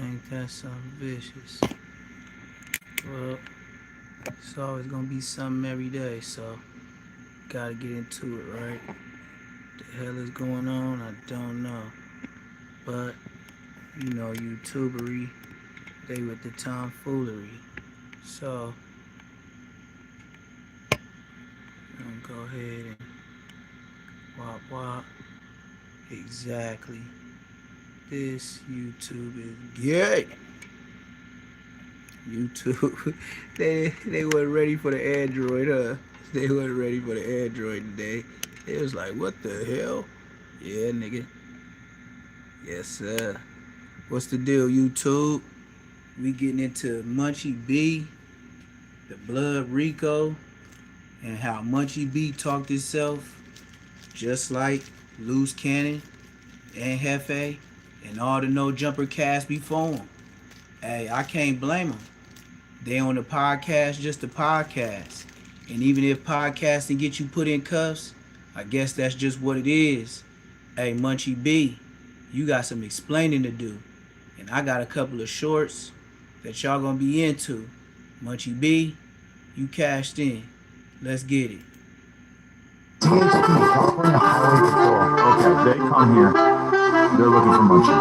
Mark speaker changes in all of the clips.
Speaker 1: Ain't that something vicious? Well, it's always gonna be something every day, so gotta get into it, right? What the hell is going on? I don't know. But, YouTubery, they with the tomfoolery. So, I'm gonna go ahead and wop wop. Exactly. This YouTube is gay. YouTube, they weren't ready for the Android, huh? They weren't ready for the Android today. It was like, what the hell? Yeah, nigga. Yes, sir. What's the deal, YouTube? We getting into Munchie B, the blood Rico, and how Munchie B talked himself just like Loose Cannon and Hefe and all the no jumper cast before him. Hey, I can't blame them. They on the podcast, just a podcast. And even if podcasting get you put in cuffs, I guess that's just what it is. Hey, Munchie B, you got some explaining to do. And I got a couple of shorts that y'all gonna be into. Munchie B, you cashed in. Let's get it.
Speaker 2: THP, California Highway Patrol. Okay, they come here. They're looking for Munchie.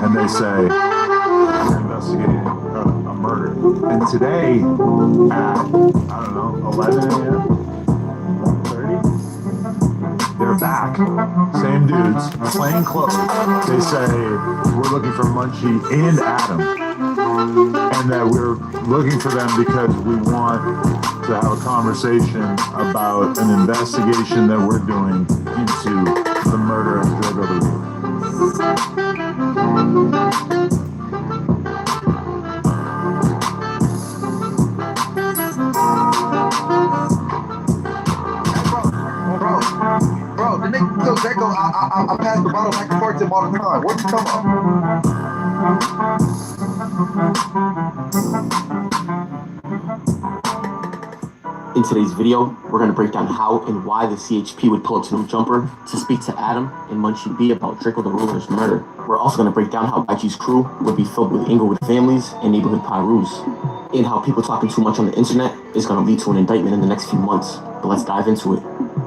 Speaker 2: And they say, we're investigating a murder. And today at, I don't know, 11 a.m., 1:30, they're back. Same dudes, plain clothes. They say, we're looking for Munchie and Adam. And that we're looking for them because we want to have a conversation about an investigation that we're doing into the murder of Rico the Ruler.
Speaker 3: Bro, the nigga goes, I pass the bottle back and forth to him all the time. What's he talking about?
Speaker 4: In today's video, we're going to break down how and why the CHP would pull up to No Jumper to speak to Adam and Munchie B about Rico the Ruler's murder. We're also going to break down how YG's crew would be filled with Inglewood families and neighborhood Pyrus, and how people talking too much on the internet is going to lead to an indictment in the next few months. But let's dive into it.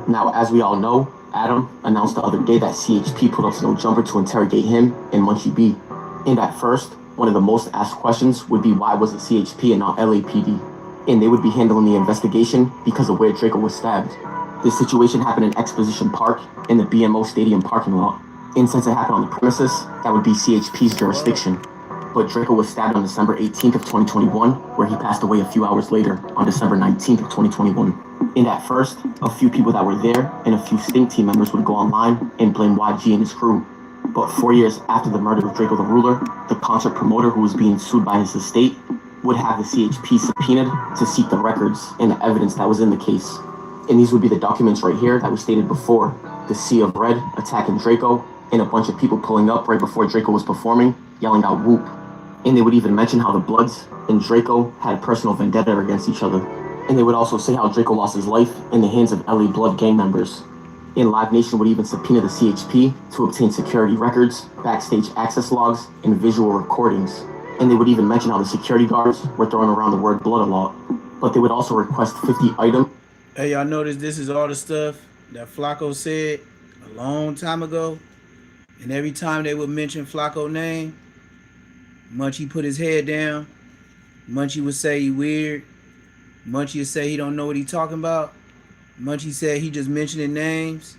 Speaker 4: Now, as we all know, Adam announced the other day that CHP pulled up to No Jumper to interrogate him and Munchie B. And at first, one of the most asked questions would be why was it CHP and not LAPD? And they would be handling the investigation because of where Draco was stabbed. This situation happened in Exposition Park in the BMO Stadium parking lot. And since it happened on the premises, that would be CHP's jurisdiction. But Draco was stabbed on December 18th of 2021, where he passed away a few hours later on December 19th of 2021. And at first, a few people that were there and a few Sting team members would go online and blame YG and his crew. But 4 years after the murder of Draco the Ruler, the concert promoter who was being sued by his estate would have the CHP subpoenaed to seek the records and the evidence that was in the case. And these would be the documents right here that we stated before. The Sea of Red attacking Draco, and a bunch of people pulling up right before Draco was performing, yelling out whoop. And they would even mention how the Bloods and Draco had a personal vendetta against each other. And they would also say how Draco lost his life in the hands of LA Blood gang members. And Live Nation would even subpoena the CHP to obtain security records, backstage access logs, and visual recordings. And they would even mention how the security guards were throwing around the word blood a lot. But they would also request 50 items.
Speaker 1: Hey, y'all notice this is all the stuff that Flacco said a long time ago? And every time they would mention Flacco's name, Munchie put his head down. Munchie would say he weird. Munchie would say he don't know what he talking about. Munchie said he just mentioning names.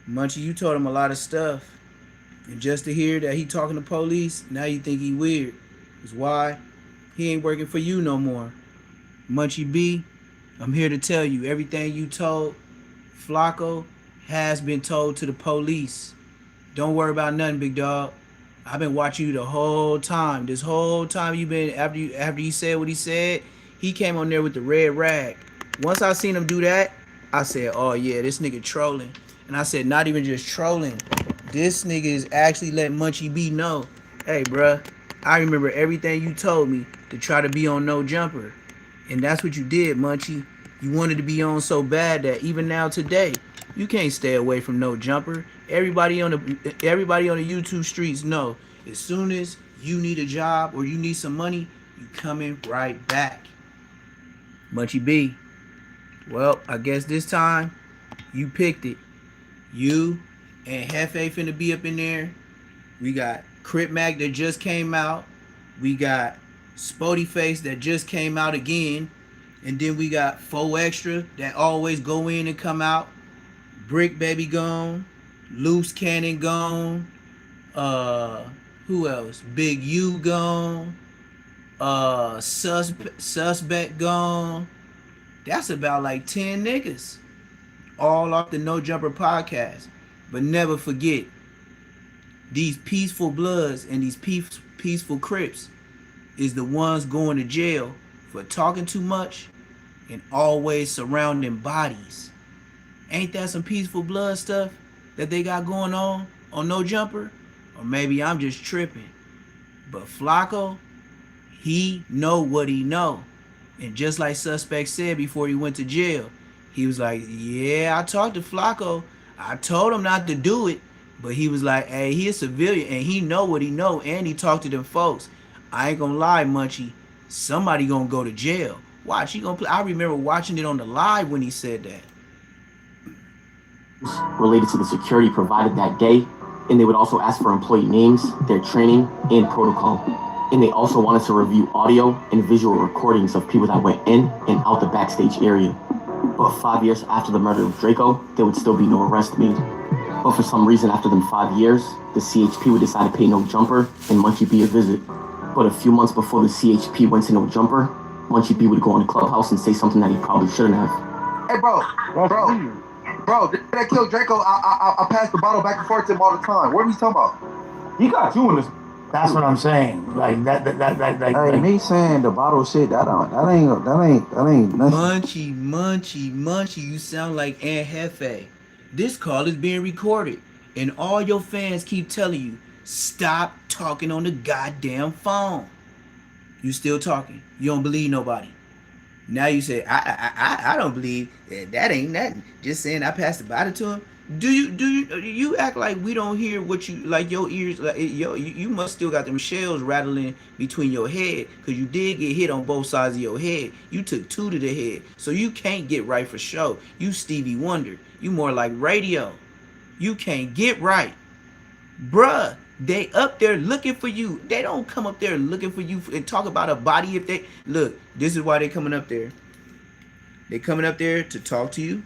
Speaker 1: Munchie, you told him a lot of stuff. And just to hear that he talking to police, now you think he weird. That's why he ain't working for you no more. Munchie B, I'm here to tell you everything you told Flacco has been told to the police. Don't worry about nothing, big dog. I've been watching you the whole time. This whole time you been, after he said what he said, he came on there with the red rag. Once I seen him do that, I said, oh yeah, this nigga trolling. And I said, not even just trolling. This nigga is actually letting Munchie B know, hey, bruh, I remember everything you told me to try to be on No Jumper. And that's what you did, Munchie. You wanted to be on so bad that even now today, you can't stay away from No Jumper. Everybody on the YouTube streets know, as soon as you need a job or you need some money, you coming right back. Munchie B. Well, I guess this time you picked it. You and Hefe finna be up in there. We got Crip Mac that just came out. We got Spody Face that just came out again. And then we got 4 Extra that always go in and come out. Brick Baby gone. Loose Cannon gone. Who else? Big U gone. Suspect gone. That's about like 10 niggas. All off the No Jumper podcast. But never forget, these peaceful Bloods and these peaceful Crips is the ones going to jail for talking too much and always surrounding bodies. Ain't that some peaceful Blood stuff that they got going on No Jumper? Or maybe I'm just tripping. But Flacco, he know what he know. And just like Suspect said before he went to jail, he was like, yeah, I talked to Flacco. I told him not to do it. But he was like, hey, he a civilian and he know what he know. And he talked to them folks. I ain't gonna lie, Munchie. Somebody gonna go to jail. Watch, he gonna play. I remember watching it on the live when he said that.
Speaker 4: Related to the security provided that day, and they would also ask for employee names, their training, and protocol. And they also wanted to review audio and visual recordings of people that went in and out the backstage area. But 5 years after the murder of Draco, there would still be no arrest made. But for some reason, after them 5 years, the CHP would decide to pay No Jumper and Munchie B a visit. But a few months before the CHP went to No Jumper, Munchie B would go in the clubhouse and say something that he probably shouldn't have.
Speaker 3: Hey, bro, did that kill Draco? I pass the bottle back and forth to him all the time. What are we talking about?
Speaker 2: He got you in this. That's what I'm saying. Like that.
Speaker 5: Hey, me saying the bottle shit. That ain't nothing.
Speaker 1: Munchie, you sound like Aunt Hefe. This call is being recorded, and all your fans keep telling you, stop talking on the goddamn phone. You still talking. You don't believe nobody. Now you say, I don't believe that ain't nothing. Just saying I passed the bottle to him. Do you act like we don't hear what you, like your ears, like you must still got them shells rattling between your head, because you did get hit on both sides of your head. You took 2 to the head, so you can't get right for show. You Stevie Wonder. You more like radio. You can't get right. Bruh, they up there looking for you. They don't come up there looking for you and talk about a body if they... Look, this is why they coming up there. They coming up there to talk to you,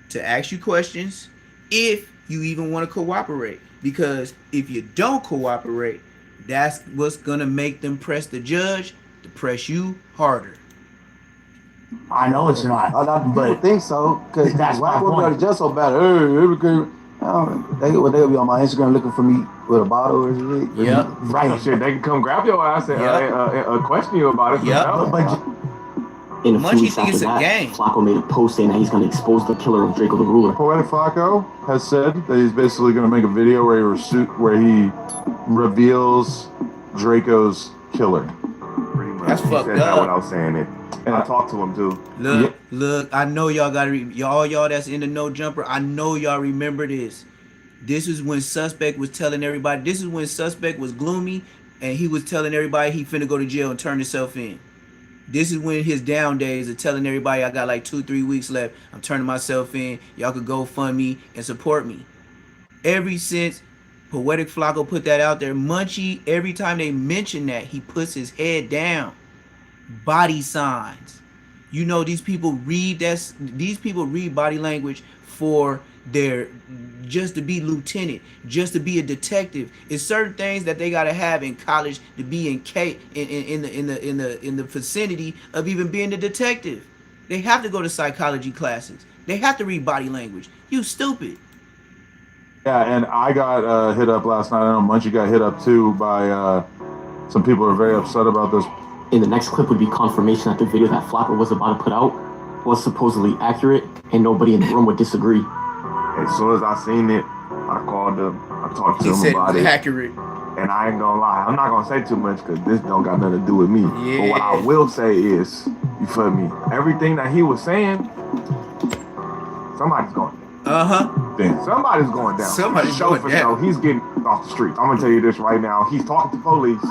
Speaker 1: to ask you questions, if you even want to cooperate. Because if you don't cooperate, that's what's going to make them press the judge to press you harder.
Speaker 2: I know it's not.
Speaker 5: But think so, because
Speaker 2: that's
Speaker 5: why
Speaker 2: my
Speaker 5: would
Speaker 2: point.
Speaker 5: they just so bad? They'll be on my Instagram looking for me with a bottle or shit.
Speaker 1: Yep.
Speaker 2: Right.
Speaker 6: Shit, they can come grab your ass and question you about it.
Speaker 1: Yep.
Speaker 4: In a
Speaker 1: Munchie
Speaker 4: few weeks
Speaker 1: think
Speaker 4: after
Speaker 1: it's a
Speaker 4: that,
Speaker 1: game.
Speaker 4: Flacco made a post saying that he's going to expose the killer of Draco the Ruler.
Speaker 2: Poetic Flacco has said that he's basically going to make a video where he reveals Draco's killer.
Speaker 6: Pretty much.
Speaker 1: That's
Speaker 6: He
Speaker 1: fucked
Speaker 6: said that
Speaker 1: up.
Speaker 6: without saying it. And I talked to him too.
Speaker 1: Look, I know y'all gotta y'all that's in the No Jumper, I know y'all remember this. This is when Suspect was telling everybody, this is when Suspect was gloomy and he was telling everybody he finna go to jail and turn himself in. This is when his down days of telling everybody I got like 2-3 weeks left, I'm turning myself in, y'all could go fund me and support me. Ever since Poetic Flacco put that out there, Munchie, every time they mention that, he puts his head down. Body signs. You know, these people read body language for their, just to be lieutenant, just to be a detective. It's certain things that they gotta have in college to be in the vicinity of even being a detective. They have to go to psychology classes. They have to read body language. You stupid.
Speaker 2: Yeah, and I got hit up last night. I know Munchie got hit up too by some people are very upset about this.
Speaker 4: In the next clip would be confirmation that the video that Flacco was about to put out was supposedly accurate, and nobody in the room would disagree.
Speaker 6: As soon as I seen it, I called him. I talked to
Speaker 1: He
Speaker 6: him
Speaker 1: said
Speaker 6: about
Speaker 1: it was
Speaker 6: it.
Speaker 1: accurate.
Speaker 6: And I ain't gonna lie, I'm not gonna say too much because this don't got nothing to do with me.
Speaker 1: Yeah.
Speaker 6: But what I will say is, you feel me? Everything that he was saying, somebody's going.
Speaker 1: Uh-huh.
Speaker 2: then
Speaker 6: Somebody's going down.
Speaker 1: Somebody's
Speaker 6: Show
Speaker 1: going
Speaker 6: for
Speaker 1: down.
Speaker 6: show. He's getting off the streets. I'm gonna tell you this right now. He's talking to police.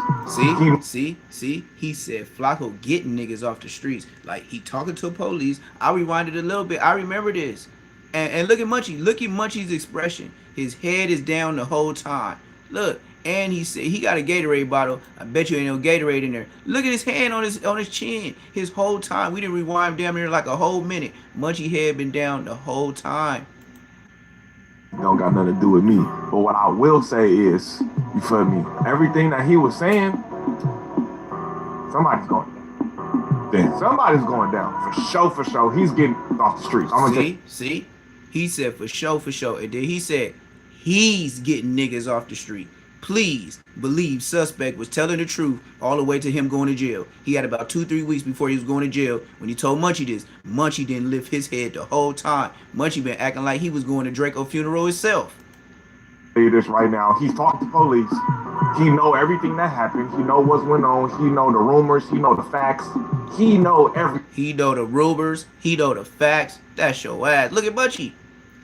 Speaker 1: See, he said Flacco getting niggas off the streets. Like, he talking to police. I rewinded a little bit. I remember this. And look at Munchie. Look at Munchie's expression. His head is down the whole time. Look, and he said he got a Gatorade bottle. I bet you ain't no Gatorade in there. Look at his hand on his chin. His whole time. We didn't rewind damn near like a whole minute. Munchie head been down the whole time.
Speaker 6: Don't got nothing to do with me. But what I will say is, you feel me? Everything that he was saying, somebody's going down.
Speaker 2: then
Speaker 6: Somebody's going down. For sure. He's getting off the streets. I'm gonna
Speaker 1: See? He said for sure. And then he said he's getting niggas off the street. Please believe suspect was telling the truth all the way to him going to jail. He had about 2-3 weeks before he was going to jail when he told Munchie this. Munchie didn't lift his head the whole time. Munchie been acting like he was going to Draco funeral himself.
Speaker 6: tell you this right now. He's talking to police. He know everything that happened. He know what's going on. He know the rumors. He know the facts. He know everything.
Speaker 1: He know the rumors. He know the facts. That's your ass. Look at Munchie.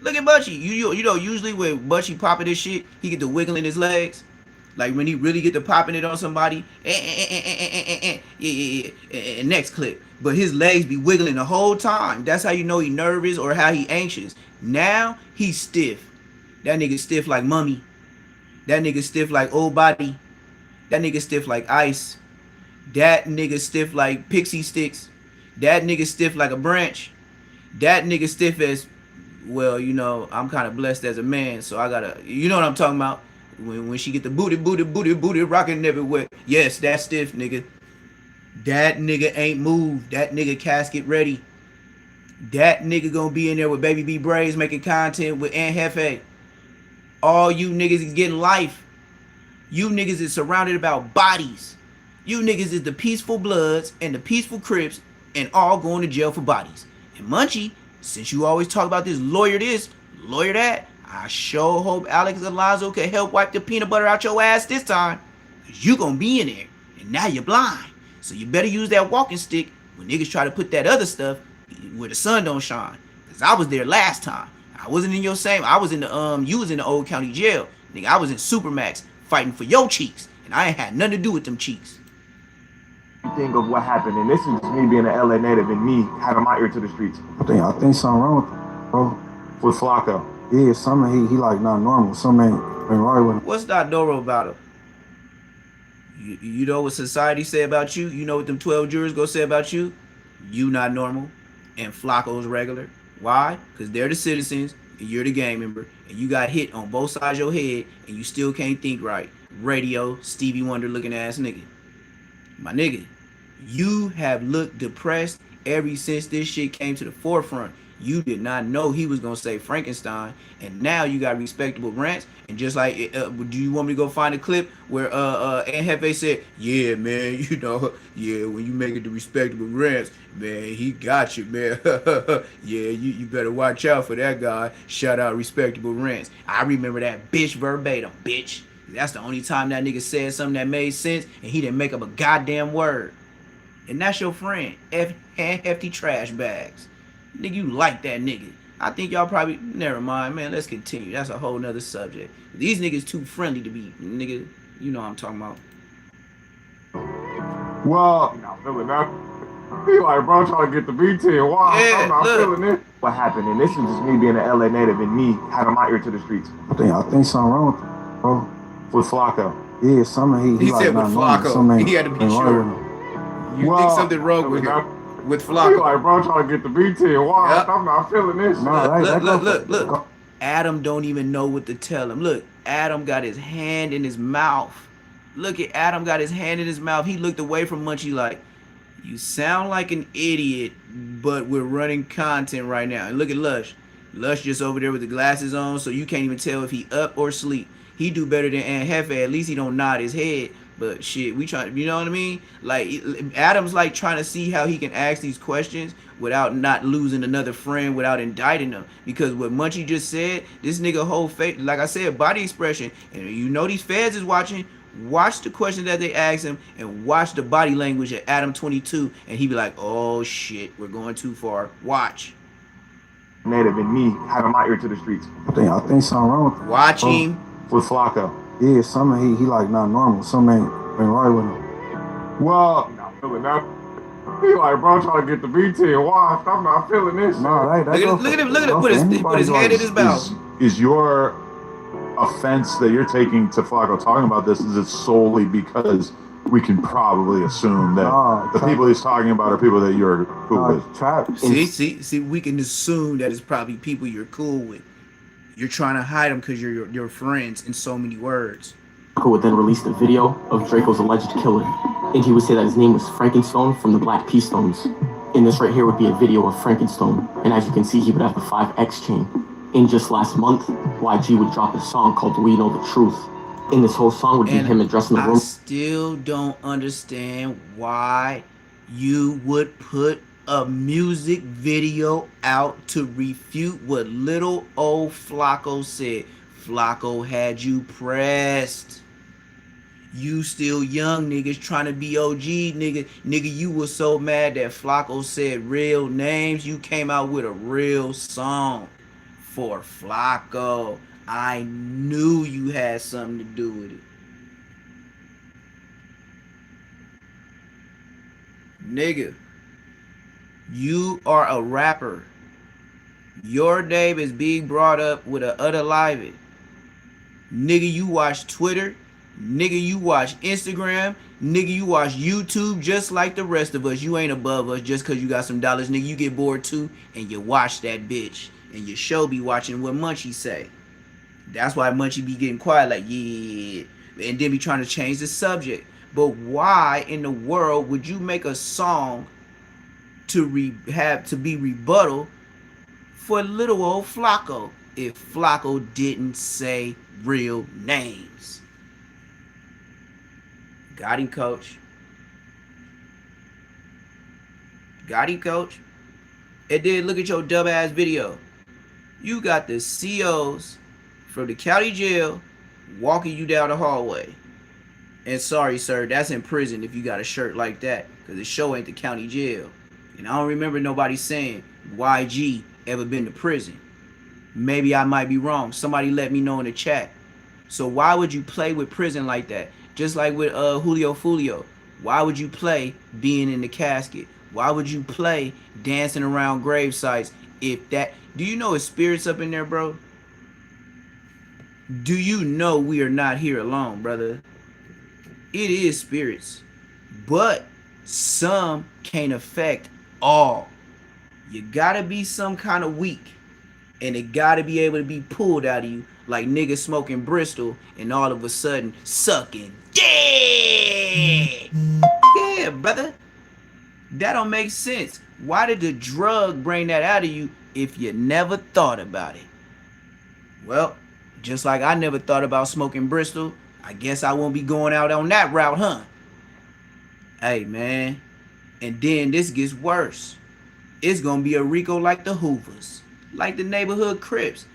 Speaker 1: You know, usually when Munchie popping this shit, he get to wiggling his legs. Like when he really get to popping it on somebody. Yeah. And next clip. But his legs be wiggling the whole time. That's how you know he nervous or how he anxious. Now he's stiff. That nigga stiff like Mummy. That nigga stiff like Old Body. That nigga stiff like Ice. That nigga stiff like Pixie Sticks. That nigga stiff like a branch. That nigga stiff as, well, you know, I'm kind of blessed as a man, so I gotta, you know what I'm talking about. When she get the booty rocking everywhere. Yes, that stiff nigga. That nigga ain't moved. That nigga casket ready. That nigga gonna be in there with Baby B Braids making content with Aunt Hefe. All you niggas is getting life. You niggas is surrounded about bodies. You niggas is the peaceful Bloods and the peaceful Crips and all going to jail for bodies. And Munchie, since you always talk about this, lawyer that, I sure hope Alex Alonzo can help wipe the peanut butter out your ass this time. Cause you gonna be in there and now you're blind. So you better use that walking stick when niggas try to put that other stuff where the sun don't shine. Cause I was there last time. I wasn't in your same, I was in the, you was in the old county jail. Nigga, I was in Supermax fighting for your cheeks. And I ain't had nothing to do with them cheeks.
Speaker 6: Think of what happened, and this is just me being an LA native and me having my ear to the streets.
Speaker 5: I think something wrong with him, bro.
Speaker 6: With Flacco.
Speaker 5: Yeah, something he like not normal. Something ain't right with him.
Speaker 1: What's not normal about him? You know what society say about you? You know what them 12 jurors gonna say about you? You not normal, and Flacco's regular. Why? Because they're the citizens, and you're the gang member, and you got hit on both sides of your head, and you still can't think right. Radio, Stevie Wonder looking ass nigga. My nigga, you have looked depressed ever since this shit came to the forefront. You did not know he was gonna say Frankenstein, and now you got respectable rants. And just like, do you want me to go find a clip where Aunt Hefe said, "Yeah, man, you know, yeah, when you make it to respectable rants, man, he got you, man. Yeah, you better watch out for that guy. Shout out respectable rants." I remember that bitch verbatim, bitch. That's the only time that nigga said something that made sense, and he didn't make up a goddamn word. And that's your friend, hefty trash bags. Nigga, you like that nigga. I think y'all probably, never mind, man, let's continue. That's a whole nother subject. These niggas too friendly to be, nigga, you know what I'm talking about.
Speaker 6: Well, I'm not feeling that. He like, bro, trying to get the BT and why?
Speaker 1: Yeah,
Speaker 6: I'm not
Speaker 1: look.
Speaker 6: feeling it. What happened, and this is just me being an LA native and me having my ear to the streets.
Speaker 5: I think something wrong with him, bro.
Speaker 6: With Flacco.
Speaker 5: Yeah, something
Speaker 1: He
Speaker 5: like
Speaker 1: said
Speaker 5: not
Speaker 1: with
Speaker 5: normal.
Speaker 1: Flacco.
Speaker 5: Something
Speaker 1: He had to be
Speaker 5: ain't right
Speaker 1: sure.
Speaker 5: with him.
Speaker 1: You think something wrong with him? With Flacco.
Speaker 6: He like, bro, trying to get the BT and why?
Speaker 1: Yep.
Speaker 6: I'm not feeling this.
Speaker 1: Look. Adam don't even know what to tell him. Look, Adam got his hand in his mouth. Look at Adam got his hand in his mouth. He looked away from Munchie like, you sound like an idiot, but we're running content right now. And look at Lush. Lush just over there with the glasses on, so you can't even tell if he up or sleep. He do better than Aunt Hefe. At least he don't nod his head. But shit, we trying, you know what I mean? Like, Adam's like trying to see how he can ask these questions without not losing another friend, without indicting them. Because what Munchie just said, this nigga whole face, like I said, body expression. And you know these feds is watching. Watch the questions that they ask him and watch the body language at Adam 22. And he be like, oh shit, we're going too far. Watch.
Speaker 6: native in me having my ear to the streets.
Speaker 5: I think something wrong with him.
Speaker 1: Watch him.
Speaker 6: With Flocko.
Speaker 5: Yeah, something he like not normal. Something ain't right with him.
Speaker 6: Well, not feeling that. He like, bro, trying to get the BT and washed. I'm not feeling this.
Speaker 5: No,
Speaker 1: Look at him. Look at him. Put his head in his mouth.
Speaker 2: Is your offense that you're taking to Flacco talking about this, is it solely because we can probably assume that the people he's talking about are people that you're cool with?
Speaker 1: See, we can assume that it's probably people you're cool with. You're trying to hide them because you're your friends in so many words.
Speaker 4: Rico would then release the video of Draco's alleged killer, and he would say that his name was Frankenstone from the Black Pea Stones. And this right here would be a video of Frankenstone, and as you can see, he would have the 5X chain. And just last month, YG would drop a song called We Know the Truth. And this whole song would be him addressing the room.
Speaker 1: I still don't understand why you would put a music video out to refute what little old Flacco said. Flacco had you pressed. You still young niggas trying to be OG nigga. Nigga, you was so mad that Flacco said real names. You came out with a real song for Flacco. I knew you had something to do with it. Nigga, you are a rapper. Your name is being brought up with a unalive. Nigga, you watch Twitter. Nigga, you watch Instagram. Nigga, you watch YouTube just like the rest of us. You ain't above us just because you got some dollars. Nigga, you get bored too and you watch that bitch. And your show be watching what Munchie say. That's why Munchie be getting quiet like, yeah. And then be trying to change the subject. But why in the world would you make a song to have to be rebuttal for little old Flacco if Flacco didn't say real names? Got him, coach. Got him, coach. And then look at your dumbass video. You got the COs from the county jail walking you down the hallway. And sorry, sir, that's in prison if you got a shirt like that, because the show ain't the county jail. And I don't remember nobody saying YG ever been to prison. Maybe I might be wrong. Somebody let me know in the chat. So why would you play with prison like that? Just like with Julio Fulio. Why would you play being in the casket? Why would you play dancing around grave sites if that... Do you know it's spirits up in there, bro? Do you know we are not here alone, brother? It is spirits. But some can't affect all. You gotta be some kind of weak. And it gotta be able to be pulled out of you like niggas smoking Bristol and all of a sudden sucking. Yeah! Yeah, brother. That don't make sense. Why did the drug bring that out of you if you never thought about it? Well, just like I never thought about smoking Bristol, I guess I won't be going out on that route, huh? Hey, man. And then this gets worse. It's gonna be a Rico like the Hoovers, like the neighborhood Crips.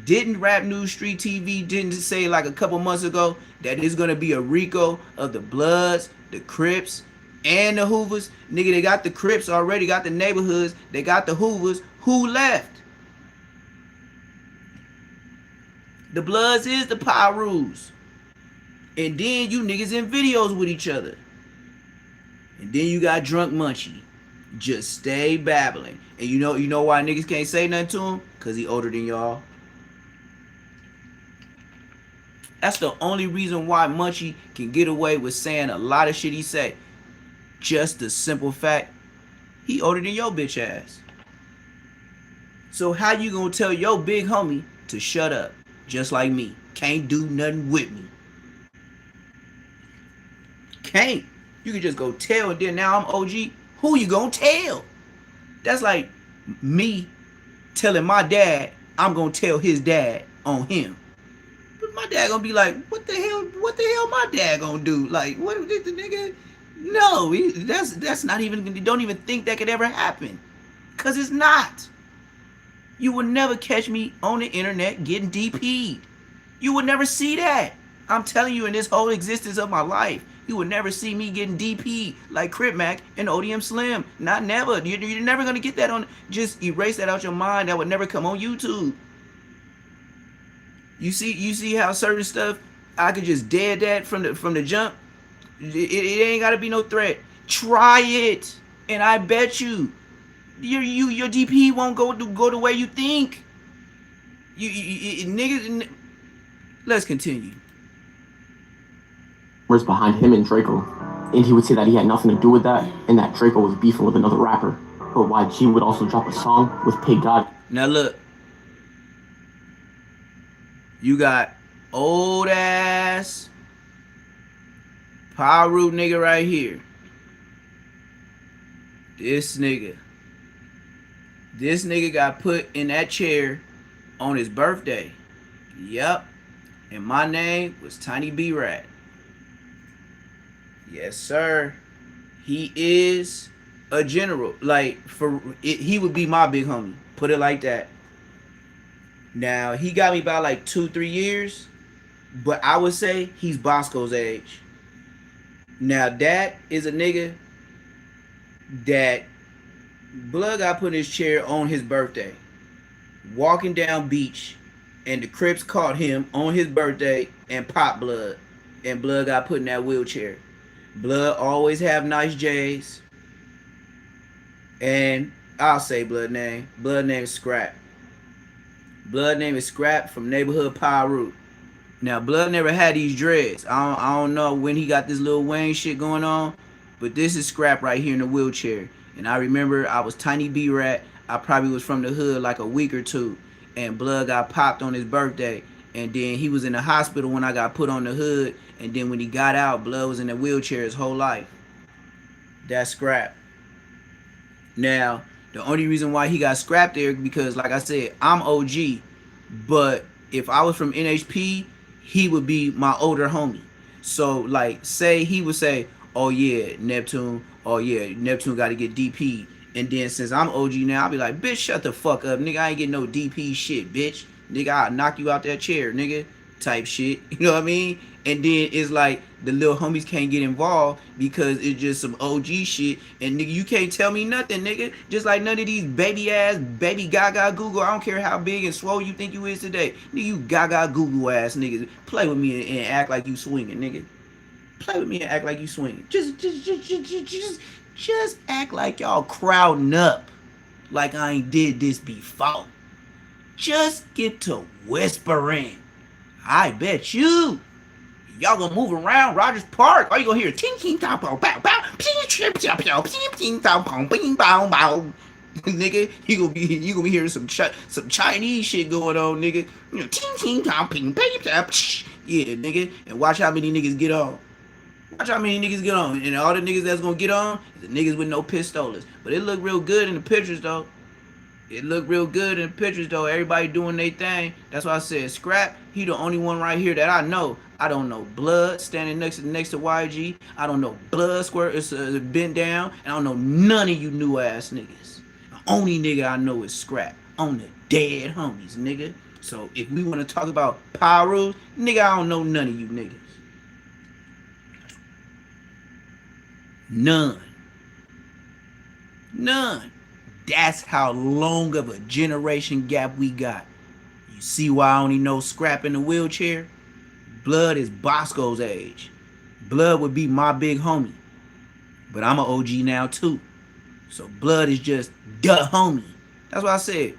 Speaker 1: Didn't Rap News Street TV didn't say like a couple months ago that it's gonna be a Rico of the Bloods, the Crips, and the Hoovers? Nigga, they got the Crips already, got the neighborhoods, they got the Hoovers. Who left? The Bloods is the Pyrus. And then you niggas in videos with each other. And then you got Drunk Munchie. Just stay babbling. And you know why niggas can't say nothing to him? Because he older than y'all. That's the only reason why Munchie can get away with saying a lot of shit he say. Just the simple fact, he older than your bitch ass. So how you gonna tell your big homie to shut up? Just like me. Can't do nothing with me. Can't. You can just go tell, and then now I'm OG. Who you gonna tell? That's like me telling my dad I'm gonna tell his dad on him. But my dad gonna be like, what the hell my dad gonna do? Like, what did the nigga? No, that's not even, don't even think that could ever happen. Cause it's not. You would never catch me on the internet getting DP'd. You would never see that. I'm telling you, in this whole existence of my life, You would never see me getting DP like Crip Mac and ODM Slim. Not never. You're never gonna get that on. Just erase that out your mind. That would never come on YouTube. You see how certain stuff I could just dead that from the jump. It ain't gotta be no threat. Try it, and I bet you, your DP won't go the way you think. You niggas. Let's continue.
Speaker 4: Was behind him and Draco, and he would say that he had nothing to do with that, and that Draco was beefing with another rapper. But YG would also drop a song with Pig God.
Speaker 1: Now look, you got old ass Pyru nigga right here. This nigga got put in that chair on his birthday. Yep. And my name was Tiny B Rat. Yes, sir. He is a general. Like, he would be my big homie. Put it like that. Now, he got me by like 2-3 years. But I would say he's Bosco's age. Now, that is a nigga that Blood got put in his chair on his birthday. Walking down beach. And the Crips caught him on his birthday and popped Blood. And Blood got put in that wheelchair. Blood always have nice J's. And I'll say Blood name. Blood name is Scrap. Blood name is Scrap from Neighborhood Pyru. Now, Blood never had these dreads. I don't know when he got this Lil Wayne shit going on. But this is Scrap right here in the wheelchair. And I remember I was Tiny B Rat. I probably was from the hood like a week or two. And Blood got popped on his birthday. And then he was in the hospital when I got put on the hood. And then when he got out, Blood was in a wheelchair his whole life. That's Scrap. Now, the only reason why he got scrapped there because, like I said, I'm OG. But if I was from NHP, he would be my older homie. So, like, say he would say, oh yeah, Neptune got to get DP'd. And then since I'm OG now, I'll be like, bitch, shut the fuck up, nigga. I ain't getting no DP shit, bitch. Nigga, I'll knock you out that chair, nigga. Type shit. You know what I mean? And then it's like the little homies can't get involved because it's just some OG shit. And nigga, you can't tell me nothing, nigga. Just like none of these baby ass, baby gaga Google. I don't care how big and swole you think you is today. Nigga, you gaga Google ass niggas. Play with me and act like you swinging, nigga. Play with me and act like you swinging. Just act like y'all crowding up like I ain't did this before. Just get to whispering. I bet you y'all gonna move around Rogers Park. All you gonna hear ting ting tong pow pow pow ping chip chop pow ping ting tong pong bing bow bow. Nigga, you gonna be hearing some Chinese shit going on, nigga. You know, ting ting tong ping ping ping. Yeah, nigga, and watch how many niggas get on. Watch how many niggas get on. And all the niggas that's gonna get on is the niggas with no pistolas. But it look real good in the pictures though. It looked real good in the pictures though. Everybody doing their thing. That's why I said Scrap. He the only one right here that I know. I don't know Blood standing next to YG. I don't know Blood Squirt is bent down. And I don't know none of you new ass niggas. The only nigga I know is Scrap. On the dead homies, nigga. So if we want to talk about Pyru, nigga, I don't know none of you niggas. None. That's how long of a generation gap we got. You see why I only know Scrap in the wheelchair? Blood is Bosco's age. Blood would be my big homie. But I'm an OG now too. So Blood is just the homie. That's why I said,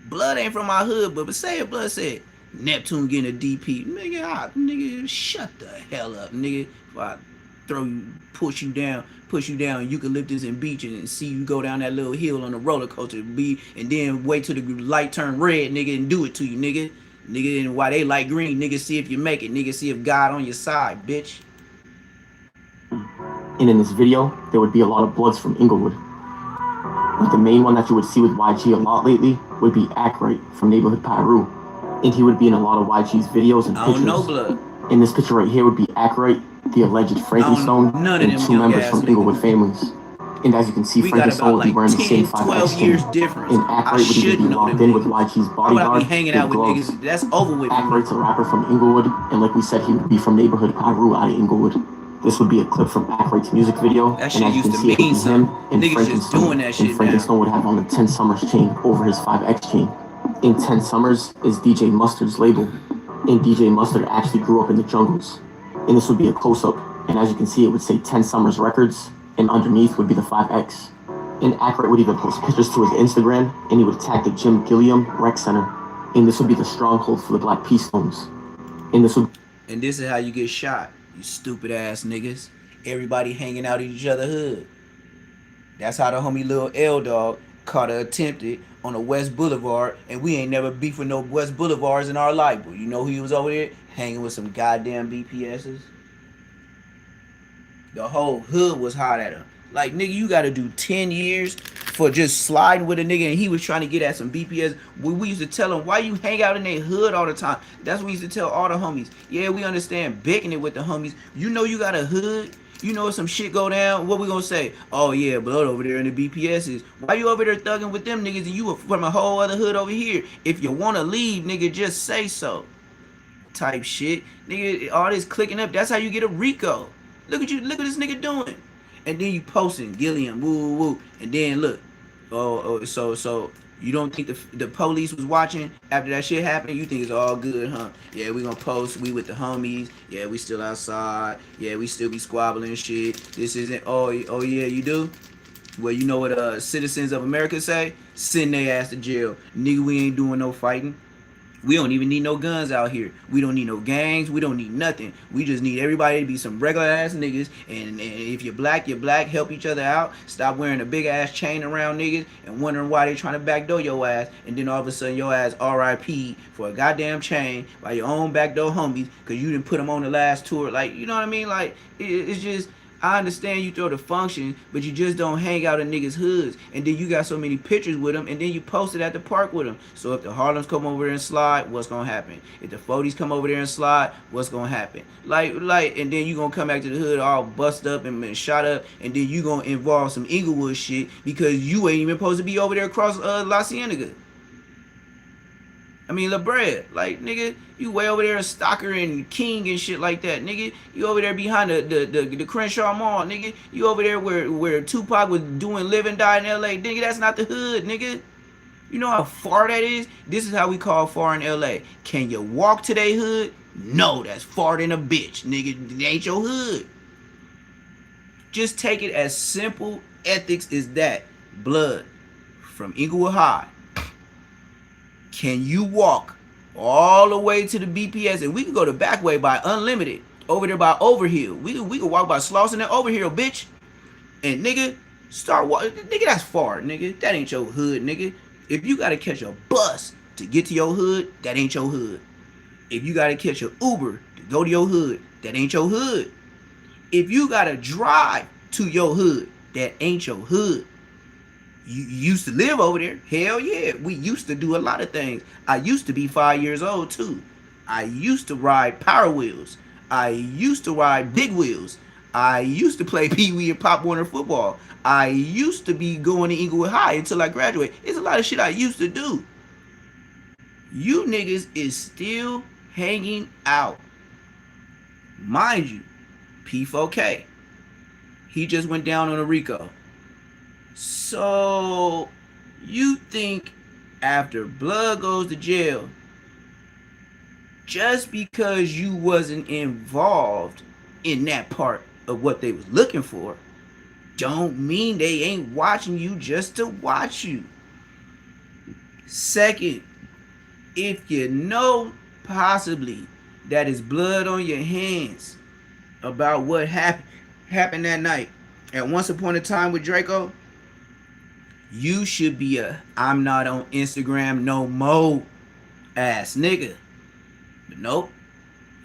Speaker 1: Blood ain't from my hood, but say if Blood said, Neptune getting a DP, nigga, shut the hell up, nigga. If I push you down, eucalyptus and beach and see you go down that little hill on the roller coaster and then wait till the light turn red, nigga, and do it to you, nigga. And why they light green, nigga, see if you make it, nigga, see if God on your side, bitch.
Speaker 4: And in this video, there would be a lot of Bloods from Inglewood. But the main one that you would see with YG a lot lately would be Ackright from Neighborhood Pyru. And he would be in a lot of YG's videos and pictures.
Speaker 1: I don't know Blood.
Speaker 4: In this picture right here would be Ackright, the alleged Frankenstone, and two members from Inglewood families. And as you can see, Frankenstone would be wearing the same 5X skin. And Ackright would even be locked in with YG's bodyguard with gloves.
Speaker 1: That's over with.
Speaker 4: Ackright's a rapper from Inglewood, and like we said, he would be from Neighborhood Pyru out of Inglewood. This would be a clip from Ackroyd's music video,
Speaker 1: That
Speaker 4: and
Speaker 1: shit
Speaker 4: as you
Speaker 1: used
Speaker 4: can
Speaker 1: to
Speaker 4: see, it would
Speaker 1: mean
Speaker 4: be him
Speaker 1: something.
Speaker 4: and
Speaker 1: Niggas just doing that shit
Speaker 4: and Frankenstone
Speaker 1: now.
Speaker 4: would have on the 10 Summers chain over his 5X chain. In 10 Summers is DJ Mustard's label, and DJ Mustard actually grew up in the jungles. And this would be a close-up, and as you can see, it would say 10 Summers Records, and underneath would be the 5X. And Ackroyd would even post pictures to his Instagram, and he would tag the Jim Gilliam Rec Center. And this would be the stronghold for the Black Peace Stones. And
Speaker 1: this is how you get shot, you stupid ass niggas. Everybody hanging out in each other hood. That's how the homie Lil L Dog caught a attempted on the West Boulevard, and we ain't never beef with no West Boulevards in our life. But you know he was over there hanging with some goddamn BPSs. The whole hood was hot at him. Like, nigga, you gotta do 10 years for just sliding with a nigga, and he was trying to get at some BPS. We used to tell him, why you hang out in their hood all the time? That's what we used to tell all the homies. Yeah, we understand bicking it with the homies. You know you got a hood. You know if some shit go down, what we gonna say? Oh yeah, blood over there in the BPSs. Why you over there thugging with them niggas and you from a whole other hood over here? If you wanna leave, nigga, just say so. Type shit. Nigga, all this clicking up, that's how you get a Rico. Look at this nigga doing. And then you posting Gilliam, woo, woo, woo. And then look, so you don't think the police was watching after that shit happened? You think it's all good, huh? Yeah, we gonna post, we with the homies. Yeah, we still outside. Yeah, we still be squabbling shit. This isn't, oh yeah, you do? Well, you know what citizens of America say? Send their ass to jail. Nigga, we ain't doing no fighting. We don't even need no guns out here. We don't need no gangs. We don't need nothing. We just need everybody to be some regular ass niggas. And if you're black, help each other out. Stop wearing a big ass chain around niggas and wondering why they trying to backdoor your ass. And then all of a sudden your ass RIP for a goddamn chain by your own backdoor homies because you didn't put them on the last tour. Like, you know what I mean? Like, it's just... I understand you throw the function, but you just don't hang out in niggas' hoods. And then you got so many pictures with them, and then you post it at the park with them. So if the Harlems come over there and slide, what's gonna happen? If the 40s come over there and slide, what's gonna happen? Like, and then you gonna come back to the hood all bust up and shot up, and then you gonna involve some Inglewood shit because you ain't even supposed to be over there across La Cienega. I mean, La Brea, like, nigga, you way over there in Stocker and King and shit like that, nigga. You over there behind the Crenshaw Mall, nigga. You over there where Tupac was doing Live and Die in L.A., nigga. That's not the hood, nigga. You know how far that is? This is how we call far in L.A. Can you walk to their hood? No, that's far than a bitch, nigga. It ain't your hood. Just take it as simple ethics as that. Blood from Inglewood High. Can you walk all the way to the BPS? And we can go the back way by Unlimited. Over there by Overhill. We can walk by Slauson and Overhill, bitch. And nigga, start walking. Nigga, that's far, nigga. That ain't your hood, nigga. If you gotta catch a bus to get to your hood, that ain't your hood. If you gotta catch an Uber to go to your hood, that ain't your hood. If you gotta drive to your hood, that ain't your hood. You used to live over there. Hell yeah. We used to do a lot of things. I used to be 5 years old too. I used to ride Power Wheels. I used to ride Big Wheels. I used to play Pee Wee and Pop Warner football. I used to be going to Inglewood High until I graduated. It's a lot of shit I used to do. You niggas is still hanging out. Mind you, P4K. He just went down on a Rico. So, you think after Blood goes to jail, just because you wasn't involved in that part of what they was looking for, don't mean they ain't watching you just to watch you. Second, if you know possibly that it's blood on your hands about what happened that night at Once Upon a Time with Draco, you should be a I'm not on Instagram no more ass nigga. But nope.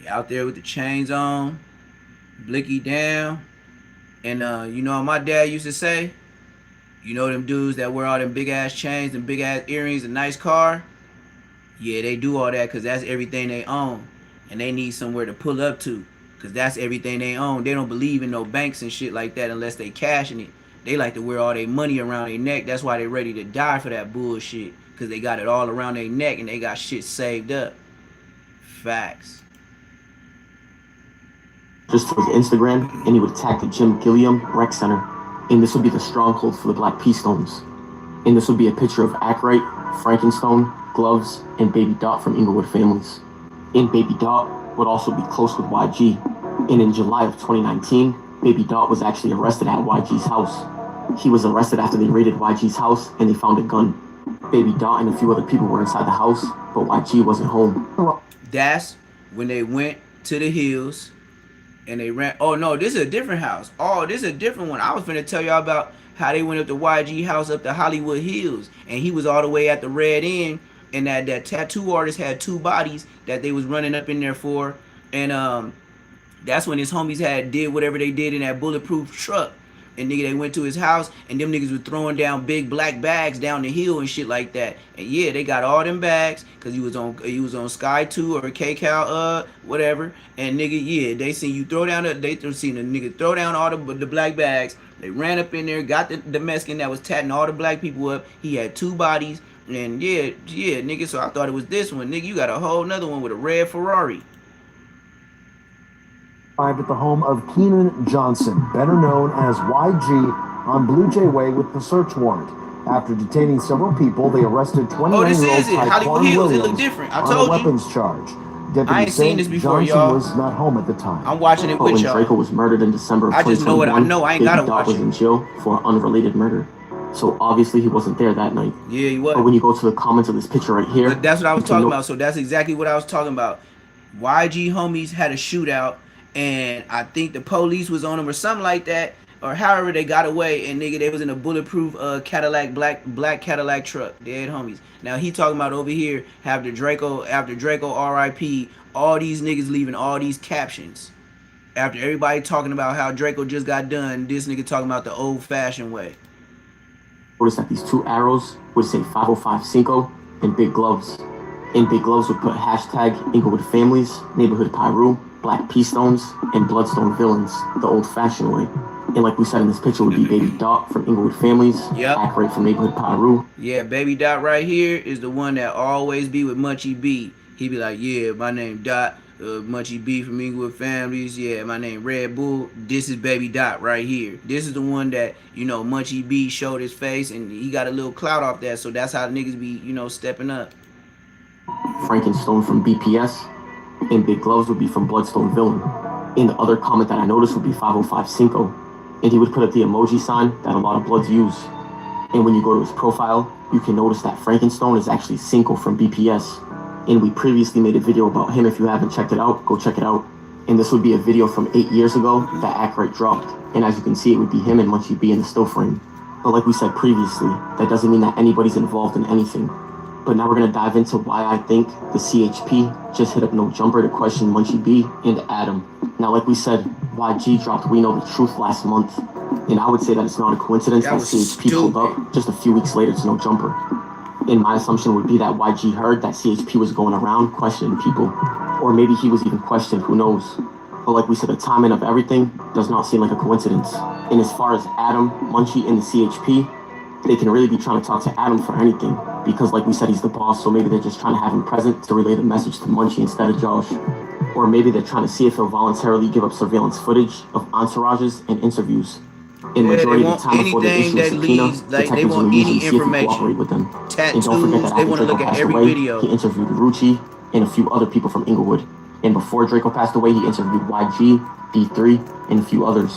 Speaker 1: You out there with the chains on, blicky down. And you know what my dad used to say? You know them dudes that wear all them big ass chains and big ass earrings and nice car? Yeah, they do all that because that's everything they own. And they need somewhere to pull up to because that's everything they own. They don't believe in no banks and shit like that unless they cashing it. They like to wear all their money around their neck. That's why they ready to die for that bullshit. Because they got it all around their neck and they got shit saved up. Facts.
Speaker 4: just to his Instagram, and he would tag the Jim Gilliam Rec Center. And this would be the stronghold for the Black P Stones. And this would be a picture of Ackright, Frankenstone, Gloves, and Baby Dot from Inglewood families. And Baby Dot would also be close with YG. And in July of 2019, Baby Dot was actually arrested at YG's house. He was arrested after they raided YG's house and they found a gun. Baby Dot and a few other people were inside the house, but YG wasn't home.
Speaker 1: That's when they went to the hills and they ran. Oh no, this is a different house. Oh, this is a different one. I was finna tell y'all about how they went up to YG house up to Hollywood Hills, and he was all the way at the Red End, and that tattoo artist had 2 bodies that they was running up in there for, and that's when his homies did whatever they did in that bulletproof truck. And nigga, they went to his house, and them niggas were throwing down big black bags down the hill and shit like that. And yeah, they got all them bags because he was on Sky 2 or KCal whatever. And nigga, yeah, they seen you throw down they seen the nigga throw down all the black bags. They ran up in there, got the Mexican that was tatting all the black people up. He had 2 bodies, and yeah, nigga. So I thought it was this one, nigga. You got a whole nother one with a red Ferrari.
Speaker 7: Arrived at the home of Keenan Johnson, better known as YG, on Blue Jay Way with the search warrant. After detaining several people, they arrested 29-year-old
Speaker 1: Hollywood Hills. It look different. I told you.
Speaker 7: On a weapons charge. Deputies
Speaker 1: I ain't seen this before,
Speaker 7: Johnson
Speaker 1: y'all.
Speaker 7: was not home at the time.
Speaker 1: I'm watching it
Speaker 4: But
Speaker 1: with
Speaker 4: when
Speaker 1: y'all.
Speaker 4: Draco was murdered in December of 2021,
Speaker 1: I just know what I know. I ain't gotta
Speaker 4: Baby Dot
Speaker 1: watch
Speaker 4: was
Speaker 1: it.
Speaker 4: in jail for an unrelated murder. So obviously he wasn't there that night.
Speaker 1: Yeah, he was.
Speaker 4: But when you go to the comments of this picture right here,
Speaker 1: But that's what I was
Speaker 4: you can
Speaker 1: talking
Speaker 4: note-
Speaker 1: about. So that's exactly what I was talking about. YG homies had a shootout, and I think the police was on them or something like that, or however they got away. And nigga, they was in a bulletproof Cadillac black Cadillac truck. Dead homies. Now he talking about over here after Draco RIP, all these niggas leaving all these captions. After everybody talking about how Draco just got done, this nigga talking about the old-fashioned way.
Speaker 4: Notice that these 2 arrows would say 505 Cinco and Big Gloves. And Big Gloves would put hashtag Inglewood Families, Neighborhood Pyru, Black P Stones, and Bloodstone Villains, the old-fashioned way. And like we said in this picture would be Baby Dot from Inglewood Families,
Speaker 1: Yep.
Speaker 4: Ackright from Neighborhood Pyru.
Speaker 1: Yeah, Baby Dot right here is the one that always be with Munchie B. He be like, yeah, my name Dot, Munchie B from Inglewood Families. Yeah, my name Red Bull. This is Baby Dot right here. This is the one that, you know, Munchie B showed his face, and he got a little clout off that, so that's how niggas be, you know, stepping up.
Speaker 4: Frankenstone from BPS, and Big Gloves would be from Bloodstone Villain. And the other comment that I noticed would be 505 Cinco, and he would put up the emoji sign that a lot of Bloods use. And when you go to his profile, you can notice that Frankenstone is actually Cinco from BPS. And we previously made a video about him. If you haven't checked it out, go check it out. And this would be a video from 8 years ago that Ackright dropped. And as you can see, it would be him and Munchie B in the still frame. But like we said previously, that doesn't mean that anybody's involved in anything. But now we're going to dive into why I think the CHP just hit up No Jumper to question Munchie B and Adam. Now, like we said, YG dropped We Know the Truth last month. And I would say that it's not a coincidence that CHP pulled up just a few weeks later to No Jumper. And my assumption would be that YG heard that CHP was going around questioning people. Or maybe he was even questioned, who knows. But like we said, the timing of everything does not seem like a coincidence. And as far as Adam, Munchie, and the CHP, they can really be trying to talk to Adam for anything. Because like we said, he's the boss, so maybe they're just trying to have him present to relay the message to Munchie instead of Josh. Or maybe they're trying to see if he'll voluntarily give up surveillance footage of entourages and interviews. In majority of the time before they issue a subpoena, detectives will usually see if he cooperate with them. And don't forget that after Draco passed away, he interviewed Rucci and a few other people from Inglewood. And before Draco passed away, he interviewed YG, D3, and a few others.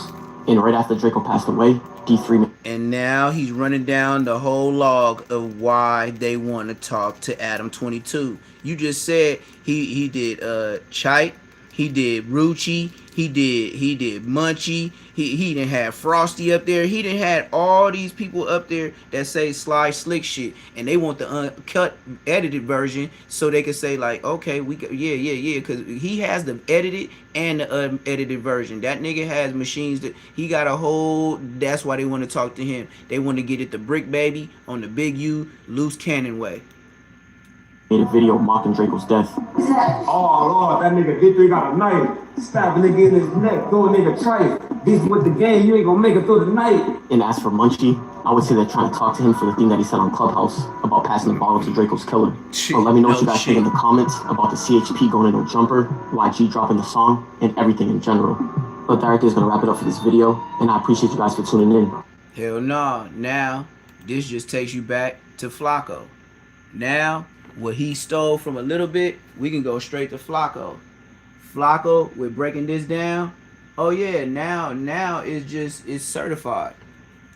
Speaker 4: And right after Draco passed away, D3...
Speaker 1: And now he's running down the whole log of why they want to talk to Adam 22. You just said he did Chite, he did Rucci, he did Munchie, he done had Frosty up there, he done had all these people up there that say Sly Slick shit, and they want the uncut edited version so they can say like, okay, we yeah, because he has the edited and the unedited version. That nigga has machines that he got a whole. That's why they want to talk to him. They want to get it the Brick Baby on the Big U loose cannon way.
Speaker 4: Made a video mocking Draco's death.
Speaker 6: Oh Lord, that nigga D3 got a knife.
Speaker 8: Stab a nigga in his neck, throw a nigga trife. Beef with the game, you ain't gonna make it through the night.
Speaker 4: And as for Munchie, I would say they're trying to talk to him for the thing that he said on Clubhouse about passing the bottle to Draco's killer.
Speaker 1: Shit,
Speaker 4: But let me know
Speaker 1: no
Speaker 4: what you guys
Speaker 1: shit.
Speaker 4: think in the comments about the CHP going into Jumper, YG dropping the song, and everything in general. But that is going to wrap it up for this video, and I appreciate you guys for tuning in.
Speaker 1: Hell no. Now, this just takes you back to Flacco. Now, what he stole from a little bit, we can go straight to Flacco. Flacco, with breaking this down, oh yeah, now it's certified.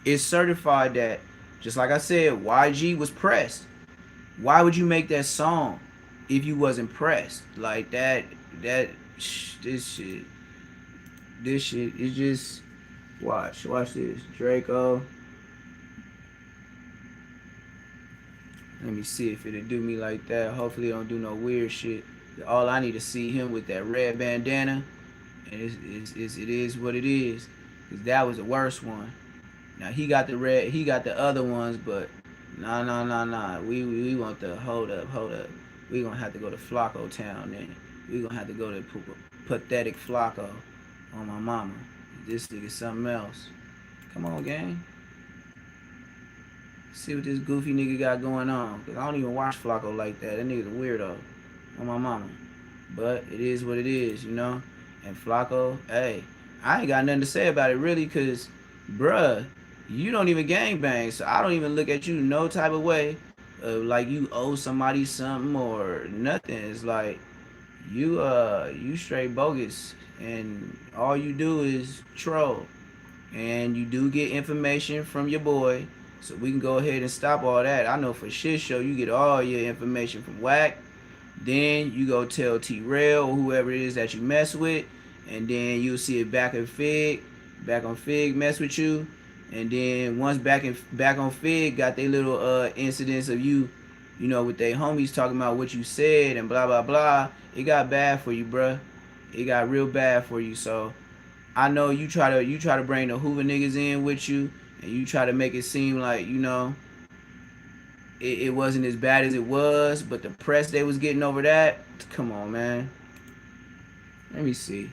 Speaker 1: It's certified that, just like I said, YG was pressed. Why would you make that song if you wasn't pressed? Like this shit is just, watch this. Draco. Let me see if it'll do me like that. Hopefully it don't do no weird shit. All I need to see him with that red bandana, and it is what it is. Cause that was the worst one. Now he got the red, he got the other ones, but nah. We want the hold up. We gonna have to go to Flacco Town then. We gonna have to go to pathetic Flacco on my mama. This nigga something else. Come on, gang. See what this goofy nigga got going on. Cause I don't even watch Flacco like that. That nigga's a weirdo on my mama. But it is what it is, you know. And Flacco, hey, I ain't got nothing to say about it really, cause bruh, you don't even gangbang, so I don't even look at you no type of way like you owe somebody something or nothing. It's like you straight bogus, and all you do is troll, and you do get information from your boy, so we can go ahead and stop all that. I know for shit show you get all your information from Whack, then you go tell T-Rail or whoever it is that you mess with, and then you'll see it back on Fig mess with you, and then once back on Fig got their little incidents of you know, with their homies talking about what you said and blah blah blah, it got bad for you, bruh. It got real bad for you. So I know you try to bring the Hoover niggas in with you, and you try to make it seem like, you know, it wasn't as bad as it was, but the press they was getting over that, come on, man. Let me see.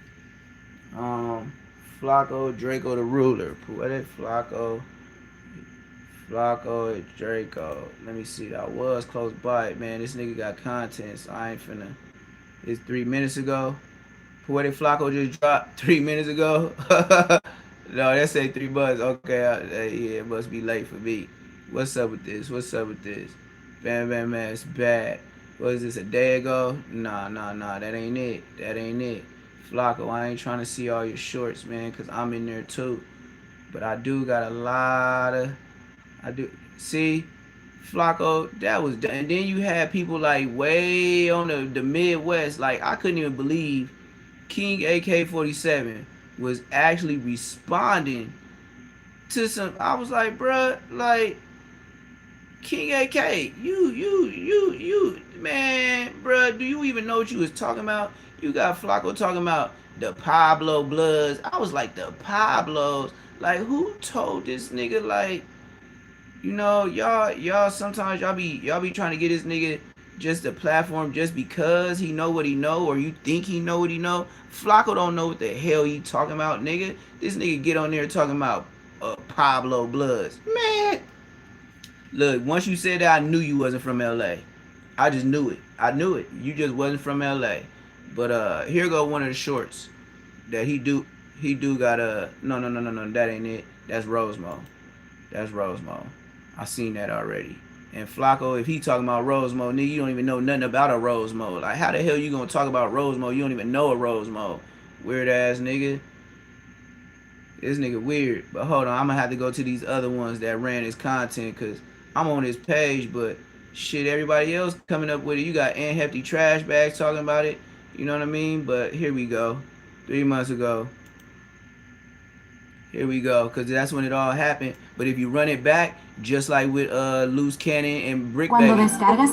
Speaker 1: Flacco, Draco the ruler. What is Flacco, Draco. Let me see. I was close by. Man, this nigga got content, so I ain't finna. It's 3 minutes ago. Poetic Flacco just dropped 3 minutes ago. No, that say 3 months. Okay, yeah, it must be late for me. What's up with this? Bam, man, it's bad. What is this, a day ago? Nah, that ain't it. Flacco, I ain't trying to see all your shorts, man, because I'm in there too. But I do got a lot of... See, Flacco, that was... And then you had people like way on the Midwest. Like, I couldn't even believe King AK-47 was actually responding to some... I was like, bruh, like... King AK, you, man, bruh, do you even know what you was talking about? You got Flacco talking about the Pablo Bloods. I was like, the Pablos? Like, who told this nigga? Like, you know, y'all sometimes y'all be trying to get this nigga just a platform just because he know what he know, or you think he know what he know. Flacco don't know what the hell he talking about, nigga. This nigga get on there talking about Pablo Bloods. Man, look, once you said that, I knew you wasn't from LA. I just knew it. You just wasn't from LA. But here go one of the shorts that he do got no, that ain't it. That's Rosemo. I seen that already. And Flacco, if he talking about Rosemo, nigga, you don't even know nothing about a Rosemo. Like, how the hell you gonna talk about Rosemo? You don't even know a Rosemo. Weird ass nigga. This nigga weird. But hold on, I'm gonna have to go to these other ones that ran his content, cause I'm on his page, but shit, everybody else coming up with it. You got Aunt Hefty Trash Bags talking about it. You know what I mean? But here we go. 3 months ago. Here we go. Because that's when it all happened. But if you run it back, just like with Loose Cannon and Brick Baby,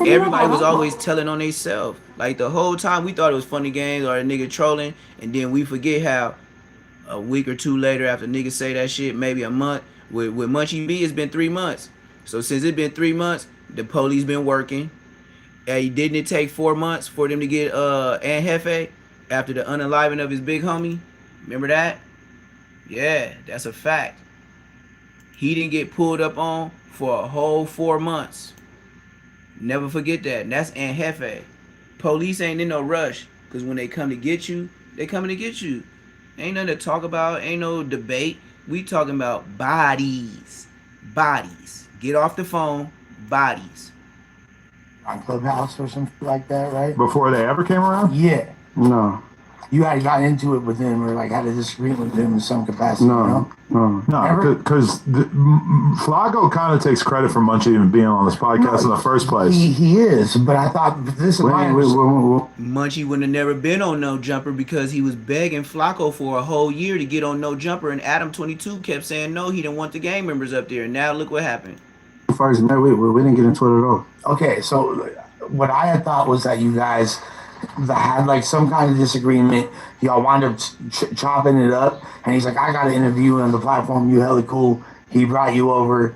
Speaker 1: everybody was always telling on themselves. Like, the whole time we thought it was funny games or a nigga trolling. And then we forget how a week or two later after niggas say that shit, maybe a month. With Munchie B, it's been 3 months. So since it's been 3 months, the police been working. Didn't it take 4 months for them to get Aunt Hefe? after the unaliving of his big homie. Remember that? Yeah, that's a fact. He didn't get pulled up on for a whole 4 months. Never forget that. And that's Aunt Hefe. Police ain't in no rush, because when they come to get you, they coming to get you. Ain't nothing to talk about. Ain't no debate. We talking about bodies. Bodies. Get off the phone. Bodies.
Speaker 9: On Clubhouse or something like that, right?
Speaker 2: Before they ever came around?
Speaker 9: Yeah.
Speaker 5: No.
Speaker 9: You had got into it with him or like had a disagreement with him in some capacity, you know?
Speaker 2: No, because Flacco kind of takes credit for Munchie even being on this podcast in the first place.
Speaker 9: He is, but I thought this is my
Speaker 1: Munchie wouldn't have never been on No Jumper because he was begging Flacco for a whole year to get on No Jumper, and Adam 22 kept saying no, he didn't want the gang members up there. And now look what happened.
Speaker 5: First, no, we didn't get into it at all.
Speaker 9: Okay, so what I had thought was that you guys had like some kind of disagreement. Y'all wound up chopping it up, and he's like, "I got to interview you on the platform. You hella cool." He brought you over.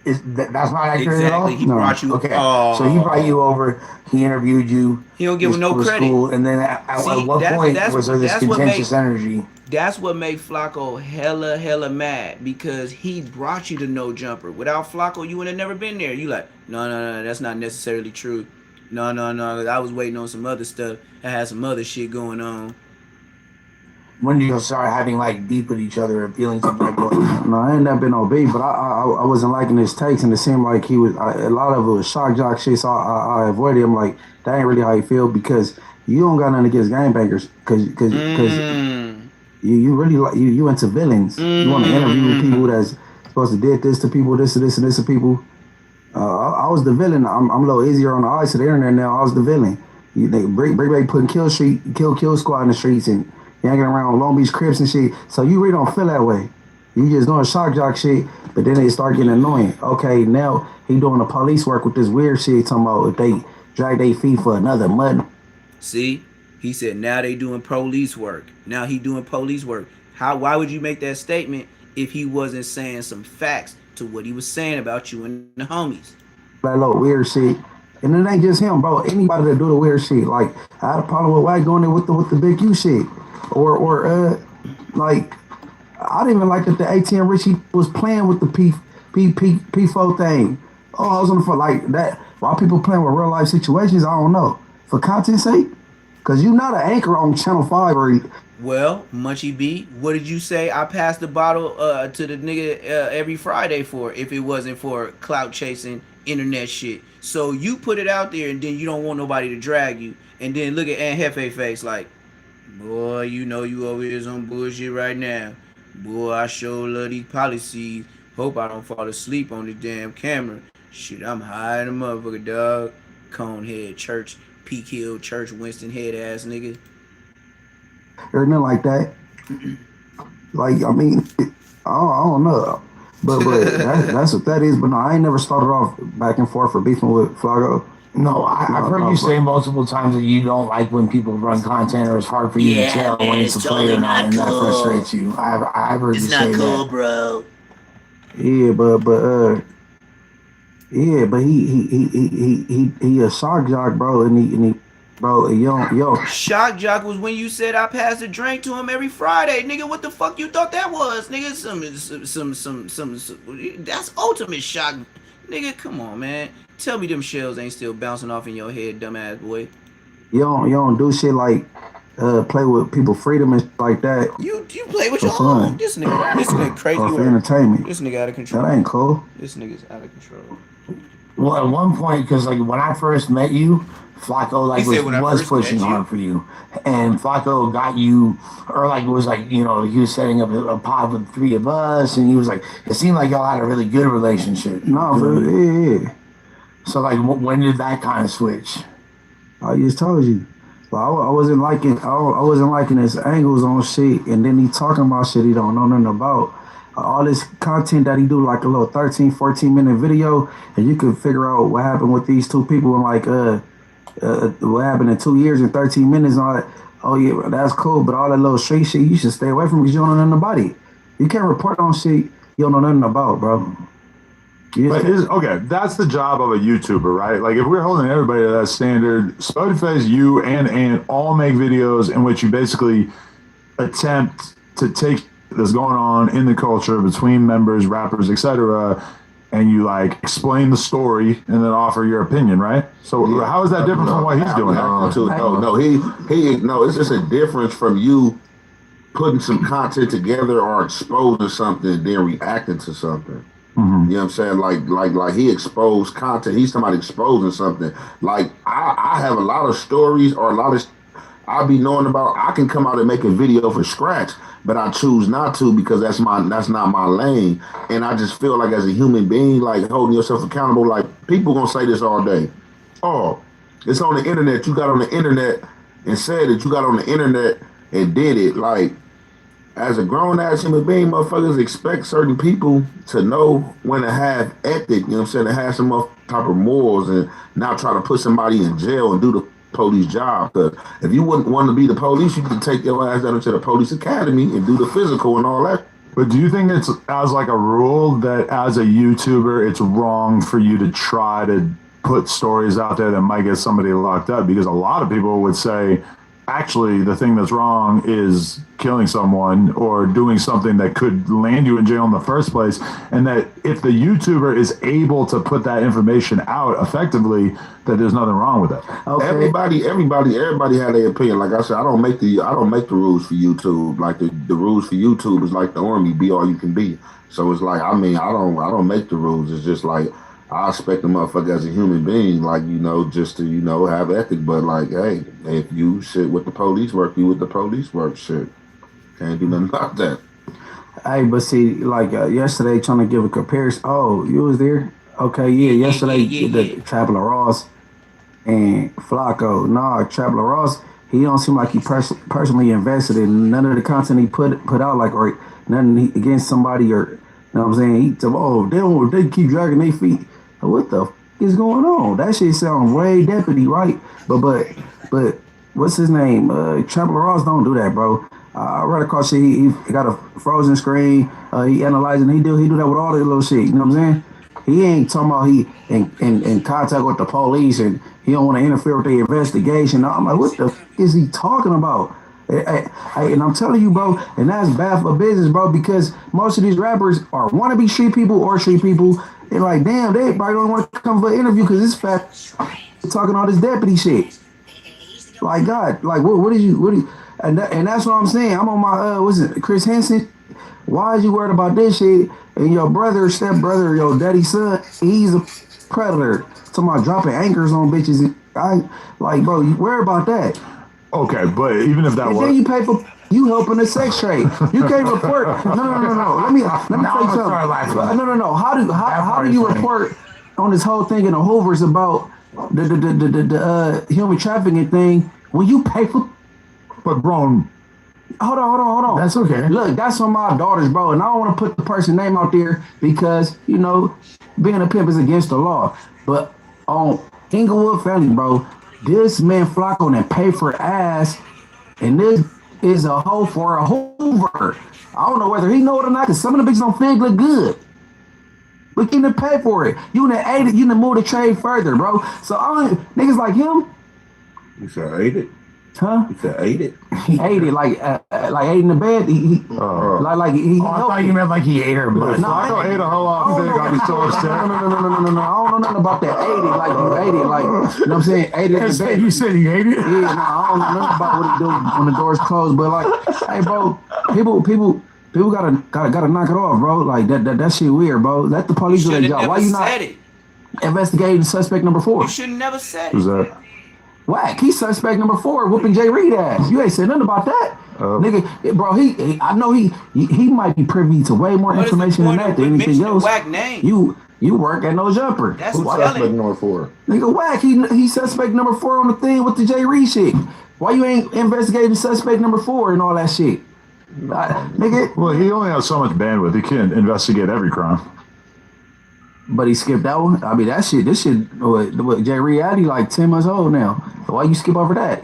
Speaker 9: That's not accurate at all?
Speaker 1: Exactly. He brought you.
Speaker 9: Okay, so he brought you over. He interviewed you.
Speaker 1: He don't give him no credit.
Speaker 9: Cool. And then at what point was there this contentious energy?
Speaker 1: That's what made Flacco hella mad, because he brought you to No Jumper. Without Flacco, you would have never been there. You like, no, that's not necessarily true. No, I was waiting on some other stuff. I had some other shit going on.
Speaker 9: When did you start having like beef with each other or feeling something like that?
Speaker 5: No, I ain't never been no beef, but I wasn't liking his takes, and it seemed like he was. A lot of it was shock jock shit, so I avoided him. Like, that ain't really how you feel, because you don't got nothing against gangbangers, because you really like you into villains. You want to interview people that's supposed to did this to people, this and this to people. I was the villain. I'm a little easier on the eyes to the internet now. I was the villain. They break putting kill squad in the streets and hanging around Long Beach Crips and shit. So you really don't feel that way. You just doing shock jock shit, but then they start getting annoying. Okay, now he doing the police work with this weird shit, talking about if they drag their feet for another month.
Speaker 1: See, he said now they doing police work. Now he doing police work. Why would you make that statement if he wasn't saying some facts to what he was saying about you and the homies?
Speaker 5: That little weird shit. And it ain't just him, bro. Anybody that do the weird shit. Like, I had a problem with White going there with the big U shit. Or like, I didn't even like that the ATM Richie was playing with the P4 thing. Oh, I was on the phone like that. Why people playing with real life situations, I don't know. For content's sake? Because you're not an anchor on Channel 5 or...
Speaker 1: Well, Munchie B, what did you say I passed the bottle to the nigga every Friday for if it wasn't for clout chasing internet shit? So you put it out there and then you don't want nobody to drag you. And then look at Aunt Hefe face like, boy, you know you over here on bullshit right now. Boy, I sure love these policies. Hope I don't fall asleep on the damn camera. Shit, I'm high in the motherfucker, dog. Conehead, church, Peak Hill, church, Winston head ass nigga.
Speaker 5: Or nothing like that. Like, I mean, I don't know. But that's what that is. But no, I ain't never started off back and forth for beefing with Flacco.
Speaker 9: No, I've heard you say multiple times that you don't like when people run content, or it's hard for you to tell when it's a play or not, and that frustrates you. I've heard you say that. It's not cool, bro.
Speaker 5: Yeah, but he a shock jock, bro, and he bro, yo.
Speaker 1: Shock jock was when you said I passed a drink to him every Friday, nigga. What the fuck you thought that was, nigga? Some that's ultimate shock, nigga. Come on, man. Tell me them shells ain't still bouncing off in your head, dumbass boy.
Speaker 5: You don't do shit like play with people's freedom and shit like that.
Speaker 1: You play with your own. This nigga crazy.
Speaker 5: For entertainment.
Speaker 1: This nigga out of control.
Speaker 5: That ain't cool.
Speaker 1: This nigga's out of control.
Speaker 9: Well, at one point, because like when I first met you, Flacco like was pushing hard for you, and Flacco got you, or like was like, you know, he was setting up a pod with 3 of us, and he was like, it seemed like y'all had a really good relationship.
Speaker 5: No, bro, yeah.
Speaker 9: So like, when did that kind of switch?
Speaker 5: I just told you. Well, I wasn't liking his angles on shit, and then he talking about shit he don't know nothing about. All this content that he do, like a little 13, 14-minute video, and you could figure out what happened with these 2 people in like what happened in 2 years and 13 minutes. And all that. Oh yeah, that's cool, but all that little street shit you should stay away from because you don't know nothing about it. You can't report on shit you don't know nothing about, bro.
Speaker 2: But okay, that's the job of a YouTuber, right? Like if we're holding everybody to that standard, Spotify's, you and Ant all make videos in which you basically attempt to take that's going on in the culture between members, rappers, etc., and you like explain the story and then offer your opinion, right? So how is that different from what he's doing?
Speaker 10: No, it's just a difference from you putting some content together or exposing something and then reacting to something.
Speaker 2: Mm-hmm.
Speaker 10: You know what I'm saying? Like he exposed content. He's somebody exposing something. Like I have a lot of stories or a lot of I'll be knowing about. I can come out and make a video for scratch, but I choose not to because that's not my lane. And I just feel like as a human being, like holding yourself accountable. Like people gonna say this all day. Oh, it's on the internet. You got on the internet and said that you got on the internet and did it. Like as a grown ass human being, motherfuckers expect certain people to know when to have ethic. You know what I'm saying? To have some type of morals and not try to put somebody in jail and do the police job. Because if you wouldn't want to be the police, you could take your ass down into the police academy and do the physical and all that.
Speaker 2: But do you think it's as like a rule that as a YouTuber, it's wrong for you to try to put stories out there that might get somebody locked up? Because a lot of people would say, actually, the thing that's wrong is killing someone or doing something that could land you in jail in the first place. And that if the YouTuber is able to put that information out effectively, that there's nothing wrong with it.
Speaker 10: Okay. Everybody had their opinion. Like I said, I don't make the rules for YouTube. Like the rules for YouTube is like the army, be all you can be. So it's like, I don't make the rules. It's just like, I expect a motherfucker as a human being, like, just to, have ethic. But like, hey, if you shit with the police work, you with the police work. Shit. Can't do nothing about that.
Speaker 5: Hey, but see, like yesterday, trying to give a comparison. Oh, you was there? Okay, yeah. Yesterday, the Traveler Ross and Flacco. Nah, Traveler Ross, he don't seem like he personally invested in none of the content he put out, like, or nothing against somebody, or, you know what I'm saying? He said, oh, they keep dragging their feet. What the is going on? That shit sounds way deputy, right? But what's his name? Traveler Ross don't do that, bro. I read across shit. He got a frozen screen. He analyzing. He do that with all the little shit. You know what I'm saying? He ain't talking about he in contact with the police and he don't want to interfere with the investigation. I'm like, what the is he talking about? And I'm telling you, bro, and that's bad for business, bro, because most of these rappers are wannabe street people or street people. They're like, damn, they probably don't want to come for an interview because this fat talking all this deputy shit. Like, God, like, what do you, and that's what I'm saying. I'm on my, what's it, Chris Henson? Why is you worried about this shit? And your brother, stepbrother, your daddy's son, he's a predator. Talking about dropping anchors on bitches. Like, bro, you worry about that.
Speaker 2: Okay, but even if that was,
Speaker 5: then you pay for you helping the sex trade. You can't report. No. Let me tell you something. No. How do you report on this whole thing in the Hoovers about the human trafficking thing when you pay for?
Speaker 2: But bro,
Speaker 5: hold on.
Speaker 9: That's okay.
Speaker 5: Look, that's on my daughters, bro, and I don't want to put the person's name out there because being a pimp is against the law. But on Inglewood family, bro, this man Flacco and pay for ass, and this is a hoe for a Hoover. I don't know whether he know it or not, because some of the bitches on Fig look good. But you didn't pay for it. You didn't move the trade further, bro. So niggas like him.
Speaker 10: You said ate it?
Speaker 5: Huh?
Speaker 10: You said ate it?
Speaker 5: He ate it like ate in the bed. He
Speaker 9: I thought you meant like he ate her butt.
Speaker 2: No, I ate a whole lot of thing. I'd be so upset.
Speaker 5: No. I don't know nothing about that. Ate it like you ate it, like, you know what I'm saying? Ate it in the bed.
Speaker 9: You said he ate it?
Speaker 5: Yeah, no, I don't know nothing about what he do when the door's closed. But like, hey, bro, people gotta knock it off, bro. Like that shit weird, bro. Let the police do their job. Why you not investigating suspect number 4?
Speaker 1: You should never said it.
Speaker 2: Who's that?
Speaker 5: Whack, he's suspect number 4, whooping Jay Reed ass. You ain't said nothing about that. Nigga, bro, I know he might be privy to way more information than that than anything else.
Speaker 1: Whack name.
Speaker 5: You work at No Jumper.
Speaker 1: That's
Speaker 10: Who's suspect number 4?
Speaker 5: Nigga, Whack, he suspect number 4 on the thing with the Jay Reed shit. Why you ain't investigating suspect number 4 and all that shit? Nigga.
Speaker 2: Well, he only has so much bandwidth. He can't investigate every crime.
Speaker 5: But he skipped that one. I mean, this shit, what Jay Reed, like 10 months old now. Why you skip over that?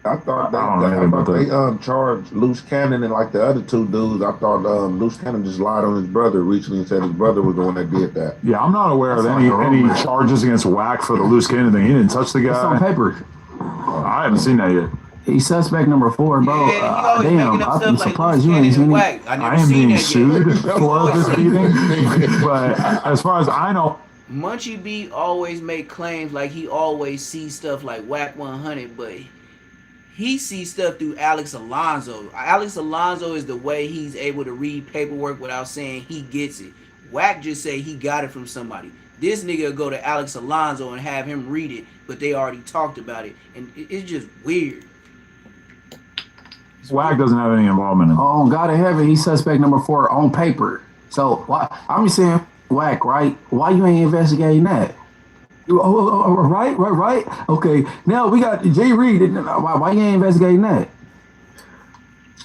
Speaker 10: I thought they,
Speaker 2: I don't know anything about that.
Speaker 10: Charged Loose Cannon and like the other two dudes. I thought Loose Cannon just lied on his brother recently and said his brother was the one that did that.
Speaker 2: Yeah, I'm not aware of any charges against Wack for the Loose Cannon thing. He didn't touch the guy.
Speaker 5: It's on paper.
Speaker 2: I haven't seen that yet.
Speaker 5: He's suspect number 4, bro.
Speaker 1: Yeah,
Speaker 5: Damn, I'm surprised you ain't seen it.
Speaker 2: I am being sued for this beating. But as far as I know,
Speaker 1: Munchie B always make claims like he always sees stuff like Whack 100, but he sees stuff through Alex Alonso. Alex Alonso is the way he's able to read paperwork without saying he gets it. Whack just say he got it from somebody. This nigga will go to Alex Alonso and have him read it, but they already talked about it. And it's just weird.
Speaker 2: Wack doesn't have any involvement in it.
Speaker 5: Oh, God in heaven, he's suspect number 4 on paper. So why, I'm just saying, Wack, right? Why you ain't investigating that? Right. Okay, now we got Jay Reed. Why you ain't investigating that?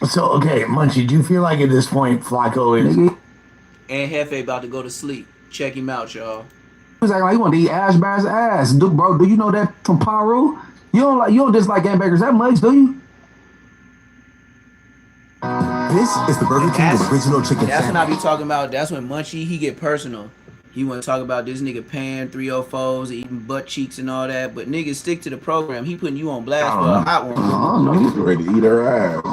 Speaker 9: So, okay, Munchie, do you feel like at this point Flacco is...
Speaker 1: And Hefe about to go to sleep. Check him out, y'all.
Speaker 5: He was acting like he wanted to eat Ash Barrett's ass. Bro, do you know that from Paru? You don't dislike gangbangers that much, do you?
Speaker 11: This is the Burger King original chicken
Speaker 1: That's
Speaker 11: sandwich.
Speaker 1: when I be talking about. That's when Munchie he get personal. He want to talk about this nigga paying 304s, eating butt cheeks and all that. But niggas stick to the program. He putting you on blast for a hot one.
Speaker 10: He's ready to eat her ass.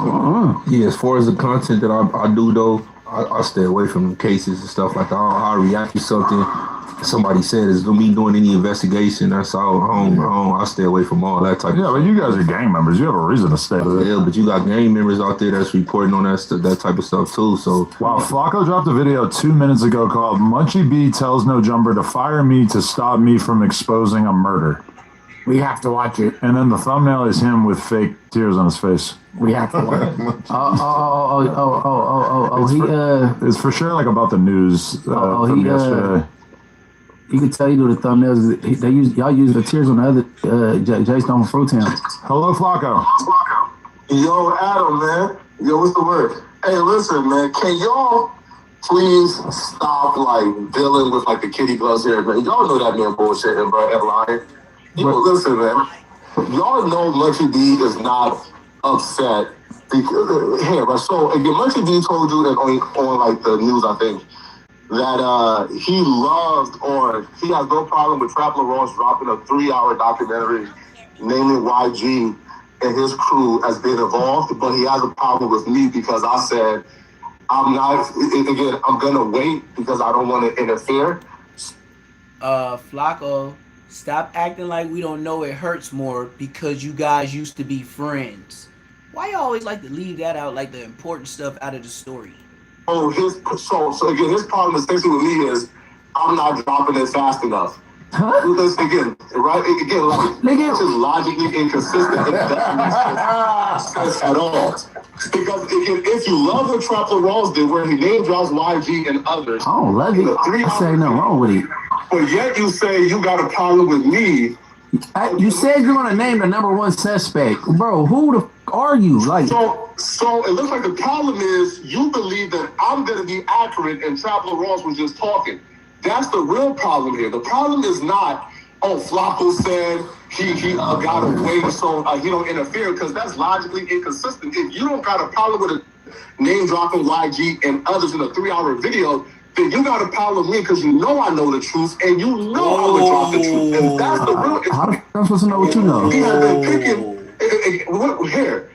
Speaker 12: Yeah, as far as the content that I do though, I stay away from cases and stuff like that. I react to something somebody said is me doing any investigation. That's all. I stay away from all that type of stuff.
Speaker 2: Yeah, but you guys are gang members. You have a reason to stay with it.
Speaker 12: Yeah, but you got gang members out there that's reporting on that type of stuff too. So
Speaker 2: wow, Flacco dropped a video 2 minutes ago called "Munchie B tells No Jumper to fire me to stop me from exposing a murder."
Speaker 9: We have to watch it.
Speaker 2: And then the thumbnail is him with fake tears on his face.
Speaker 9: We have to watch it.
Speaker 2: It's for sure like about the news from yesterday.
Speaker 5: You can tell you do the thumbnails. Y'all use the tears on the other J Stone Fruit Town.
Speaker 2: Hello, Flacco.
Speaker 13: Yo, Adam, man. Yo, what's the word? Hey, listen, man. Can y'all please stop like dealing with like the kitty gloves here, man? Y'all know that man bullshitting, bro, and lying. Yo, listen, man. Y'all know Munchie B is not upset because here, right? So again, Munchie B told you that on like the news, I think, that he loved or he has no problem with Trapper Ross dropping a 3-hour documentary naming YG and his crew as being involved, but he has a problem with me because I said I'm gonna wait because I don't want to interfere.
Speaker 1: Flacco, stop acting like we don't know it hurts more because you guys used to be friends. Why you always like to leave that out, like the important stuff out of the story?
Speaker 13: So again, his problem essentially with me is I'm not dropping it fast enough. Again, just logically inconsistent. It doesn't make sense at all. Because again, if you love what Trapper Ross did, where he name drops YG and others,
Speaker 5: I don't love it. I say nothing wrong with it.
Speaker 13: But yet you say you got a problem with me.
Speaker 5: You said you're gonna name the #1 suspect, bro. Who the are you? Like,
Speaker 13: so it looks like the problem is you believe that I'm gonna be accurate and Trapper Ross was just talking. That's the real problem here. The problem is not, Flacco said he got away so he don't interfere, because that's logically inconsistent. If you don't got a problem with a name dropping YG and others in a 3-hour video, then you got a problem with me because you know I know the truth and you know I would drop the truth. And that's the real.
Speaker 5: How the fuck am I supposed to know what you know?
Speaker 13: He has been picking here.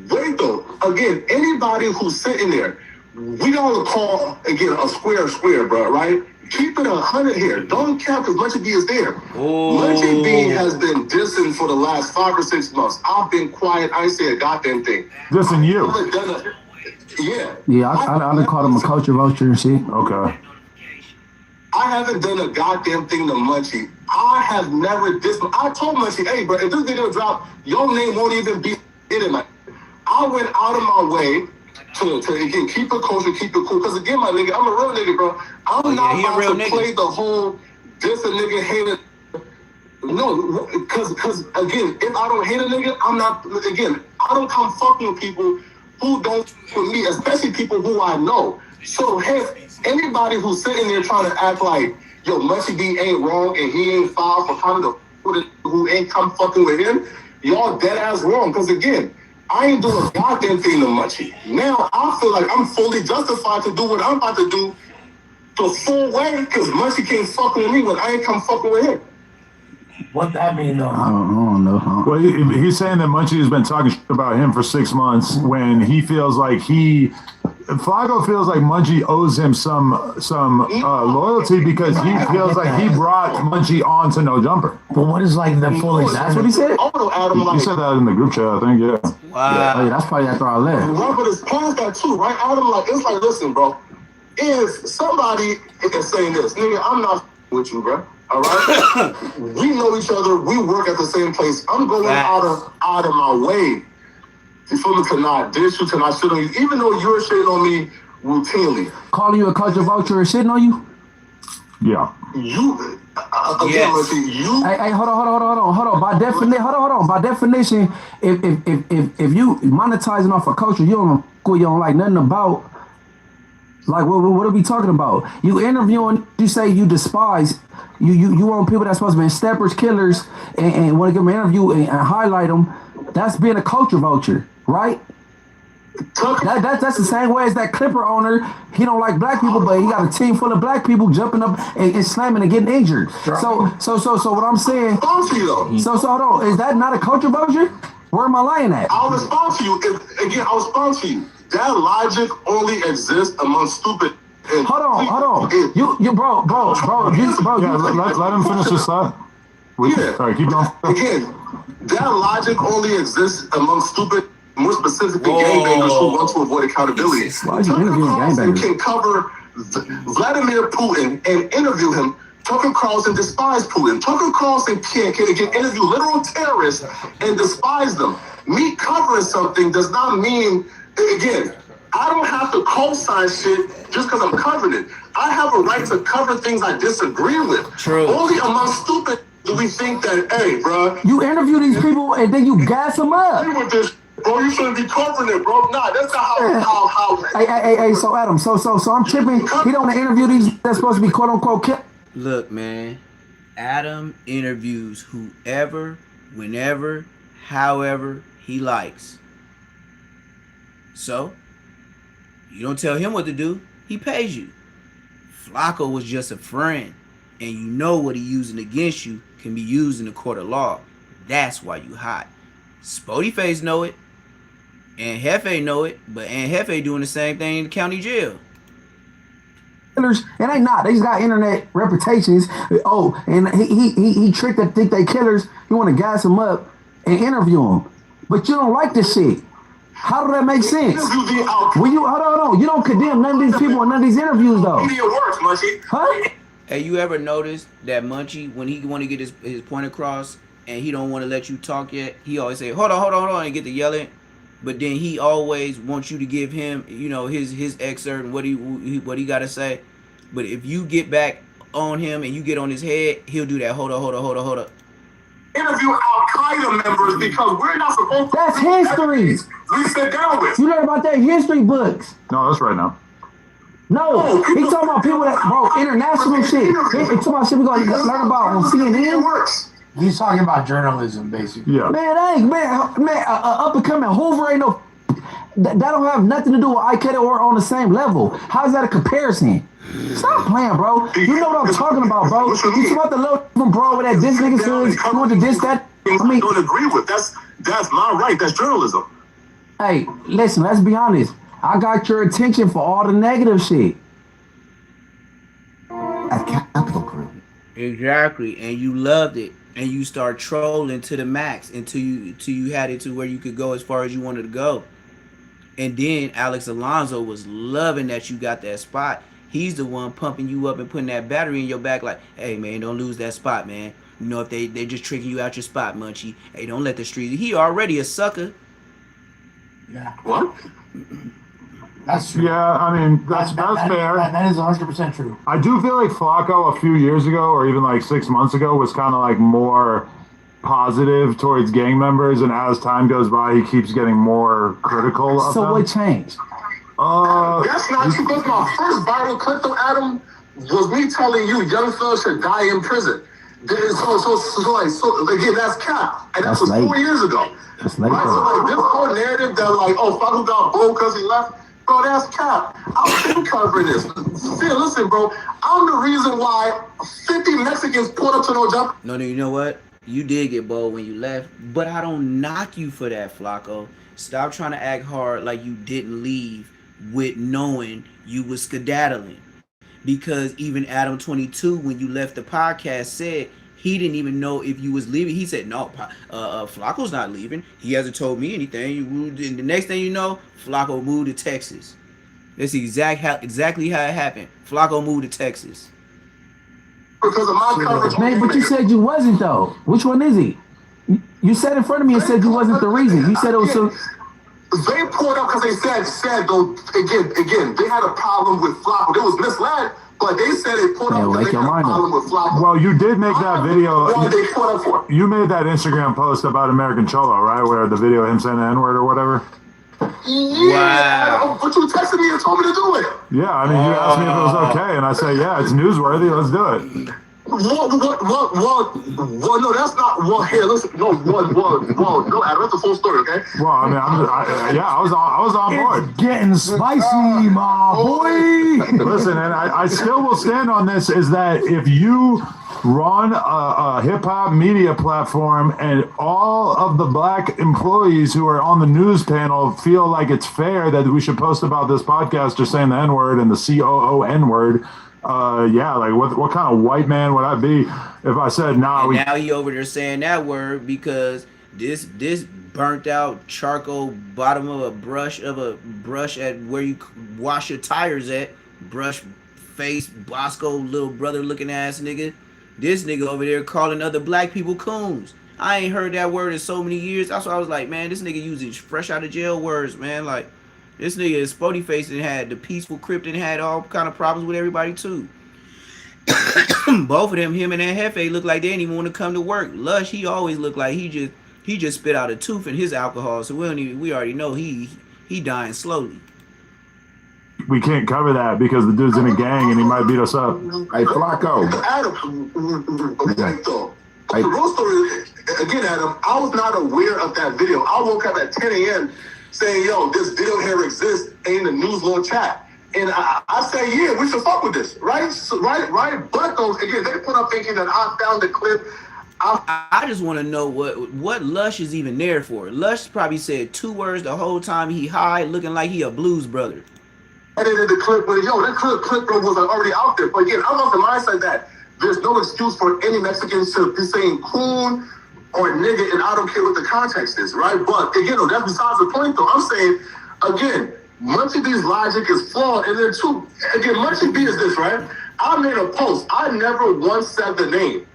Speaker 13: Wait though. Again, anybody who's sitting there, we gonna call again a square, bro, right? Keep it 100 here. Don't count because Munchie B is there. Munchie B has been dissing for the last 5 or 6 months. I've been quiet. I ain't say a goddamn thing.
Speaker 2: Dissing you?
Speaker 5: Yeah, I done called him a culture vulture and shit.
Speaker 2: Okay.
Speaker 13: I haven't done a goddamn thing to Munchie. I have never dissed. I told Munchie, hey, bro, if this video drop, your name won't even be in it. I went out of my way to again keep it kosher, keep it cool. Because again, my nigga, I'm a real nigga, bro. I'm not about to play the whole diss a nigga, hate it. No, because again, if I don't hate a nigga, I'm not. Again, I don't come fucking with people who don't with me, especially people who I know. So hey, anybody who's sitting there trying to act like yo Munchie B ain't wrong and he ain't filed for kind of who ain't come fucking with him, y'all dead ass wrong. Because again, I ain't doing a goddamn thing to Munchie. Now I feel like I'm fully justified to do what I'm about to do the full way because Munchie can't fuck with me when I ain't come fucking with him.
Speaker 9: What that mean though?
Speaker 5: I don't know.
Speaker 2: Well, he's saying that Munchie has been talking shit about him for 6 months when he feels like Flacco feels like Munchie owes him some loyalty because he feels like he brought Munchie on to No Jumper.
Speaker 9: But what is like the full extent?
Speaker 5: That's what he said?
Speaker 2: He said that in the group chat, I think, yeah.
Speaker 5: Wow. Oh, yeah, that's probably after I left.
Speaker 13: Right, but it's past that too, right? Adam, like, it's like, listen, bro, if somebody is saying this, nigga, I'm not with you, bro. All right? We know each other. We work at the same place. I'm going out of my way. You feel me? To not dish you, to not shit on you, even though you're shitting on me routinely.
Speaker 5: Calling you a culture vulture and shitting on you?
Speaker 2: Yeah.
Speaker 13: You, again, you.
Speaker 5: Hey, hold on. By definition, if you monetizing off a culture you don't like nothing about, like what are we talking about? You interviewing, you say you despise, you want people that's supposed to be steppers, killers, and want to give them an interview and highlight them. That's being a culture vulture, right? That's the same way as that Clipper owner. He don't like black people, but he got a team full of black people jumping up and slamming and getting injured. So what I'm saying. So hold on. Is that not a culture vulture? Where am I lying at?
Speaker 13: I'll respond to you. I'll respond to you. That logic only exists among stupid.
Speaker 5: Hold on. Bro.
Speaker 2: Let him finish his thought. Sorry, keep going.
Speaker 13: Again, that logic only exists among stupid, more specifically gangbangers who want to avoid accountability. Tucker Carlson can cover Vladimir Putin and interview him. Tucker Carlson despised Putin. Tucker Carlson can interview literal terrorists and despise them. Me covering something does not mean, again, I don't have to co-sign shit just because I'm covering it. I have a right to cover things I disagree with.
Speaker 1: True.
Speaker 13: Only among stupid do we think that, hey, bro.
Speaker 5: You interview these people and then you gas them up.
Speaker 13: With this, bro, you shouldn't be covering it, bro. Nah, that's not how.
Speaker 5: Hey, so Adam, so I'm tripping. He don't interview these that's supposed to be quote unquote.
Speaker 1: Look, man, Adam interviews whoever, whenever, however he likes. So, you don't tell him what to do. He pays you. Flacco was just a friend, and you know what he using against you can be used in the court of law. That's why you hot. Spody Face know it, and Hefe know it, but Aunt Hefe doing the same thing in the county jail.
Speaker 5: And they not. They just got internet reputations. Oh, and he tricked that think they killers. You want to gas them up and interview them, but you don't like this shit. How does that make sense? When you hold on, you don't condemn none of these people in none of these interviews though. Huh?
Speaker 1: Hey, you ever noticed that Munchie, when he want to get his point across and he don't want to let you talk yet, he always say, hold on, and get to yelling. But then he always wants you to give him, his excerpt and what he got to say. But if you get back on him and you get on his head, he'll do that. Hold up.
Speaker 13: Interview Al-Qaeda members because we're not supposed to.
Speaker 5: That's history.
Speaker 13: We sit down with.
Speaker 5: You learn about that history books.
Speaker 2: No, that's right now.
Speaker 5: No, he talking about people that, bro, international shit. He talking about shit we gonna learn about on CNN.
Speaker 9: He's talking about journalism, basically.
Speaker 2: Yeah.
Speaker 5: Man, up and coming Hoover ain't no. That don't have nothing to do with Al-Qaeda or on the same level. How's that a comparison? Stop playing, bro. You know what I'm talking about, bro. You talking about the little bro with that this nigga says you want to diss that.
Speaker 13: I don't agree with. That's my right. That's journalism.
Speaker 5: Hey, listen, let's be honest. I got your attention for all the negative shit.
Speaker 11: At Capital Group.
Speaker 1: Exactly, and you loved it, and you start trolling to the max until you had it to where you could go as far as you wanted to go. And then Alex Alonso was loving that you got that spot. He's the one pumping you up and putting that battery in your back like, hey, man, don't lose that spot, man. You know, if they just tricking you out your spot, Munchie. Hey, don't let the streets. He already a sucker.
Speaker 9: Yeah.
Speaker 13: What?
Speaker 9: That's true.
Speaker 2: Yeah, I mean, that's fair.
Speaker 9: That is 100% true.
Speaker 2: I do feel like Flacco a few years ago, or even like 6 months ago, was kind of like more positive towards gang members, and as time goes by, he keeps getting more critical of them.
Speaker 5: So what changed?
Speaker 13: That's not true. Because my first viral clip of Adam was me telling you young fellas should die in prison. So again, that's cap, and that
Speaker 5: That's
Speaker 13: was
Speaker 5: late.
Speaker 13: 4 years ago.
Speaker 5: That's late.
Speaker 13: Right? So like this whole narrative that like, oh, Flacco got bold because he left, bro, that's cap. I've been covering this. Phil, listen, bro, I'm the reason why 50 Mexicans pulled up to no jump.
Speaker 1: No, you know what? You did get bold when you left, but I don't knock you for that, Flacco. Stop trying to act hard like you didn't leave with knowing you was skedaddling. Because even Adam 22, when you left the podcast, said he didn't even know if you was leaving. He said, no, Flacco's not leaving. He hasn't told me anything. And the next thing you know, Flacco moved to Texas. That's exactly how it happened. Flacco moved to Texas.
Speaker 13: Because of my coverage.
Speaker 5: Man, but you said you wasn't, though. Which one is he? You said in front of me and said you wasn't the reason. You said it was some...
Speaker 13: They pulled up because they said though, again, they had a problem with Flacco. They was misled, but they said they pulled up because they had a problem with Flacco.
Speaker 2: Well, you did make that video.
Speaker 13: What they pulled up for?
Speaker 2: You made that Instagram post about American Cholo, right? Where the video of him saying the N-word or whatever.
Speaker 13: Yeah, wow. But you texted me and told me to do it.
Speaker 2: Yeah, I mean, you asked me if it was okay, and I said, yeah, it's newsworthy. Let's do it.
Speaker 13: Well, no, that's not. Well, here, listen, no, no, Adam, that's the full story, okay?
Speaker 2: Well, I mean, I was on board.
Speaker 5: It's getting spicy, my boy.
Speaker 2: Listen, and I still will stand on this, is that if you run a hip-hop media platform and all of the black employees who are on the news panel feel like it's fair that we should post about this podcast just saying the N-word and the COO N-word, yeah, like what kind of white man would I be if I said, nah,
Speaker 1: now he over there saying that word because this burnt out charcoal bottom of a brush at where you wash your tires at, brush face Bosco little brother looking ass nigga. This nigga over there calling other black people coons. I ain't heard that word in so many years. That's why I was like, man, this nigga using fresh out of jail words, man. Like, this nigga is spotty faced and had the peaceful crypt and had all kind of problems with everybody too. Both of them, him and that Hefe, look like they didn't even want to come to work. Lush, he always looked like he just spit out a tooth in his alcohol. So we already know he dying slowly.
Speaker 2: We can't cover that because the dude's in a gang and he might beat us up.
Speaker 10: Hey, Flacco.
Speaker 13: Adam, the real story, again, Adam, I was not aware of that video. I woke up at 10 a.m. saying, yo, this video here exists in the news law chat. And I say, yeah, we should fuck with this, right? So, right. But those, again, they put up thinking that I found the clip.
Speaker 1: I just want to know what Lush is even there for. Lush probably said 2 words the whole time he high, looking like he a blues brother.
Speaker 13: Edited the clip, but yo, that clip bro, was already out there. But again, I'm of the mindset that there's no excuse for any Mexicans to be saying coon or nigga, and I don't care what the context is, right? But again, that's besides the point, though. I'm saying, again, Munchie B's logic is flawed, and then too, again, Munchie B is this, right? I made a post. I never once said the name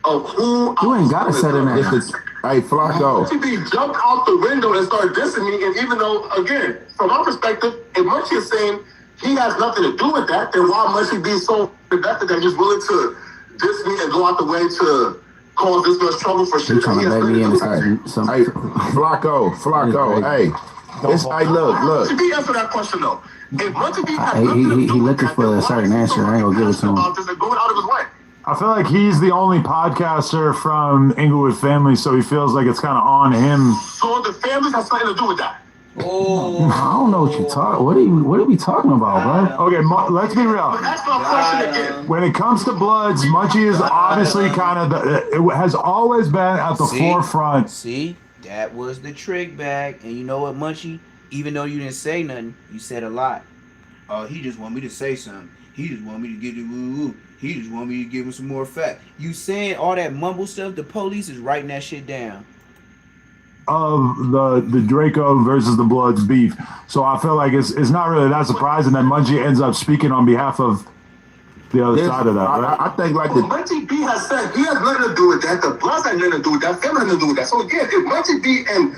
Speaker 13: of who.
Speaker 5: You ain't gotta say the name.
Speaker 10: Hey, Flacco.
Speaker 13: Munchie B jumped out the window and started dissing me, and even though, again, from my perspective, if Munchie is saying he has nothing to do with that, then why Munchie be so invested that he's willing to diss me and go out the way to cause this much trouble for shit?
Speaker 5: Trying to let me in
Speaker 10: Hey, Flacco, hey. Hey, look.
Speaker 13: He answer that question though. If Munchie B has
Speaker 5: he looking for a certain answer. I ain't gonna give it to him.
Speaker 13: Going out of his way.
Speaker 2: I feel like he's the only podcaster from Inglewood Family, so he feels like it's kind of on him.
Speaker 13: So the family has something to do with that.
Speaker 5: Oh, I don't know what you're talking. What are we talking about, bro?
Speaker 2: Okay, let's be real.
Speaker 13: That's my question again.
Speaker 2: When it comes to Bloods, Munchie is obviously kind of it has always been at the forefront.
Speaker 1: See, that was the trick bag, and you know what, Munchie? Even though you didn't say nothing, you said a lot. Oh, he just want me to say something. He just want me to get the woo-woo. He just want me to give him some more fact. You saying all that mumble stuff, the police is writing that shit down.
Speaker 2: Of the Draco versus the Bloods beef. So I feel like it's not really that surprising that Munchie ends up speaking on behalf of the other side of that, right?
Speaker 10: I think like
Speaker 13: Munchie B has said he has nothing to do with that. The Bloods had nothing to do with that. Family had nothing to do with that. So again, if Munchie B and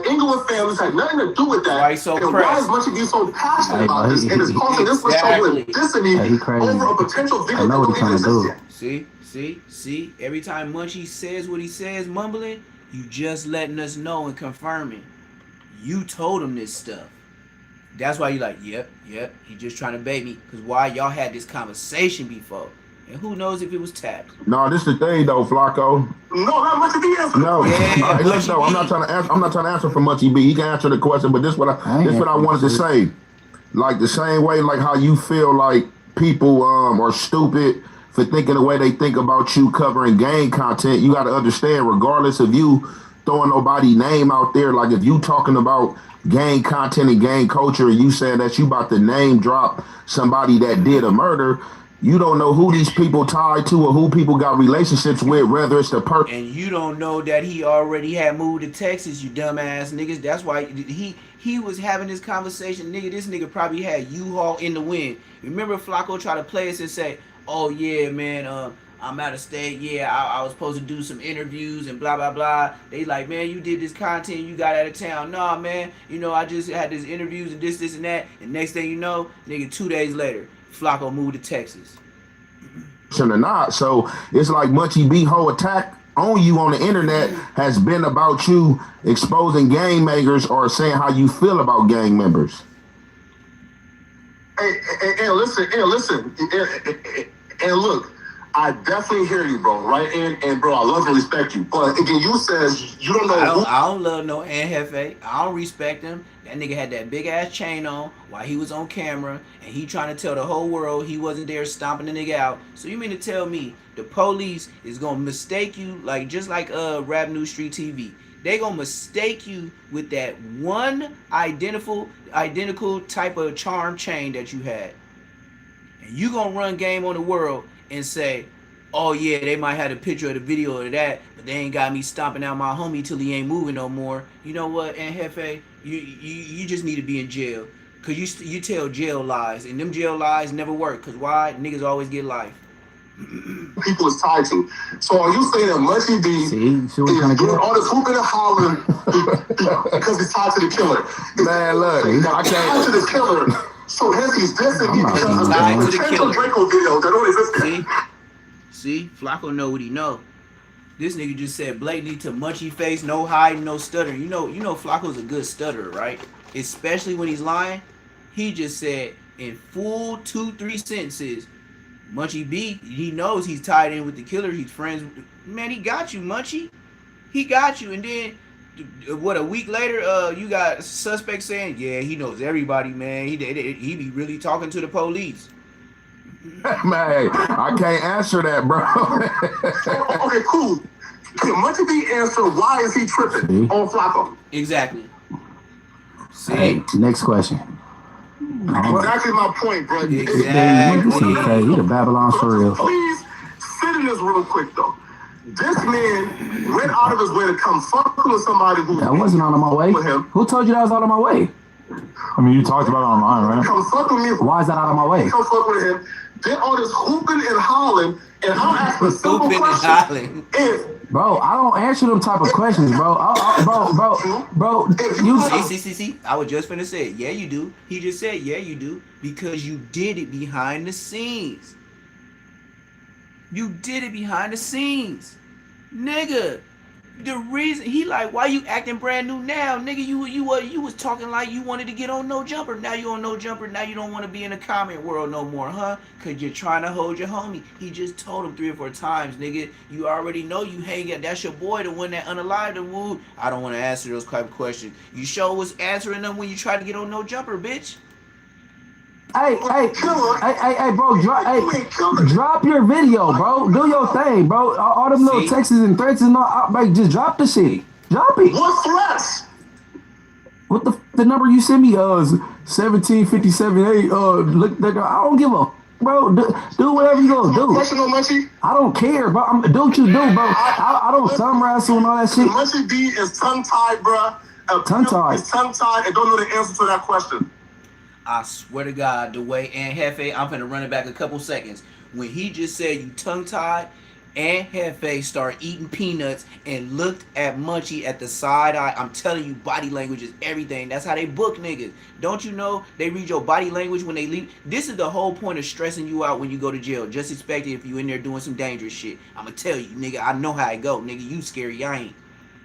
Speaker 13: Inglewood families had nothing to do with that, why is Munchie B so passionate about this and is causing this much trouble and dissing me over a potential video?
Speaker 5: I know what he's trying to do.
Speaker 1: See. Every time Munchie says what he says, mumbling, you just letting us know and confirming. You told him this stuff. That's why you like, yep. He just trying to bait me. Because why y'all had this conversation before. And who knows if it was tapped?
Speaker 10: No, this the thing though, Flacco.
Speaker 13: No, not Munchie B answer.
Speaker 10: No,
Speaker 1: Yeah,
Speaker 10: listen, no, I'm not trying to answer for Munchie B. He can answer the question, but this what I wanted to say. Like the same way, like how you feel like people are stupid for thinking the way they think about you covering game content. You got to understand, regardless of you throwing nobody's name out there, like if you talking about gang content and gang culture, and you saying that you about to name drop somebody that did a murder, you don't know who these people tied to or who people got relationships with, whether it's the person.
Speaker 1: And you don't know that he already had moved to Texas, you dumbass niggas. That's why he was having this conversation, nigga. This nigga probably had U-Haul in the wind. Remember Flacco tried to play us and say, oh yeah, man, I'm out of state. Yeah, I was supposed to do some interviews and blah, blah, blah. They like, man, you did this content, you got out of town. Nah, man, you know, I just had these interviews and this and that. And next thing you know, nigga, 2 days later, Flacco moved to Texas.
Speaker 10: Or not. So it's like Munchie B whole attack on you on the internet has been about you exposing gang makers or saying how you feel about gang members.
Speaker 13: And listen, and look, I definitely hear you, bro, right? And bro, I love and respect you. But again, you says you don't know.
Speaker 1: I don't love no Jefe. I don't respect him. That nigga had that big ass chain on while he was on camera, and he trying to tell the whole world he wasn't there stomping the nigga out. So you mean to tell me the police is gonna mistake you like just like Rap News Street TV? They gonna mistake you with that one identical type of charm chain that you had, and you gonna run game on the world and say, oh yeah, they might have a picture of the video of that, but they ain't got me stomping out my homie till he ain't moving no more. You know what, and Jefe, you just need to be in jail, cause you tell jail lies, and them jail lies never work. Cause why? Niggas always get life.
Speaker 13: People is tied to. So are you saying that Munchie B is doing all this hooping and hollering because he's tied to the killer?
Speaker 10: Man, look, I
Speaker 13: he's tied to the killer. So hence he's dissing me because of the potential Draco video that don't exist.
Speaker 1: See, Flacco know what he know. This nigga just said blatantly to Munchie face, no hiding, no stuttering. You know Flacco's a good stutterer, right? Especially when he's lying. He just said in full 2-3 sentences, Munchie B, he knows he's tied in with the killer. He's friends with man, he got you, Munchie. He got you. And then what, a week later, you got suspects saying, yeah, he knows everybody, man. He be really talking to the police.
Speaker 10: Man, I can't answer that, bro.
Speaker 13: Okay, cool. Can Munchie B answer why is he tripping on Flacco?
Speaker 1: Exactly. See?
Speaker 5: Hey, next question.
Speaker 13: Exactly my point, bro.
Speaker 5: Exactly. Okay, you the Babylon for real.
Speaker 13: Please sit in this real quick, though. This man went out of his way to come fuck with somebody who...
Speaker 5: That wasn't out of my way. Who told you that was out of my way?
Speaker 2: I mean, you talked about it online, right?
Speaker 13: Come fuck with me.
Speaker 5: Why is that out of my way?
Speaker 13: Come fuck with him. Did all this hooping and hollering, and I'm asking a simple question.
Speaker 5: Bro, I don't answer them type of questions, bro. Bro. You
Speaker 1: see. I was just finna say, yeah, you do. He just said, yeah, you do, because you did it behind the scenes. You did it behind the scenes, nigga. The reason he like, why you acting brand new now, nigga? You was talking like you wanted to get on No Jumper. Now you on No Jumper. Now you don't want to be in the comment world no more, huh? Cause you're trying to hold your homie. He just told him 3 or 4 times, nigga. You already know you hang out. That's your boy, the one that unalived the wound. I don't want to answer those type of questions. You sure was answering them when you tried to get on No Jumper, bitch.
Speaker 5: Hey, bro, drop your video, bro. Do your thing, bro. All them little texts and threats and all, like, just drop the shit. Drop it.
Speaker 13: What threats?
Speaker 5: What the number you sent me? 17578. Look, I don't give a. Bro, do whatever you gonna do. I don't care, bro. Do what you do, bro. I don't thumb wrestle and all that shit.
Speaker 13: Munchie B is tongue-tied, bro.
Speaker 5: Tongue-tied.
Speaker 13: He's tongue-tied and don't know the answer to that question.
Speaker 1: I swear to God, the way and Jefe, I'm finna run it back a couple seconds. When he just said you tongue-tied, and Jefe started eating peanuts and looked at Munchie at the side eye. I'm telling you, body language is everything. That's how they book niggas. Don't you know they read your body language when they leave? This is the whole point of stressing you out when you go to jail. Just expect it if you in there doing some dangerous shit. I'ma tell you, nigga, I know how it go. Nigga, you scary, I ain't.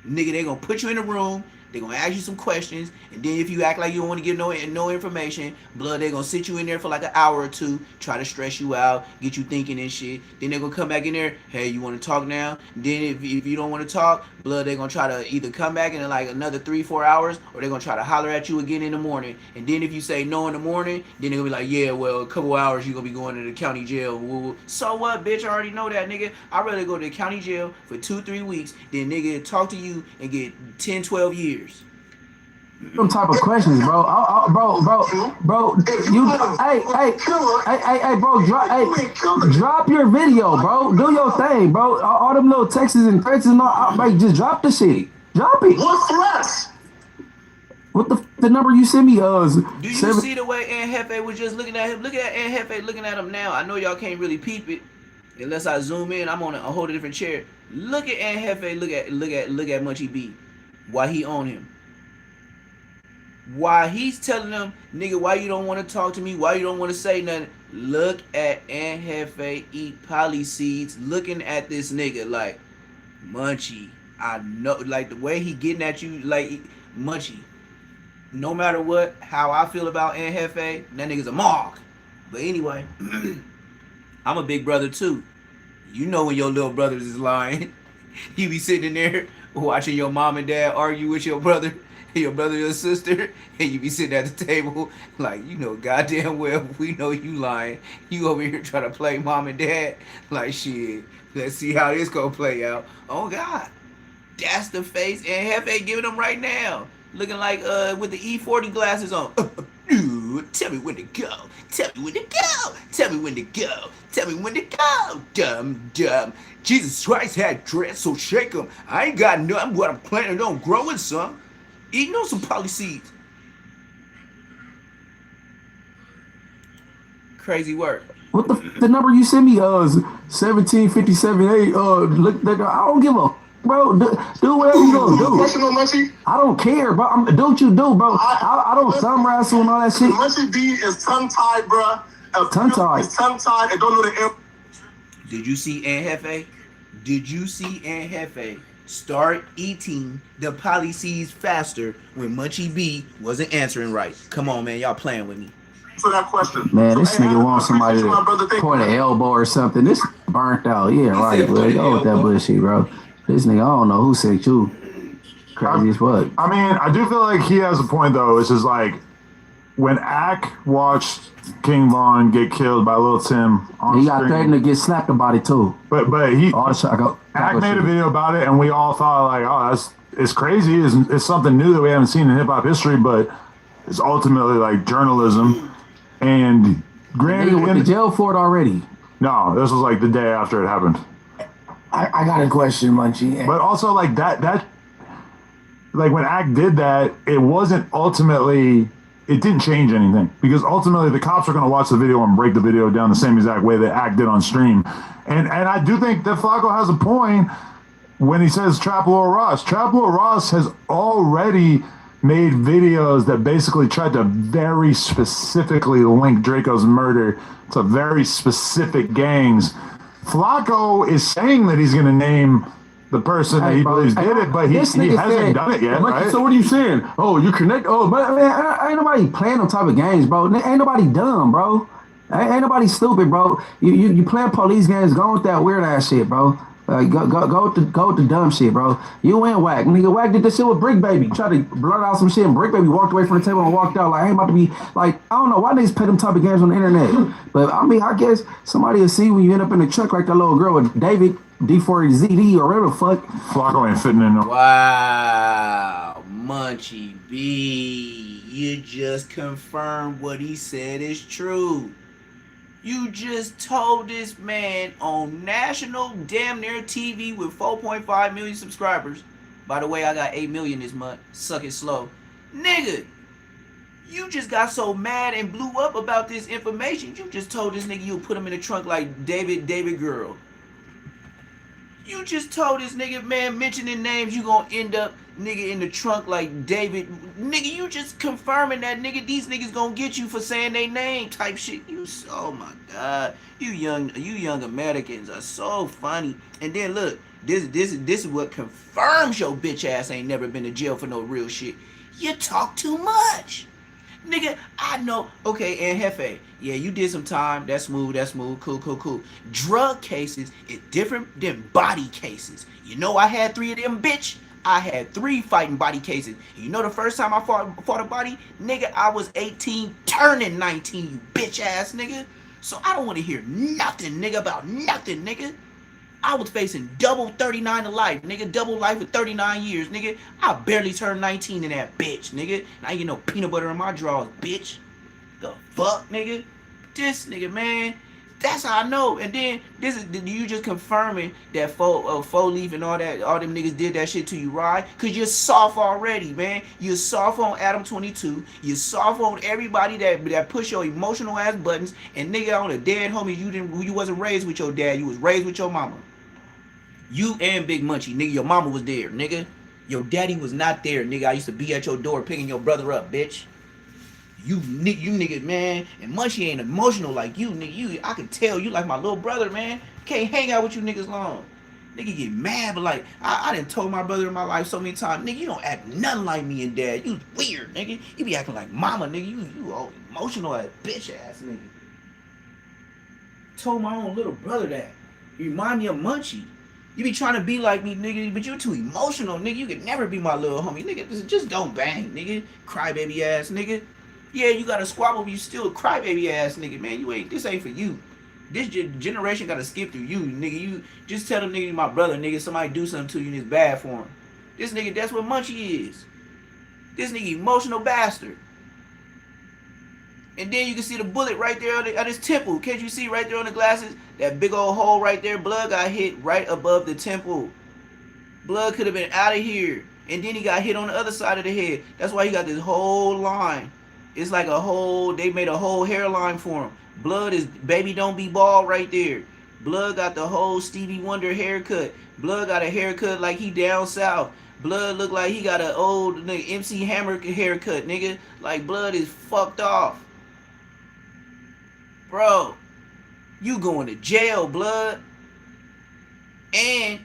Speaker 1: Nigga, they gonna put you in a room. They're gonna ask you some questions, and then if you act like you don't want to give no information, blood, they're gonna sit you in there for like an hour or two, try to stress you out, get you thinking and shit. Then they're gonna come back in there, hey, you want to talk now? Then if you don't want to talk, blood, they're gonna try to either come back in like another 3-4 hours, or they're gonna try to holler at you again in the morning. And then if you say no in the morning, then they're gonna be like, yeah, well, a couple hours you're gonna be going to the county jail. So what, bitch? I already know that, nigga. I'd rather go to the county jail for 2-3 weeks than nigga talk to you and get 10-12 years.
Speaker 5: Them type of questions, bro. Bro. You, hey, bro. Drop your video, bro. Do your thing, bro. All them little texts and threats and all, like, just drop the shit. Drop it.
Speaker 13: What threats?
Speaker 5: What the number you sent me?
Speaker 1: Do you see the way Aunt Hefe was just looking at him? Look at Aunt Hefe looking at him now. I know y'all can't really peep it unless I zoom in. I'm on a whole different chair. Look at Aunt Hefe. Look at Munchie B. Why he on him? Why he's telling them, nigga, why you don't want to talk to me? Why you don't want to say nothing? Look at Aunt Hefe eat poly seeds, looking at this nigga like, Munchie, I know, like the way he getting at you, like, Munchie, no matter what, how I feel about Aunt Hefe, that nigga's a mark. But anyway, I'm a big brother too. You know when your little brothers is lying. You be sitting in there watching your mom and dad argue with your brother or sister, and you be sitting at the table like, you know goddamn well we know you lying. You over here trying to play mom and dad like, shit, let's see how this gonna play out. Oh God, that's the face and Hefe giving them right now, looking like with the E40 glasses on. Tell me when to go. Tell me when to go. Tell me when to go. Tell me when to go. Dumb. Jesus Christ had dreads, so shake them. I ain't got nothing, but I'm planning on growing some. Eating on some poly seeds. Crazy work.
Speaker 5: What the number you sent me? 17578. Look, I don't give a, bro. Do whatever you gonna do.
Speaker 13: Question on Munchie?
Speaker 5: I don't care, bro. Do what you do, bro. I don't thumb wrestle and all that shit.
Speaker 13: Munchie B is tongue tied, bro.
Speaker 5: Tongue tied.
Speaker 13: Tongue tied and don't know the M.
Speaker 1: Did you see Aunt Hefe? Did you see Aunt Hefe start eating the poly seeds faster when Munchie B wasn't answering right? Come on, man. Y'all playing with me.
Speaker 13: For that question.
Speaker 5: Man, this nigga wants somebody to point an elbow or something. This burnt out. Yeah, right, bro. Go with that bullshit, bro. This nigga, I don't know who said you. Crazy as fuck.
Speaker 2: I mean, I do feel like he has a point, though. It's just like, when Ack watched King Von get killed by Lil Tim on
Speaker 5: he got
Speaker 2: screen,
Speaker 5: threatened to get slapped about it, too.
Speaker 2: But Ack made a video about it, and we all thought, like, oh, it's crazy. It's something new that we haven't seen in hip-hop history, but it's ultimately, like, journalism. And granted,
Speaker 5: he went to jail for it already.
Speaker 2: No, this was, like, the day after it happened.
Speaker 9: I got a question, Munchie.
Speaker 2: But also, like, that like, when Ack did that, it wasn't ultimately... It didn't change anything, because ultimately the cops are going to watch the video and break the video down the same exact way that Ack did on stream. And I do think that Flacco has a point when he says Trap Lord Ross. Trap Lord Ross has already made videos that basically tried to very specifically link Draco's murder to very specific gangs. Flacco is saying that he's going to name the person that he believes did it, but he hasn't done it yet, right?
Speaker 5: So what are you saying? Oh, you connect? Oh, but man, ain't nobody playing them type of games, bro. Ain't nobody dumb, bro. Ain't nobody stupid, bro. You playing police games, go with that weird ass shit, bro. Go with the dumb shit, bro. You and Wack. Nigga, Wack did this shit with Brick Baby. Tried to blurt out some shit, and Brick Baby walked away from the table and walked out like, I ain't about to be, like, I don't know why niggas play them type of games on the internet. But, I mean, I guess somebody will see when you end up in the truck like that little girl with David D4ZD or whatever the fuck.
Speaker 2: Flacco ain't fitting in no.
Speaker 1: Wow. Munchie B. You just confirmed what he said is true. You just told this man on national damn near TV with 4.5 million subscribers. By the way, I got 8 million this month. Suck it slow. Nigga, you just got so mad and blew up about this information. You just told this nigga you'll put him in the trunk like David Girl. You just told this nigga, man, mentioning names, you gonna end up, nigga, in the trunk like David. Nigga, you just confirming that, nigga, these niggas gonna get you for saying they name type shit. Oh my God. You young Americans are so funny. And then look, this is what confirms your bitch ass ain't never been to jail for no real shit. You talk too much. Nigga, I know. Okay, and Hefe, yeah, you did some time. That's smooth. Cool. Drug cases is different than body cases. You know I had 3 of them, bitch. I had 3 fighting body cases. You know the first time I fought a body? Nigga, I was 18 turning 19, you bitch ass nigga. So I don't want to hear nothing, nigga, about nothing, nigga. I was facing double 39 to life, nigga. Double life for 39 years, nigga. I barely turned 19 in that bitch, nigga. And I ain't get no peanut butter in my drawers, bitch. The fuck, nigga? This nigga, man. That's how I know. And then you just confirming that four leaf and all them niggas did that shit to you, right? Cause you're soft already, man. You're soft on Adam 22. You're soft on everybody that push your emotional ass buttons. And nigga, on a dead homie, you wasn't raised with your dad. You was raised with your mama. You and Big Munchie, nigga, your mama was there, nigga. Your daddy was not there, nigga. I used to be at your door picking your brother up, bitch. You niggas, man. And Munchie ain't emotional like you, nigga. I can tell you like my little brother, man. Can't hang out with you niggas long. Nigga get mad, but like, I done told my brother in my life so many times, nigga, you don't act nothing like me and dad. You weird, nigga. You be acting like mama, nigga. You all emotional as bitch ass, nigga. Told my own little brother that. You remind me of Munchie. You be trying to be like me, nigga, but you too emotional, nigga. You could never be my little homie, nigga. Just don't bang, nigga. Crybaby ass, nigga. Yeah, you got a squabble, but you still a crybaby ass, nigga, man. This ain't for you. This generation gotta skip through you, nigga. You just tell them, nigga, my brother, nigga. Somebody do something to you and it's bad for him. This nigga, that's what Munchie is. This nigga, emotional bastard. And then you can see the bullet right there on his temple. Can't you see right there on the glasses? That big old hole right there. Blood got hit right above the temple. Blood could have been out of here. And then he got hit on the other side of the head. That's why he got this whole line. It's like they made a whole hairline for him. Blood is baby don't be bald right there. Blood got the whole Stevie Wonder haircut. Blood got a haircut like he down south. Blood look like he got an old nigga, MC Hammer haircut, nigga. Like Blood is fucked off. Bro, you going to jail, Blood. And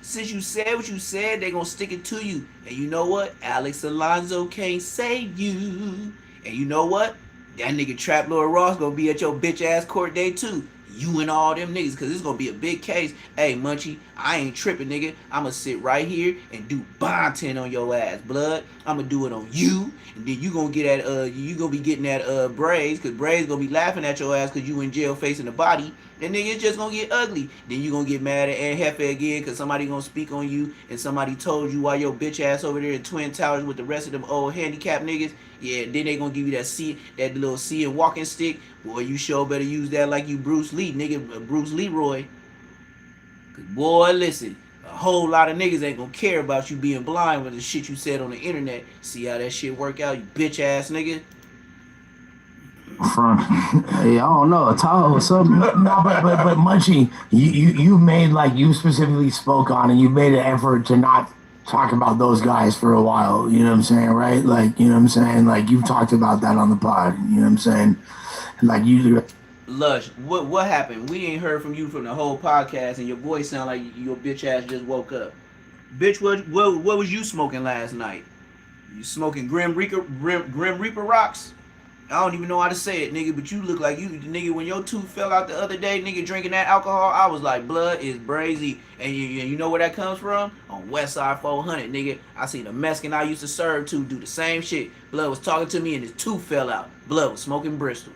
Speaker 1: since you said what you said, they gonna stick it to you. And you know what? Alex Alonso can't save you. And you know what? That nigga Trap Lord Ross gonna be at your bitch ass court day too. You and all them niggas, cause it's gonna be a big case. Hey Munchie, I ain't tripping, nigga. I'ma sit right here and do bonding on your ass, Blood. I'ma do it on you, and then you gonna get at you gonna be getting at Braves, cause Braves gonna be laughing at your ass cause you in jail facing the body. And nigga, it's just gonna get ugly. Then you gonna get mad at Aunt Hefe again cause somebody gonna speak on you and somebody told you why your bitch ass over there in Twin Towers with the rest of them old handicapped niggas. Yeah, then they gonna give you that little seeing walking stick. Boy, you sure better use that like you Bruce Lee, nigga, Bruce Leroy. Cause boy, listen, a whole lot of niggas ain't gonna care about you being blind with the shit you said on the internet. See how that shit work out, you bitch ass nigga.
Speaker 5: Hey, I don't know, a Tahoe or something.
Speaker 9: No, but Munchie, you made like you specifically spoke on, and you made an effort to not talk about those guys for a while. You know what I'm saying, right? Like, you know what I'm saying? Like you've talked about that on the pod. You know what I'm saying? Like you.
Speaker 1: Lush, what happened? We ain't heard from you from the whole podcast, and your voice sound like your bitch ass just woke up. Bitch, what was you smoking last night? You smoking Grim Reaper rocks? I don't even know how to say it, nigga, but you look like you, nigga, when your tooth fell out the other day, nigga, drinking that alcohol, I was like, Blood is brazy. And you know where that comes from? On Westside 400, nigga. I seen a Mexican I used to serve to do the same shit. Blood was talking to me and his tooth fell out. Blood was smoking Bristol.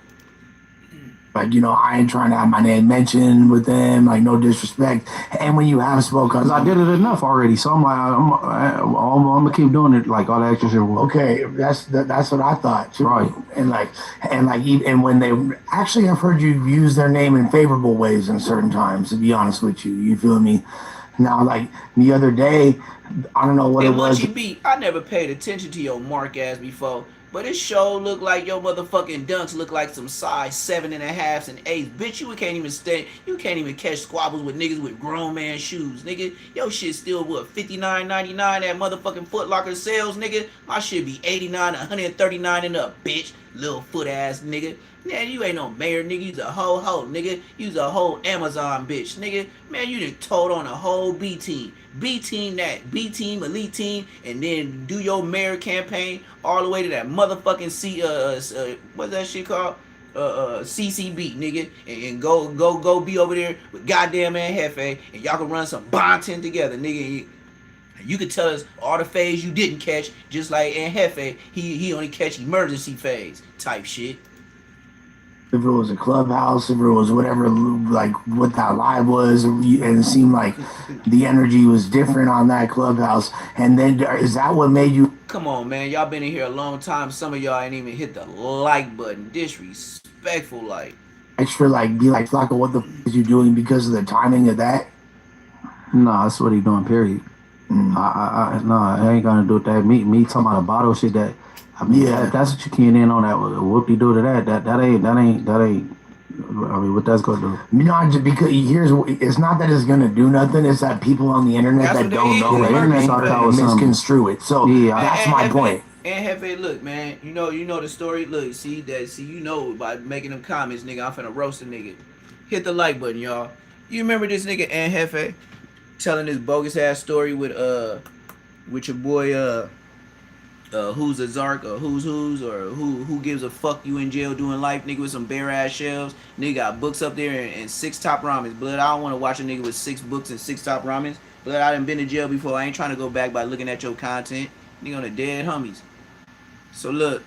Speaker 9: Like, you know, I ain't trying to have my name mentioned with them, like no disrespect. And when you have spoken,
Speaker 5: cause I did it enough already, so I'm like, I'm gonna keep doing it, like all that extra shit.
Speaker 9: Okay, that's what I thought, too.
Speaker 5: Right?
Speaker 9: And when they actually, I've heard you use their name in favorable ways in certain times. To be honest with you, you feel me? Now, like the other day, I don't know what it was.
Speaker 1: Munchie B, I never paid attention to your mark ass before. But it sure look like your motherfucking dunks look like some size 7.5s and 8s. Bitch, you can't even stand. You can't even catch squabbles with niggas with grown man shoes, nigga. Your shit still what, $59.99 at motherfucking Foot Locker sales, nigga. My shit be $89, $139 and up, bitch. Little foot ass nigga. Man, you ain't no mayor, nigga. You's a hoe, nigga. You's a whole Amazon bitch, nigga. Man, you done told on a whole B team. B team that. B team, elite team, and then do your mayor campaign all the way to that motherfucking what's that shit called? CCB, nigga. And go be over there with goddamn man Hefe, and y'all can run some bonding together, nigga. You could tell us all the phase you didn't catch, just like in Hefe, he only catch emergency phase type shit.
Speaker 9: If it was a clubhouse, if it was whatever, like what that live was, and it seemed like the energy was different on that clubhouse. And then is that what made you?
Speaker 1: Come on, man. Y'all been in here a long time. Some of y'all ain't even hit the like button. Disrespectful, like.
Speaker 9: Extra, like, be like, Flocko, what the f is you doing because of the timing of that?
Speaker 5: No, that's what he doing, period. No, I ain't gonna do that. Me talking about a bottle shit that, I mean, yeah, that's what you keying in on, that whoop-de-doo to that ain't, I mean, what that's gonna do?
Speaker 9: No, just because it's not that it's gonna do nothing, it's that people on the internet that don't know the internet misconstrue it. So yeah, that's my point.
Speaker 1: And Hefe, look, man, you know the story. Look, see, you know by making them comments, nigga, I'm finna roast a nigga. Hit the like button, y'all. You remember this nigga and Hefe telling this bogus ass story with your boy who's a Zark or who's or who gives a fuck, you in jail doing life, nigga, with some bare ass shelves. Nigga got books up there and 6 top ramens. Blood, I don't want to watch a nigga with 6 books and 6 top ramens. Blood, I done been to jail before. I ain't trying to go back by looking at your content. Nigga on the dead homies. So look,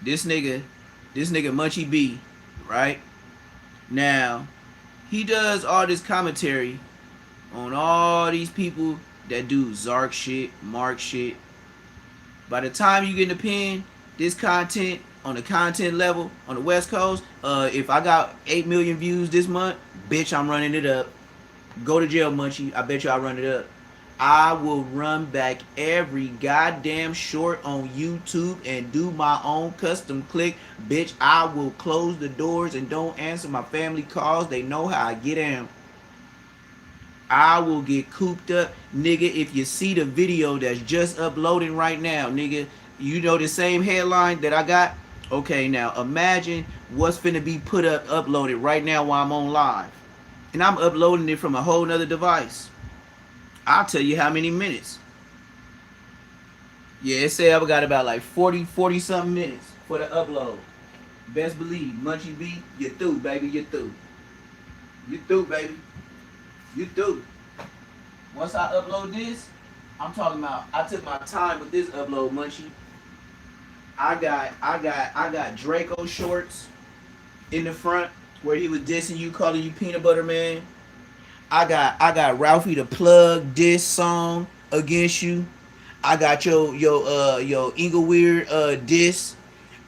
Speaker 1: this nigga Munchie B, right? Now, he does all this commentary on all these people that do Zark shit, Mark shit. By the time you get in the pen, this content on the content level on the West Coast, if I got 8 million views this month, bitch, I'm running it up. Go to jail, Munchie. I bet you I'll run it up. I will run back every goddamn short on YouTube and do my own custom click. Bitch, I will close the doors and don't answer my family calls. They know how I get down. I will get cooped up. Nigga, if you see the video that's just uploading right now, nigga, you know the same headline that I got? Okay, now imagine what's finna be uploaded right now while I'm on live. And I'm uploading it from a whole nother device. I'll tell you how many minutes. Yeah, it say I've got about like 40 something minutes for the upload. Best believe, Munchie B, you through, baby, you through. You through, baby. You through. Once I upload this, I'm talking about I took my time with this upload, Munchie. I got Draco shorts in the front where he was dissing you, calling you peanut butter man. I got Ralphie the Plug diss song against you. I got your Ingleweird diss.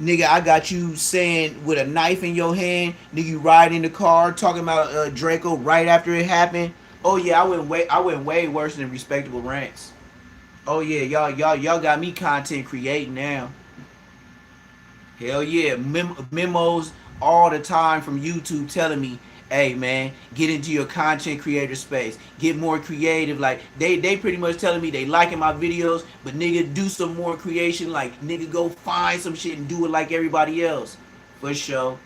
Speaker 1: Nigga, I got you saying with a knife in your hand, nigga, you ride in the car talking about Draco right after it happened. Oh yeah, I went way worse than Respectable Rants. Oh yeah, y'all got me content creating now. Hell yeah, memos all the time from YouTube telling me, hey man, get into your content creator space, get more creative. Like they pretty much telling me they liking my videos, but nigga, do some more creation. Like nigga, go find some shit and do it like everybody else. For sure.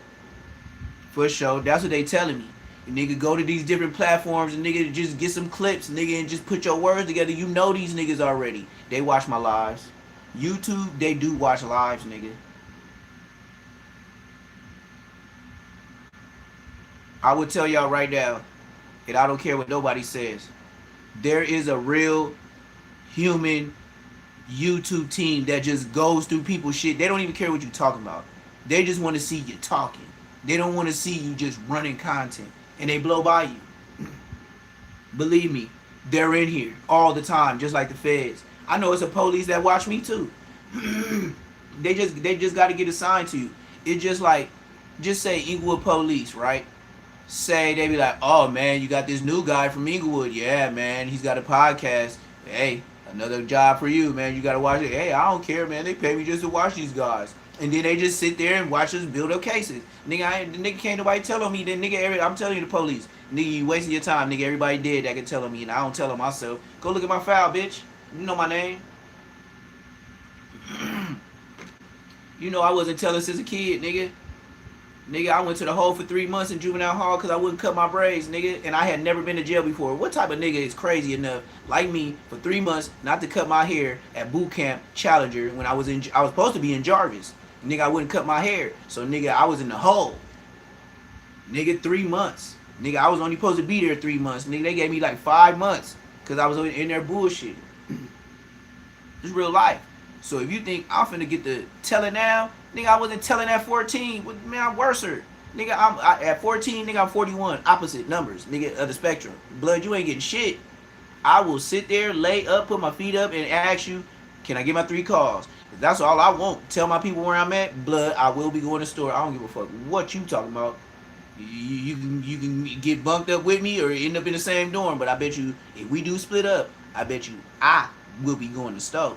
Speaker 1: That's what they telling me. Nigga, go to these different platforms and nigga just get some clips, nigga, and just put your words together. You know these niggas already. They watch my lives. YouTube, they do watch lives, nigga. I would tell y'all right now, and I don't care what nobody says, there is a real human YouTube team that just goes through people's shit. They don't even care what you're talking about. They just want to see you talking. They don't want to see you just running content. And they blow by you. Believe me, they're in here all the time, just like the feds. I know it's a police that watch me too. They just got to get assigned to you. It's just like, just say Inglewood Police, right? Say they be like, oh man, you got this new guy from Inglewood. Yeah, man, he's got a podcast. Hey, Another job for you, man. You gotta watch it. Hey, I don't care, man. They pay me just to watch these guys. And then they just sit there and watch us build up cases. Nigga, the nigga can't nobody tell on me. Then nigga, I'm telling you the police. Nigga, you wasting your time. Nigga, everybody dead that can tell on me. And I don't tell on myself. Go look at my file, bitch. You know my name. You know I wasn't telling since a kid, nigga. Nigga, I went to the hole for 3 months in juvenile hall because I wouldn't cut my braids, nigga. And I had never been to jail before. What type of nigga is crazy enough, like me, for 3 months not to cut my hair at boot camp Challenger when I was supposed to be in Jarvis. Nigga, I wouldn't cut my hair. So, nigga, I was in the hole. Nigga, 3 months. Nigga, I was only supposed to be there 3 months. Nigga, they gave me like 5 months because I was in there bullshit. It's real life. So if you think I'm finna get the telling now, nigga, I wasn't telling at 14. Man, I'm worser. Nigga, at 14, nigga, I'm 41. Opposite numbers, nigga, of the spectrum. Blood, you ain't getting shit. I will sit there, lay up, put my feet up, and ask you, can I get my 3 calls? If that's all I want. Tell my people where I'm at. Blood, I will be going to the store. I don't give a fuck what you talking about. You can get bunked up with me or end up in the same dorm, but I bet you, if we do split up, I bet you I will be going to the store.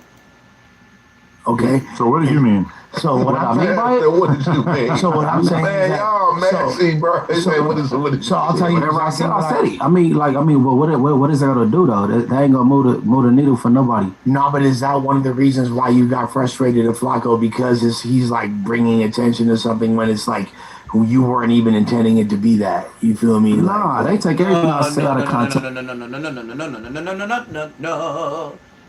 Speaker 5: Okay.
Speaker 2: So what do you mean?
Speaker 5: So what I mean by it?
Speaker 10: What did you mean?
Speaker 5: So what I'm saying
Speaker 10: Man,
Speaker 5: is that,
Speaker 10: y'all messy, bro. They say what is
Speaker 5: so I'll tell you.
Speaker 10: whatever
Speaker 5: I said it. I mean, well, what is that gonna do though? That ain't gonna move the needle for nobody.
Speaker 9: No, but is that one of the reasons why you got frustrated at Flacco? Because he's like bringing attention to something when it's like you weren't even intending it to be that. You feel me?
Speaker 5: Nah, they take everything I say out of context.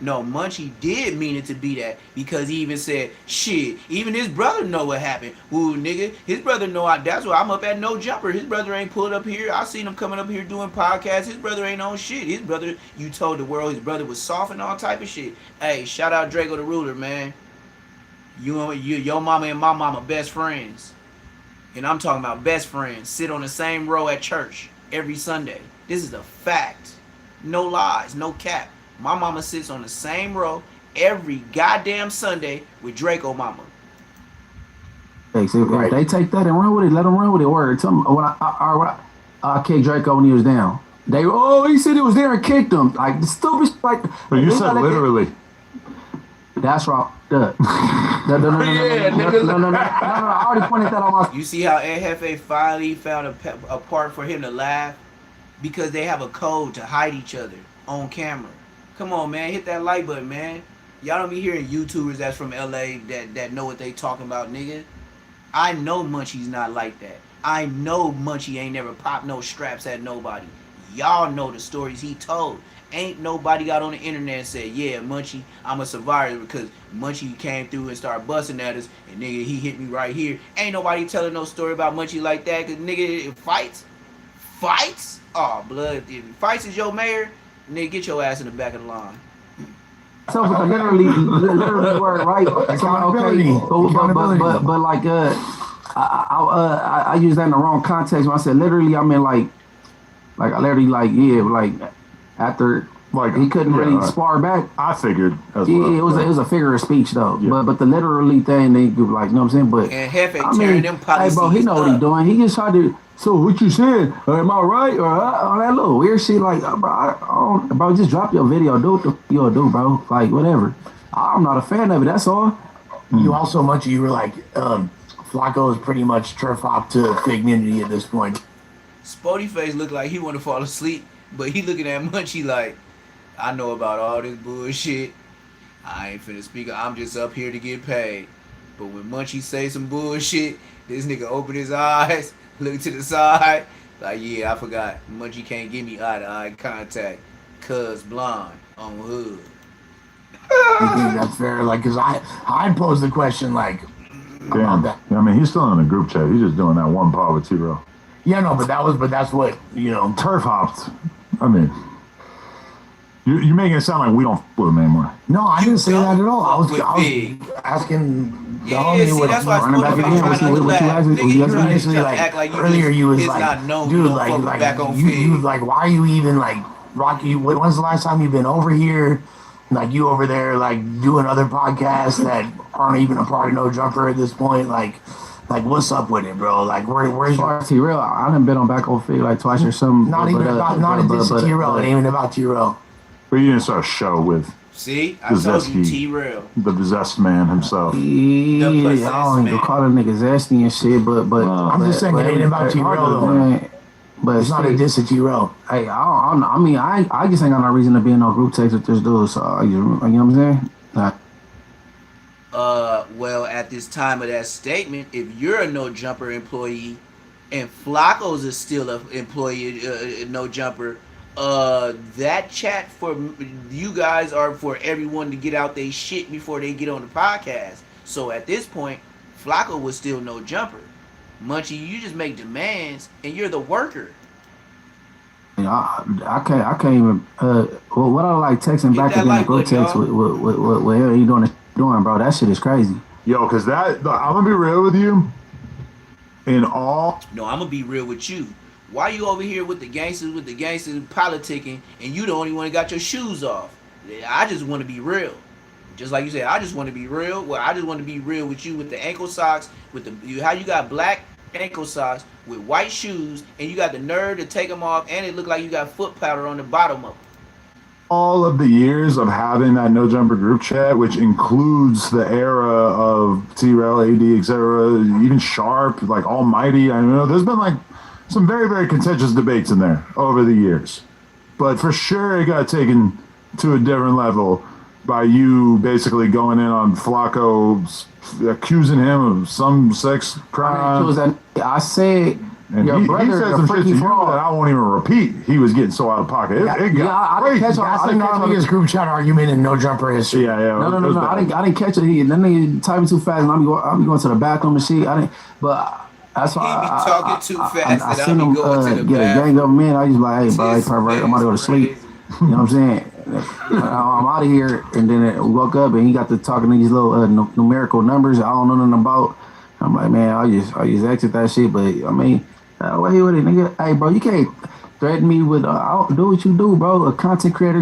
Speaker 1: No, Munchie did mean it to be that because he even said, shit, even his brother know what happened. Ooh, nigga, his brother know that's why I'm up at No Jumper. His brother ain't pulled up here. I seen him coming up here doing podcasts. His brother ain't on shit. His brother, you told the world his brother was soft and all type of shit. Hey, shout out Draco the Ruler, man. Your mama and my mama best friends. And I'm talking about best friends. Sit on the same row at church every Sunday. This is a fact. No lies, no cap. My mama sits on the same row every goddamn Sunday with Draco mama.
Speaker 5: Hey, so if they take that and run with it, let them run with it. Word. Tell them when I kicked Draco when he was down. He said he was there and kicked him. Like the stupid like.
Speaker 2: But you said literally.
Speaker 5: That's right. No. I already pointed that out.
Speaker 1: You see how Hefe finally found a part for him to laugh? Because they have a code to hide each other on camera. Come on, man. Hit that like button, man. Y'all don't be hearing YouTubers that's from LA that know what they talking about, nigga. I know Munchie's not like that. I know Munchie ain't never popped no straps at nobody. Y'all know the stories he told. Ain't nobody got on the internet and said, yeah, Munchie, I'm a survivor because Munchie came through and started busting at us and nigga, he hit me right here. Ain't nobody telling no story about Munchie like that because nigga, it fights? Oh, blood. If fights is your mayor, nigga, get your ass in the back of the line.
Speaker 5: So literally word, right?
Speaker 9: Accountability.
Speaker 5: Okay, but like I use that in the wrong context when I said literally. I mean like I literally like after like he couldn't really spar back.
Speaker 2: I figured.
Speaker 5: It was a figure of speech though. Yeah. But the literally thing they like, you know what I'm saying? But
Speaker 1: and Hefe tearing them policies.
Speaker 5: Hey bro, he know what he doing. He just tried to. So what you said? Am I right? Or all that little weird shit like, bro, just drop your video. Do what you'll do, bro. Like whatever. I'm not a fan of it. That's all.
Speaker 9: You also you were like, Flacco is pretty much turf hop to Figmunity at this point.
Speaker 1: Spody face looked like he want to fall asleep, but he looking at Munchie like, I know about all this bullshit. I ain't finna speak. I'm just up here to get paid. But when Munchie say some bullshit, this nigga open his eyes. Look to the side, like, yeah, I forgot. Munchie can't give me eye-to-eye contact, cuz blonde on hood.
Speaker 9: You think that's fair? Like, cause I posed the question like,
Speaker 2: damn. I mean, he's still in the group chat. He's just doing that one part with T-Row.
Speaker 9: Yeah, no, but that's what
Speaker 2: turf hopped. I mean, you're making it sound like we don't f with him anymore.
Speaker 9: No, I didn't say that at all. I was asking.
Speaker 1: That's why running back again.
Speaker 9: Earlier you was like, dude, you was like, why are you even like Rocky? When's the last time you've been over here? Like you over there, like doing other podcasts that aren't even a part of No Jumper at this point. Like what's up with it, bro? Like where's your
Speaker 5: T-Rail? I done been on back on Fig like twice or something.
Speaker 9: Not even about T-Rail. It ain't even about T-Rail.
Speaker 2: But you didn't start a show with
Speaker 1: See, I told you, T-Real.
Speaker 2: The possessed man himself.
Speaker 5: Yeah, I don't even call the nigga zesty and shit, but
Speaker 9: I'm just saying it ain't about T-Real though.
Speaker 5: But
Speaker 9: it's not a diss at T-Real.
Speaker 5: Hey, I mean, I just ain't got no reason to be in no group text with this dude. So you know what I'm saying?
Speaker 1: Well, at this time of that statement, if you're a no jumper employee, and Flacco's is still an employee, no jumper, that chat for you guys are for everyone to get out their shit before they get on the podcast. So at this point, Flacco was still no jumper. Munchie, you just make demands, and you're the worker.
Speaker 5: I can't even. What I like texting back in the group text with hell you doing, bro? That shit is crazy.
Speaker 2: Yo, cause I'm gonna be real with you. No,
Speaker 1: I'm gonna be real with you. Why you over here with the gangsters politicking, and you the only one that got your shoes off? I just want to be real. Just like you said, I just want to be real. Well, I just want to be real with you with the ankle socks, with how you got black ankle socks with white shoes, and you got the nerve to take them off, and it look like you got foot powder on the bottom of them.
Speaker 2: all of the years of having that no jumper group chat, which includes the era of T-Rail, AD, etc., even Sharp, like Almighty. I know there's been like some very, very contentious debates in there over the years. But for sure, it got taken to a different level by you basically going in on Flacco, accusing him of some sex crime.
Speaker 5: I said,
Speaker 2: and
Speaker 5: your brother,
Speaker 2: he said some shit to you that I won't even repeat. He was getting so out of pocket.
Speaker 9: I didn't catch the group chat argument in no jumper history.
Speaker 2: Yeah.
Speaker 5: No. I didn't catch it. Then they typing too fast, and I'm going to the backroom and shit. But that's why
Speaker 1: he be talking too fast.
Speaker 5: I seen him get a gang of men. I just like, hey, bro, hey, pervert, I'm about to go to sleep. You know what I'm saying? I'm out of here, and then we woke up, and he got to talking to these little numerical numbers I don't know nothing about. I'm like, man, I just exit that shit. But I mean, what here with it, nigga? Hey, bro, you can't threaten me with I'll do what you do, bro. A content creator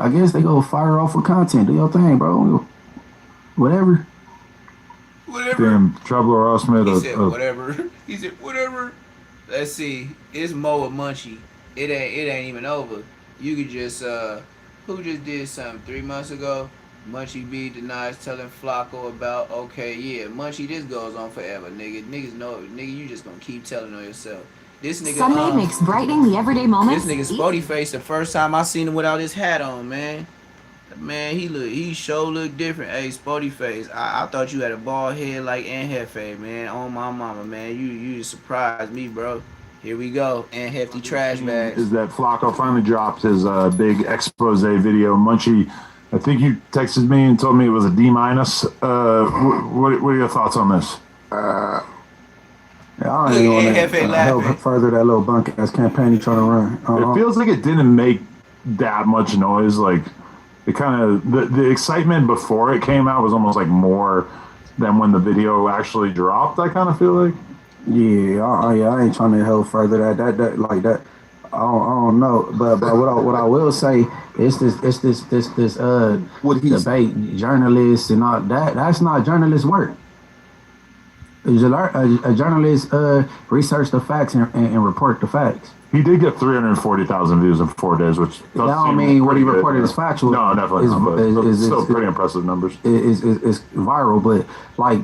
Speaker 5: I guess they go fire off for content. Do your thing, bro. Whatever.
Speaker 2: Damn, Trouble or Smith.
Speaker 1: He said whatever. He said whatever. Let's see. It's Mo with Munchie. It ain't even over. You could just who just did something 3 months ago? Munchie B denies telling Flacco about Munchie, this goes on forever, nigga. Niggas know, nigga, you just gonna keep telling on yourself. This nigga
Speaker 14: Sunday makes brightening the everyday moments.
Speaker 1: This nigga Spotty Face, the first time I seen him without his hat on, man. Man, he sure look different. Hey, Spotty Face, I thought you had a bald head like Aunt Hefe, man. On my mama, man. You surprised me, bro. Here we go. And hefty trash bags.
Speaker 2: Is that Flacco finally dropped his big expose video. Munchie, I think you texted me and told me it was a D-. What are your thoughts on this?
Speaker 5: I don't even want to help further that little bunk ass campaign he trying to run.
Speaker 2: It feels like it didn't make that much noise. Like it kind of the excitement before it came out was almost like more than when the video actually dropped. I kind of feel like.
Speaker 5: Yeah, I ain't trying to help further that like that. I don't know, but what I will say is this debate, journalists and all that. That's not journalist work. A journalist research the facts and report the facts.
Speaker 2: He did get 340,000 views in 4 days, which
Speaker 5: that don't mean what he reported is factual.
Speaker 2: No, definitely not. But it's still pretty impressive numbers.
Speaker 5: It's viral, but like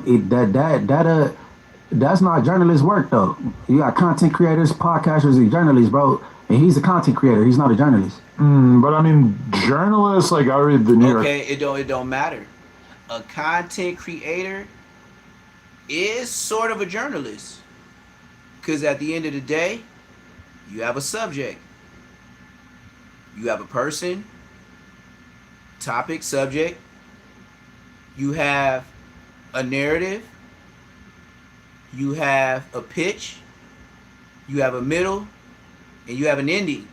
Speaker 5: that's not journalist work though. You got content creators, podcasters, and journalists, bro. And he's a content creator. He's not a journalist.
Speaker 2: But I mean, journalists, like I read the New York.
Speaker 1: Okay, it don't matter. A content creator is sort of a journalist, because at the end of the day, you have a subject, you have a person, topic, subject, you have a narrative, you have a pitch, you have a middle, and you have an ending.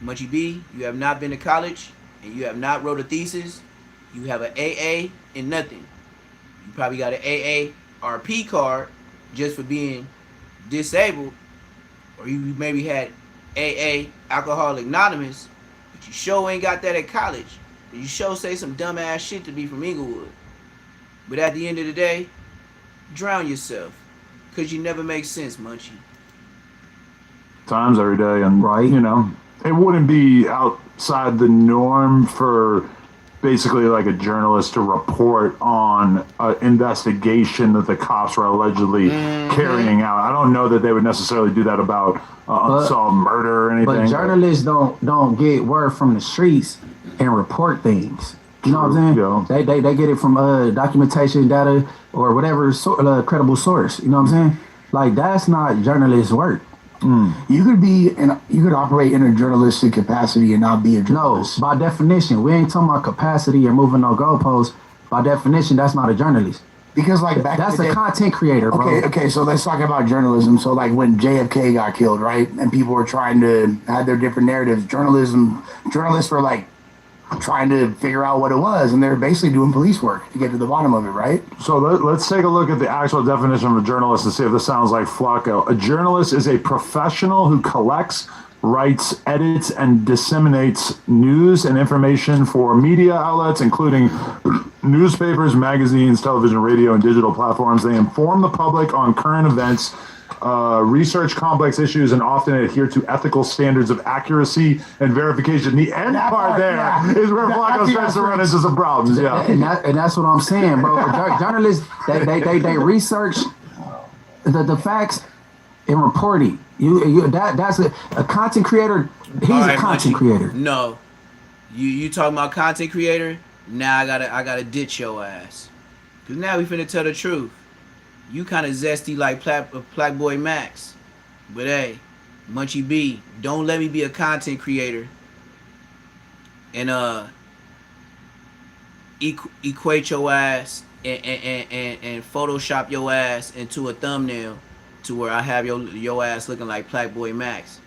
Speaker 1: Munchie B, you have not been to college, and you have not wrote a thesis. You have an AA and nothing. You probably got an AARP card just for being disabled, or you maybe had AA, Alcoholic Anonymous, but you sure ain't got that at college. You sure say some dumbass shit to be from Inglewood. But at the end of the day, drown yourself, because you never make sense, Munchie.
Speaker 2: Times every day, and you know, it wouldn't be outside the norm for basically like a journalist to report on an investigation that the cops were allegedly carrying out. I don't know that they would necessarily do that about unsolved murder or anything.
Speaker 5: But journalists don't get word from the streets and report things. You know what I'm saying?
Speaker 2: Yeah.
Speaker 5: They get it from documentation, data, or whatever credible source. You know what I'm saying? Like, that's not journalist work.
Speaker 9: You could operate in a journalistic capacity and not be a journalist.
Speaker 5: No, by definition, we ain't talking about capacity or moving no goalposts. By definition, that's not a journalist.
Speaker 9: Because like back
Speaker 5: that's
Speaker 9: in the
Speaker 5: a
Speaker 9: day,
Speaker 5: content creator, bro.
Speaker 9: Okay, so let's talk about journalism. So like when JFK got killed, right? And people were trying to have their different narratives. Journalists were like trying to figure out what it was, and they're basically doing police work to get to the bottom of it, right?
Speaker 2: So let's take a look at the actual definition of a journalist and see if this sounds like Flacco. A journalist is a professional who collects, writes, edits, and disseminates news and information for media outlets, including newspapers, magazines, television, radio, and digital platforms. They inform the public on current events, research complex issues, and often adhere to ethical standards of accuracy and verification. The end part is where Flacco starts to run into some problems. Yeah,
Speaker 5: and that's what I'm saying, bro. Journalists, they research the facts and report it. That's a content creator. He's a content creator.
Speaker 1: No, you talking about content creator? Now I gotta ditch your ass, cause now we finna tell the truth. You kind of zesty like Black Boy Max, but hey, Munchie B, don't let me be a content creator and equate your ass and Photoshop your ass into a thumbnail to where I have your ass looking like Black Boy Max.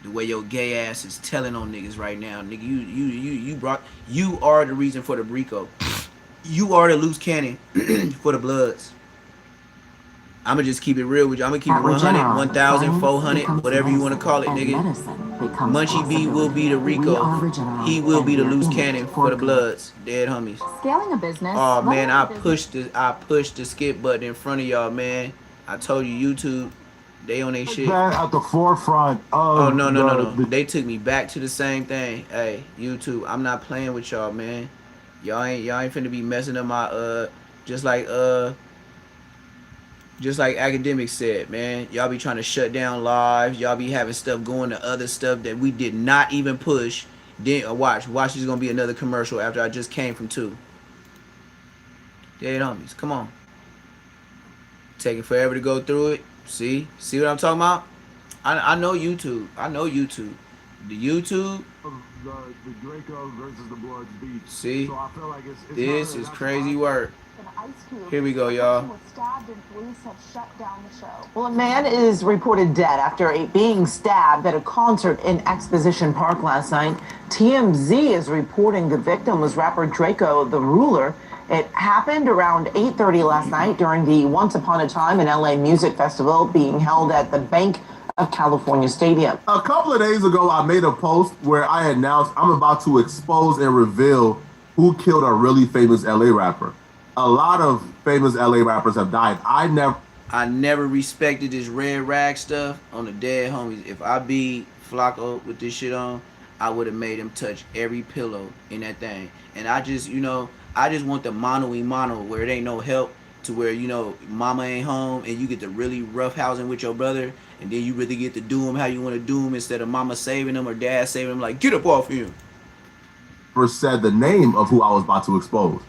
Speaker 1: The way your gay ass is telling on niggas right now, nigga. You are the reason for the Rico. You are the loose cannon for the Bloods. I'ma just keep it real with you. I'ma keep it 100, 1,000, 400, whatever you want to call it, nigga. Munchie B will be the Rico. He will be the loose cannon for the Bloods. Dead homies.
Speaker 14: Scaling a business.
Speaker 1: Oh man, I pushed the skip button in front of y'all, man. I told you, YouTube, they on their shit.
Speaker 2: At the forefront of
Speaker 1: oh no. They took me back to the same thing. Hey, YouTube, I'm not playing with y'all, man. Y'all ain't finna be messing up my just like Academic said, man. Y'all be trying to shut down lives. Y'all be having stuff going to other stuff that we did not even push. Then watch, there's gonna be another commercial after I just came from 2. Dead homies, come on. Taking forever to go through it. See what I'm talking about? I know YouTube. The YouTube.
Speaker 2: The Draco versus the Bloods beat.
Speaker 1: See,
Speaker 2: so I feel like it's
Speaker 1: this is crazy work. Here we go, y'all.
Speaker 15: Well, a man is reported dead after being stabbed at a concert in Exposition Park last night. TMZ is reporting the victim was rapper Draco the Ruler. It happened around 8:30 last night during the Once Upon a Time in LA Music Festival being held at the Bank of California Stadium.
Speaker 13: A couple of days ago, I made a post where I announced I'm about to expose and reveal who killed a really famous LA rapper. A lot of famous LA rappers have died. I
Speaker 1: never respected this red rag stuff on the dead homies. If I be Flacco with this shit on, I would have made him touch every pillow in that thing. And I just want the mono where it ain't no help, to where, mama ain't home and you get to really rough housing with your brother, and then you really get to do him how you want to do him instead of mama saving him or dad saving him. Like, get up off him.
Speaker 13: first said the name of who I was about to expose.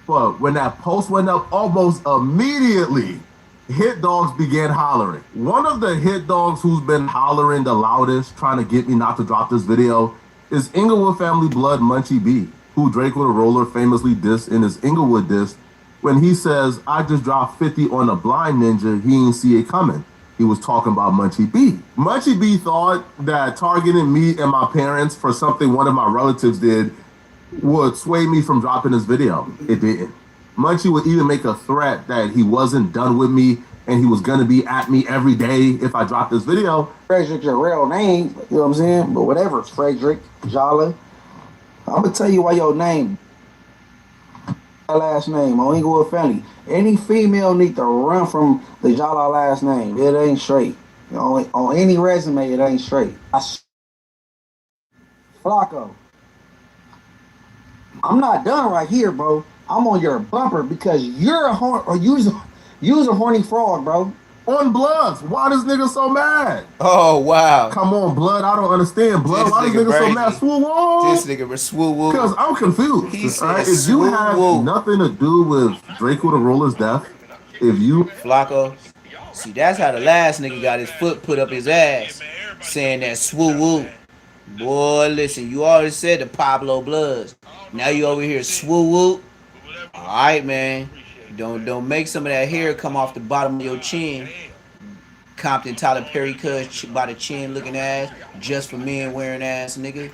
Speaker 13: But when that post went up, almost immediately, Hit Dogs began hollering. One of the Hit Dogs who's been hollering the loudest, trying to get me not to drop this video, is Inglewood family blood Munchie B, who Draco the Roller famously dissed in his Inglewood diss when he says, "I just dropped 50 on a blind ninja, he ain't see it coming." He was talking about Munchie B. Munchie B thought that targeting me and my parents for something one of my relatives did would sway me from dropping this video. It didn't. Munchie would even make a threat that he wasn't done with me and he was gonna be at me every day if I dropped this video.
Speaker 5: Frederick's your real name, you know what I'm saying? But whatever, Frederick, Jala. I'm gonna tell you why your name, last name, on Inglewood family. Any female need to run from the Jala last name. It ain't straight. On any resume, it ain't straight. Flacco. I'm not done right here, bro. I'm on your bumper because you're a you's a horny fraud, bro.
Speaker 2: On Bloods. Why this nigga so mad?
Speaker 1: Oh, wow.
Speaker 2: Come on, Blood. I don't understand. Blood, why this nigga so mad? Swoo-woo.
Speaker 1: This nigga was swoo-woo.
Speaker 2: Because I'm confused.
Speaker 1: He said
Speaker 2: right? If you have nothing to do with Draco the Ruler's death, if you...
Speaker 1: Flacco, see, that's how the last nigga got his foot put up his ass, saying that swoo-woo. Boy, listen, you already said the Pablo Bloods. Now you over here swoo-woo. All right, man. Don't make some of that hair come off the bottom of your chin. Compton Tyler Perry cuz by the chin looking ass, just for men wearing ass nigga.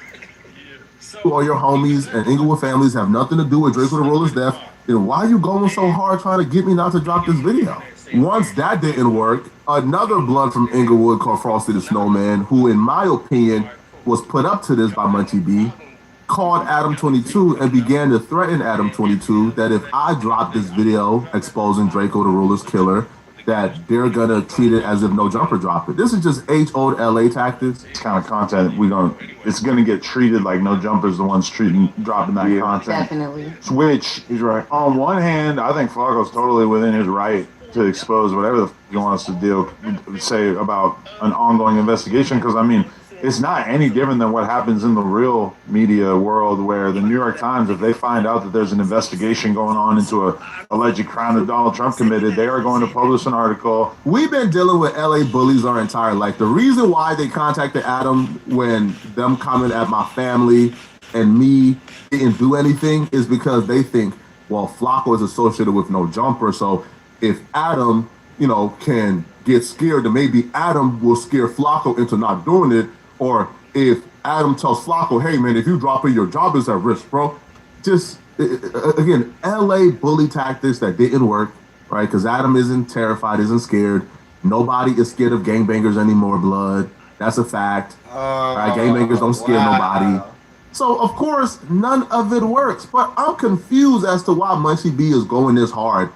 Speaker 2: All your homies and Inglewood families have nothing to do with Draco the Ruler's death. Then why are you going so hard trying to get me not to drop this video? Once that didn't work, another Blood from Inglewood called Frosty the Snowman, who in my opinion was put up to this by Munchie B, called Adam 22 and began to threaten Adam 22 that if I drop this video exposing Draco the Ruler's killer, that they're gonna treat it as if No Jumper dropped it. This is just age-old LA tactics.
Speaker 6: This kind of content it's gonna get treated like No Jumper's the ones dropping that content.
Speaker 14: Definitely.
Speaker 6: Which is right. On one hand, I think Flacco's totally within his right to expose whatever the he wants to say about an ongoing investigation. Because I mean, it's not any different than what happens in the real media world, where the New York Times, if they find out that there's an investigation going on into a alleged crime that Donald Trump committed, they are going to publish an article.
Speaker 2: We've been dealing with LA bullies our entire life. The reason why they contacted Adam when them coming at my family and me didn't do anything is because they think, well, Flacco is associated with No Jumper, so if Adam, can get scared, then maybe Adam will scare Flacco into not doing it. Or if Adam tells Flacco, hey, man, if you drop it, your job is at risk, bro. Just, again, LA bully tactics that didn't work, right? Because Adam isn't terrified, isn't scared. Nobody is scared of gangbangers anymore, Blood. That's a fact. Right? Gangbangers don't scare nobody. So, of course, none of it works. But I'm confused as to why Munchie B is going this hard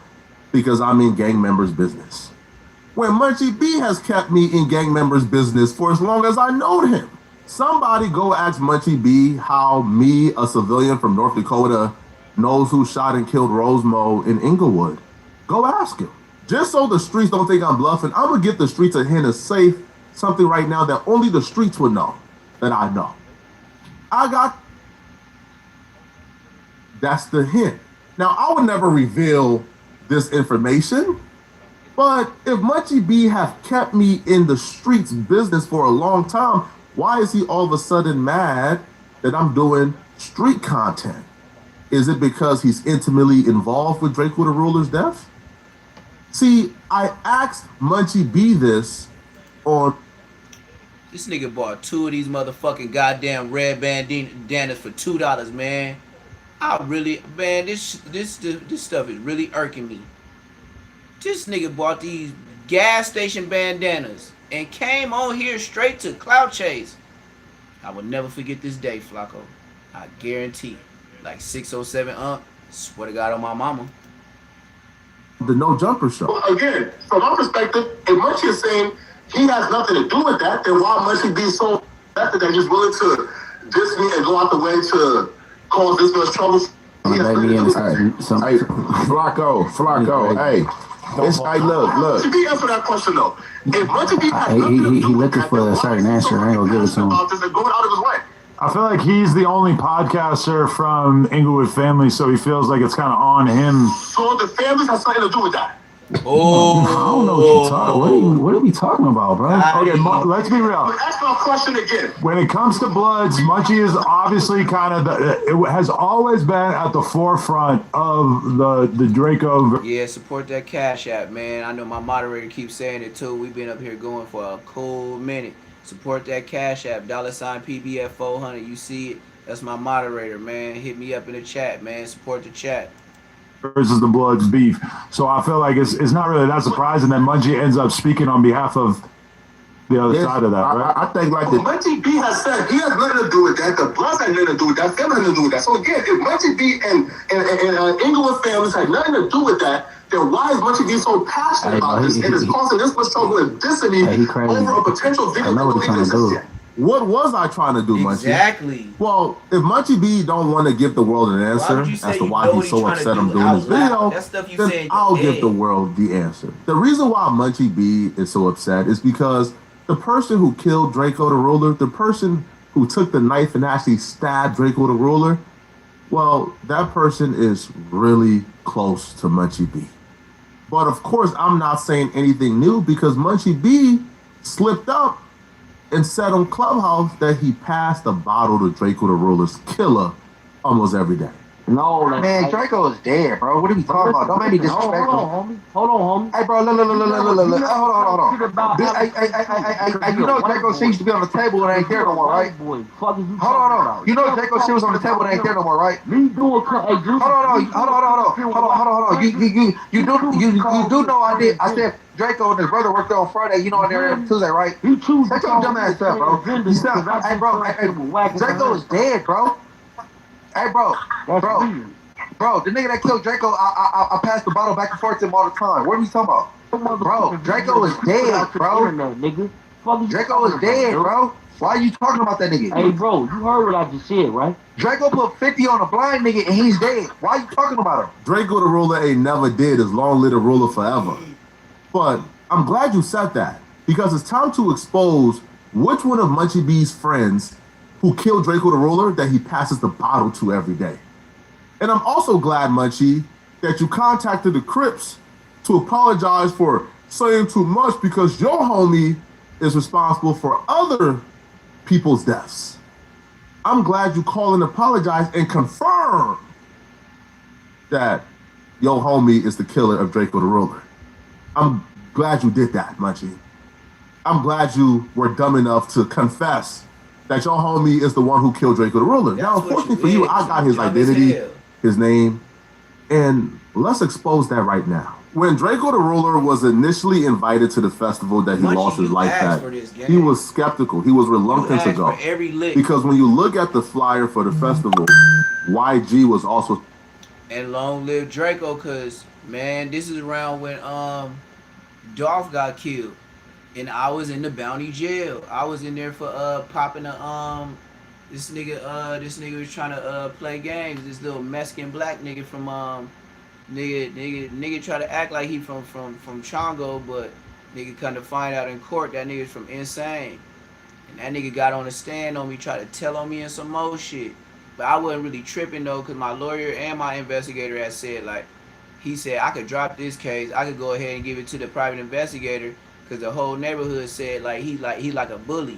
Speaker 2: because I'm in gang members' business. When Munchie B has kept me in gang members' business for as long as I know him. Somebody go ask Munchie B how me, a civilian from North Dakota, knows who shot and killed Rosemo in Inglewood. Go ask him. Just so the streets don't think I'm bluffing, I'm going to get the streets a hint of safe, something right now that only the streets would know, that I know. That's the hint. Now, I would never reveal this information, but if Munchie B have kept me in the streets business for a long time, why is he all of a sudden mad that I'm doing street content? Is it because he's intimately involved with Draco the Ruler's death? See, I asked Munchie B this on...
Speaker 1: This nigga bought 2 of these motherfucking goddamn red bandanas for $2, man. This stuff is really irking me. This nigga bought these gas station bandanas and came on here straight to clout chase. I will never forget this day, Flacco. I guarantee. Like 607 swear to God on my mama.
Speaker 2: The No Jumper show.
Speaker 13: Well, again, from my perspective, if Munchie is saying he has nothing to do with that, then why Munchie be so invested that he's willing to diss me and go out the way to cause this much trouble?
Speaker 10: Hey, Flacco, hey. Hey, look.
Speaker 13: Munchie B answer that question though. If Munchie B has
Speaker 5: he looking for a certain answer. I ain't gonna give it to him.
Speaker 13: About this and going out of his way.
Speaker 6: I feel like he's the only podcaster from Inglewood family, so he feels like it's kind of on him.
Speaker 13: So the family has something to do with that.
Speaker 5: Oh, I don't know what you're talking. What are we talking about, bro?
Speaker 6: Okay, let's be real.
Speaker 13: But ask my question again.
Speaker 6: When it comes to Bloods, Munchie is obviously kind of it has always been at the forefront of the Draco.
Speaker 1: Yeah, support that Cash App, man. I know my moderator keeps saying it too. We've been up here going for a cool minute. Support that Cash App, $PBF 400. You see it? That's my moderator, man. Hit me up in the chat, man. Support the chat.
Speaker 6: Versus the Bloods beef. So I feel like it's not really that surprising that Munchie ends up speaking on behalf of the other side of that, right?
Speaker 10: I think like
Speaker 13: Munchie B has said he has nothing to do with that. The Bloods had nothing to do with that. Them nothing to do with that. So again, if Munchie B and Inglewood families had nothing to do with that, then why is Munchie B so passionate about this and is causing this much trouble and dissing me over a potential video that don't exist yet?
Speaker 10: What was I trying to do, Munchie?
Speaker 1: Exactly.
Speaker 10: Well, if Munchie B don't want to give the world an answer as to why he's so upset I'm doing this video, then I'll give the world the answer. The reason why Munchie B is so upset is because the person who killed Draco the Ruler, the person who took the knife and actually stabbed Draco the Ruler, well, that person is really close to Munchie B. But of course, I'm not saying anything new because Munchie B slipped up and said on Clubhouse that he passed a bottle to Draco the Ruler's killer almost every day.
Speaker 3: No, man, Draco is dead, bro. What are we talking about? Don't make me disrespectful.
Speaker 7: Hold on, homie.
Speaker 3: Hey, bro, look. Hold on. You know Draco shit used to be on the table and ain't there no more, right? Hold on. You know Draco shit was on the table and ain't there no more, right?
Speaker 7: Me doing hold
Speaker 3: on. You do know I did. I said Draco and his brother worked there on Friday. You know, on there every Tuesday, right?
Speaker 7: You choose.
Speaker 3: Take your dumb ass up, bro. Hey, bro. Draco is dead, bro. Hey, bro, the nigga that killed Draco, I passed the bottle back and forth to him all the time. What are we talking about? Bro, Draco is dead, bro. Draco is dead, bro. Why are you talking about that nigga?
Speaker 7: Hey, bro, you heard what I just said, right?
Speaker 3: Draco put 50 on a blind nigga and he's dead. Why are you talking about him?
Speaker 10: Draco the Ruler ain't never dead as long live the ruler forever. But I'm glad you said that because it's time to expose which one of Munchie B's friends who killed Draco the Ruler that he passes the bottle to every day. And I'm also glad, Munchie, that you contacted the Crips to apologize for saying too much because your homie is responsible for other people's deaths. I'm glad you called and apologized and confirmed that your homie is the killer of Draco the Ruler. I'm glad you did that, Munchie. I'm glad you were dumb enough to confess that your homie is the one who killed Draco the Ruler. Now, unfortunately for you, I got his identity, his name, and let's expose that right now. When Draco the Ruler was initially invited to the festival that he lost his life at, he was skeptical. He was reluctant to go. Because when you look at the flyer for the festival, YG was also...
Speaker 1: And long live Draco, because, man, this is around when Dolph got killed. And I was in the Bounty jail. I was in there for popping a this nigga was trying to play games. This little Mexican black nigga from nigga try to act like he from Chongo, but nigga come to find out in court that nigga's from Insane. And that nigga got on the stand on me, tried to tell on me and some more shit. But I wasn't really tripping though, cause my lawyer and my investigator had said he said I could drop this case, I could go ahead and give it to the private investigator. Cause the whole neighborhood said he like a bully,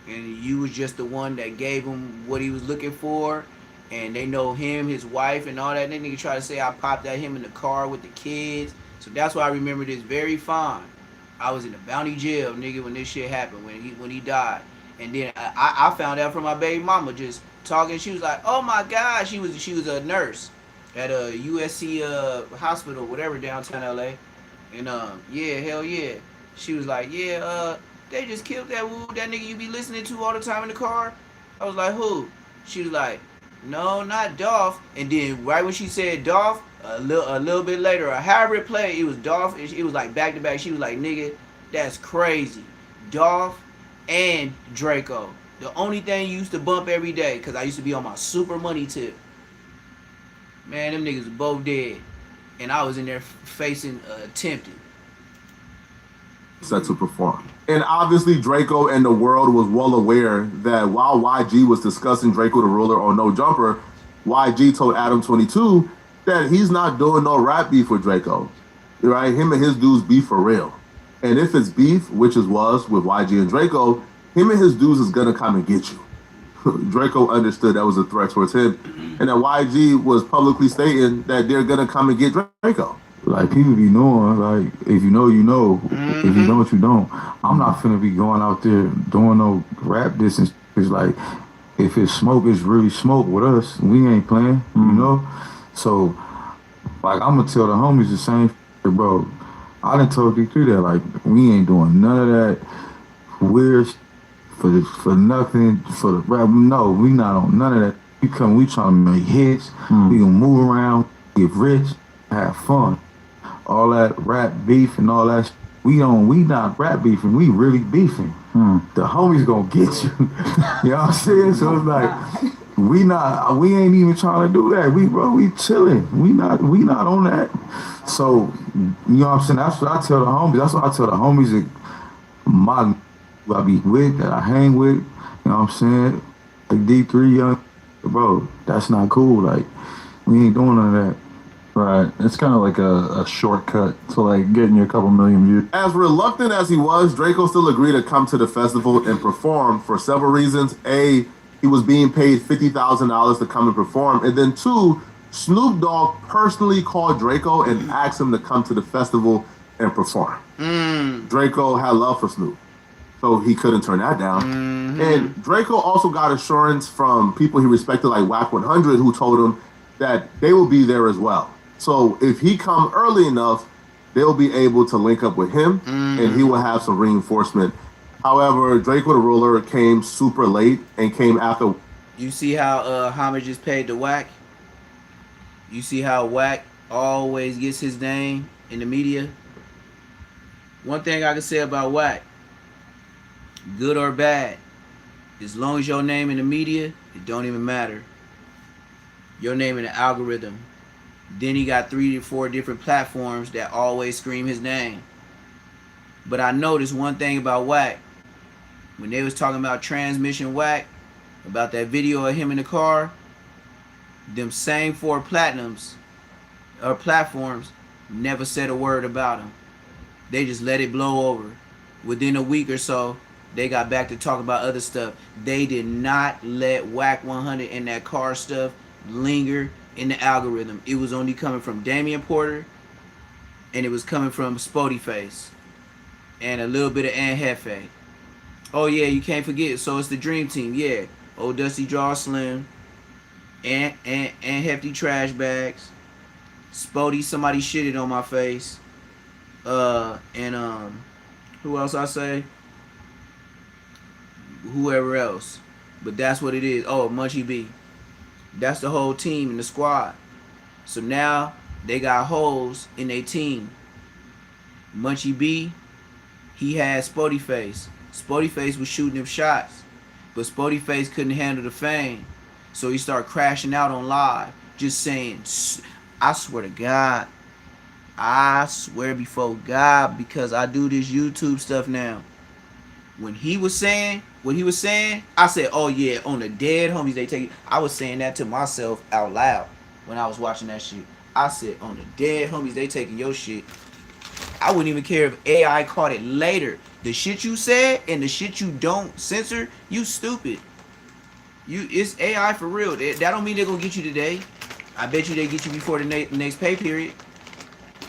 Speaker 1: and you was just the one that gave him what he was looking for, and they know him, his wife, and all that. That nigga try to say I popped at him in the car with the kids, so that's why I remember this very fine. I was in the Bounty jail, nigga, when this shit happened, when he died, and then I found out from my baby mama just talking. She was like, "Oh my God," she was a nurse at a USC hospital, whatever, downtown LA, and yeah, hell yeah. She was like, yeah, they just killed that nigga you be listening to all the time in the car. I was like, who? She was like, no, not Dolph. And then right when she said Dolph, a little bit later, or however it played, it was Dolph. It was like back to back. She was like, nigga, that's crazy. Dolph and Draco. The only thing you used to bump every day, because I used to be on my super money tip. Man, them niggas both dead. And I was in there facing attempted.
Speaker 10: Set to perform. And obviously Draco and the world was well aware that while YG was discussing Draco the Ruler on No Jumper, YG told Adam 22 that he's not doing no rap beef with Draco. Right? Him and his dudes beef for real. And if it's beef, which it was with YG and Draco, him and his dudes is gonna come and get you. Draco understood that was a threat towards him, and that YG was publicly stating that they're gonna come and get Draco.
Speaker 2: Like, people be knowing, like, if you know, you know. If you don't, you don't. I'm not finna be going out there doing no rap distance. It's like, if it's smoke, it's really smoke with us. We ain't playing, you know? So, like, I'm gonna tell the homies the same shit, bro. I done told D3 that, like, we ain't doing none of that weird for nothing, for the rap. No, we not on none of that. We trying to make hits. We gonna move around, get rich, have fun. All that rap beef and all that, we not rap beefing, we really beefing. the homies gonna get you. You know what I'm saying? So it's like we ain't even trying to do that. We chilling. We not on that. So you know what I'm saying? That's what I tell the homies. That's what I tell the homies that who I be with, that I hang with. You know what I'm saying? Like D3 young, bro. That's not cool. Like we ain't doing none of that.
Speaker 6: Right. It's kind of like a shortcut to like getting you a couple million views.
Speaker 13: As reluctant as he was, Draco still agreed to come to the festival and perform for several reasons. A, he was being paid $50,000 to come and perform. And then two, Snoop Dogg personally called Draco and asked him to come to the festival and perform. Draco had love for Snoop, so he couldn't turn that down. And Draco also got assurance from people he respected like Wack 100 who told him that they will be there as well. So if he come early enough, they'll be able to link up with him and he will have some reinforcement. However, Draco the Ruler came super late and came after.
Speaker 1: You see how homage is paid to Wack? You see how Wack always gets his name in the media? One thing I can say about Wack, good or bad, as long as your name in the media, it don't even matter. Your name in the algorithm. Then he got 3 to 4 different platforms that always scream his name. But I noticed one thing about Wack. When they was talking about Transmission Wack, about that video of him in the car, them same 4 platinums or platforms never said a word about him. They just let it blow over. Within a week or so, they got back to talk about other stuff. They did not let Wack 100 and that car stuff linger in the algorithm. It was only coming from Damian Porter, and it was coming from Spody Face, and a little bit of Ann Hefe. Oh yeah, you can't forget. So it's the Dream Team. Yeah, Old Dusty Draw Slim, and Hefty Trash Bags, Spody. Somebody shitted on my face. And who else I say? Whoever else. But that's what it is. Oh, Munchie B. That's the whole team in the squad. So now they got holes in their team. Munchie B, he had Spody Face. Spody Face was shooting him shots, but Spody Face couldn't handle the fame. So he started crashing out on live, just saying, I swear to God, I swear before God, because I do this YouTube stuff now. When he was saying what he was saying, I said, oh yeah, on the dead homies they take it. I was saying that to myself out loud when I was watching that shit. I said, on the dead homies they taking your shit. I wouldn't even care if AI caught it later. The shit you said and the shit you don't censor, you stupid. It's AI for real. That don't mean they're gonna get you today. I bet you they get you before the next pay period.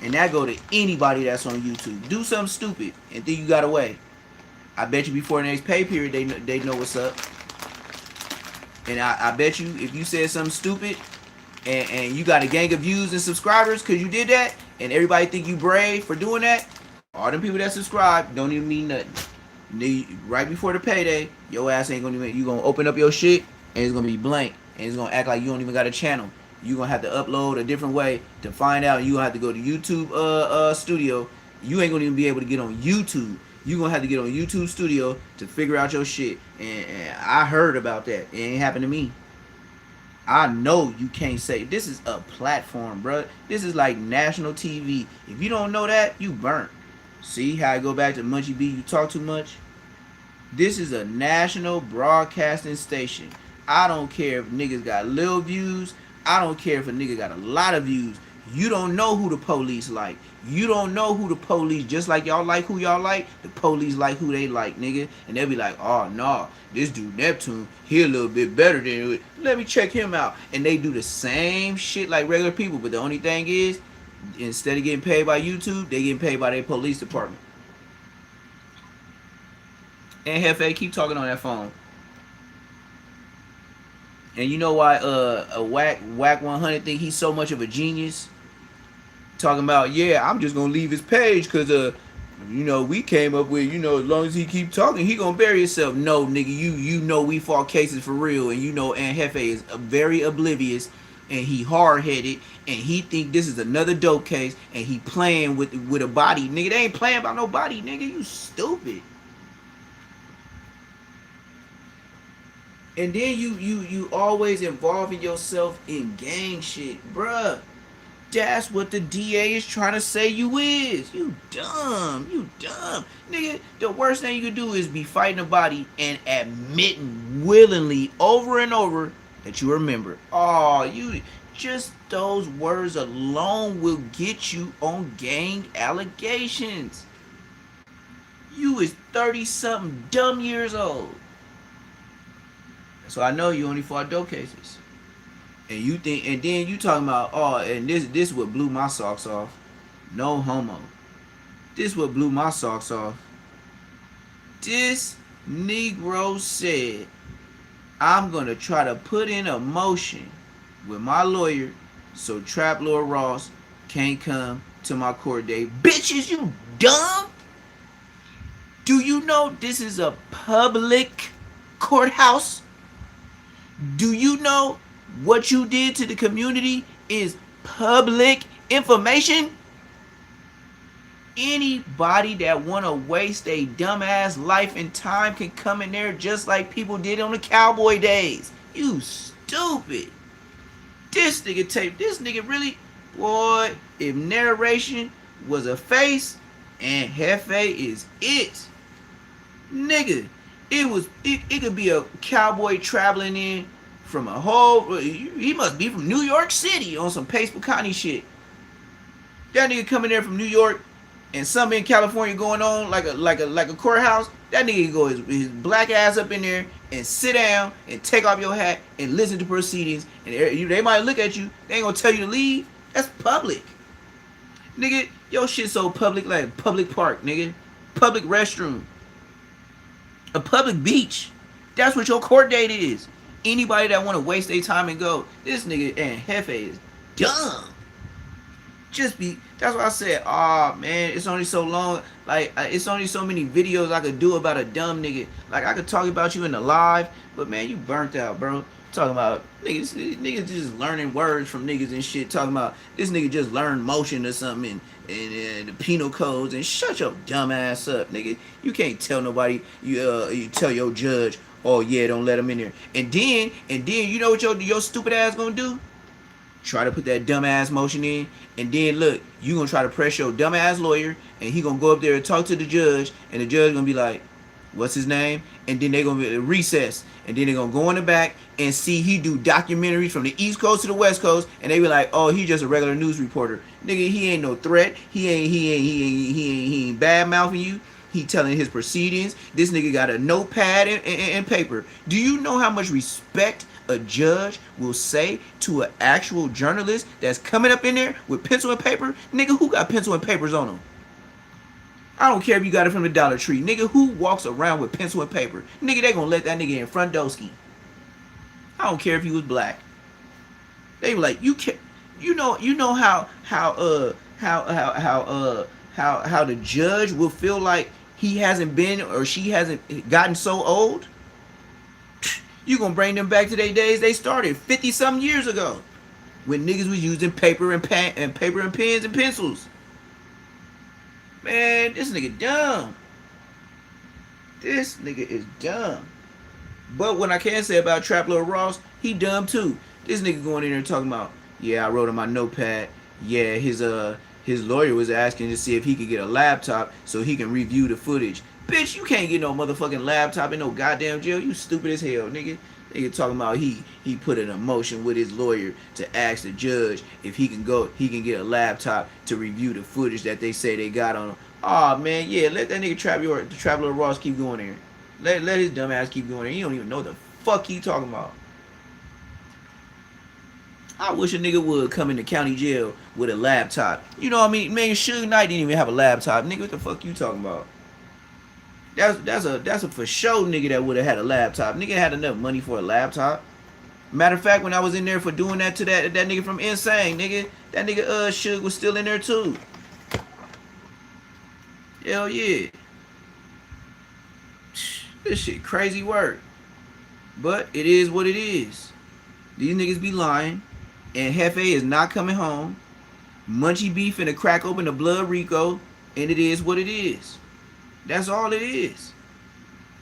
Speaker 1: And that go to anybody that's on YouTube. Do something stupid and think you got away. I bet you before the next pay period they know what's up. And I bet you if you said something stupid and you got a gang of views and subscribers because you did that, and everybody think you brave for doing that, all them people that subscribe don't even mean nothing. Right before the payday, your ass ain't gonna even, you gonna open up your shit and it's gonna be blank and it's gonna act like you don't even got a channel. You gonna have to upload a different way to find out. You gonna have to go to YouTube Studio. You ain't gonna even be able to get on YouTube. You gonna have to get on YouTube Studio to figure out your shit. And I heard about that. It ain't happened to me. I know you can't say this is a platform, bro. This is like national TV. If you don't know that, you burnt. See how I go back to Munchie B? You talk too much. This is a national broadcasting station. I don't care if niggas got little views. I don't care if a nigga got a lot of views. You don't know who the police like. You don't know who the police, just like y'all like who y'all like, the police like who they like, nigga. And they'll be like, oh, nah, this dude Neptune, he a little bit better than, let me check him out. And they do the same shit like regular people, but the only thing is, instead of getting paid by YouTube, they getting paid by their police department. And Hefe, keep talking on that phone. And you know why a Wack 100 think he's so much of a genius? Talking about, yeah, I'm just gonna leave his page because you know, we came up with, you know, as long as he keep talking, he gonna bury himself. No, nigga, you know we fought cases for real, and you know Aunt Hefe is very oblivious, and he hard-headed, and he think this is another dope case, and he playing with a body. Nigga, they ain't playing about no body, nigga. You stupid. And then you always involving yourself in gang shit, bruh. That's what the DA is trying to say you is. You dumb. You dumb. Nigga, the worst thing you can do is be fighting a body and admitting willingly over and over that you remember. Oh, you just those words alone will get you on gang allegations. You is 30 something dumb years old. So I know you only fought dope cases. And you think, and then you talking about, oh, and this what blew my socks off. No homo. This what blew my socks off. This Negro said, I'm gonna try to put in a motion with my lawyer so Trap Lord Ross can't come to my court date. Bitches, you dumb? Do you know this is a public courthouse? Do you know what you did to the community is public information? Anybody that want to waste a dumbass life and time can come in there just like people did on the cowboy days. You stupid. This nigga really, boy, if narration was a face and Hefe is it. Nigga, it could be a cowboy traveling in from a whole, he must be from New York City on some Pace Picani shit. That nigga coming there from New York and something in California going on like a courthouse. That nigga go his black ass up in there and sit down and take off your hat and listen to proceedings. And they might look at you. They ain't gonna tell you to leave. That's public. Nigga, your shit so public like a public park, nigga. Public restroom. A public beach. That's what your court date is. Anybody that want to waste their time and go, this nigga and Hefe is dumb. That's why I said, oh man, it's only so long. Like, it's only so many videos I could do about a dumb nigga. Like, I could talk about you in the live, but man, you burnt out, bro. Talking about niggas just learning words from niggas and shit. Talking about this nigga just learned motion or something and the penal codes, and shut your dumb ass up, nigga. You can't tell nobody. You tell your judge, oh yeah, don't let him in there. And then you know what your stupid ass gonna do? Try to put that dumb ass motion in, and then look, you gonna try to press your dumb ass lawyer, and he gonna go up there and talk to the judge, and the judge gonna be like, what's his name? And then they gonna be recess, and then they gonna go in the back and see he do documentaries from the East Coast to the West Coast, and they be like, oh, he just a regular news reporter. Nigga, he ain't no threat. He ain't bad mouthing you. He telling his proceedings. This nigga got a notepad and paper. Do you know how much respect a judge will say to an actual journalist that's coming up in there with pencil and paper? Nigga, who got pencil and papers on them? I don't care if you got it from the Dollar Tree. Nigga, who walks around with pencil and paper? Nigga, they gonna let that nigga in front doski. I don't care if he was black. They were like, you know how the judge will feel like he hasn't been or she hasn't gotten so old? You gonna bring them back to their days they started 50 some years ago, when niggas was using paper and pens and pencils. Man, this nigga dumb. This nigga is dumb. But what I can say about Trap Lord Ross, he dumb too. This nigga going in there talking about, yeah, I wrote on my notepad. Yeah, his lawyer was asking to see if he could get a laptop so he can review the footage. Bitch, you can't get no motherfucking laptop in no goddamn jail. You stupid as hell, nigga. Nigga talking about he put in a motion with his lawyer to ask the judge if he can get a laptop to review the footage that they say they got on him. Aw, man, yeah, let that nigga Trap Lord Ross keep going there. Let his dumb ass keep going there. He don't even know what the fuck he talking about. I wish a nigga would come into county jail with a laptop. You know what I mean? Man, Suge Knight didn't even have a laptop. Nigga, what the fuck you talking about? That's a for sure nigga that would have had a laptop. Nigga had enough money for a laptop. Matter of fact, when I was in there for doing that to that nigga from Insane, nigga, that nigga Suge was still in there too. Hell yeah. This shit crazy work. But it is what it is. These niggas be lying. And Hefe is not coming home. Munchie beef finna crack open the blood Rico. And it is what it is. That's all it is.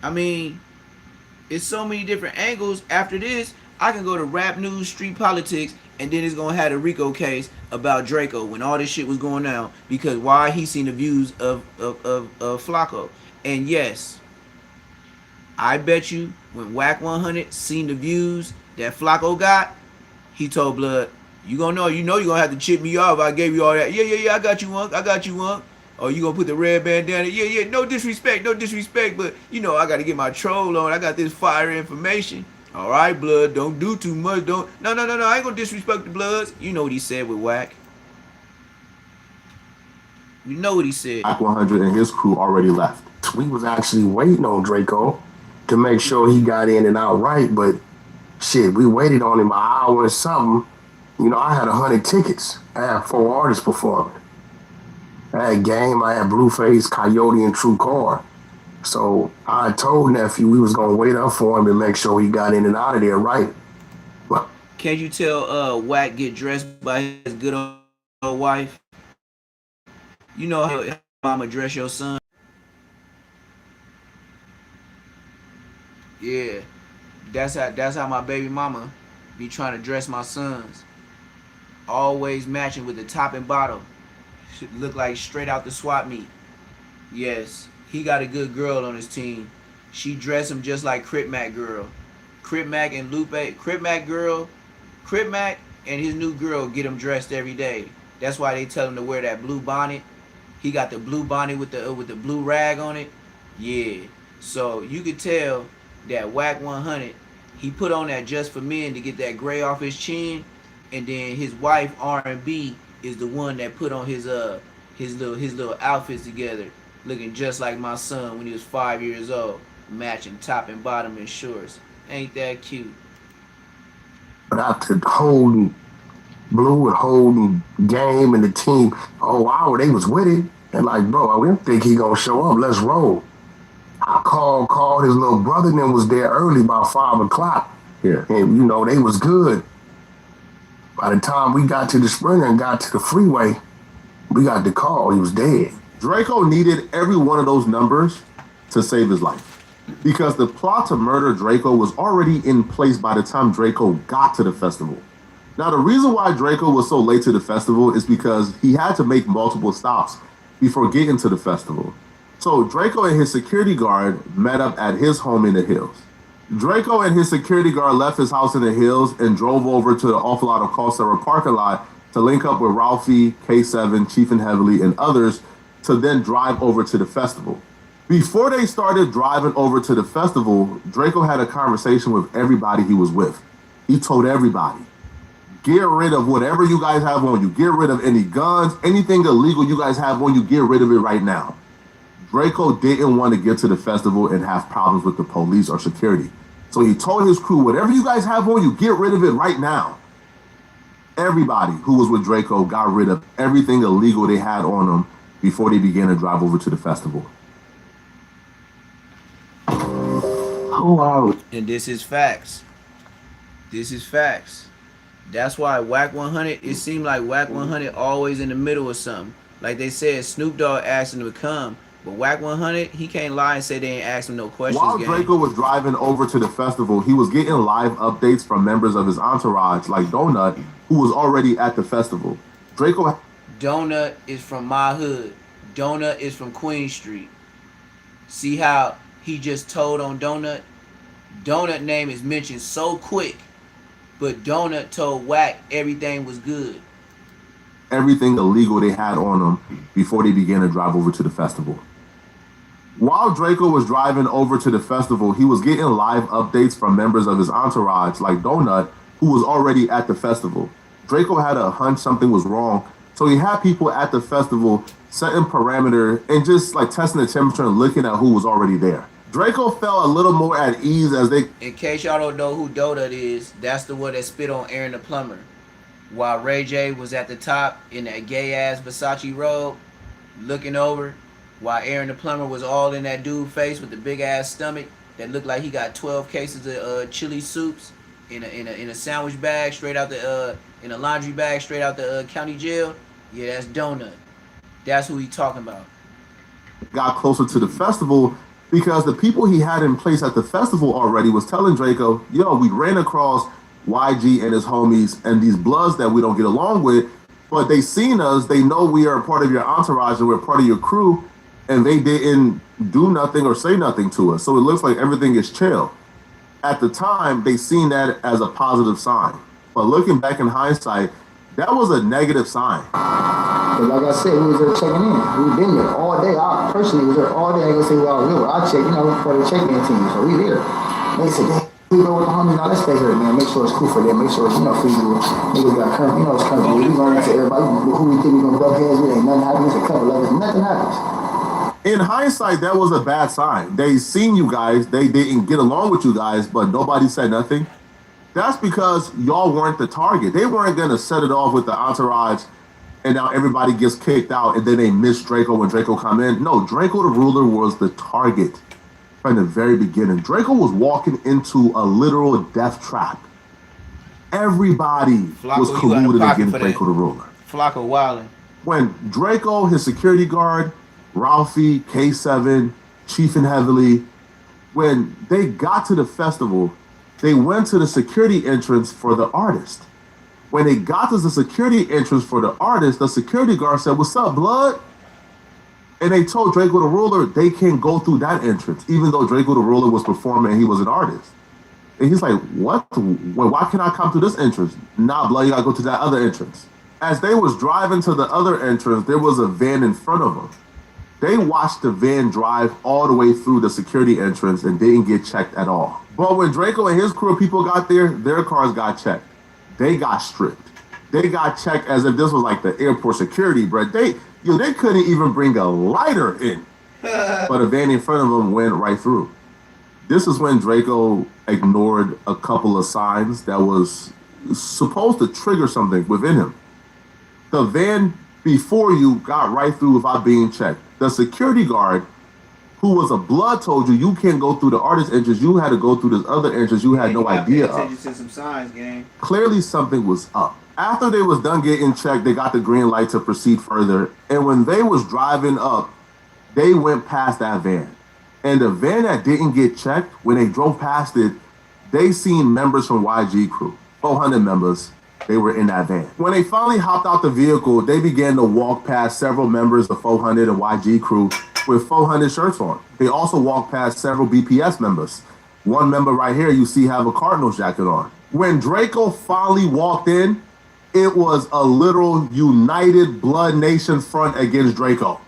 Speaker 1: I mean, It's so many different angles. After this, I can go to rap news, street politics, and then it's gonna have a Rico case about Draco when all this shit was going on because why he seen the views of Flacco. And yes, I bet you when Whack 100 seen the views that Flacco got, he told Blood, you know you're gonna have to chip me off. I gave you all that. Yeah, I got you one. Or you gonna put the red bandana? Yeah, no disrespect, but you know I gotta get my troll on. I got this fire information. All right, Blood, don't do too much. No, I ain't gonna disrespect the Bloods. You know what he said with Whack. You know what he said.
Speaker 13: Whack 100 and his crew already left.
Speaker 16: We was actually waiting on Draco to make sure he got in and out right, but shit, we waited on him an hour and something. You know, I had 100 tickets. I had 4 artists performing. I had Game, I had Blueface, Coyote, and True Car. So I told Nephew we was gonna wait up for him to make sure he got in and out of there right. But
Speaker 1: can't you tell Whack get dressed by his good old wife? You know how mama dress your son? Yeah. That's how my baby mama be trying to dress my sons. Always matching with the top and bottom. Should look like straight out the swap meet. Yes, he got a good girl on his team. She dressed him just like Crip Mac girl. Crip Mac and Lupe, Crip Mac and his new girl get him dressed every day. That's why they tell him to wear that blue bonnet. He got the blue bonnet with the blue rag on it. Yeah. So you could tell that Whack 100, he put on that Just for Men to get that gray off his chin, and then his wife R&B is the one that put on his little outfits together, looking just like my son when he was 5 years old, matching top and bottom and shorts. Ain't that cute?
Speaker 16: But after holding Blue and holding Game and the team all hour, they was with it. And like, bro, we don't think he gonna show up. Let's roll. I called his little brother and then was there early, about 5 o'clock.
Speaker 13: Yeah.
Speaker 16: And you know, they was good. By the time we got to the Springer and got to the freeway, we got the call. He was dead.
Speaker 13: Draco needed every one of those numbers to save his life because the plot to murder Draco was already in place by the time Draco got to the festival. Now, the reason why Draco was so late to the festival is because he had to make multiple stops before getting to the festival. So Draco and his security guard met up at his home in the hills. Draco and his security guard left his house in the hills and drove over to the Awful Lot of Call Center parking lot to link up with Ralphie, K7, Chief and Heavily, and others to then drive over to the festival. Before they started driving over to the festival, Draco had a conversation with everybody he was with. He told everybody, get rid of whatever you guys have on you. Get rid of any guns, anything illegal you guys have on you, get rid of it right now. Draco didn't want to get to the festival and have problems with the police or security. So he told his crew, whatever you guys have on you, get rid of it right now. Everybody who was with Draco got rid of everything illegal they had on them before they began to drive over to the festival.
Speaker 16: Oh, wow.
Speaker 1: And this is facts. This is facts. That's why Whack 100, it seemed like Whack 100 always in the middle of something. Like they said, Snoop Dogg asked him to come, but Whack 100, he can't lie and say they ain't asked him no questions.
Speaker 13: While Draco was driving over to the festival, he was getting live updates from members of his entourage, like Donut, who was already at the festival.
Speaker 1: Donut is from my hood. Donut is from Queen Street. See how he just told on Donut? Donut name is mentioned so quick, but Donut told Whack everything was good.
Speaker 13: Everything illegal they had on them before they began to drive over to the festival. While Draco was driving over to the festival, he was getting live updates from members of his entourage, like Donut, who was already at the festival. Draco had a hunch something was wrong, so he had people at the festival setting parameter and just like testing the temperature and looking at who was already there. Draco felt a little more at ease as they...
Speaker 1: In case y'all don't know who Donut is, that's the one that spit on Aaron the Plumber. While Ray J was at the top in that gay-ass Versace robe, looking over, while Aaron the Plumber was all in that dude's face with the big-ass stomach that looked like he got 12 cases of chili soups in a sandwich bag straight out the... in a laundry bag straight out the county jail. Yeah, that's Donut. That's who he talking about.
Speaker 13: Got closer to the festival,
Speaker 10: because the people he had in place at the festival already was telling Draco, yo, we ran across YG and his homies and these bloods that we don't get along with, but they seen us, they know we are a part of your entourage and we're part of your crew, and they didn't do nothing or say nothing to us. So it looks like everything is chill. At the time, they seen that as a positive sign. But looking back in hindsight, that was a negative sign.
Speaker 17: But like I said, we was there checking in. We've been there all day. I personally was there all day. I ain't gonna say we all there. I checked, for the check-in team. So we there. They said, "Damn, we go with the homies. Now let's stay here, man. Make sure it's cool for them. Make sure it's, feasible. Niggas got current, it's comfortable. We run into everybody. Who we think we gonna buck heads with? Ain't nothing happens. A couple of us. Nothing happens."
Speaker 10: In hindsight, that was a bad sign. They seen you guys. They didn't get along with you guys, but nobody said nothing. That's because y'all weren't the target. They weren't going to set it off with the entourage and now everybody gets kicked out and then they miss Draco when Draco come in. No, Draco the Ruler was the target from the very beginning. Draco was walking into a literal death trap. Everybody was colluding against Draco the Ruler.
Speaker 1: Flacco wilding.
Speaker 10: When Draco, his security guard, Ralphie, K7, Chief and Heavily, when they got to the festival, they went to the security entrance for the artist. When they got to the security entrance for the artist, the security guard said, "What's up, blood?" And they told Draco the Ruler they can't go through that entrance, even though Draco the Ruler was performing and he was an artist. And he's like, "What? Why can't I come through this entrance?" "Nah, blood, you gotta go to that other entrance." As they was driving to the other entrance, there was a van in front of them. They watched the van drive all the way through the security entrance and didn't get checked at all. But when Draco and his crew of people got there, their cars got checked. They got stripped. They got checked as if this was like the airport security, bro. They couldn't even bring a lighter in. But a van in front of them went right through. This is when Draco ignored a couple of signs that was supposed to trigger something within him. The van before you got right through without being checked. The security guard, who was a blood, told you can't go through the artist entrance. You had to go through this other entrance you had no idea of.
Speaker 1: To some signs, gang.
Speaker 10: Clearly something was up. After they was done getting checked, they got the green light to proceed further. And when they was driving up, they went past that van. And the van that didn't get checked, when they drove past it, they seen members from YG crew, 400 members. They were in that van. When they finally hopped out the vehicle, they began to walk past several members of 400 and YG crew with 400 shirts on. They also walked past several BPS members. One member right here you see have a Cardinals jacket on. When Draco finally walked in, it was a literal united Blood Nation front against Draco.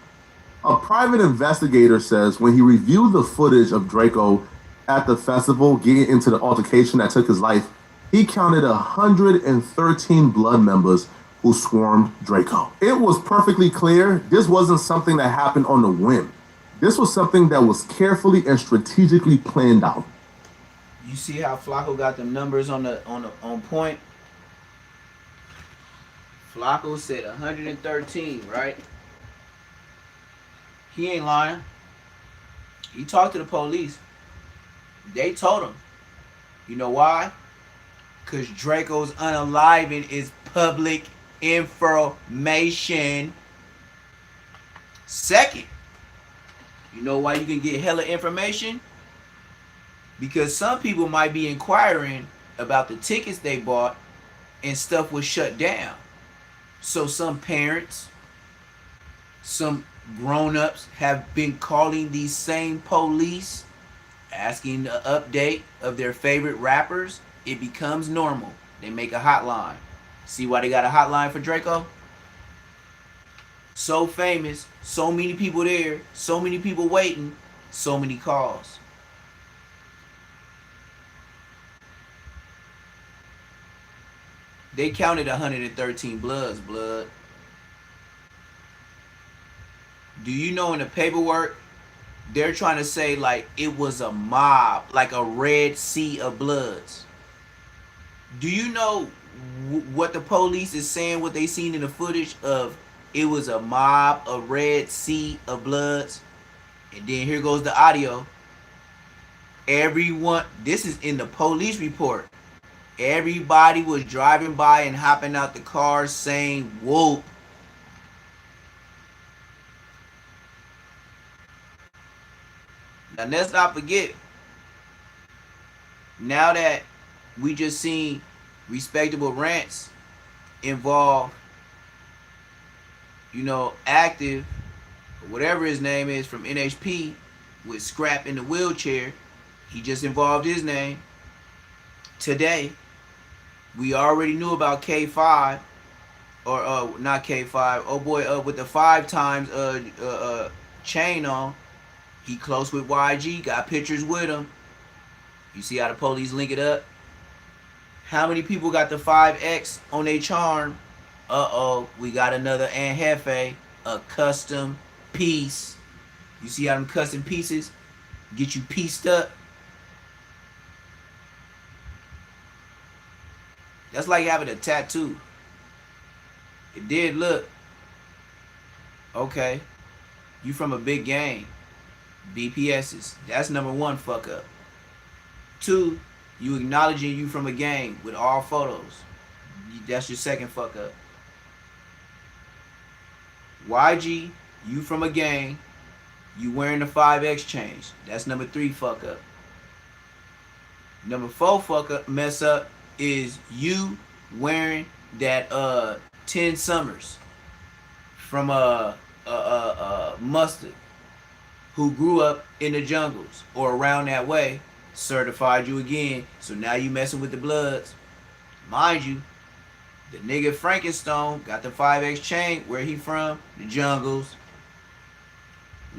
Speaker 10: A private investigator says when he reviewed the footage of Draco at the festival getting into the altercation that took his life, he counted 113 blood members who swarmed Draco. It was perfectly clear this wasn't something that happened on the whim. This was something that was carefully and strategically planned out.
Speaker 1: You see how Flacco got them numbers on point? Flacco said 113, right? He ain't lying. He talked to the police. They told him. You know why? Because Draco's unaliving is public information. Second, you know why you can get hella information? Because some people might be inquiring about the tickets they bought and stuff was shut down. So some parents, some grown-ups have been calling these same police, asking the update of their favorite rappers. It becomes normal. They make a hotline. See why they got a hotline for Draco? So famous, so many people there, so many people waiting, so many calls. They counted 113 bloods, blood. Do you know in the paperwork, they're trying to say like it was a mob, like a red sea of bloods. Do you know what the police is saying, what they seen in the footage of it was a mob, a red sea of bloods? And then here goes the audio. Everyone, this is in the police report. Everybody was driving by and hopping out the car saying, whoop. Now let's not forget, now that we just seen respectable rants involve, Active, or whatever his name is from NHP, with Scrap in the wheelchair. He just involved his name. Today, we already knew about K5, or not K5, oh boy, with the 5 times chain on. He close with YG, got pictures with him. You see how the police link it up? How many people got the 5X on their charm? Uh-oh, we got another Anjefe, a custom piece. You see how them custom pieces get you pieced up? That's like having a tattoo. It did look. Okay. You from a big gang. BPSs. That's number 1 fuck up. 2, you acknowledging you from a gang with all photos. That's your second fuck up. YG, you from a gang. You wearing the 5X chains. That's number 3 fuck up. Number 4 fuck up, mess up, is you wearing that 10 Summers from Mustard, who grew up in the jungles or around that way, certified you again. So now you messing with the Bloods. Mind you, the nigga Frankenstone got the 5X chain. Where he from? The jungles.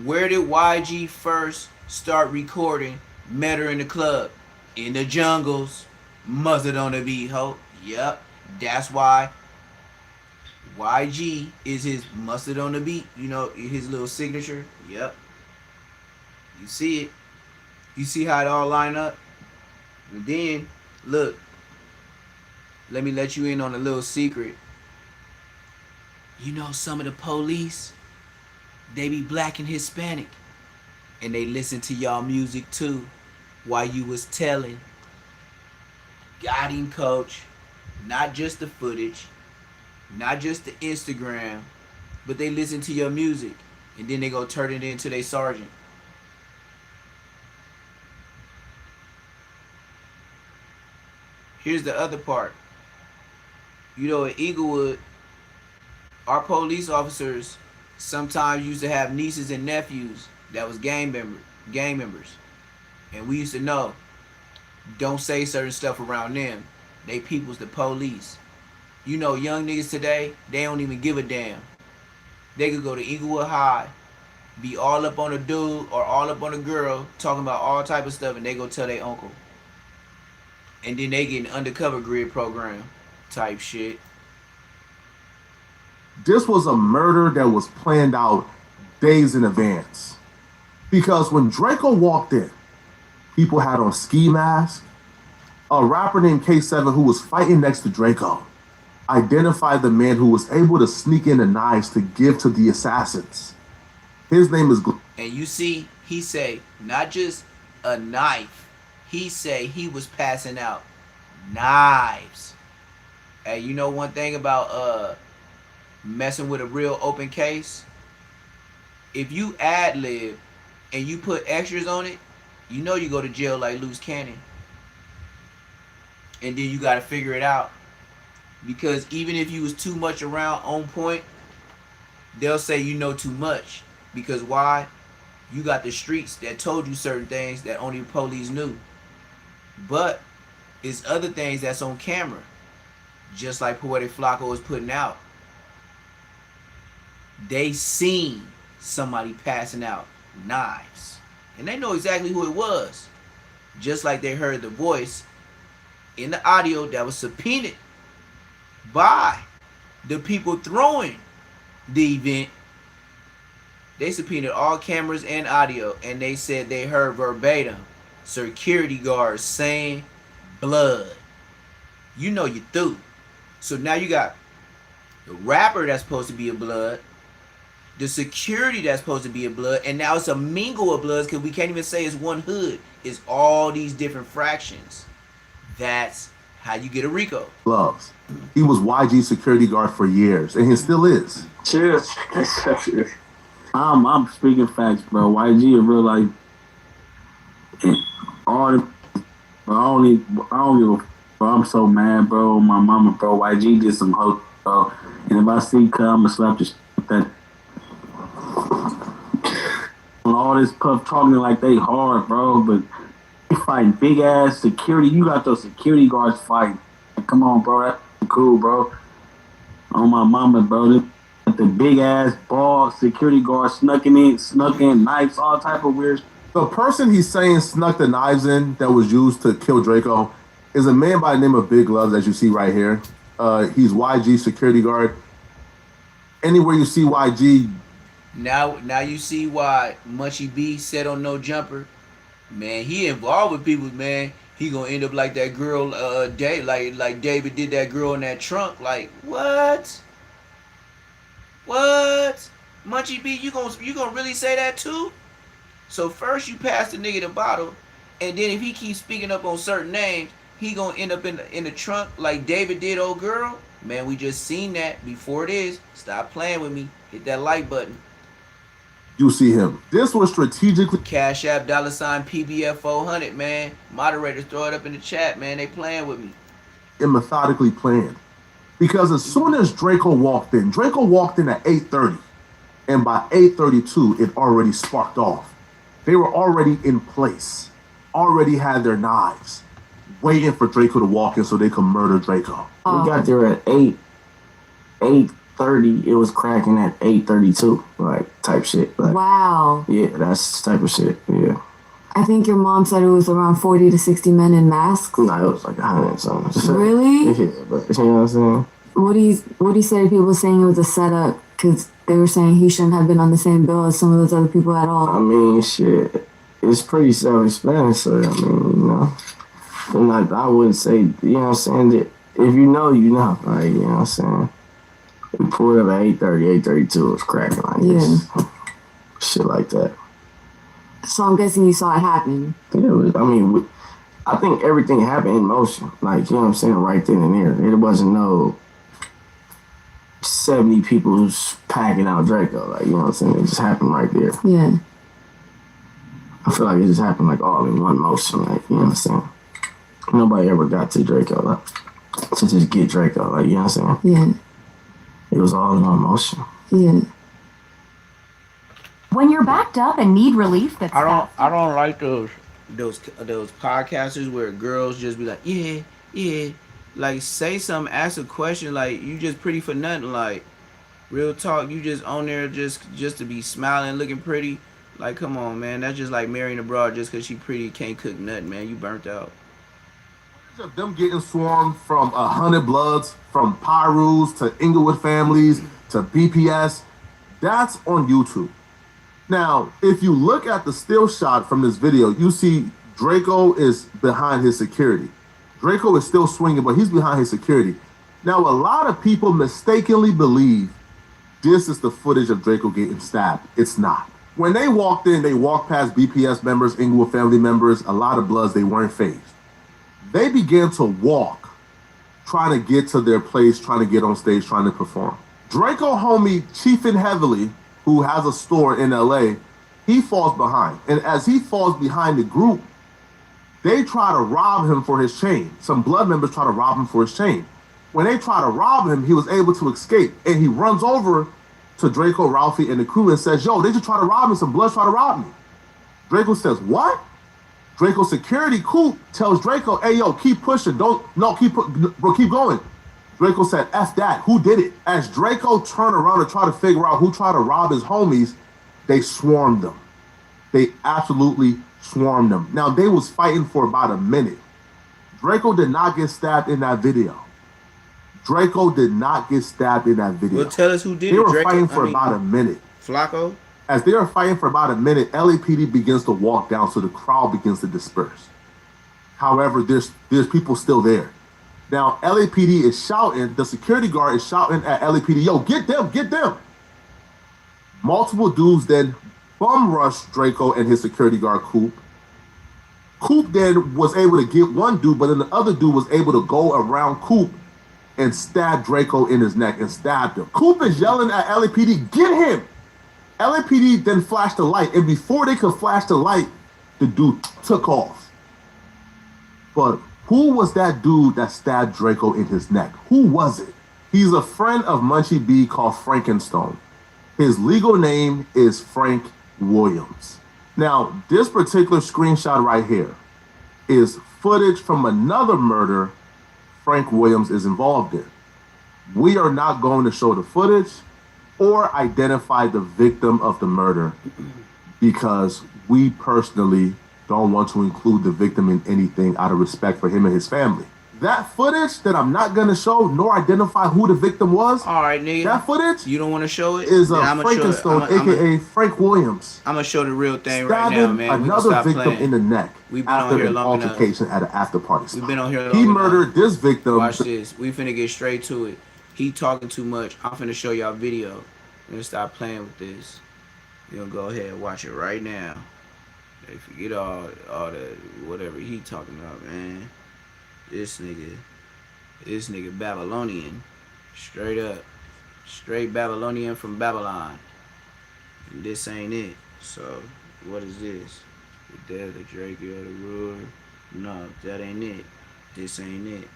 Speaker 1: Where did YG first start recording? Met her in the club. In the jungles. Mustard on the beat, ho. Yep. That's why YG is his Mustard on the beat. His little signature. Yep. You see it. You see how it all line up? And then, look. Let me let you in on a little secret. Some of the police, they be black and Hispanic. And they listen to y'all music too, while you was telling. Got him, coach. Not just the footage, not just the Instagram, but they listen to your music. And then they go turn it into their sergeant. Here's the other part. At Eaglewood, our police officers sometimes used to have nieces and nephews that was gang members. And we used to know, don't say certain stuff around them. They people's the police. Young niggas today, they don't even give a damn. They could go to Eaglewood High, be all up on a dude or all up on a girl, talking about all type of stuff, and they go tell their uncle. And then they get an undercover grid program type shit.
Speaker 18: This was a murder that was planned out days in advance. Because when Draco walked in, people had on ski masks. A rapper named K7 who was fighting next to Draco identified the man who was able to sneak in the knives to give to the assassins. His name is...
Speaker 1: And you see, he say, not just a knife. He say he was passing out knives. Hey, one thing about messing with a real open case? If you ad-lib and you put extras on it, you go to jail like loose cannon. And then you got to figure it out. Because even if you was too much around on point, they'll say you know too much. Because why? You got the streets that told you certain things that only the police knew. But it's other things that's on camera. Just like Poetic Flacco is putting out. They seen somebody passing out knives. And they know exactly who it was. Just like they heard the voice in the audio that was subpoenaed by the people throwing the event. They subpoenaed all cameras and audio, and they said they heard verbatim security guards saying blood. You through. So now you got the rapper that's supposed to be a blood, the security that's supposed to be a blood, and now it's a mingle of bloods because we can't even say it's one hood. It's all these different fractions. That's how you get a Rico.
Speaker 18: Gloves. He was YG's security guard for years, and he still is.
Speaker 19: Cheers. I'm speaking facts, bro. YG in real life, all the, bro, I don't give a fuck. I'm so mad, bro. My mama, bro. YG did some hoe, bro. And if I see come, I'ma slap the shit with that. All this puff talking like they hard, bro, but they fighting big ass security. You got those security guards fighting. Like, come on, bro. That's cool, bro. On my mama, bro. The big ass ball security guard snuck in knives, all type of weird.
Speaker 18: The person he's saying snuck the knives in that was used to kill Draco is a man by the name of Big Gloves, as you see right here. He's YG security guard. Anywhere you see YG.
Speaker 1: Now you see why Munchie B said on No Jumper, man, he involved with people, man. He gonna end up like that girl, like David did that girl in that trunk. Like what? What? Munchie B, you gonna really say that too? So first you pass the nigga the bottle, and then if he keeps speaking up on certain names, he gonna end up in the trunk like David did old girl. Man, we just seen that before it is. Stop playing with me. Hit that like button.
Speaker 18: You see him. This was strategically.
Speaker 1: Cash App $ PBF 400, man. Moderators throw it up in the chat, man. They playing with me.
Speaker 18: And methodically planned. Because as soon as Draco walked in at 8:30. And by 8:32, it already sparked off. They were already in place. Already had their knives. Waiting for Draco to walk in so they could murder Draco.
Speaker 19: We got there at 8:30. It was cracking at 8:32, like type shit. Like,
Speaker 20: wow.
Speaker 19: Yeah, that's the type of shit. Yeah.
Speaker 20: I think your mom said it was around 40 to 60 men in masks.
Speaker 19: No, it was like 100 something.
Speaker 20: Really?
Speaker 19: Yeah, but you know what I'm saying?
Speaker 20: What do you say to people saying it was a setup? Because they were saying he shouldn't have been on the same bill as some of those other people at all.
Speaker 19: I mean, shit. It's pretty self-explanatory. I mean, you know. And like, I wouldn't say, you know what I'm saying? That if you know, you know. Like, you know what I'm saying? We pulled up at 8:30, 8:32. It was cracking like this. Shit like that.
Speaker 20: So I'm guessing you saw it happen.
Speaker 19: Yeah, I mean, I think everything happened in motion. Like, you know what I'm saying? Right then and there. It wasn't no 70 people packing out Draco. Like, you know what I'm saying? It just happened right there.
Speaker 20: Yeah.
Speaker 19: I feel like it just happened like all in one motion. Like, you know what I'm saying? Nobody ever got to Draco, like, to just get Draco. Like, you know what I'm saying?
Speaker 20: Yeah.
Speaker 19: It was all in one motion.
Speaker 20: Yeah.
Speaker 14: When you're backed up and need relief, that's
Speaker 1: I don't like those podcasters where girls just be like, yeah, like say something, ask a question, like you just pretty for nothing, like real talk, you just on there just to be smiling, looking pretty. Like, come on, man, that's just like marrying a broad just because she pretty, can't cook nothing, man. You burnt out.
Speaker 18: Of them getting swarmed from 100 Bloods, from Pyrus to Inglewood families to BPS, that's on YouTube. Now, if you look at the still shot from this video, you see Draco is behind his security. Draco is still swinging, but he's behind his security. Now, a lot of people mistakenly believe this is the footage of Draco getting stabbed. It's not. When they walked in, they walked past BPS members, Inglewood family members, a lot of Bloods, they weren't phased. They began to walk, trying to get to their place, trying to get on stage, trying to perform. Draco homie Chiefin Heavily, who has a store in LA, he falls behind. And as he falls behind the group, they try to rob him for his chain. Some Blood members try to rob him for his chain. When they try to rob him, he was able to escape. And he runs over to Draco, Ralphie, and the crew and says, yo, they just try to rob me. Some Bloods try to rob me. Draco says, what? Draco's security Coop tells Draco, hey, yo, keep pushing. Keep going. Draco said, F that. Who did it? As Draco turned around to try to figure out who tried to rob his homies, they swarmed them. They absolutely swarmed them. Now, they was fighting for about a minute. Draco did not get stabbed in that video. Draco did not get stabbed in that video.
Speaker 1: Well, tell us who did it.
Speaker 18: They were fighting for about a minute.
Speaker 1: Flacco?
Speaker 18: As they are fighting for about a minute, LAPD begins to walk down, so the crowd begins to disperse. However, there's people still there. Now, LAPD is shouting, the security guard is shouting at LAPD, yo, get them, get them. Multiple dudes then bum rush Draco and his security guard, Coop. Coop then was able to get one dude, but then the other dude was able to go around Coop and stab Draco in his neck and stabbed him. Coop is yelling at LAPD, get him! LAPD then flashed the light, and before they could flash the light, the dude took off. But who was that dude that stabbed Draco in his neck? Who was it? He's a friend of Munchie B called Frankenstone. His legal name is Frank Williams. Now, this particular screenshot right here is footage from another murder Frank Williams is involved in. We are not going to show the footage or identify the victim of the murder because we personally don't want to include the victim in anything out of respect for him and his family. That footage that I'm not going to show nor identify who the victim was.
Speaker 1: All right, nigga.
Speaker 18: That footage
Speaker 1: you don't want to show it
Speaker 18: is Frankenstone, aka Frank Williams.
Speaker 1: I'm gonna show the real thing right now, man.
Speaker 18: Another victim in the neck.
Speaker 1: We've been on here long enough.
Speaker 18: Altercation at an after party.
Speaker 1: We've been on here long enough.
Speaker 18: He murdered this victim.
Speaker 1: Watch this. We finna get straight to it. He talking too much. I'm finna show y'all video. We're gonna stop playing with this. You gonna go ahead and watch it right now. Hey, forget all the whatever he talking about, man. This nigga Babylonian, straight up, straight Babylonian from Babylon. And this ain't it. So what is this? The death of Draco the ruler? No, that ain't it. This ain't it.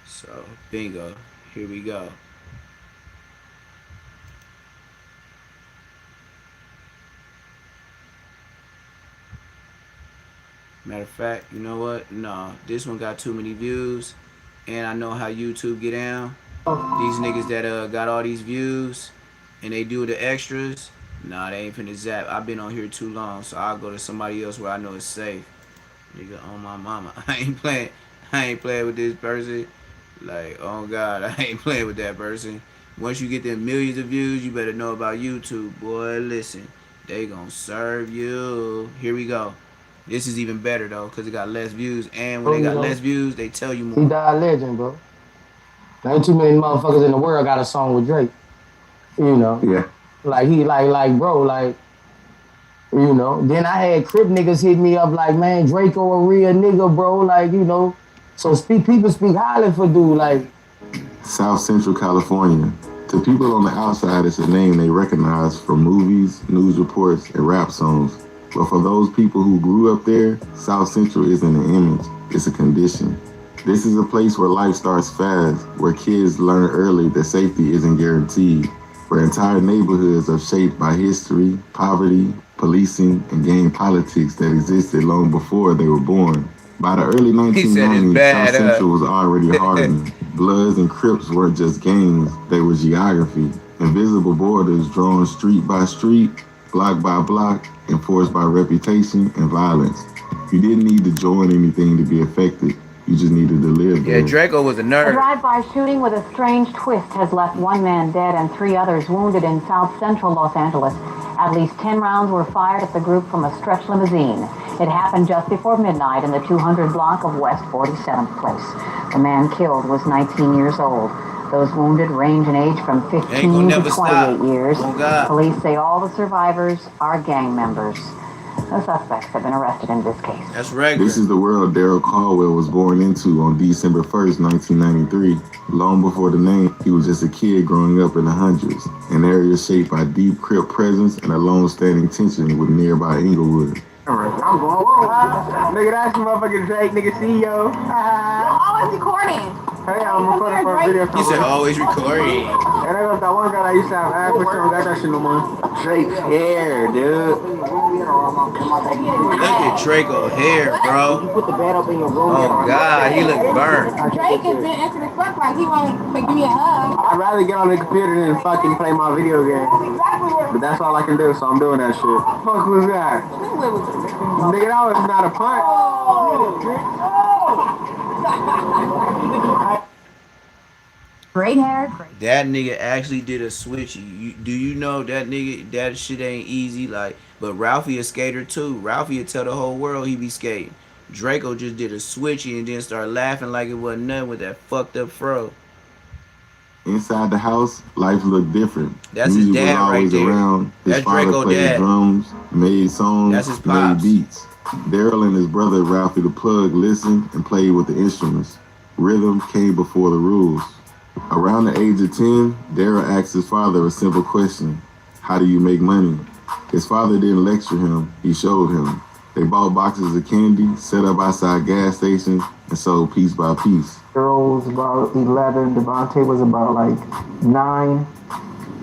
Speaker 1: So bingo. Here we go. Matter of fact, you know what? No, this one got too many views, and I know how YouTube get down. These niggas that got all these views, and they do the extras. Nah, they ain't finna zap. I've been on here too long, so I'll go to somebody else where I know it's safe. Nigga, on my mama, I ain't playing with this person. Like, oh God, I ain't playing with that person. Once you get them millions of views, you better know about YouTube, boy. Listen, they gonna serve you. Here we go. This is even better though, cause it got less views, and when they got less views, they tell you more.
Speaker 17: He died legend, bro. There ain't too many motherfuckers in the world got a song with Drake. You know?
Speaker 10: Yeah.
Speaker 17: Like he bro, like, you know. Then I had Crip niggas hit me up like, man, Draco a real nigga, bro. Like, you know. So people speak highly for dude, like.
Speaker 10: South Central California. To people on the outside, it's a name they recognize from movies, news reports, and rap songs. But for those people who grew up there, South Central isn't an image, it's a condition. This is a place where life starts fast, where kids learn early that safety isn't guaranteed, where entire neighborhoods are shaped by history, poverty, policing, and gang politics that existed long before they were born. By the early 1990s, South Central was already hardened. Bloods and Crips weren't just gangs, they were geography. Invisible borders drawn street by street, block by block, enforced by reputation and violence. You didn't need to join anything to be affected. You just needed to live there.
Speaker 1: Yeah, Draco was a nerd.
Speaker 14: A drive-by shooting with a strange twist has left one man dead and 3 others wounded in South Central Los Angeles. At least 10 rounds were fired at the group from a stretch limousine. It happened just before midnight in the 200 block of West 47th Place. The man killed was 19 years old. Those wounded range in age from 15 to 28 years.
Speaker 1: Oh,
Speaker 14: Police say all the survivors are gang members. The suspects have been arrested in this case.
Speaker 1: That's regular.
Speaker 10: This is the world Daryl Caldwell was born into on December 1st, 1993. Long before the name, he was just a kid growing up in the hundreds, an area shaped by deep Crip presence and a long-standing tension with nearby Inglewood.
Speaker 17: I'm going. Nigga, that's motherfucking Drake, nigga, CEO.
Speaker 14: Always recording.
Speaker 17: Hey, I'm recording for a video.
Speaker 1: He said always recording.
Speaker 17: And I got that one guy that used to have ass for sure. Got that shit no more. Drake's hair, dude.
Speaker 1: Look at Draco hair, bro.
Speaker 17: You put the bed up in your room.
Speaker 1: Oh God, he look burnt.
Speaker 14: Drake has been answering the fuck like he won't give me a hug.
Speaker 17: I'd rather get on the computer than fucking play my video game. But that's all I can do, so I'm doing that shit. Fuck was that? Nigga, that was not a punt.
Speaker 14: Great hair.
Speaker 1: That nigga actually did a switchy. Do you know that nigga, that shit ain't easy? Like, but Ralphie a skater too. Ralphie would tell the whole world he be skating. Draco just did a switchy and then started laughing like it wasn't nothing with that fucked up fro.
Speaker 10: Inside the house, life looked different.
Speaker 1: That's
Speaker 10: Music
Speaker 1: his dad
Speaker 10: was always
Speaker 1: right there.
Speaker 10: around. His
Speaker 1: That's
Speaker 10: father
Speaker 1: Draco
Speaker 10: played
Speaker 1: dad.
Speaker 10: drums, made songs,
Speaker 1: That's his
Speaker 10: made
Speaker 1: pops.
Speaker 10: beats. Daryl and his brother Ralphie the Plug listened and played with the instruments. Rhythm came before the rules. Around the age of 10, Daryl asked his father a simple question: how do you make money? His father didn't lecture him, he showed him. They bought boxes of candy, set up outside gas stations, and sold piece by piece.
Speaker 17: Girls about 11. Devontae was about like 9.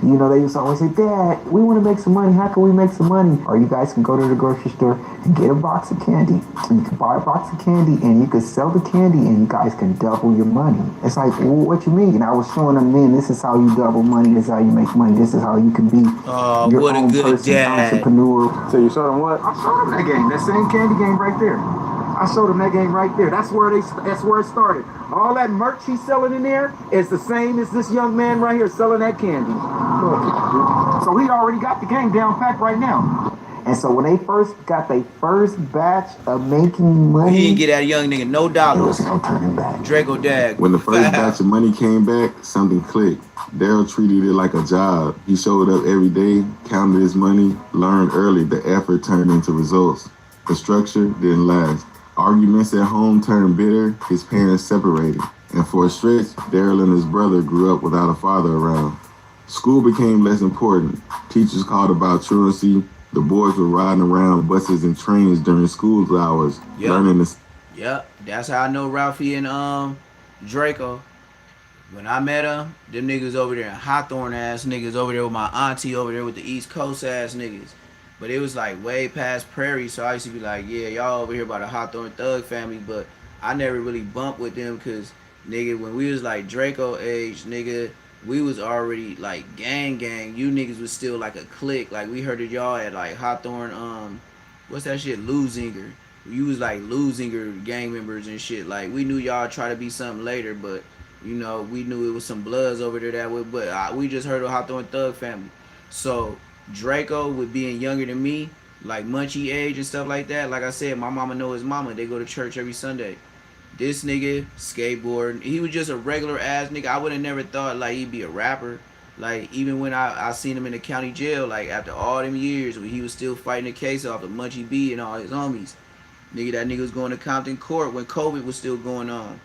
Speaker 17: You know, they used to always say, Dad, we want to make some money. How can we make some money? Or you guys can go to the grocery store and get a box of candy. And you can buy a box of candy and you can sell the candy and you guys can double your money. It's like, well, what you mean? And I was showing them, man, this is how you double money. This is how you make money. This is how you can be your
Speaker 1: what a
Speaker 17: own
Speaker 1: good
Speaker 17: person,
Speaker 1: dad.
Speaker 17: entrepreneur.
Speaker 18: So you showed them what?
Speaker 17: I showed them that game, that same candy game right there. I showed them that game right there. That's where it started. All that merch he's selling in there is the same as this young man right here selling that candy. Look. So he already got the game down packed right now. And so when they first got their first batch of making money,
Speaker 1: He didn't get that young nigga no
Speaker 17: there was
Speaker 1: dollars.
Speaker 17: no turning back.
Speaker 1: Draco Dag.
Speaker 10: When the first batch of money came back, something clicked. Daryl treated it like a job. He showed up every day, counted his money, learned early the effort turned into results. The structure didn't last. Arguments at home turned bitter, his parents separated. And for a stretch, Daryl and his brother grew up without a father around. School became less important. Teachers called about truancy. The boys were riding around buses and trains during school hours, learning to...
Speaker 1: Yep, that's how I know Ralphie and Draco. When I met him, them niggas over there, Hawthorne ass niggas over there with my auntie over there with the East Coast ass niggas. But it was like way past Prairie, so I used to be like, yeah, y'all over here by the Hawthorne Thug family, but I never really bumped with them because, nigga, when we was like Draco age, nigga, we was already like gang. You niggas was still like a clique. Like we heard of y'all at like Hawthorne, what's that shit, Luzinger. You was like Luzinger gang members and shit. Like we knew y'all try to be something later, but you know, we knew it was some Bloods over there that way, but we just heard of Hawthorne Thug family. So Draco with being younger than me, like Munchie age and stuff like that. Like I said, my mama know his mama. They go to church every Sunday. This nigga skateboarding. He was just a regular ass nigga. I would have never thought like he'd be a rapper. Like even when I seen him in the county jail, like after all them years when he was still fighting the case off of Munchie B and all his homies. Nigga, that nigga was going to Compton Court when COVID was still going on.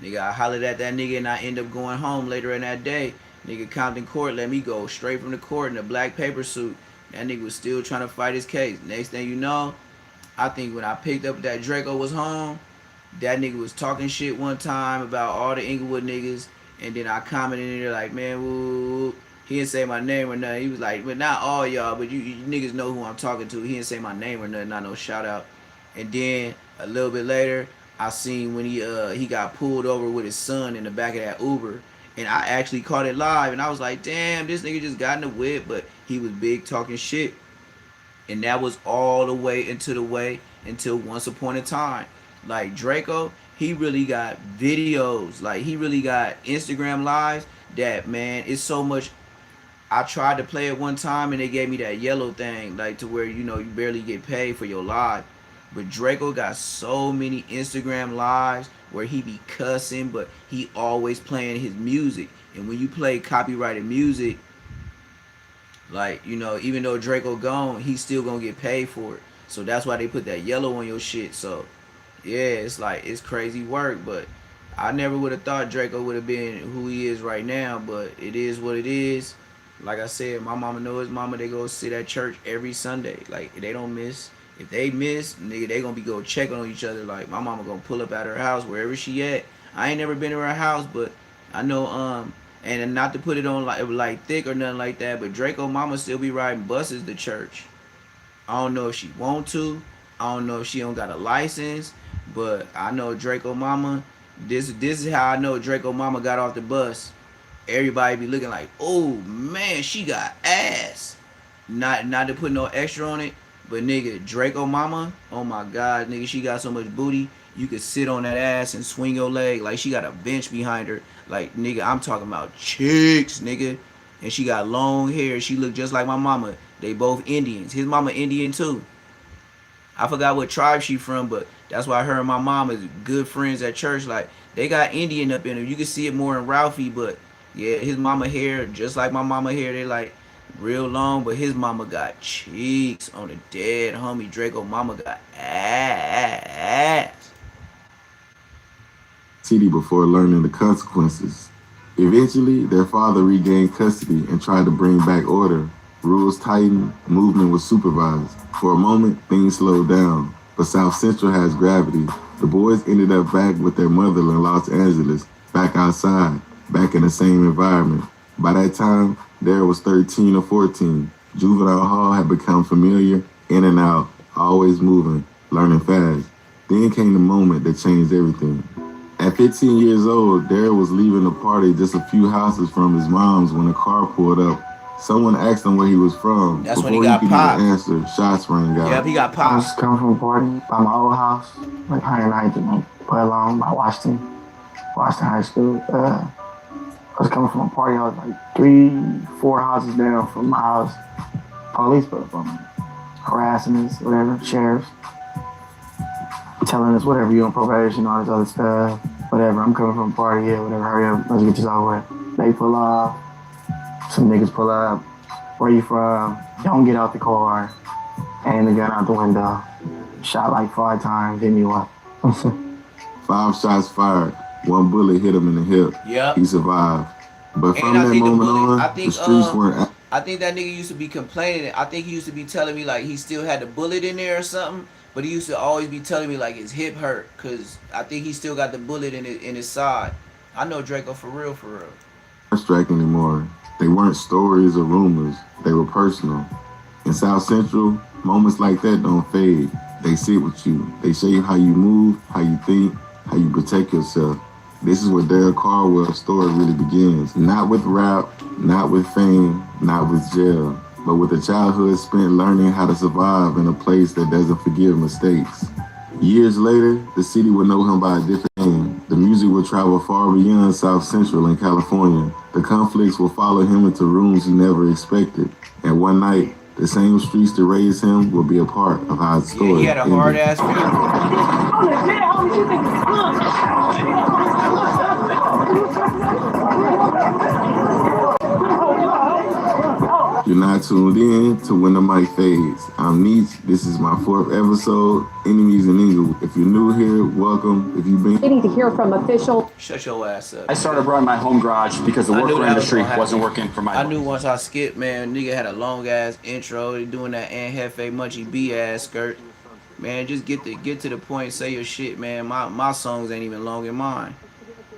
Speaker 1: Nigga, I hollered at that nigga and I end up going home later in that day. Nigga, Compton Court let me go straight from the court in a black paper suit. That nigga was still trying to fight his case. Next thing you know, I think when I picked up that Draco was home, that nigga was talking shit one time about all the Inglewood niggas. And then I commented in there like, man, woo. He didn't say my name or nothing. He was like, but not all y'all, but you niggas know who I'm talking to. He didn't say my name or nothing, not no shout out. And then a little bit later, I seen when he got pulled over with his son in the back of that Uber. And I actually caught it live. And I was like, damn, this nigga just got in the whip. But he was big talking shit. And that was all the way until once upon a time. Like Draco, he really got videos. Like he really got Instagram lives that, man, it's so much. I tried to play it one time and they gave me that yellow thing. Like to where, you know, you barely get paid for your live. But Draco got so many Instagram lives where he be cussing, but he always playing his music. And when you play copyrighted music, like, you know, even though Draco gone, he's still gonna get paid for it. So that's why they put that yellow on your shit. So yeah, it's like, it's crazy work, but I never would have thought Draco would have been who he is right now, but it is what it is. Like I said, my mama know his mama. They go sit at church every Sunday. Like, they don't miss. If they miss, nigga, they gonna be go checking on each other. Like, my mama gonna pull up at her house, wherever she at. I ain't never been to her house, but I know, and not to put it on like thick or nothing like that, but Draco mama still be riding buses to church. I don't know if she want to. I don't know if she don't got a license, but I know Draco mama. This is how I know Draco mama got off the bus. Everybody be looking like, oh man, she got ass. Not to put no extra on it. But nigga, Draco mama, oh my god, nigga, she got so much booty. You could sit on that ass and swing your leg like she got a bench behind her. Like, nigga, I'm talking about chicks, nigga. And she got long hair. She look just like my mama. They both Indians. His mama Indian too. I forgot what tribe she from, but that's why her and my mom is good friends at church. Like, they got Indian up in her. You can see it more in Ralphie, but yeah, his mama hair, just like my mama hair, they like real long, but his mama got cheeks on the dead homie. Draco mama got ass.
Speaker 10: City before learning the consequences. Eventually, their father regained custody and tried to bring back order. Rules tightened, movement was supervised. For a moment, things slowed down, but South Central has gravity. The boys ended up back with their mother in Los Angeles, back outside, back in the same environment. By that time, Darryl was 13 or 14. Juvenile hall had become familiar, in and out, always moving, learning fast. Then came the moment that changed everything. At 15 years old, Darryl was leaving the party just a few houses from his mom's when a car pulled up. Someone asked him where he was from.
Speaker 1: That's
Speaker 10: Before
Speaker 1: when he got
Speaker 10: could
Speaker 1: popped.
Speaker 10: even answer, shots rang out.
Speaker 1: Yep, he got
Speaker 16: I
Speaker 1: popped.
Speaker 16: was coming from a party by my old house, like 109th and like Pueblo by Washington High School. I was coming from a party. I was like 3-4 houses down from my house. Police put up on me, harassing us, whatever, sheriffs, telling us whatever, you on probation, all this other stuff, whatever. I'm coming from a party, yeah, whatever. Hurry up, let's get this over with. They pull off. Some niggas pull up. Where you from? Don't get out the car. Aim the gun out the window. Shot like 5 times, hit me what?
Speaker 10: 5 shots fired. 1 bullet hit him in the hip.
Speaker 1: Yep.
Speaker 10: He survived. But from
Speaker 1: And I
Speaker 10: that
Speaker 1: think
Speaker 10: moment on,
Speaker 1: I think
Speaker 10: the streets weren't.
Speaker 1: I think that nigga used to be complaining. I think he used to be telling me like he still had the bullet in there or something. But he used to always be telling me like his hip hurt, cause I think he still got the bullet in his side. I know Draco for real, for real.
Speaker 10: Abstract anymore. They weren't stories or rumors. They were personal. In South Central, moments like that don't fade. They sit with you. They show you how you move, how you think, how you protect yourself. This is where Darryl Caldwell's story really begins. Not with rap, not with fame, not with jail, but with a childhood spent learning how to survive in a place that doesn't forgive mistakes. Years later, the city would know him by a different name. The music would travel far beyond South Central and California. The conflicts will follow him into rooms he never expected. And one night, the same streets that raised him will be a part of how his story
Speaker 1: He had a hard ass
Speaker 10: You're not tuned in to When the Mic Fades. I'm Nietzsche. This is my 4th episode, Enemies in Inglewood. If you're new here, welcome. If you've been
Speaker 14: Waiting to hear from official.
Speaker 1: Shut your ass up.
Speaker 21: I started running my home garage because the
Speaker 1: I knew
Speaker 21: worker
Speaker 1: that was
Speaker 21: industry
Speaker 1: gonna happen.
Speaker 21: wasn't working for my.
Speaker 1: I knew once I skipped, man, nigga had a long ass intro. They doing that Anne Hefe Munchie B ass skirt. Man, just get to the point, say your shit, man. My songs ain't even long in mine.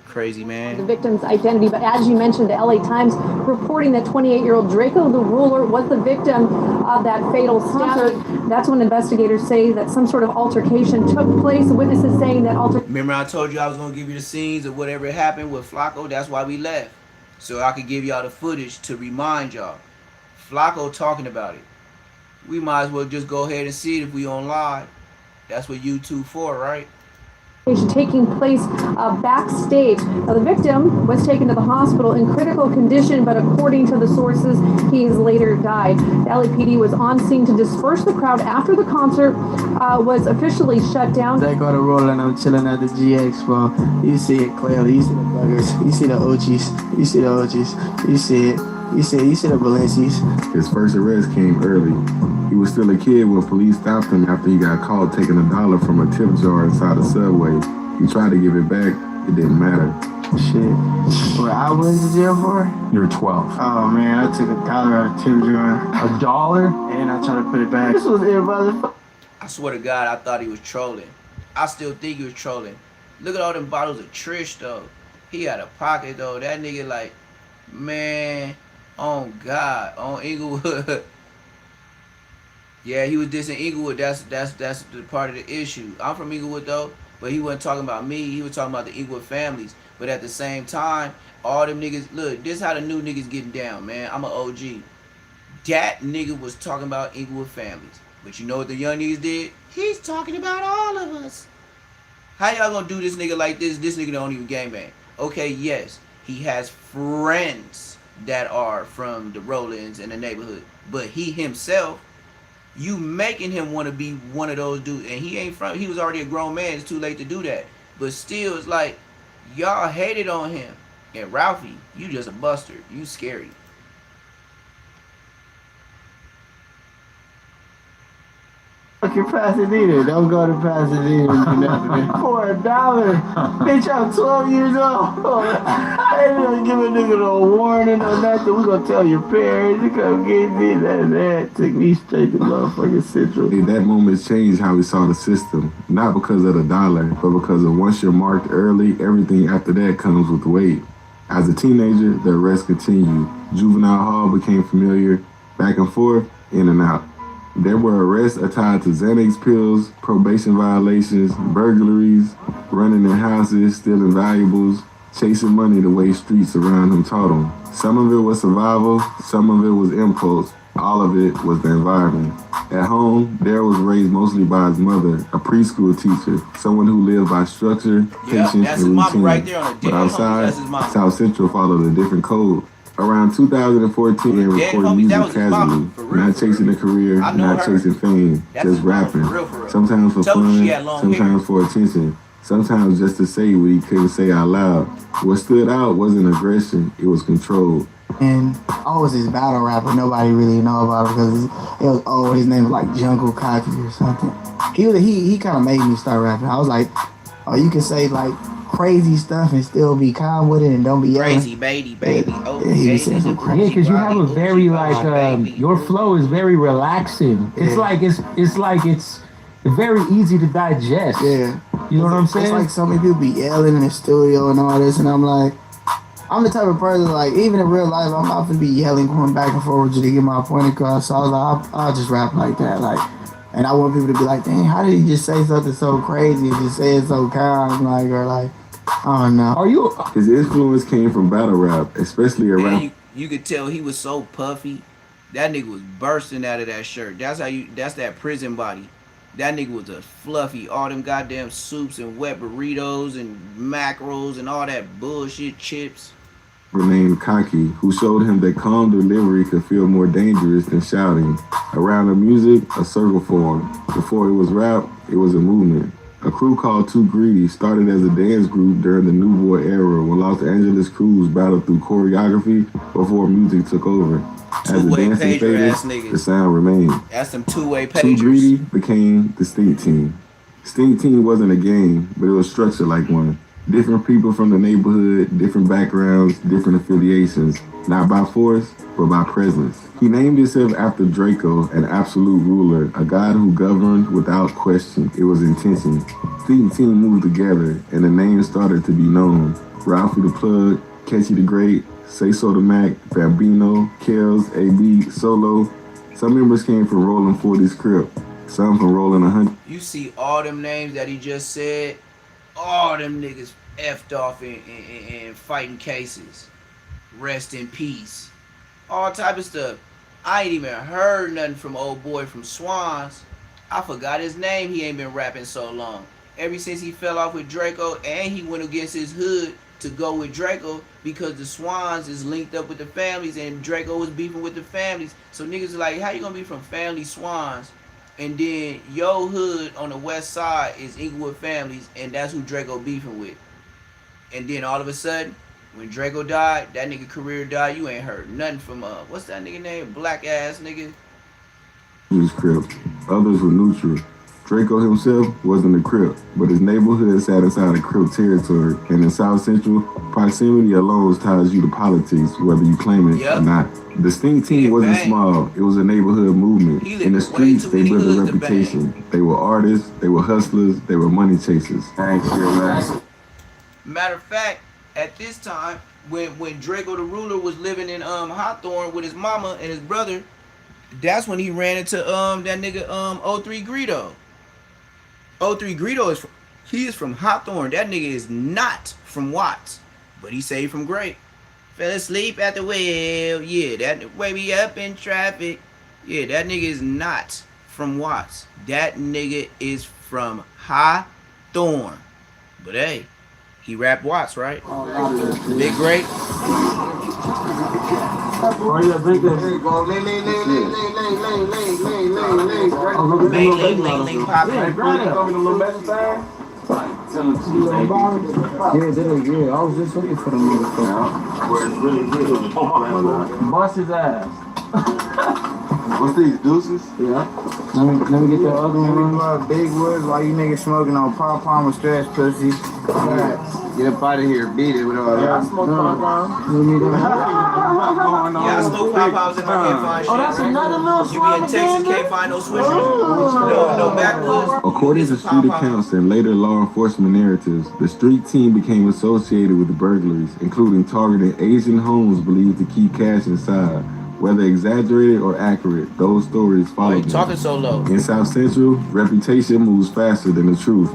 Speaker 1: Crazy,
Speaker 14: The
Speaker 1: man.
Speaker 14: victim's identity, but as you mentioned, the LA Times reporting that 28-year-old Draco, the ruler, was the victim of that fatal stabbing. That's when investigators say that some sort of altercation took place. Witnesses saying that
Speaker 1: Remember I told you I was gonna give you the scenes of whatever happened with Flacco? That's why we left. So I could give y'all the footage to remind y'all. Flacco talking about it. We might as well just go ahead and see it if we on live. That's what YouTube for, right?
Speaker 14: taking place backstage. Now, the victim was taken to the hospital in critical condition, but according to the sources, he has later died. The LAPD was on scene to disperse the crowd after the concert was officially shut down.
Speaker 22: They go to roll and I'm chilling at the GX, bro. You see it clearly. You see the buggers. You see the OGs. You see the OGs. You see it. You see the Valencias.
Speaker 10: His first arrest came early. He was still a kid when police stopped him after he got caught taking $1 from a tip jar inside a Subway. He tried to give it back. It didn't matter.
Speaker 22: Shit. What I went to jail for?
Speaker 6: You were 12.
Speaker 22: Oh man, I took $1 out of tip jar.
Speaker 6: $1?
Speaker 22: And I tried to put it back. This was it, brother.
Speaker 1: I swear to God, I thought he was trolling. I still think he was trolling. Look at all them bottles of Trish, though. He had a pocket, though. That nigga, like, man, on God, on Inglewood. Yeah, he was dissing Inglewood. That's the part of the issue. I'm from Inglewood, though, but he wasn't talking about me. He was talking about the Inglewood families. But at the same time, all them niggas, look, this how the new niggas getting down, man. I'm an OG. That nigga was talking about Inglewood families. But you know what the young niggas did? He's talking about all of us. How y'all gonna do this nigga like this? This nigga don't even gangbang. Okay, yes, he has friends that are from the Rollins and the neighborhood. But he himself, you making him want to be one of those dudes. And he ain't from, he was already a grown man. It's too late to do that. But still, it's like, y'all hated on him. And Ralphie, you just a buster. You scary.
Speaker 22: fucking Pasadena. Don't go to Pasadena. For $1. Bitch, I'm 12 years old. I ain't gonna give a nigga no warning or nothing. We gonna tell your parents to come get me. That took me straight to motherfucking Central.
Speaker 12: That moment changed how we saw the system. Not because of the dollar, but because of once you're marked early, everything after that comes with weight. As a teenager, the arrest continued. Juvenile hall became familiar, back and forth, in and out. There were arrests tied to Xanax pills, probation violations, burglaries, running in houses, stealing valuables, chasing money the way streets around him taught him. Some of it was survival, some of it was impulse. All of it was the environment. At home, Daryl was raised mostly by his mother, a preschool teacher, someone who lived by structure, patience, and routine.
Speaker 1: Right there on the
Speaker 12: but outside, South Central followed a different code. Around 2014, and recorded music casually, not chasing a career, not chasing fame, just rapping. Sometimes for fun, sometimes for attention, sometimes just to say what he couldn't say out loud. What stood out wasn't aggression, it was control.
Speaker 17: And I was this battle rapper nobody really know about because it was his name was like Jungle Cocky or something. He kind of made me start rapping. I was like, oh, you can say like crazy stuff and still be calm with it and don't be yelling.
Speaker 1: Crazy baby. Oh,
Speaker 17: yeah, he was saying some crazy.
Speaker 4: Yeah, because you have a very your flow is very relaxing. It's like it's very easy to digest.
Speaker 17: Yeah,
Speaker 4: you know what I'm saying?
Speaker 17: It's like so many people be yelling in the studio and all this, and I'm like, I'm the type of person like even in real life I'm not gonna be yelling, going back and forth just to get my point across. So I was like, I'll just rap like that, like. And I want people to be like, dang, how did he just say something so crazy and just say it so calm, like, or like, I don't know.
Speaker 12: His influence came from battle rap, especially around.
Speaker 1: You could tell he was so puffy. That nigga was bursting out of that shirt. That's that prison body. That nigga was a fluffy, all them goddamn soups and wet burritos and macros and all that bullshit chips.
Speaker 12: Named Cocky, who showed him that calm delivery could feel more dangerous than shouting. Around the music, a circle formed. Before it was rap, it was a movement. A crew called Too Greedy started as a dance group during the New Boy era when Los Angeles crews battled through choreography before music took over. As the dancing faded, the sound remained.
Speaker 1: That's some two-way pagers.
Speaker 12: Too Greedy became the Stink Team. Stink Team wasn't a game, but it was structured like one. Different people from the neighborhood, different backgrounds, different affiliations, not by force, but by presence. He named himself after Draco, an absolute ruler, a god who governed without question. It was intention. Stink Team moved together, and the name started to be known. Ralphie the Plug, Catchy the Great, Say So the Mac, Bambino, Kells, AB, Solo. Some members came from Rolling 40's Crip, some from Rolling 100.
Speaker 1: You see all them names that he just said, all them niggas effed off in fighting cases. Rest in peace. All type of stuff. I ain't even heard nothing from old boy from Swans. I forgot his name. He ain't been rapping so long. Ever since he fell off with Draco and he went against his hood to go with Draco because the Swans is linked up with the families and Draco was beefing with the families. So niggas are like, how you gonna be from family Swans and then your hood on the west side is Inglewood families and that's who Draco beefing with? And then all of a sudden, when Draco died, that nigga career died, you ain't heard nothing from what's that nigga name? Black ass nigga.
Speaker 12: He was Crip. Others were neutral. Draco himself wasn't a Crip, but his neighborhood sat inside a Crip territory. And in South Central, proximity alone ties you to politics, whether you claim it or not. The Stink Team wasn't small, it was a neighborhood movement. In the streets, they built a reputation. They were artists, they were hustlers, they were money chasers. Thank you, man.
Speaker 1: Matter of fact, at this time, when Draco the Ruler was living in Hawthorne with his mama and his brother, that's when he ran into that nigga 03 Greedo. 03 Greedo is from Hawthorne. That nigga is not from Watts, but he say he from Great. Fell asleep at the wheel. Yeah, that way we up in traffic. Yeah, that nigga is not from Watts. That nigga is from Hawthorne. But hey, he rapped Watts, right? Big Great.
Speaker 19: Oh yeah, big good.
Speaker 22: Yeah, I was just looking for them niggas.
Speaker 19: Bust his ass.
Speaker 6: What's these, deuces?
Speaker 22: Yeah. Let me get the other one.
Speaker 17: Big woods while you niggas smoking on pom pom with stretch pussy.
Speaker 22: Get up out of here, beat it with all that.
Speaker 15: I smoke pom-pom.
Speaker 1: Yeah, I smoke pom-poms if I can't find shit.
Speaker 15: Oh, that's another little
Speaker 1: You be in Texas, can't find no swishers. No backwoods.
Speaker 12: According to street accounts and later law enforcement narratives, the street team became associated with the burglaries, including targeting Asian homes believed to keep cash inside. Whether exaggerated or accurate, those stories follow.
Speaker 1: Why you talking so low?
Speaker 12: In South Central, reputation moves faster than the truth.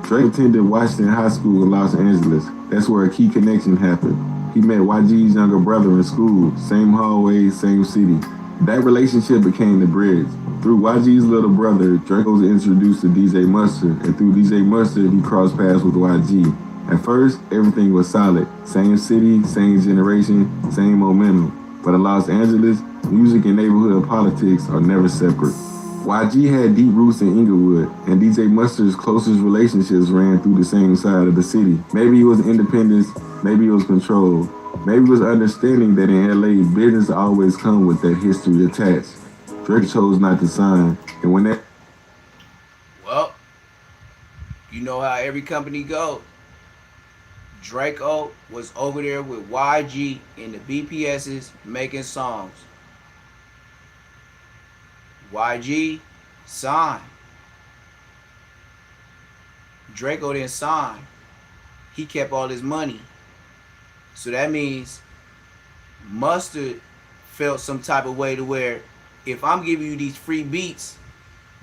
Speaker 12: Drake attended Washington High School in Los Angeles. That's where a key connection happened. He met YG's younger brother in school, same hallways, same city. That relationship became the bridge. Through YG's little brother, Drake was introduced to DJ Mustard, and through DJ Mustard, he crossed paths with YG. At first, everything was solid. Same city, same generation, same momentum. But in Los Angeles, music and neighborhood politics are never separate. YG had deep roots in Inglewood, and DJ Mustard's closest relationships ran through the same side of the city. Maybe it was independence, maybe it was control, maybe it was understanding that in LA, business always comes with that history attached. Drake chose not to sign, and when that...
Speaker 1: Well, you know how every company go. Draco was over there with YG in the BPS's making songs. YG signed. Draco didn't sign. He kept all his money. So that means Mustard felt some type of way to where if I'm giving you these free beats,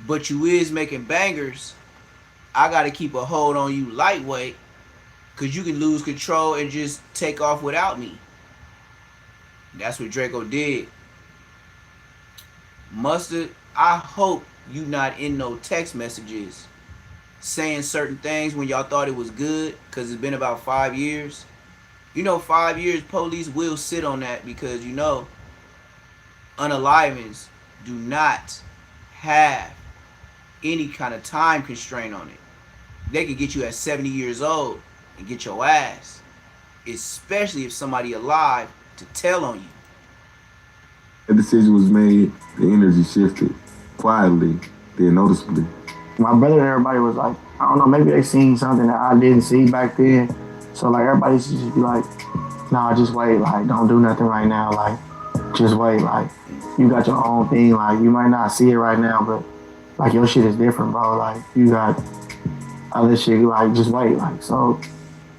Speaker 1: but you is making bangers, I got to keep a hold on you lightweight because you can lose control and just take off without me. That's what Draco did. Mustard, I hope you not in no text messages saying certain things when y'all thought it was good, because it's been about 5 years. You know, 5 years, police will sit on that because, you know, unalivings do not have any kind of time constraint on it. They could get you at 70 years old and get your ass, especially if somebody alive to tell on you.
Speaker 12: The decision was made, the energy shifted. Quietly, then noticeably.
Speaker 17: My brother and everybody was like, I don't know, maybe they seen something that I didn't see back then. So like everybody used to just be like, nah, just wait, like don't do nothing right now, like just wait, like you got your own thing, like you might not see it right now, but like your shit is different, bro. Like you got other shit, like just wait, like so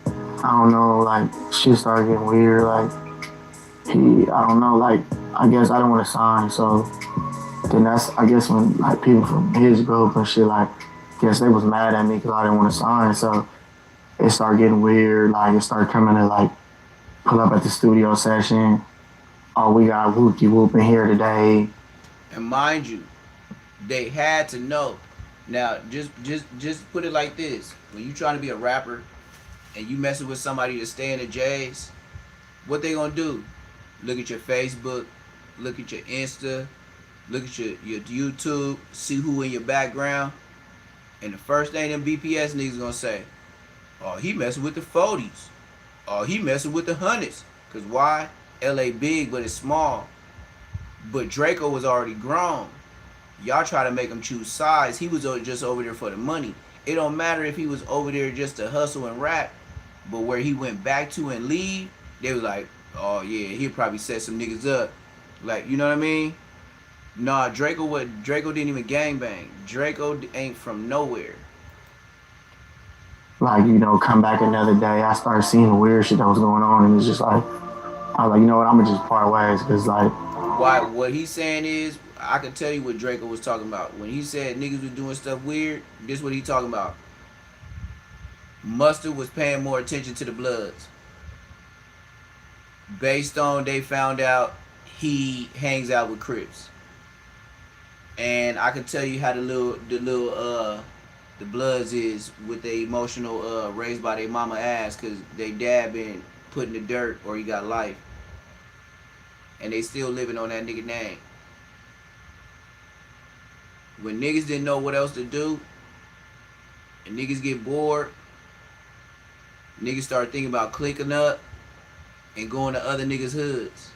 Speaker 17: I don't know, like shit started getting weird, like I don't know, like I guess I didn't want to sign, so then that's, I guess when like people from his group and shit, like, guess they was mad at me because I didn't want to sign. So it started getting weird. Like it started coming to like pull up at the studio session. Oh, we got whoopty whoop in here today.
Speaker 1: And mind you, they had to know. Now, just put it like this: when you trying to be a rapper and you messing with somebody to stay in the J's, what they gonna do? Look at your Facebook, look at your Insta. Look at your YouTube, see who in your background, and the first thing them BPS niggas gonna say, oh, he messing with the 40s. Oh, he messing with the 100s. Cause why? LA big, but it's small. But Draco was already grown. Y'all try to make him choose sides. He was just over there for the money. It don't matter if he was over there just to hustle and rap, but where he went back to and leave, they was like, oh yeah, he'll probably set some niggas up. Like, you know what I mean? Nah, Draco didn't even gangbang. Draco ain't from nowhere.
Speaker 17: Like, you know, come back another day, I started seeing the weird shit that was going on, and it's just like, I was like, you know what, I'm gonna just part ways, because like...
Speaker 1: What he's saying is, I can tell you what Draco was talking about. When he said niggas was doing stuff weird, this is what he talking about. Mustard was paying more attention to the Bloods. Based on they found out he hangs out with Crips. And I can tell you how the Bloods is with the emotional raised by their mama ass, because they dad been put in the dirt or he got life. And they still living on that nigga name. When niggas didn't know what else to do, and niggas get bored, niggas start thinking about clicking up and going to other niggas' hoods.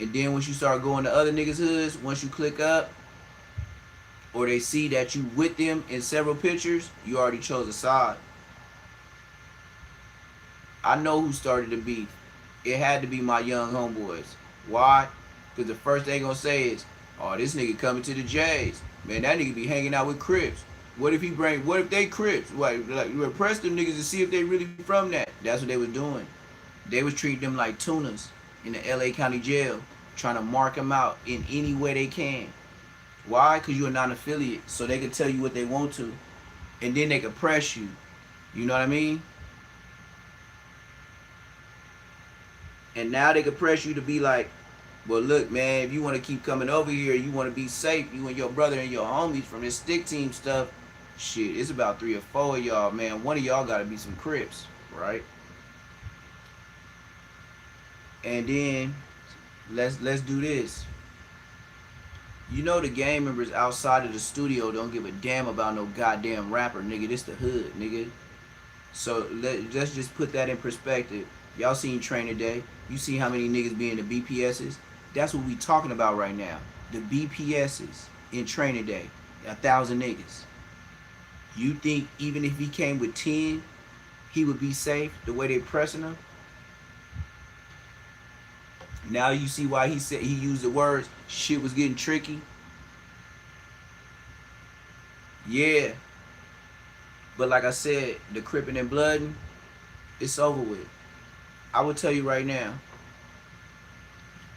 Speaker 1: And then once you start going to other niggas' hoods, once you click up, or they see that you with them in several pictures, you already chose a side. I know who started the beef. It had to be my young homeboys. Why? Because the first thing they gonna say is, oh, this nigga coming to the J's. Man, that nigga be hanging out with Crips. What if they Crips? Like press them niggas to see if they really from that. That's what they was doing. They was treating them like tunas in the LA County Jail, trying to mark them out in any way they can. Why? Because you're a non-affiliate, so they can tell you what they want to, and then they can press you. You know what I mean? And now they can press you to be like, well, look, man, if you want to keep coming over here, you want to be safe, you and your brother and your homies from this stick team stuff, shit, it's about 3 or 4 of y'all, man. One of y'all got to be some Crips, right? And then let's do this. You know the gang members outside of the studio don't give a damn about no goddamn rapper, nigga. This the hood, nigga. So let's just put that in perspective. Y'all seen Training Day. You see how many niggas be in the BPSs? That's what we talking about right now. The BPSs in Training Day. 1,000 niggas. You think even if he came with 10, he would be safe the way they pressing him? Now you see why he said, he used the words, shit was getting tricky. Yeah. But like I said, the cripping and blooding, it's over with. I will tell you right now,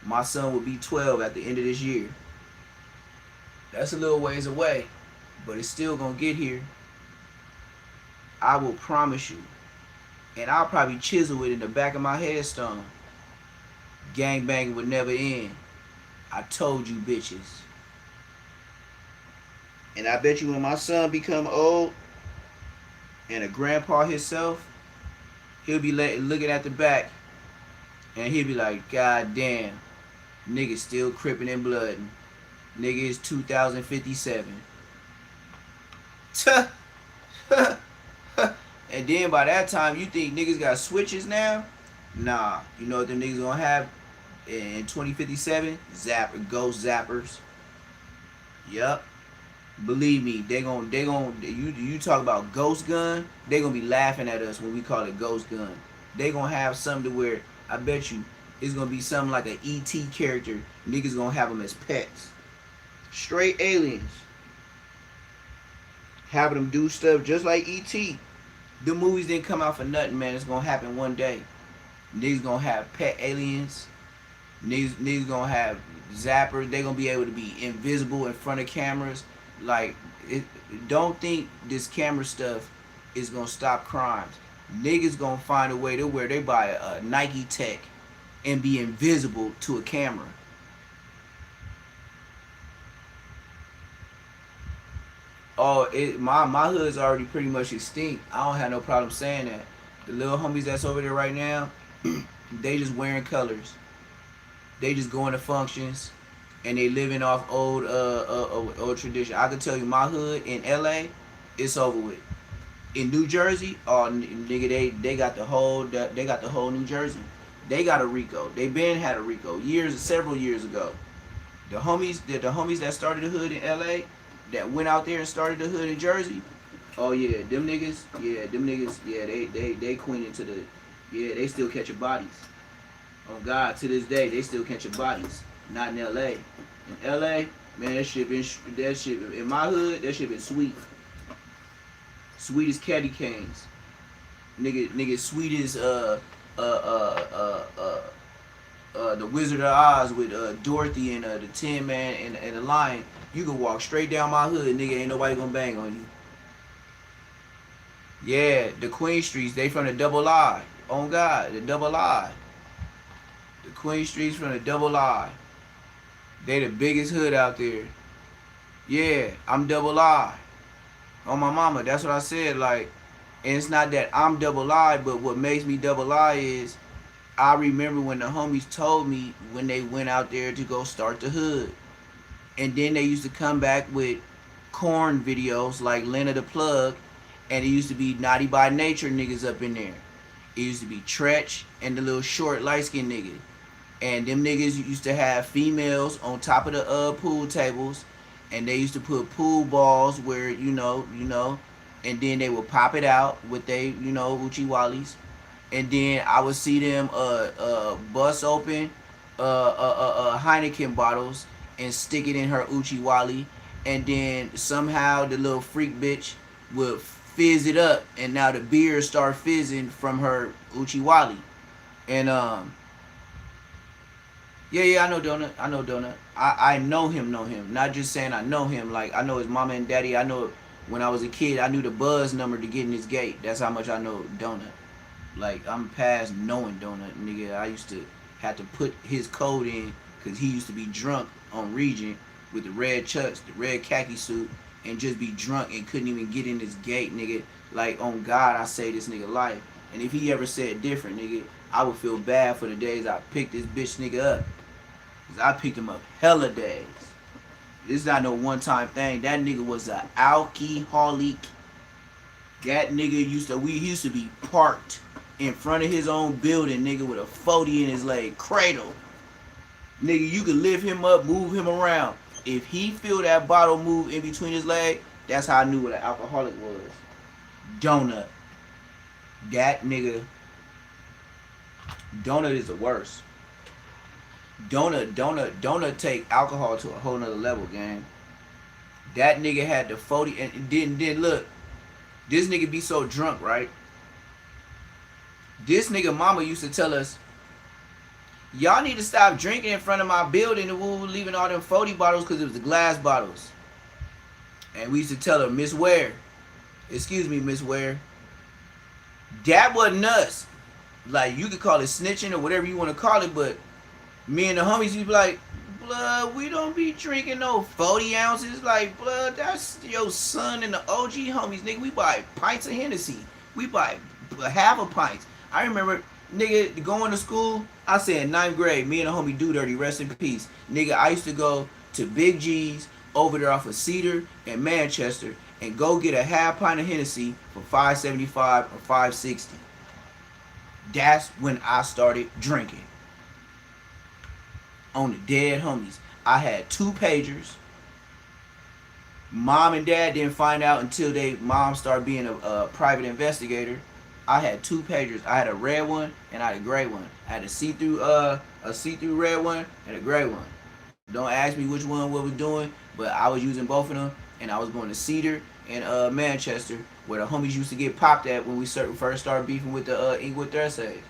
Speaker 1: my son will be 12 at the end of this year. That's a little ways away, but it's still gonna get here. I will promise you. And I'll probably chisel it in the back of my headstone. Gangbanging would never end. I told you bitches. And I bet you when my son become old and a grandpa himself, he'll be looking at the back and he'll be like, God damn, niggas still cripping and blooding. Nigga is 2057. And then by that time, you think niggas got switches now? Nah, you know what them niggas gonna have in 2057? Ghost zappers. Yup. Believe me, you talk about ghost gun, they gonna be laughing at us when we call it ghost gun. They gonna have something to where, I bet you, it's gonna be something like an E.T. character. Niggas gonna have them as pets. Straight aliens. Having them do stuff just like E.T. The movies didn't come out for nothing, man. It's gonna happen one day. Niggas gonna have pet aliens. Niggas gonna have zappers. They gonna be able to be invisible in front of cameras. Like, don't think this camera stuff is gonna stop crimes. Niggas gonna find a way to where they buy a Nike Tech and be invisible to a camera. Oh, my hood's already pretty much extinct. I don't have no problem saying that. The little homies that's over there right now, they just wearing colors. They just going to functions, and they living off old tradition. I can tell you, my hood in LA, it's over with. In New Jersey, oh nigga, they got the whole New Jersey. They got a Rico. They been had a Rico several years ago. The homies that started the hood in LA, that went out there and started the hood in Jersey. Oh yeah, them niggas, they queen into the, they still catching bodies. Oh God, to this day, they still catching bodies. Not in LA. In LA, man, that shit in my hood, that shit been sweet. Sweet as candy canes. Nigga sweet as the Wizard of Oz with Dorothy and the Tin Man and the Lion. You can walk straight down my hood, nigga, ain't nobody gonna bang on you. Yeah, the Queen Streets, they from the Double I. Oh God, the Double I. The Queen Streets from the Double I. They the biggest hood out there. Yeah, I'm Double I. On my mama, that's what I said. Like, and it's not that I'm Double I, but what makes me Double I is I remember when the homies told me when they went out there to go start the hood. And then they used to come back with corn videos like Lena the Plug, and it used to be Naughty by Nature niggas up in there. It used to be Tretch and the little short light-skinned nigga. And them niggas used to have females on top of the pool tables, and they used to put pool balls where and then they would pop it out with they uchi wallies, and then I would see them bust open Heineken bottles and stick it in her uchi wally, and then somehow the little freak bitch would fizz it up, and now the beer start fizzing from her uchi wally, and yeah, I know Donut. I know him. Not just saying I know him. Like, I know his mama and daddy. I know when I was a kid, I knew the buzz number to get in his gate. That's how much I know Donut. Like, I'm past knowing Donut, nigga. I used to have to put his code in because he used to be drunk on Regent with the red chucks, the red khaki suit, and just be drunk and couldn't even get in his gate, nigga. Like, on God, I say this nigga life. And if he ever said different, nigga, I would feel bad for the days I picked this bitch nigga up. Cause I picked him up hella days. This is not no one-time thing. That nigga was an alcoholic. That nigga used to be parked in front of his own building, nigga, with a 40 in his leg, cradle. Nigga, you could lift him up, move him around. If he feel that bottle move in between his leg, that's how I knew what an alcoholic was. Donut. That nigga. Donut is the worst. Donut take alcohol to a whole nother level, gang. That nigga had the 40 and then look. This nigga be so drunk, right? This nigga mama used to tell us, y'all need to stop drinking in front of my building, and we were leaving all them 40 bottles because it was the glass bottles. And we used to tell her, Miss Ware, excuse me, Miss Ware, that wasn't us. Like, you could call it snitching or whatever you want to call it, but me and the homies, you be like, blood, we don't be drinking no 40 ounces. Like, blood, that's your son and the OG homies, nigga. We buy pints of Hennessy. We buy half a pint. I remember, nigga, going to school, I said in 9th grade, me and the homie Do Dirty, rest in peace. Nigga, I used to go to Big G's over there off of Cedar and Manchester and go get a half pint of Hennessy for $5.75 or $5.60. That's when I started drinking. On the dead homies. I had 2 pagers. Mom and dad didn't find out until mom started being a private investigator. I had 2 pagers. I had a red one and I had a gray one. I had a see-through red one and a gray one. Don't ask me which one what was doing, but I was using both of them, and I was going to Cedar and Manchester, where the homies used to get popped at when we first started beefing with the Inglewood Thresays.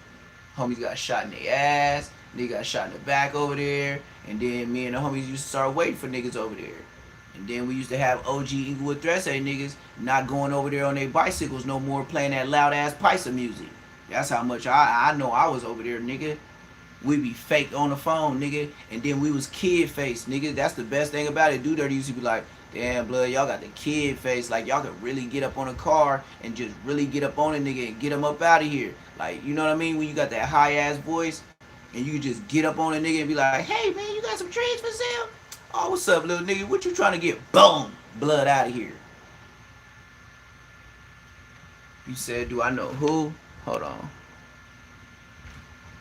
Speaker 1: Homies got shot in the ass. Nigga got shot in the back over there, and then me and the homies used to start waiting for niggas over there. And then we used to have OG Inglewood Threesay niggas not going over there on their bicycles no more, playing that loud ass Paisa music. That's how much I know I was over there, nigga. We be fake on the phone, nigga, and then we was kid face, nigga. That's the best thing about it. Do Dirty used to be like, damn, blood, y'all got the kid face. Like, y'all could really get up on a car and just really get up on a nigga and get him up out of here. Like, you know what I mean? When you got that high ass voice, and you just get up on a nigga and be like, hey, man, you got some trees for sale? Oh, what's up, little nigga? What you trying to get? Boom! Blood out of here. You said, do I know who? Hold on.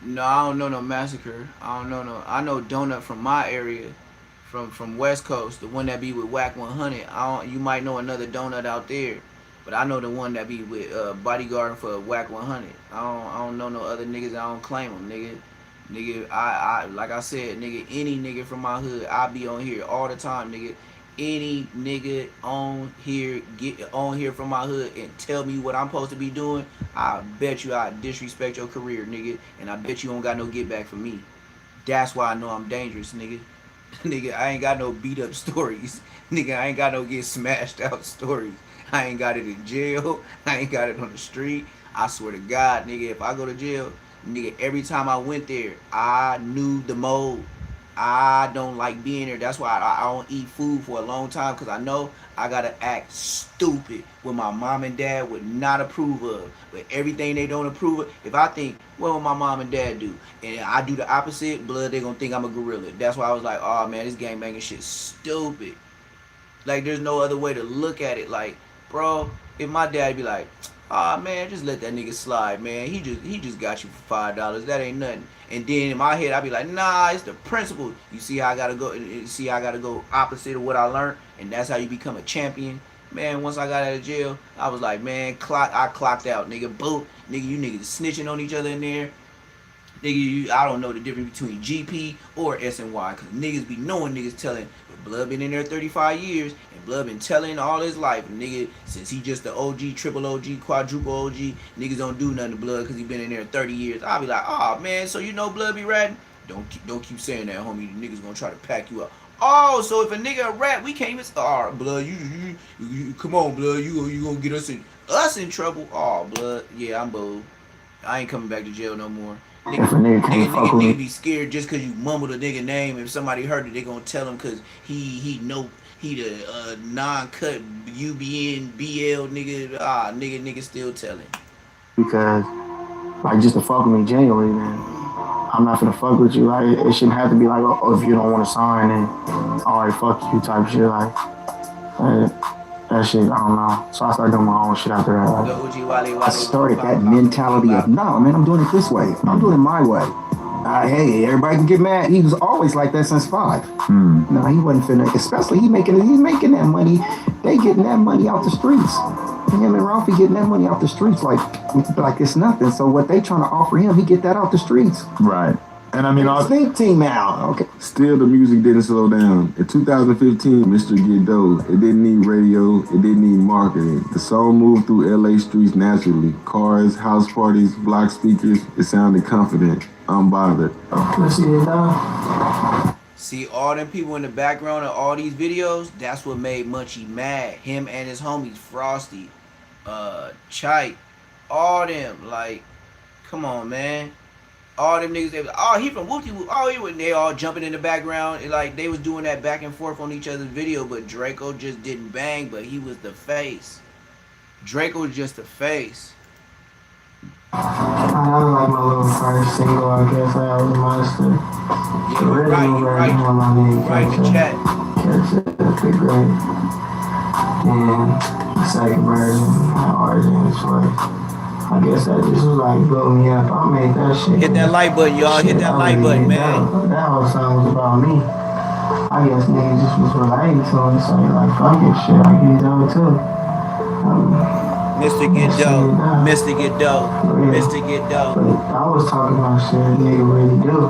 Speaker 1: No, I don't know no Massacre. I don't know no. I know Donut from my area, from West Coast, the one that be with Whack 100. You might know another Donut out there, but I know the one that be with bodyguarding for Whack 100. I don't know no other niggas. I don't claim them, nigga. Nigga, I like I said, nigga, any nigga from my hood, I be on here all the time, nigga. Any nigga on here, get on here from my hood and tell me what I'm supposed to be doing, I bet you I disrespect your career, nigga, and I bet you don't got no get back from me. That's why I know I'm dangerous, nigga. Nigga, I ain't got no beat up stories. Nigga, I ain't got no get smashed out stories. I ain't got it in jail. I ain't got it on the street. I swear to God, nigga, if I go to jail, nigga, every time I went there, I knew the mode. I don't like being there. That's why I don't eat food for a long time, because I know I gotta act stupid what my mom and dad would not approve of. But everything they don't approve of, if I think, what will my mom and dad do? And I do the opposite, blood, they gonna think I'm a gorilla. That's why I was like, oh man, this gangbanging shit stupid. Like, there's no other way to look at it. Like, bro, if my dad be like, Man, just let that nigga slide, man. He just got you for $5. That ain't nothing. And then in my head, I be like, nah, it's the principle. You see how I gotta go? See how I gotta go opposite of what I learned, and that's how you become a champion. Man, once I got out of jail, I was like, man, I clocked out, nigga. Boom, nigga, you niggas snitching on each other in there. Nigga, I don't know the difference between GP or SNY, because niggas be knowing niggas telling. But Blood been in there 35 years, and Blood been telling all his life. And nigga, since he just the OG, triple OG, quadruple OG, niggas don't do nothing to Blood because he been in there 30 years. I'll be like, oh man, so you know Blood be ratting? Don't keep saying that, homie. Niggas gonna try to pack you up. Oh, so if a nigga a rat, we can't even. Oh, Blood, you come on, Blood, you gonna get us in trouble? Oh, Blood, yeah, I'm bold. I ain't coming back to jail no more. Nigga be scared just cause you mumble the nigga name. If somebody heard it, they gonna tell him cause he the non-cut UBN BL nigga. Nigga still telling.
Speaker 17: Because like just to fuck with me genuinely, man. I'm not gonna fuck with you. Like it shouldn't have to be like, oh, if you don't want to sign, then alright, fuck you type shit. Like that shit, I don't know. So I started doing my own shit after that. Like,
Speaker 5: I started that mentality of, no, man, I'm doing it this way. I'm doing it my way. Hey, everybody can get mad. He was always like that since 5. No, he wasn't finna. Especially he's making that money. They getting that money out the streets. Him and Ralphie getting that money out the streets like it's nothing. So what they trying to offer him, he get that out the streets.
Speaker 6: Right. And I mean,
Speaker 5: Think team now. Okay.
Speaker 12: Still, the music didn't slow down. In 2015, Mr. Get Dough, it didn't need radio, it didn't need marketing. The song moved through LA streets naturally. Cars, house parties, block speakers, it sounded confident, unbothered.
Speaker 1: See all them people in the background of all these videos, that's what made Munchie mad. Him and his homies, Frosty, Chike, all them, like, come on, man. All them niggas, they was, oh, he from Whoopty Whoop. Oh, they all jumping in the background. And like, they was doing that back and forth on each other's video, but Draco just didn't bang, but he was the face. Draco was just the face.
Speaker 22: I was like my little first single, I guess. I was monster.
Speaker 1: Yeah, you're right in the chat.
Speaker 22: Catch it, fifth grade. And the second version, origin choice. I guess that just was like blew me up. I made that shit.
Speaker 1: Hit that like button, y'all. Hit that like button, man.
Speaker 22: That whole song was about me. I guess niggas just was relating to him, so you're like, fuck it, shit, I get dope too.
Speaker 1: Mr. Get Dope, Mr. Get Dope, Mr. Get Dope.
Speaker 22: I was talking about shit a nigga really do.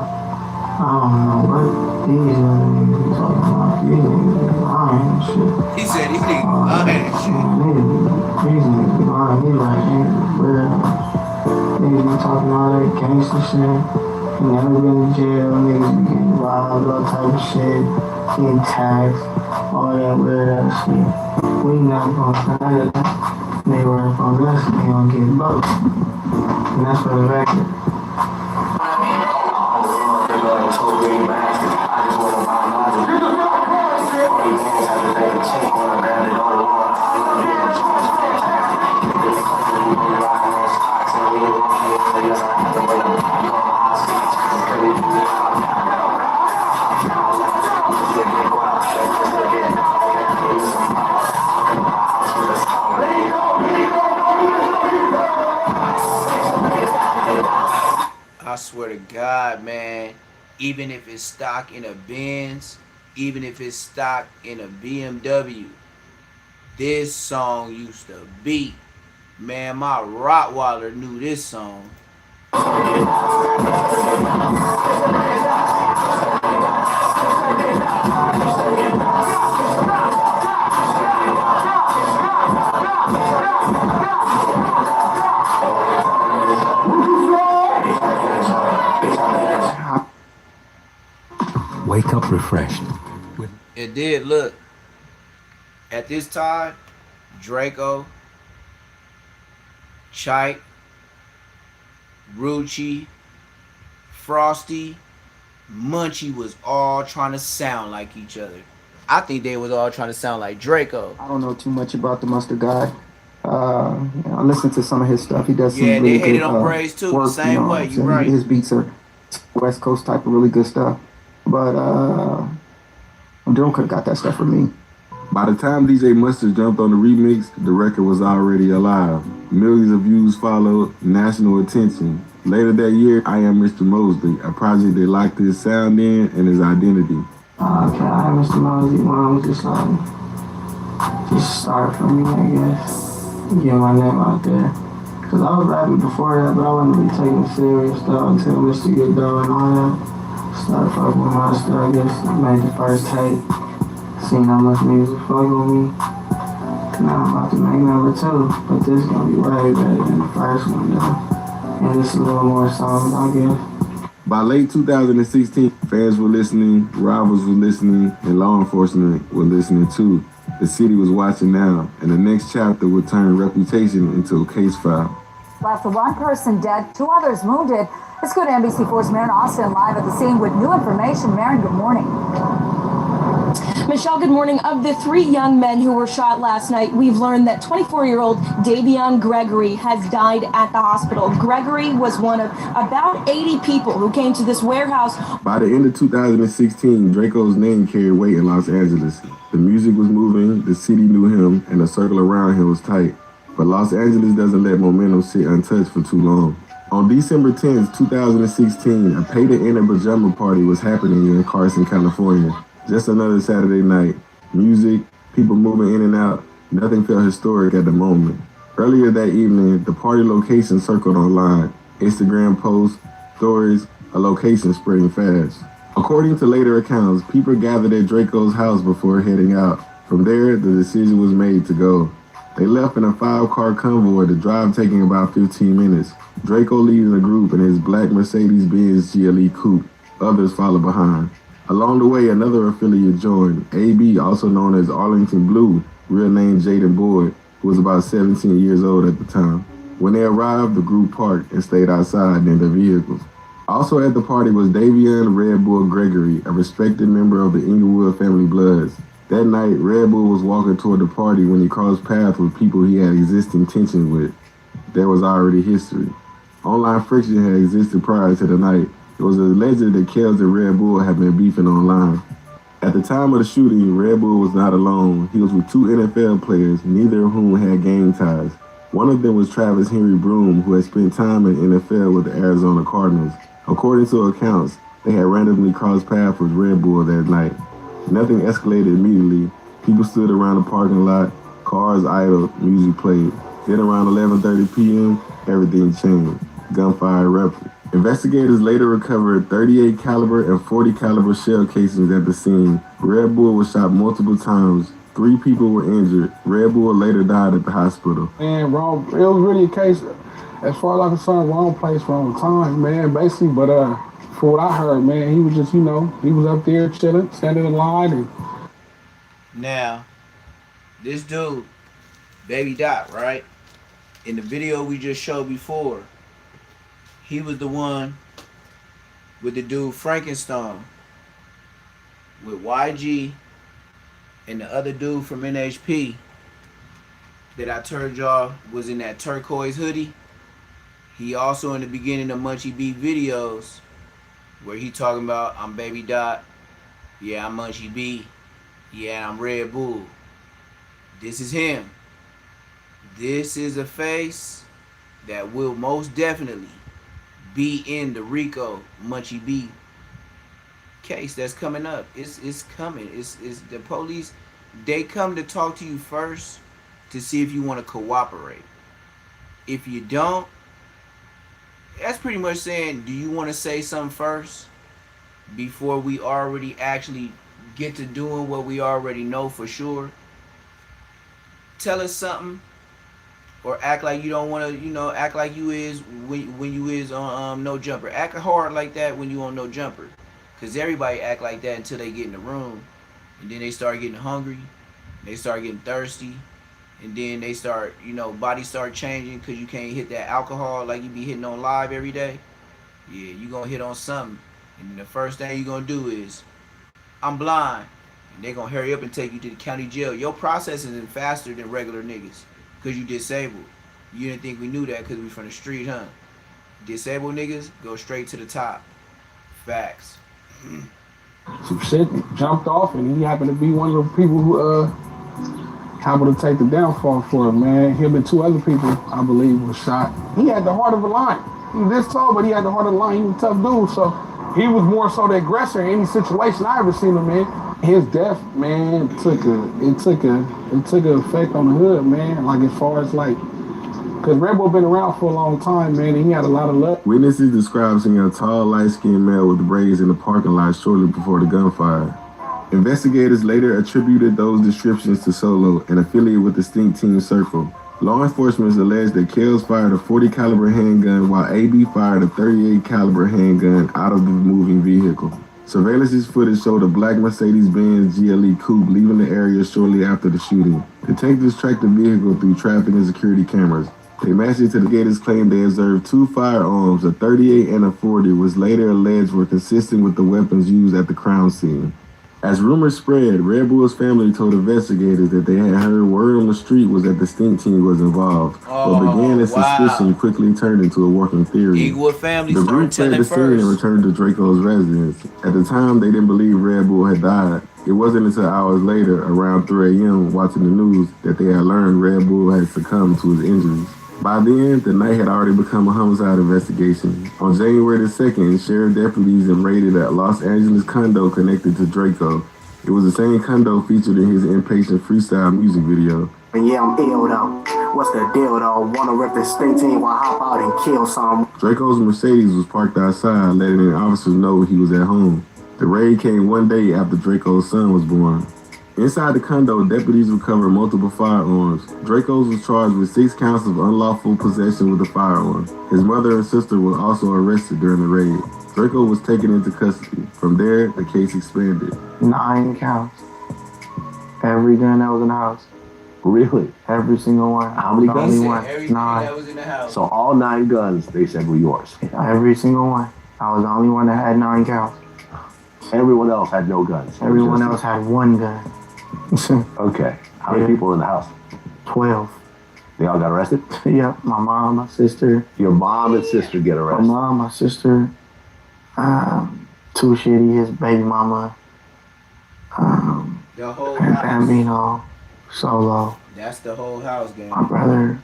Speaker 22: I don't know what these other niggas be talking about. These niggas be lying and shit.
Speaker 1: He said these niggas be lying and shit.
Speaker 22: These niggas be lying. He like, niggas weird. Niggas be talking all that gangster shit. He never been in jail. Niggas be getting robbed, all type of shit. Getting taxed. All that weird ass shit. We not gonna try it. They were from us, they gonna get both. And that's for the record.
Speaker 1: I swear to God, man, even if it's stock in a Benz, even if it's stock in a BMW, this song used to beat. Man, my Rottweiler knew this song.
Speaker 4: Wake up refreshed.
Speaker 1: It did. Look, at this time, Draco, Chike, Rucci, Frosty, Munchie was all trying to sound like each other. I think they was all trying to sound like Draco.
Speaker 5: I don't know too much about the Mustard guy. I listen to some of his stuff. He does some
Speaker 1: Yeah,
Speaker 5: really
Speaker 1: they hated
Speaker 5: good
Speaker 1: on Praise too,
Speaker 5: work,
Speaker 1: the same way. You right.
Speaker 5: His beats are West Coast type of really good stuff. But Daryl could have got that stuff from me.
Speaker 8: By the time DJ Mustard jumped on the remix, the record was already alive. Millions of views followed, national attention. Later that year, I Am Mr. Mosley, a project that locked his sound in and his identity.
Speaker 22: Okay, I Mr. Mosley, mom, just start for me, I guess. Get my name out there. Cause I was rapping before that, but I wasn't really taking it serious though until Mr. Get Dough and all that. Started fucking with my stuff, I guess. I made the first tape. Seen how much music fuck with me. Now I'm about to make number 2, but this gonna be way better than the first one though. And it's a little more songs, I guess.
Speaker 8: By late 2016, fans were listening, rivals were listening, and law enforcement were listening too. The city was watching now, and the next chapter would turn reputation into a case file.
Speaker 11: Left one person dead, 2 others wounded. Let's go to NBC4's Marin Austin live at the scene with new information. Marin, good morning.
Speaker 23: Michelle, good morning. Of the 3 young men who were shot last night, we've learned that 24-year-old Davion Gregory has died at the hospital. Gregory was one of about 80 people who came to this warehouse.
Speaker 8: By the end of 2016, Draco's name carried weight in Los Angeles. The music was moving, the city knew him, and the circle around him was tight. But Los Angeles doesn't let momentum sit untouched for too long. On December 10th, 2016, a pay-to-enter pajama party was happening in Carson, California. Just another Saturday night. Music, people moving in and out, nothing felt historic at the moment. Earlier that evening, the party location circled online. Instagram posts, stories, a location spreading fast. According to later accounts, people gathered at Draco's house before heading out. From there, the decision was made to go. They left in a 5-car convoy, the drive taking about 15 minutes. Draco leading the group in his black Mercedes-Benz GLE coupe. Others followed behind. Along the way, another affiliate joined, AB, also known as Arlington Blue, real name Jaden Boyd, who was about 17 years old at the time. When they arrived, the group parked and stayed outside in their vehicles. Also at the party was Davion Red Bull Gregory, a respected member of the Inglewood family Bloods. That night, Red Bull was walking toward the party when he crossed paths with people he had existing tension with. There was already history. Online friction had existed prior to the night. It was alleged that Kels and Red Bull had been beefing online. At the time of the shooting, Red Bull was not alone. He was with 2 NFL players, neither of whom had gang ties. One of them was Travis Henry Broom, who had spent time in the NFL with the Arizona Cardinals. According to accounts, they had randomly crossed paths with Red Bull that night. Nothing escalated immediately. People stood around the parking lot, cars idled, music played. Then around 11:30 p.m., everything changed. Gunfire erupted. Investigators later recovered 38 caliber and 40 caliber shell casings at the scene. Red Bull was shot multiple times. 3 people were injured. Red Bull later died at the hospital.
Speaker 24: Man, bro, it was really a case, as far as I'm concerned, wrong place, wrong time, man, basically. But for what I heard, man, he was just, he was up there chilling, standing in line. And
Speaker 1: now, this dude, Baby Dot, right? In the video we just showed before, he was the one with the dude Frankenstein, with YG and the other dude from NHP that I told y'all was in that turquoise hoodie. He also in the beginning of Munchie B videos where he talking about, I'm Baby Dot, yeah, I'm Munchie B, yeah, I'm Red Bull. This is him. This is a face that will most definitely be in the Rico Munchie B case that's coming up. It's coming. It's the police. They come to talk to you first to see if you want to cooperate. If you don't, that's pretty much saying, do you want to say something first before we already actually get to doing what we already know for sure? Tell us something. Or act like you don't want to, act like you is when you is on No Jumper. Act hard like that when you on No Jumper. Because everybody act like that until they get in the room. And then they start getting hungry. They start getting thirsty. And then they start, bodies start changing because you can't hit that alcohol like you be hitting on live every day. Yeah, you going to hit on something. And the first thing you going to do is, I'm blind. And they going to hurry up and take you to the county jail. Your processing is faster than regular niggas. Because you disabled. You didn't think we knew that because we from the street, huh? Disabled niggas go straight to the top. Facts.
Speaker 24: some shit jumped off, and he happened to be one of the people who able to take the downfall for him, man. Him and 2 other people, I believe, was shot. He had the heart of a lion. He was this tall, but he had the heart of a lion. He was a tough dude, so he was more so the aggressor in any situation I ever seen him in. His death, man, took an effect on the hood, man. Like as far as like, cause Red Bull been around for a long time, man, and he had a lot of luck.
Speaker 8: Witnesses described seeing a tall, light-skinned male with braids in the parking lot shortly before the gunfire. Investigators later attributed those descriptions to Solo, an affiliate with the Stink Team Circle. Law enforcement alleged that Kells fired a 40 caliber handgun while AB fired a 38 caliber handgun out of the moving vehicle. Surveillance footage showed a black Mercedes-Benz GLE coupe leaving the area shortly after the shooting. Detectives tracked the vehicle through traffic and security cameras. They matched it to the gators' claim they observed 2 firearms, a 38 and a 40, which later alleged were consistent with the weapons used at the crime scene. As rumors spread, Red Bull's family told investigators that they had heard word on the street was that the Stink Team was involved, but began as suspicion quickly turned into a working theory.
Speaker 1: Eaglewood family
Speaker 8: The group fled the scene and returned to Draco's residence. At the time, they didn't believe Red Bull had died. It wasn't until hours later, around 3 a.m., watching the news, that they had learned Red Bull had succumbed to his injuries. By then, the night had already become a homicide investigation. On January the 2nd, sheriff deputies raided a Los Angeles condo connected to Draco. It was the same condo featured in his Impatient freestyle music video.
Speaker 16: And yeah, I'm ill though. What's the deal though? Wanna rip the Stink Team while I hop out and kill some.
Speaker 8: Draco's Mercedes was parked outside, letting the officers know he was at home. The raid came one day after Draco's son was born. Inside the condo, deputies recovered multiple firearms. Draco's was charged with 6 counts of unlawful possession with a firearm. His mother and sister were also arrested during the raid. Draco was taken into custody. From there, the case expanded.
Speaker 22: 9 counts. Every gun that was in the house.
Speaker 2: Really?
Speaker 22: Every single one.
Speaker 2: How many guns?
Speaker 22: Only one.
Speaker 1: Everything
Speaker 22: 9.
Speaker 1: that was in the house.
Speaker 2: So all 9 guns, they said, were yours.
Speaker 22: Every single one. I was the only one that had 9 counts.
Speaker 2: Everyone else had no guns.
Speaker 22: Everyone else had 1 gun.
Speaker 2: Okay. How many people were in the house?
Speaker 22: 12.
Speaker 2: They all got arrested?
Speaker 22: Yep. My mom, my sister.
Speaker 2: Your mom and sister get
Speaker 22: My
Speaker 2: arrested?
Speaker 22: mom, my sister. Too Shitty, his baby mama.
Speaker 1: The whole house.
Speaker 22: Bambino. Solo.
Speaker 1: That's the whole house, gang.
Speaker 22: My brother.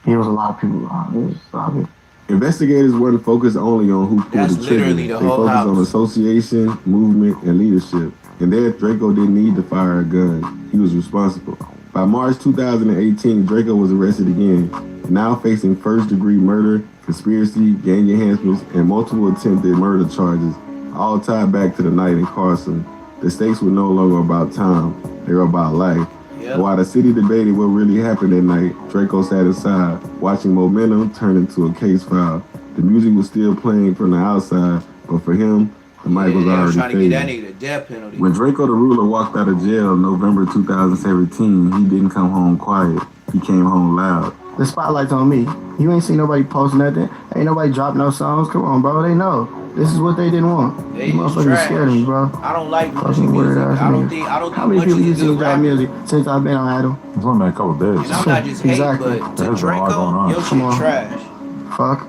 Speaker 22: It was a lot of people. It was a lot of people.
Speaker 8: Investigators weren't focused only on who pulled the trigger.
Speaker 1: literally the
Speaker 8: They
Speaker 1: whole
Speaker 8: focused
Speaker 1: house.
Speaker 8: on association, movement, and leadership. And there, Draco didn't need to fire a gun. He was responsible. By March 2018, Draco was arrested again, now facing first-degree murder, conspiracy, gang enhancements, and multiple attempted murder charges, all tied back to the night in Carson. The stakes were no longer about time. They were about life.
Speaker 1: Yep.
Speaker 8: While the city debated what really happened that night, Draco sat inside, watching momentum turn into a case file. The music was still playing from the outside, but for him, the mic was
Speaker 1: They was
Speaker 8: already
Speaker 1: trying to get that
Speaker 8: fading.
Speaker 1: nigga the death penalty.
Speaker 8: When Draco the Ruler walked out of jail in November 2017, he didn't come home quiet. He came home loud.
Speaker 22: The spotlight's on me. You ain't seen nobody post nothing. Ain't nobody drop no songs. Come on, bro. They know. This is what they didn't want.
Speaker 1: They
Speaker 22: You
Speaker 1: just
Speaker 22: motherfuckers
Speaker 1: trash.
Speaker 22: scared me, bro.
Speaker 1: I don't like Munchie
Speaker 22: Fucking weird
Speaker 1: music.
Speaker 22: ass
Speaker 1: I don't
Speaker 22: nigga.
Speaker 1: think
Speaker 22: How many people you
Speaker 1: Munchie's a
Speaker 22: seen
Speaker 1: good
Speaker 22: rap
Speaker 1: rapper.
Speaker 22: music since I've been on Idol?
Speaker 3: It's only been a couple days.
Speaker 1: And I'm not just hating,
Speaker 22: Exactly.
Speaker 1: but to
Speaker 3: There's been a lot going
Speaker 1: Draco,
Speaker 3: on.
Speaker 1: your
Speaker 22: Come
Speaker 1: shit
Speaker 22: on.
Speaker 1: trash.
Speaker 22: Fuck.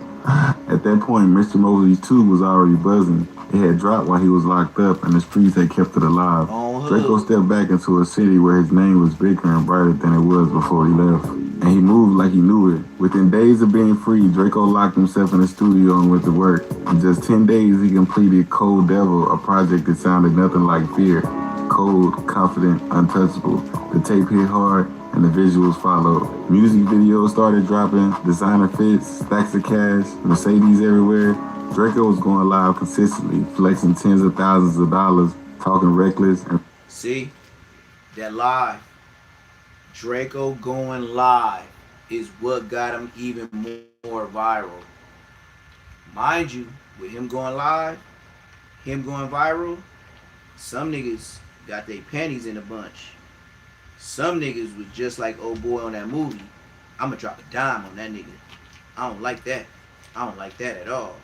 Speaker 8: At that point, Mr. Mosley's tube was already buzzing. It had dropped while he was locked up, and the streets had kept it alive. Draco stepped back into a city where his name was bigger and brighter than it was before he left. And he moved like he knew it. Within days of being free, Draco locked himself in the studio and went to work. In just 10 days, he completed Cold Devil, a project that sounded nothing like Fear. Cold, confident, untouchable. The tape hit hard, and the visuals followed. Music videos started dropping, designer fits, stacks of cash, Mercedes everywhere. Draco was going live consistently, flexing tens of thousands of dollars, talking reckless. And
Speaker 1: See? That live. Draco going live is what got him even more viral. Mind you, with him going live, him going viral, some niggas got their panties in a bunch. Some niggas was just like old boy on that movie. I'ma drop a dime on that nigga. I don't like that. I don't like that at all.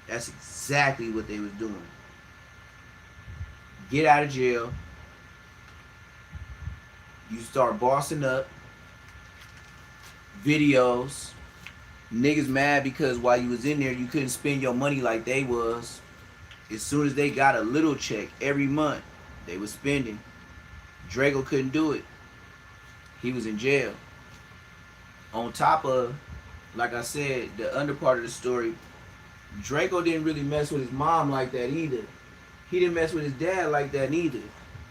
Speaker 1: That's exactly what they was doing. Get out of jail. You start bossing up. Videos. Niggas mad because while you was in there, you couldn't spend your money like they was. As soon as they got a little check every month, they was spending. Draco couldn't do it. He was in jail. On top of, like I said, the under part of the story, Draco didn't really mess with his mom like that either. He didn't mess with his dad like that neither.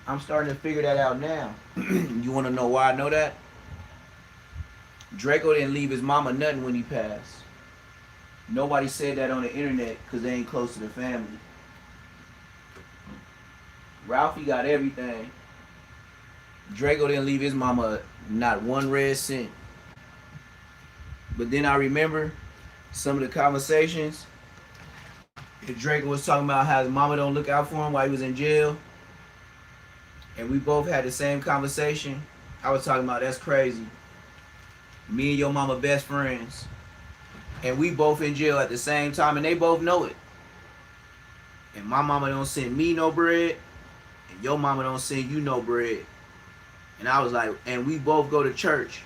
Speaker 1: I'm starting to figure that out now. You want to know why I know that? Draco didn't leave his mama nothing when he passed. Nobody said that on the internet because they ain't close to the family. Ralphie got everything. Draco didn't leave his mama not one red cent. But then I remember some of the conversations. Draco was talking about how his mama don't look out for him while he was in jail. And we both had the same conversation. I was talking about, that's crazy. Me and your mama best friends. And we both in jail at the same time, and they both know it. And my mama don't send me no bread, and your mama don't send you no bread. And I was like, and we both go to church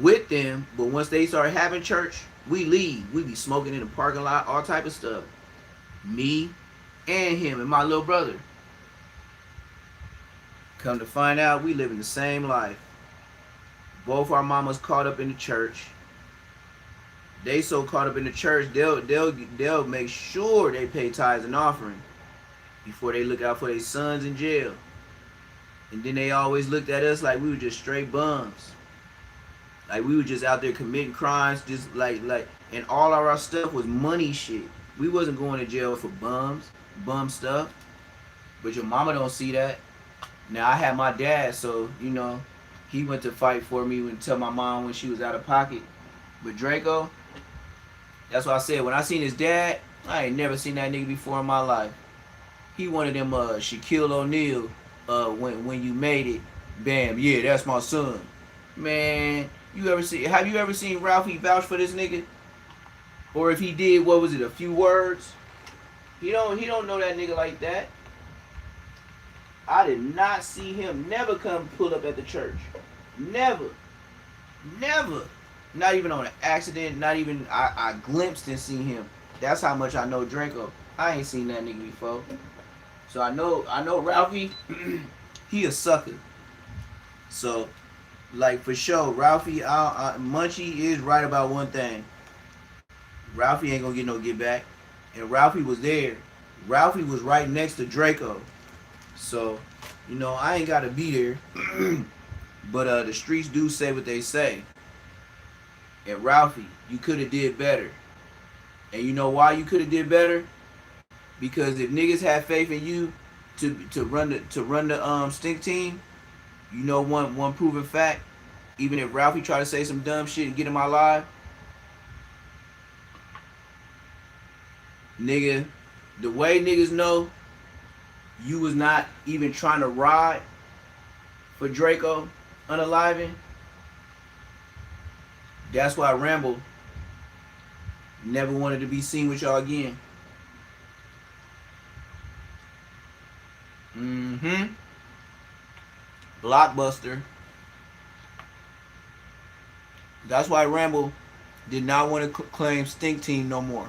Speaker 1: with them, but once they start having church, we leave. We be smoking in the parking lot, all type of stuff. Me and him and my little brother. Come to find out, we live in the same life. Both our mamas caught up in the church. They so caught up in the church, they'll make sure they pay tithes and offering before they look out for their sons in jail. And then they always looked at us like we were just straight bums. Like we were just out there committing crimes, just like, and all of our stuff was money shit. We wasn't going to jail for bum stuff. But your mama don't see that. Now I had my dad, so you know, he went to fight for me and tell my mom when she was out of pocket. But Draco, that's why I said when I seen his dad, I ain't never seen that nigga before in my life. He one of them Shaquille O'Neal, when you made it, bam, yeah, that's my son. Man, have you ever seen Ralphie vouch for this nigga? Or if he did, what was it, a few words? He don't know that nigga like that. I did not see him never come pull up at the church. Never. Not even on an accident, not even I glimpsed and seen him. That's how much I know Draco. I ain't seen that nigga before. So I know Ralphie, he a sucker. So, like for sure, Ralphie, Munchie is right about one thing. Ralphie ain't gonna get no get back. And Ralphie was there. Ralphie was right next to Draco. So, you know, I ain't gotta be there. But the streets do say what they say. And Ralphie, you could have did better. And you know why you could have did better? Because if niggas had faith in you to run the stink team, you know one proven fact. Even if Ralphie tried to say some dumb shit and get in my live, nigga, the way niggas know you was not even trying to ride for Draco unaliving, that's why Rambo never wanted to be seen with y'all again. Blockbuster. That's why Rambo did not want to claim Stink Team no more.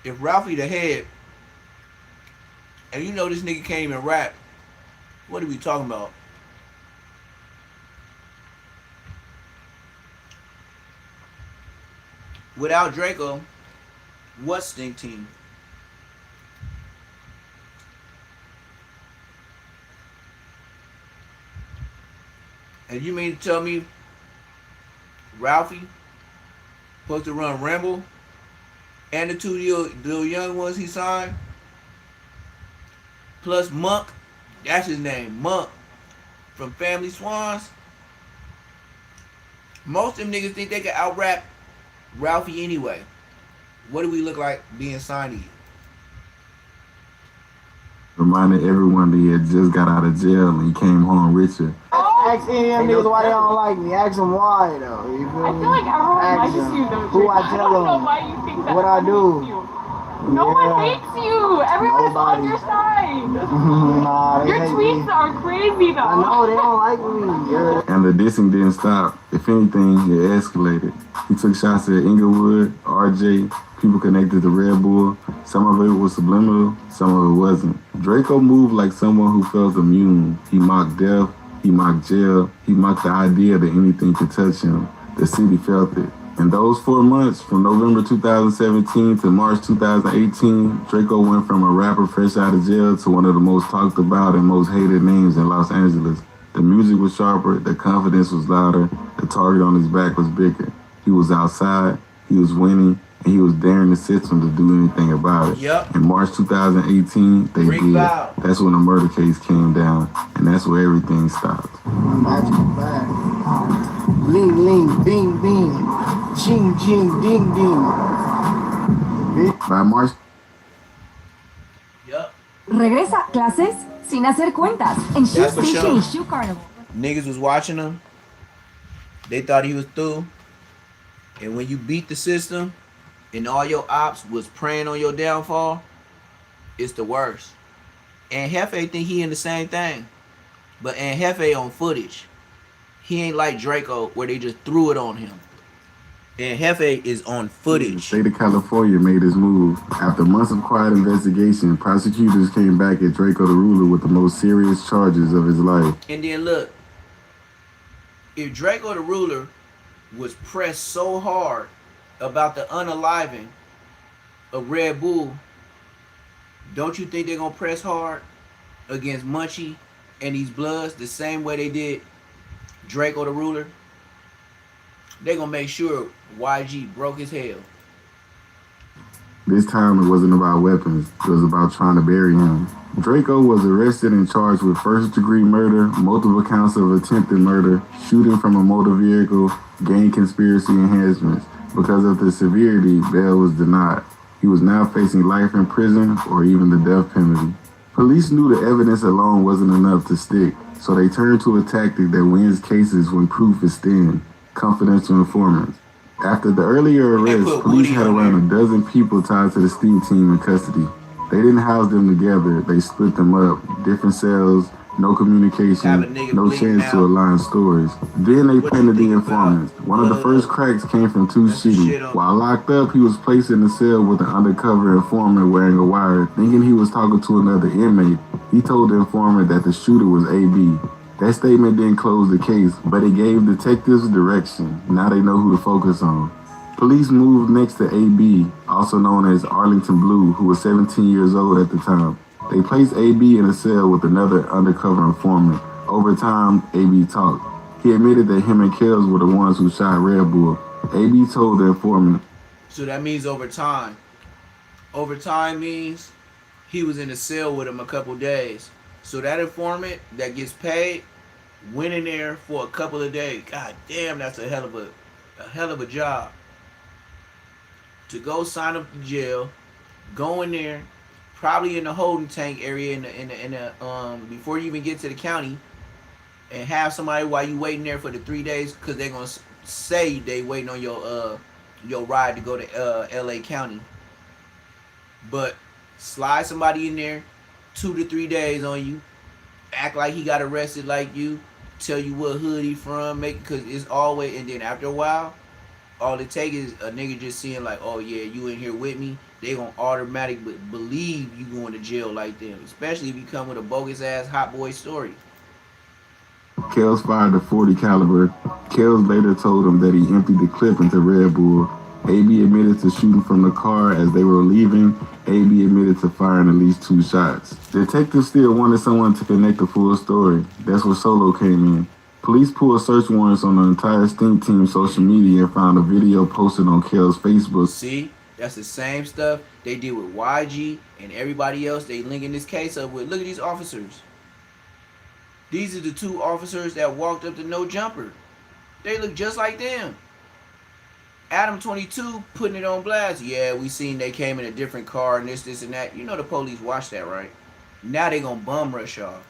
Speaker 1: If Ralphie the head, and you know this nigga can't even rap, what are we talking about? Without Draco, what's Stink Team? And you mean to tell me Ralphie supposed to run Rambo and the two little young ones he signed, plus Monk, that's his name, Monk, from Family Swans? Most of them niggas think they can out-rap Ralphie anyway. What do we look like being signed to you?
Speaker 8: Reminded everyone that he had just got out of jail and he came home richer.
Speaker 22: Ask any of them niggas why they don't like me. Ask them why though. You feel me?
Speaker 3: I feel like everyone
Speaker 22: Ask
Speaker 3: likes
Speaker 22: them
Speaker 3: you though.
Speaker 22: who I
Speaker 3: I
Speaker 22: tell
Speaker 3: don't know
Speaker 22: them
Speaker 3: why you think that.
Speaker 22: what I do.
Speaker 3: No one hates you. Everyone is on
Speaker 22: Nobody.
Speaker 3: your side.
Speaker 22: Nah, they
Speaker 3: Your
Speaker 22: hate
Speaker 3: tweets
Speaker 22: me.
Speaker 3: are crazy though.
Speaker 22: I know they don't like me. Yeah.
Speaker 8: And the dissing didn't stop. If anything, it escalated. He took shots at Inglewood, RJ, people connected to Red Bull. Some of it was subliminal, some of it wasn't. Draco moved like someone who felt immune. He mocked death, he mocked jail, he mocked the idea that anything could touch him. The city felt it. In those 4 months, from November 2017 to March 2018, Draco went from a rapper fresh out of jail to one of the most talked about and most hated names in Los Angeles. The music was sharper, the confidence was louder, the target on his back was bigger. He was outside, he was winning, and he was daring the system to do anything about it.
Speaker 1: Yep.
Speaker 8: In March 2018, they did. That's when the murder case came down, and that's where everything stopped.
Speaker 22: Magical bag. Ling, ling, bing, bing. Ching, ching, ding, ding.
Speaker 8: By March
Speaker 11: Regresa a clases sin hacer cuentas en Shoe
Speaker 1: That's for
Speaker 11: Station
Speaker 1: sure.
Speaker 11: and Shoe Carnival.
Speaker 1: Niggas was watching him. They thought he was through. And when you beat the system and all your ops was preying on your downfall, it's the worst. And Hefe think he in the same thing. But and Hefe on footage. He ain't like Draco where they just threw it on him. And Hefe is on
Speaker 8: the
Speaker 1: footage.
Speaker 8: state of California made his move. After months of quiet investigation, prosecutors came back at Draco the Ruler with the most serious charges of his life.
Speaker 1: And then look, if Draco the Ruler was pressed so hard about the unaliving of Red Bull, don't you think they're gonna press hard against Munchie and these Bloods the same way they did Draco the Ruler? They're gonna make sure YG broke his hell.
Speaker 8: This time it wasn't about weapons, it was about trying to bury him. Draco was arrested and charged with first-degree murder, multiple counts of attempted murder, shooting from a motor vehicle, gang conspiracy enhancements. Because of the severity, bail was denied. He was now facing life in prison or even the death penalty. Police knew the evidence alone wasn't enough to stick, so they turned to a tactic that wins cases when proof is thin: confidential informants. After the earlier arrest, police had around a dozen people tied to the Steam team in custody. They didn't house them together, they split them up, different cells, no communication, no chance to align stories. Then they planted the informants. One of the first cracks came from 2 Shitty. While locked up, he was placed in a cell with an undercover informant wearing a wire. Thinking he was talking to another inmate, he told the informant that the shooter was AB. That statement didn't close the case, but it gave detectives direction. Now they know who to focus on. Police moved next to AB, also known as Arlington Blue, who was 17 years old at the time. They placed AB in a cell with another undercover informant. Over time, AB talked. He admitted that him and Kells were the ones who shot Red Bull. AB told the informant.
Speaker 1: So that means over time. Over time means he was in a cell with him a couple days. So that informant that gets paid went in there for a couple of days. God damn, that's a hell of a job. To go sign up to jail, go in there, probably in the holding tank area in the before you even get to the county, and have somebody while you waiting there for the 3 days, because they're gonna say they waiting on your ride to go to LA County. But slide somebody in there 2 to 3 days on you, act like he got arrested like you, tell you what hood he from, make, because it's always, and then after a while, all it takes is a nigga just seeing like, oh yeah, you in here with me, they gonna automatically believe you going to jail like them, especially if you come with a bogus ass hot boy story.
Speaker 8: Kells fired a .40 caliber. Kells later told him that he emptied the clip into Red Bull. AB admitted to shooting from the car as they were leaving. AB admitted to firing at least 2 shots. Detectives still wanted someone to connect the full story. That's where Solo came in. Police pulled search warrants on the entire Stink team's social media and found a video posted on Kells' Facebook.
Speaker 1: See, that's the same stuff they did with YG and everybody else they linking this case up with. Look at these officers. These are the 2 officers that walked up to No Jumper. They look just like them. Adam 22 putting it on blast. Yeah, we seen they came in a different car and this and that. You know the police watched that, right? Now they gonna bum rush y'all.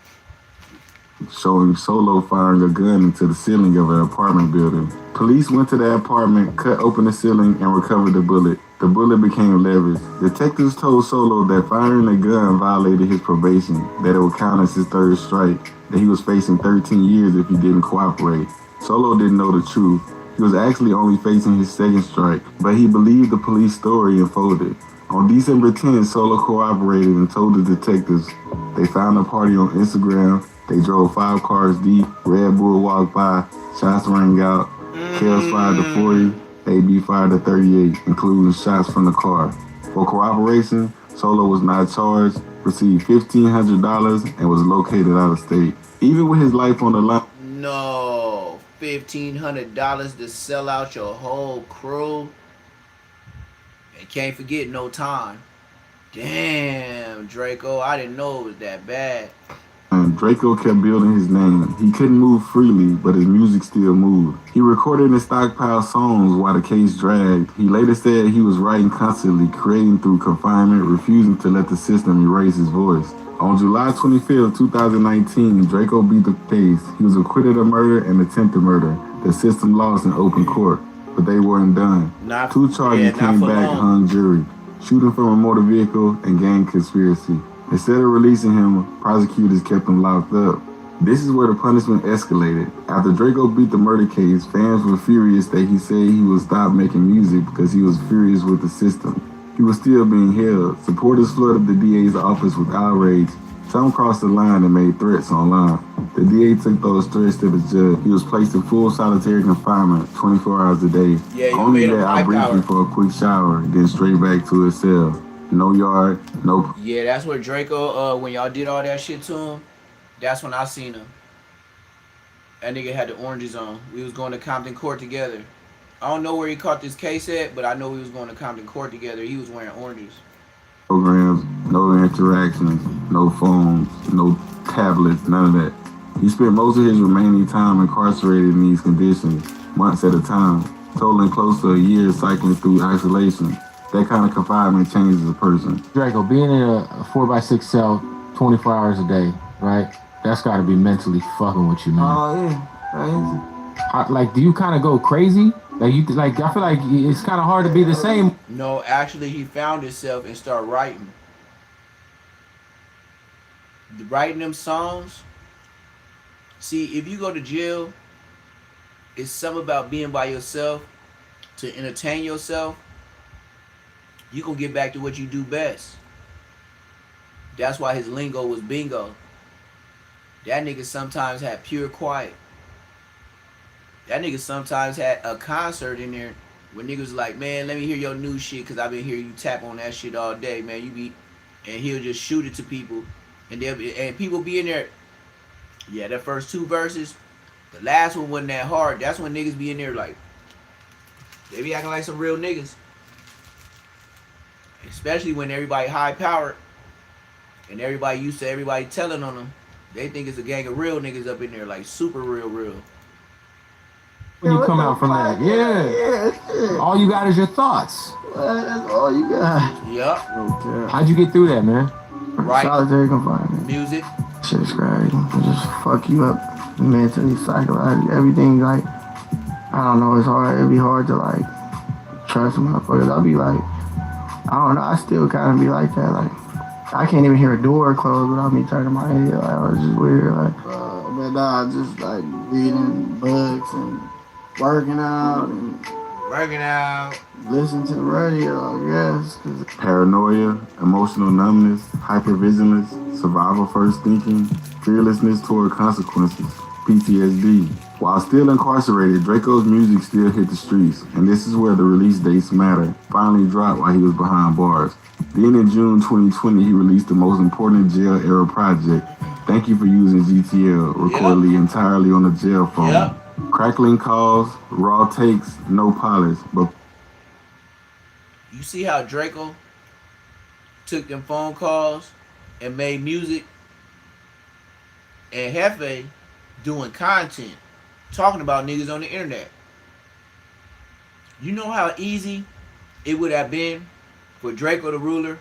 Speaker 8: Showing Solo firing a gun into the ceiling of an apartment building. Police went to the apartment, cut open the ceiling, and recovered the bullet. The bullet became leverage. Detectives told Solo that firing a gun violated his probation, that it would count as his third strike, that he was facing 13 years if he didn't cooperate. Solo didn't know the truth. He was actually only facing his second strike, but he believed the police story and folded. On December 10th, Solo cooperated and told the detectives. They found a party on Instagram. They drove 5 cars deep. Red Bull walked by. Shots rang out. Kels fired to 40. AB fired to 38, including shots from the car. For cooperation, Solo was not charged, received $1,500, and was located out of state. Even with his life on the line.
Speaker 1: No, $1,500 to sell out your whole crew. And can't forget no time. Damn, Draco, I didn't know it was that bad.
Speaker 8: Draco kept building his name. He couldn't move freely, but his music still moved. He recorded and stockpiled songs while the case dragged. He later said he was writing constantly, creating through confinement, refusing to let the system erase his voice. On July 25th, 2019, Draco beat the case. He was acquitted of murder and attempted murder. The system lost in open court, but they weren't done. 2 charges came back, hung jury. Shooting from a motor vehicle and gang conspiracy. Instead of releasing him, prosecutors kept him locked up. This is where the punishment escalated. After Draco beat the murder case, fans were furious that he said he would stop making music because he was furious with the system. He was still being held. Supporters flooded the DA's office with outrage. Some crossed the line and made threats online. The DA took those threats to the judge. He was placed in full solitary confinement 24 hours a day.
Speaker 1: Yeah,
Speaker 8: only let out briefly for a quick shower, then straight back to his cell. No yard, no...
Speaker 1: Yeah, that's where Draco, when y'all did all that shit to him, that's when I seen him. That nigga had the oranges on. We was going to Compton Court together. I don't know where he caught this case at, but I know we was going to Compton Court together. He was wearing oranges.
Speaker 8: Programs, no interactions, no phones, no tablets, none of that. He spent most of his remaining time incarcerated in these conditions, months at a time, totaling close to a year cycling through isolation. That kind of confinement changes a person.
Speaker 4: Draco, being in a 4x6 cell 24 hours a day, right? That's got to be mentally fucking with you, man.
Speaker 22: Oh, yeah.
Speaker 4: Like, do you kind of go crazy? I feel like it's kind of hard to be the same.
Speaker 1: No, actually, he found himself and started writing. Writing them songs. See, if you go to jail, it's something about being by yourself to entertain yourself. You gonna get back to what you do best. That's why his lingo was bingo. That nigga sometimes had pure quiet. That nigga sometimes had a concert in there when niggas was like, man, let me hear your new shit, cause I've been hearing you tap on that shit all day, man. You be, and he'll just shoot it to people, and people be in there. Yeah, the first 2 verses, the last one wasn't that hard. That's when niggas be in there like, they be acting like some real niggas. Especially when everybody high powered and everybody used to everybody telling on them. They think it's a gang of real niggas up in there, like super real.
Speaker 4: When you come out from that, yeah. All you got is your thoughts.
Speaker 22: That's all you got.
Speaker 1: Yep.
Speaker 22: How'd
Speaker 4: you get through that, man?
Speaker 1: Right.
Speaker 22: Solitary confinement.
Speaker 1: Music.
Speaker 22: Shit's crazy. It just fuck you up mentally, psychologically, everything. Like, I don't know, it's hard. It'd be hard to like trust motherfuckers. I'll be like, I don't know, I still kind of be like that. Like, I can't even hear a door close without me turning my head. Like, it's just weird. Like, but nah, just like reading books and working out and listening to the radio, I guess.
Speaker 8: Paranoia, emotional numbness, hypervigilance, survival first thinking, fearlessness toward consequences, PTSD. While still incarcerated, Draco's music still hit the streets, and this is where the release dates matter. Finally dropped while he was behind bars. Then in June 2020, he released the most important jail-era project, Thank You for Using GTL, recorded entirely on the jail phone. Crackling calls, raw takes, no polish, but...
Speaker 1: You see how Draco took them phone calls and made music? And Hefe doing content, talking about niggas on the internet. You know how easy it would have been for Draco the Ruler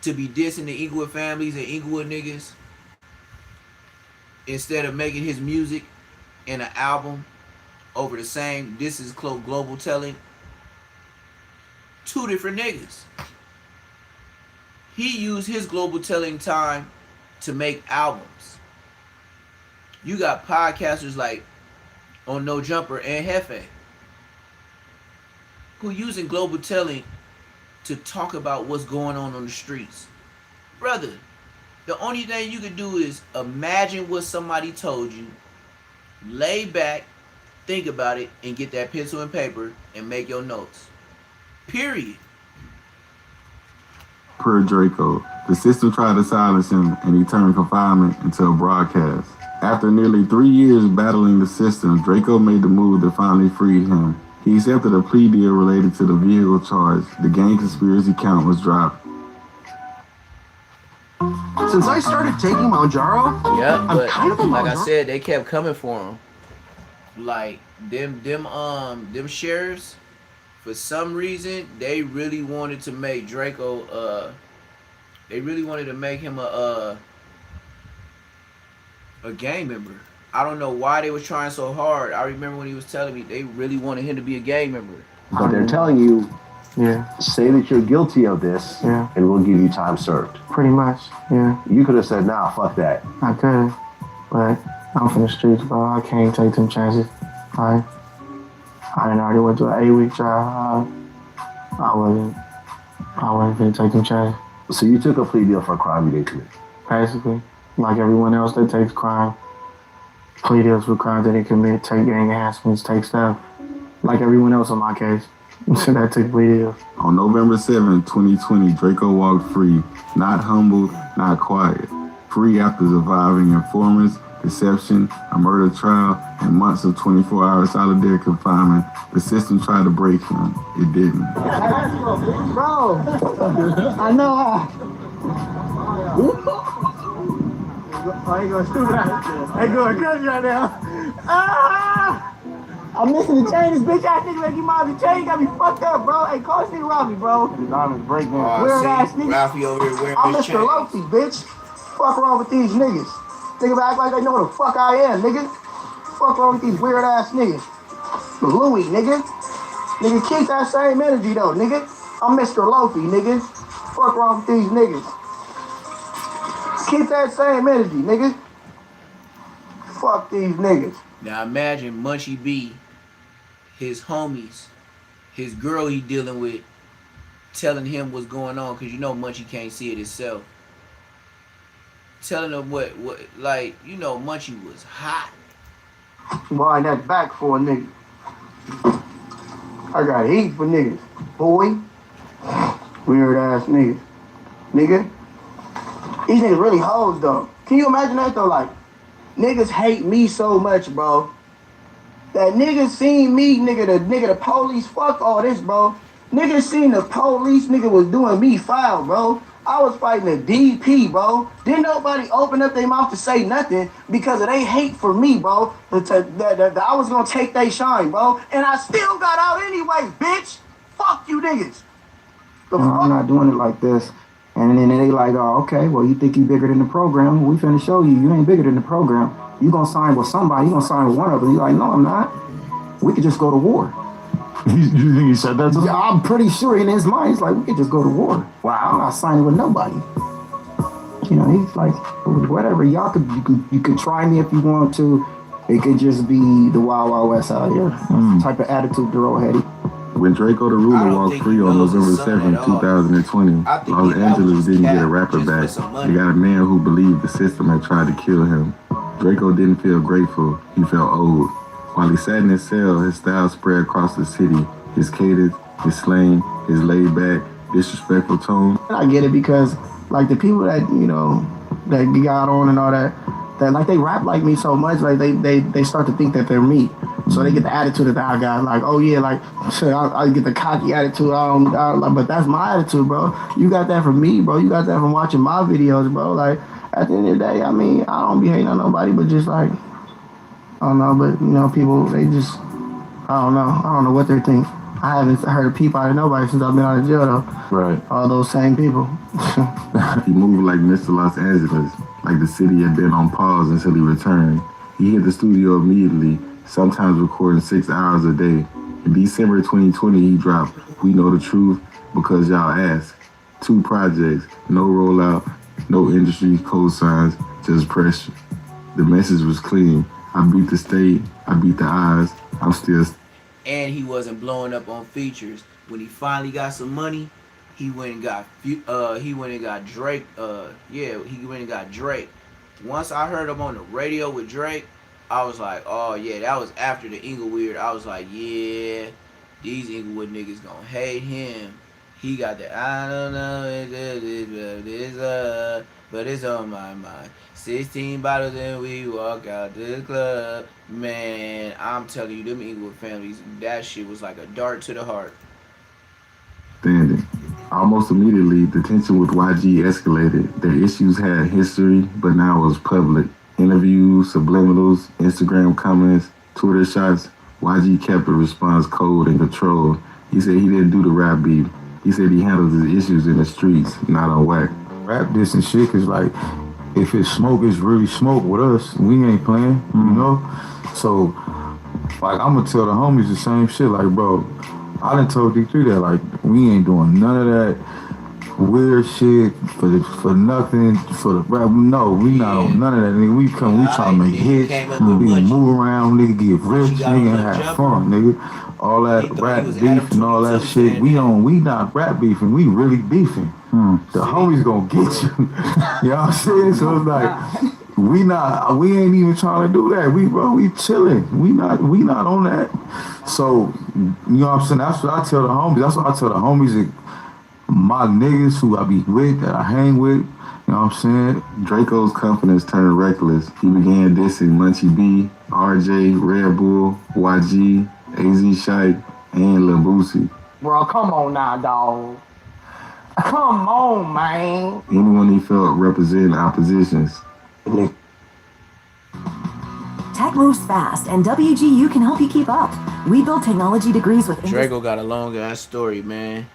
Speaker 1: to be dissing the Inglewood families and Inglewood niggas instead of making his music in an album over the same This Is Global telling. two different niggas. He used his global telling time to make albums. You got podcasters like on No Jumper and Hefe who using global telling to talk about what's going on the streets. Brother, the only thing you can do is imagine what somebody told you, lay back, think about it, and get that pencil and paper and make your notes. Period.
Speaker 6: Per Draco, the system tried to silence him and he turned confinement into a broadcast. After nearly 3 years battling the system, Draco made the move that finally freed him. He accepted a plea deal related to the vehicle charge. The gang conspiracy count was dropped.
Speaker 3: Since I started taking Mounjaro,
Speaker 1: I'm
Speaker 3: kind of a
Speaker 1: like I
Speaker 3: Mounjaro.
Speaker 1: said, they kept coming for him. Like them sheriffs, for some reason, they really wanted to make Draco. They really wanted to make him a gang member. I don't know why they was trying so hard. I remember when he was telling me they really wanted him to be a gang member.
Speaker 2: But they're telling you, say that you're guilty of this, and we'll give you time served.
Speaker 22: Pretty much, yeah.
Speaker 2: You could have said, nah, fuck that.
Speaker 22: I could, but I'm from the streets, bro. I can't take them chances. I done already went through an 8-week trial. I wasn't gonna take them chances.
Speaker 2: So you took a plea deal for a crime you didn't commit?
Speaker 22: Basically, like everyone else that takes crime, plea deals for crimes they didn't commit, take gang enhancements, take stuff. Like everyone else in my case. So that took plea deals.
Speaker 6: On November 7, 2020, Draco walked free, not humbled, not quiet. Free after surviving informants, deception, a murder trial, and months of 24-hour solitary confinement. The system tried to break him. It didn't.
Speaker 22: Bro, I know I ain't gonna shoot that. I ain't going crazy right now. I'm missing the chain. This bitch ass nigga like you might the chain got me fucked up, bro. Hey, call this nigga Robbie, bro. Diamonds breaking. Weird ass nigga.
Speaker 1: Ralphie over here wearing
Speaker 22: I'm
Speaker 1: his
Speaker 22: Mr.
Speaker 1: chain.
Speaker 22: Loki, bitch. Fuck wrong with these niggas. Niggas act like they know who the fuck I am, nigga. Fuck wrong with these weird ass niggas. Louis, nigga. Nigga, keep that same energy though, nigga. I'm Mr. Loki, nigga. Fuck wrong with these niggas. Keep that same energy, nigga. Fuck these niggas.
Speaker 1: Now imagine Munchie B, his homies, his girl he dealing with, telling him what's going on, because you know Munchie can't see it himself. Telling him what like, you know, Munchie was hot.
Speaker 22: Wind that back for a nigga. I got heat for niggas. Boy. Weird ass niggas. Nigga. These niggas really hoes though. Can you imagine that though? Like, niggas hate me so much, bro. That niggas seen me, the police, fuck all this, bro. Niggas seen the police, nigga was doing me foul, bro. I was fighting a DP, bro. Didn't nobody open up their mouth to say nothing because of they hate for me, bro. That I was gonna take they shine, bro. And I still got out anyway, bitch. Fuck you niggas.
Speaker 5: I'm not doing it like this. And then they like, oh, okay, well, you think you bigger than the program. We finna show you, you ain't bigger than the program. You gonna sign with somebody, you gonna sign with one of them. You're like, no, I'm not. We could just go to war.
Speaker 6: You think he said that to him?
Speaker 5: Yeah, I'm pretty sure in his mind, he's like, we could just go to war. Wow, I'm not signing with nobody. You know, he's like, whatever, you could try me if you want to. It could just be the Wild Wild West out here. Type of attitude Duro had.
Speaker 6: When Draco the Ruler walked free on November 7, 2020, Los Angeles didn't get a rapper back. They got a man who believed the system had tried to kill him. Draco didn't feel grateful, he felt old. While he sat in his cell, his style spread across the city. His cadence, his slang, his laid-back, disrespectful tone.
Speaker 22: I get it because, like, the people that, you know, that got on and all that, like, they rap like me so much, like, they start to think that they're me. So they get the attitude that I got, like, oh yeah, like, shit, I get the cocky attitude, but that's my attitude, bro. You got that from me, bro. You got that from watching my videos, bro. Like, at the end of the day, I mean, I don't be hating on nobody, but just like, I don't know, but, you know, people, they just, I don't know what they think. I haven't heard a peep out of nobody since I've been out of jail, though.
Speaker 6: Right.
Speaker 22: All those same people.
Speaker 6: He moved like Mr. Los Angeles, like the city had been on pause until he returned. He hit the studio immediately, sometimes recording 6 hours a day. In December 2020, he dropped We Know the Truth
Speaker 8: because y'all asked. 2 projects, no rollout, no industry cosigns, just pressure. The message was clean. I beat the state, I beat the odds, I'm still.
Speaker 1: And he wasn't blowing up on features. When he finally got some money, he went and got Drake. He went and got Drake. Once I heard him on the radio with Drake, I was like, oh yeah, that was after the Inglewood. I was like, yeah, these Inglewood niggas gonna hate him. He got the I don't know but it's on my mind. 16 bottles and we walk out the club. Man, I'm telling you, them Inglewood families, that shit was like a dart to the heart.
Speaker 8: Standing. Almost immediately, the tension with YG escalated. Their issues had history, but now it was public. Interviews, subliminals, Instagram comments, Twitter shots. YG kept the response cold and controlled. He said he didn't do the rap beef. He said he handles his issues in the streets, not on wax.
Speaker 4: Rap this and shit is like, if it's smoke, it's really smoke with us. We ain't playing, you know? So, like, I'm gonna tell the homies the same shit. Like, bro, I done told D3 that, like, we ain't doing none of that weird shit for nothing, for the rap. No, we not on none of that, nigga. We trying to make hits, nigga, move around, nigga, get rich, nigga, and have fun, nigga. All that rap beef and all that shit, we not rap beefing, we really beefing. The homies gonna get you. You know what I'm saying? So it's like, we ain't even trying to do that. We chilling. We not on that. So, you know what I'm saying? That's what I tell the homies. That's what I tell the homies that my niggas who I be with, that I hang with. You know what I'm saying?
Speaker 8: Draco's confidence turned reckless. He began dissing Munchie B, RJ, Red Bull, YG, AZ Shite, and Lil Boosie.
Speaker 22: Bro, come on now, dog. Come on, man.
Speaker 8: Anyone he felt representing oppositions.
Speaker 7: Tech moves fast, and WGU can help you keep up. We build technology degrees with...
Speaker 1: Draco got a long ass story, man.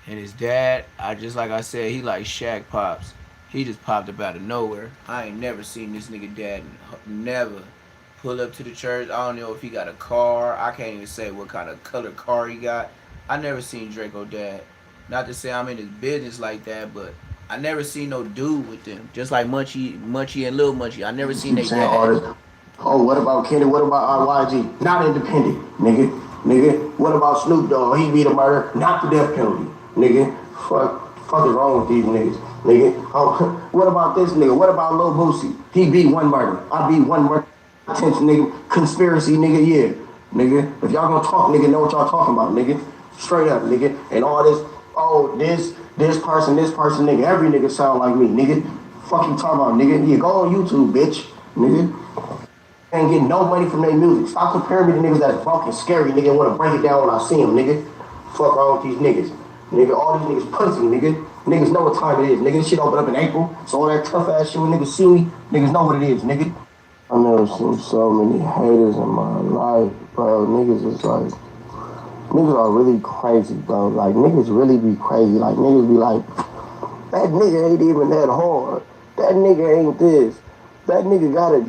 Speaker 1: And his dad, like I said, he like Shaq Pops. He just popped up out of nowhere. I ain't never seen this nigga dad, never. Pull up to the church. I don't know if he got a car. I can't even say what kind of color car he got. I never seen Draco dad. Not to say I'm in his business like that, but I never seen no dude with them. Just like Munchie and Lil Munchie. I never seen they dad.
Speaker 22: Oh, what about Kenny? What about YG? Not independent, nigga. What about Snoop Dogg? He beat a murder, not the death penalty, nigga. Fuck is wrong with these niggas, nigga? Oh, what about this nigga? What about Lil Boosie? He beat one murder. I beat one murder. Attention, nigga. Conspiracy, nigga. Yeah, nigga. If y'all gonna talk, nigga, know what y'all talking about, nigga. Straight up, nigga. And all this. Oh, this person, nigga. Every nigga sound like me, nigga. Fuck you talking about, nigga. Yeah, go on YouTube, bitch, nigga. Ain't getting no money from their music. Stop comparing me to niggas that's fucking scary, nigga, and want to break it down when I see them, nigga. Fuck wrong with these niggas. Nigga, all these niggas pussy, nigga. Niggas know what time it is, nigga. This shit open up in April, so all that tough ass shit when niggas see me, niggas know what it is, nigga. I've never seen so many haters in my life, bro. Niggas is like... Niggas are really crazy, bro. Like, niggas really be crazy. Like, niggas be like, that nigga ain't even that hard. That nigga ain't this. That nigga got a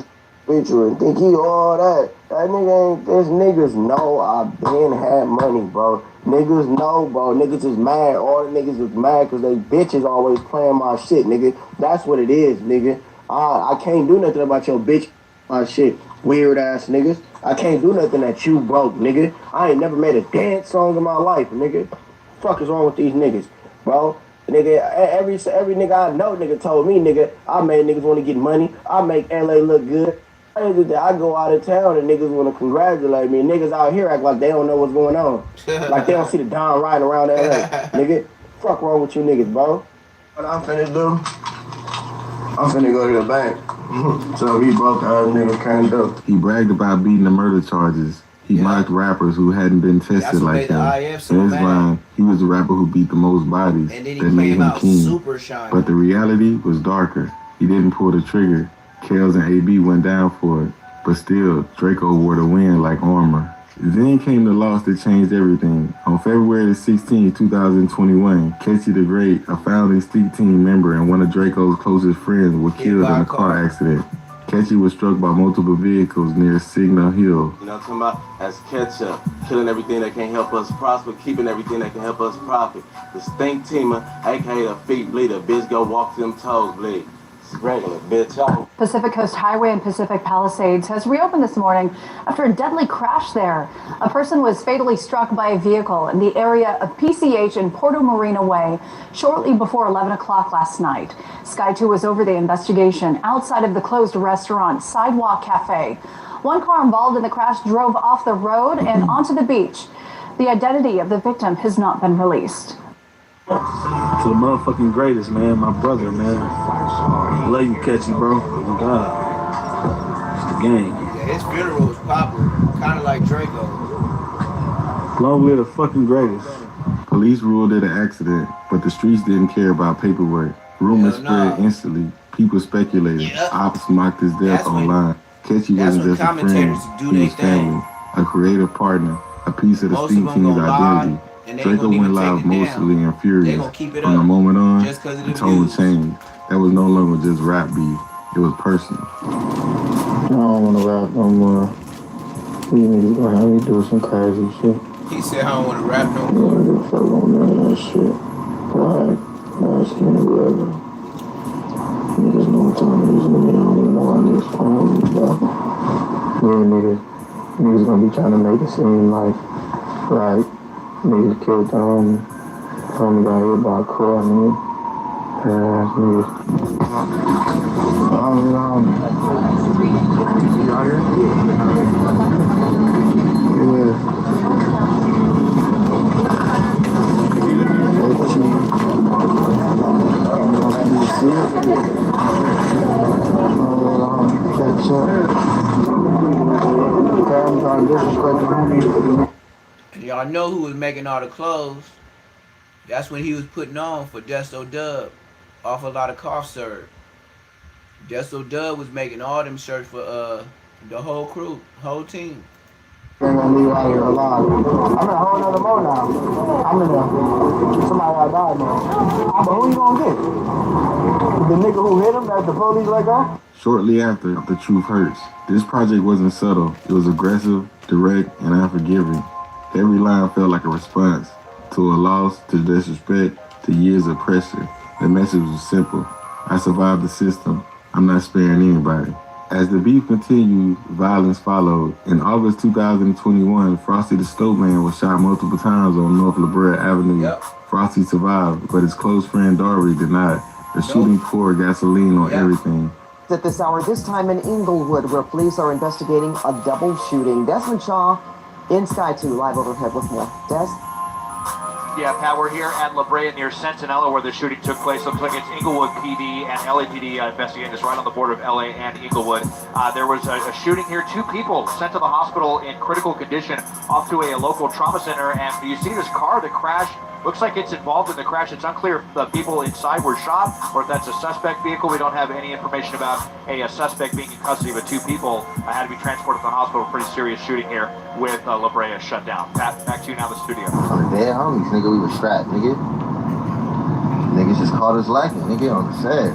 Speaker 22: picture and think he all that. That nigga ain't this. Niggas know I been had money, bro. Niggas know, bro. Niggas is mad. All the niggas is mad because they bitches always playing my shit, nigga. That's what it is, nigga. I can't do nothing about your bitch shit. Weird ass niggas. I can't do nothing that you broke, nigga. I ain't never made a dance song in my life, nigga. Fuck is wrong with these niggas, bro? Nigga, every nigga I know, nigga, told me, nigga, I made niggas want to get money. I make LA look good. I go out of town and niggas want to congratulate me. Niggas out here act like they don't know what's going on. Like they don't see the Don riding around LA. Nigga, fuck wrong with you niggas, bro? What I'm finna do, I'm finna go to the bank. So he broke ass nigga can't do.
Speaker 8: He bragged about beating the murder charges. He mocked rappers who hadn't been tested like him. In his mind, he was the rapper who beat the most bodies that made him king. But the reality was darker. He didn't pull the trigger. Kels and AB went down for it. But still, Draco wore the wind like armor. Then came the loss that changed everything. On February 16, 2021, Casey the Great, a founding Steak Team member and one of Draco's closest friends, was killed in a car accident. Ketchy was struck by multiple vehicles near Signal Hill.
Speaker 22: You know what I'm talking about? That's ketchup. Killing everything that can't help us prosper, keeping everything that can help us profit. The stink teamer, aka the feet bleeder. Bitch, go walk them toes, bleed. It's regular, bitch.
Speaker 11: Pacific Coast Highway in Pacific Palisades has reopened this morning after a deadly crash there. A person was fatally struck by a vehicle in the area of PCH and Porto Marina Way shortly before 11 o'clock last night. Sky 2 was over the investigation outside of the closed restaurant Sidewalk Cafe. One car involved in the crash drove off the road and onto the beach. The identity of the victim has not been released.
Speaker 19: To the motherfucking greatest, man. My brother, man. Love you, Ketchy, bro. Oh, God. It's the game.
Speaker 1: Yeah, his funeral was popular, kind of like Draco.
Speaker 19: Long live the fucking greatest.
Speaker 8: Police ruled it an accident, but the streets didn't care about paperwork. Rumors spread instantly. People speculated. Ops mocked his death online. Ketchy wasn't just a friend. He was family, a creative partner, a piece of the Stink Team's identity. Draco went live mostly and furious. From the moment on, the tone changed. That was no longer just rap beef. It was personal.
Speaker 22: I don't want to rap no more. You niggas gonna have me do some crazy shit.
Speaker 1: He said, I don't want to rap no
Speaker 22: I
Speaker 1: more.
Speaker 22: don't give a fuck on none of that shit. Pride, masculine, whatever. Niggas know what time it is to me. I don't even know why niggas calling me about it. Yeah, niggas gonna be trying to make it seem like, right, niggas killed the homie. Homie got hit by a car, nigga. Niggas.
Speaker 1: And y'all know who was making all the clothes. That's when he was putting on for Desto Dub off a lot of cough syrup. Desto Dub was making all them shirts for the whole crew, whole team.
Speaker 17: Ain't gonna leave out here alive. I'm in a whole nother mode now. I'm in a somebody got died now. But who you gonna get? The nigga who hit him that the police let go?
Speaker 8: Shortly after The Truth Hurts, this project wasn't subtle. It was aggressive, direct, and unforgiving. Every line felt like a response to a loss, to disrespect, to years of pressure. The message was simple. I survived the system. I'm not sparing anybody. As the beef continued, violence followed. In August 2021, Frosty the Stoveman was shot multiple times on North La Brea Avenue. Frosty survived, but his close friend Dory did not. The shooting poured gasoline on everything.
Speaker 15: At this hour, this time in Inglewood, where police are investigating a double shooting. Desmond Shaw in Sky 2, live overhead with more. Des?
Speaker 9: Yeah, Pat, we're here at La Brea near Centinela where the shooting took place. Looks like it's Inglewood PD and LAPD investigating this right on the border of LA and Inglewood. There was a shooting here. 2 people sent to the hospital in critical condition off to a local trauma center. And you see this car that crashed. Looks like it's involved in the crash. It's unclear if the people inside were shot or if that's a suspect vehicle. We don't have any information about a suspect being in custody, but 2 people had to be transported to the hospital. Pretty serious shooting here with La Brea shut down. Pat, back to you now in the studio.
Speaker 2: On the dead homies, nigga, we were strapped, nigga. Niggas just caught us lacking, nigga, on the set.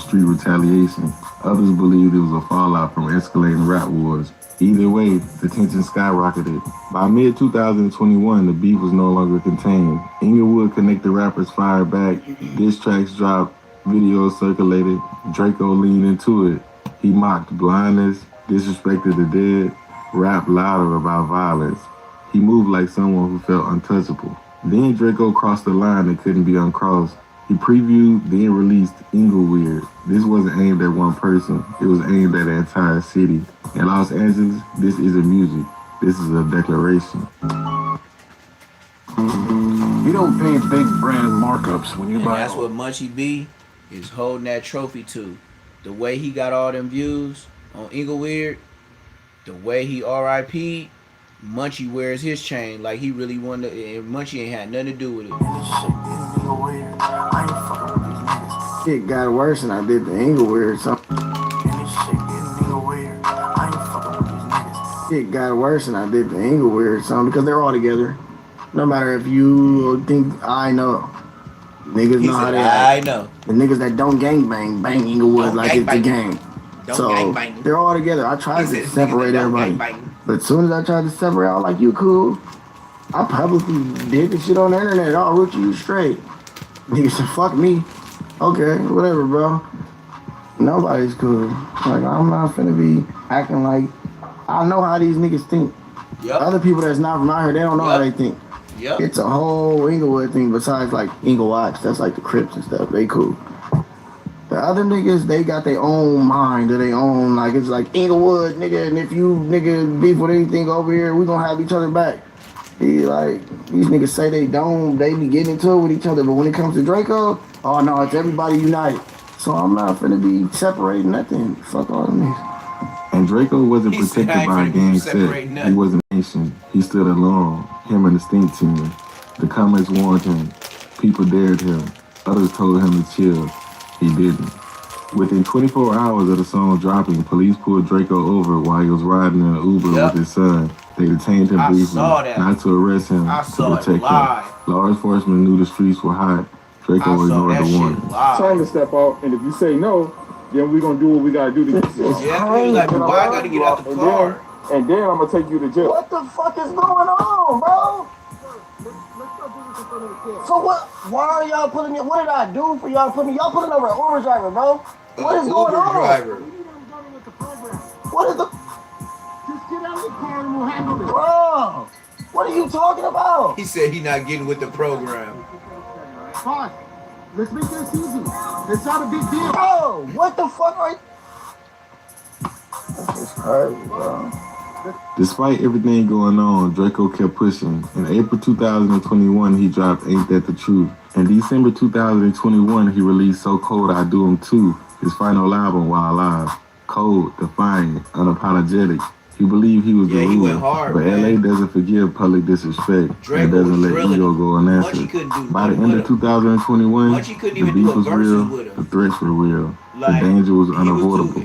Speaker 8: Street retaliation. Others believed it was a fallout from escalating rap wars. Either way, the tension skyrocketed. By mid-2021, the beef was no longer contained. Inglewood connected rappers fired back, diss tracks dropped, videos circulated, Draco leaned into it. He mocked blindness, disrespected the dead, rapped louder about violence. He moved like someone who felt untouchable. Then Draco crossed the line that couldn't be uncrossed. He previewed, then released Inglewood. This wasn't aimed at one person. It was aimed at the entire city. In Los Angeles, this isn't music. This is a declaration.
Speaker 22: You don't pay big brand markups when you
Speaker 1: And
Speaker 22: buy.
Speaker 1: that's what Munchie B is holding that trophy to. The way he got all them views on Inglewood, the way he RIP'd, Munchie wears his chain like he really wanted to, and Munchie ain't had nothing to do with it.
Speaker 22: Shit got worse than I did the Inglewood or something. Shit got worse than I did the Inglewood or something because they're all together. No matter if you think I know. Niggas know how they act.
Speaker 1: I know.
Speaker 22: The niggas that don't gangbang bang Inglewood like it's a gang.
Speaker 5: So they're all together. I tried to separate everybody. But as soon as I tried to separate, I was like, you cool. I publicly did the shit on the internet. I'll root you straight. Nigga said, fuck me. Okay, whatever, bro. Nobody's cool. Like, I'm not finna be acting like, I know how these niggas think. Other people that's not from out here, they don't know how they think. It's a whole Inglewood thing besides like Inglewatts. That's like the Crips and stuff. They cool. The other niggas, they got their own mind or their own, like, it's like Inglewood, nigga, and if you, nigga, beef with anything over here, we gonna have each other back. He like, these niggas say they don't, they be getting into it with each other, but when it comes to Draco, oh no, it's everybody united. So I'm not finna be separating nothing. Fuck all them niggas.
Speaker 8: And Draco wasn't protected by a gang set. He wasn't nation. He stood alone. Him and the stink team. The comments warned him. People dared him. Others told him to chill. He didn't. Within 24 hours of the song dropping, police pulled Draco over while he was riding in an Uber with his son. They detained him briefly, not to arrest him, to protect him. Law enforcement knew the streets were hot. Draco ignored the warning.
Speaker 6: Time to step out, and if you say no, then we're gonna do what we gotta do to get you.
Speaker 1: Like, why I gotta get out the car?
Speaker 6: And then I'm gonna take you to jail.
Speaker 17: What the fuck is going on, bro? So what? Why are y'all putting me? What did I do for y'all? Y'all putting over an Uber driver, bro. What is going on?
Speaker 1: Driver.
Speaker 17: What is the?
Speaker 22: Just get out of the car and we'll handle it.
Speaker 17: Bro, what are you talking about?
Speaker 1: He said he not getting with the program.
Speaker 22: Fine. Let's make this easy. It's not a big deal.
Speaker 17: Bro, what the fuck are you? This is crazy, bro.
Speaker 8: Despite everything going on, Draco kept pushing. In April 2021, he dropped Ain't That the Truth. In December 2021, he released So Cold I Do 'Em Too, his final album while alive. Cold, defiant, unapologetic. He believed he was the ruler, but LA doesn't forgive public disrespect and doesn't let ego go unanswered. By the end of 2021, the beef was real, the threats were real, the danger was unavoidable.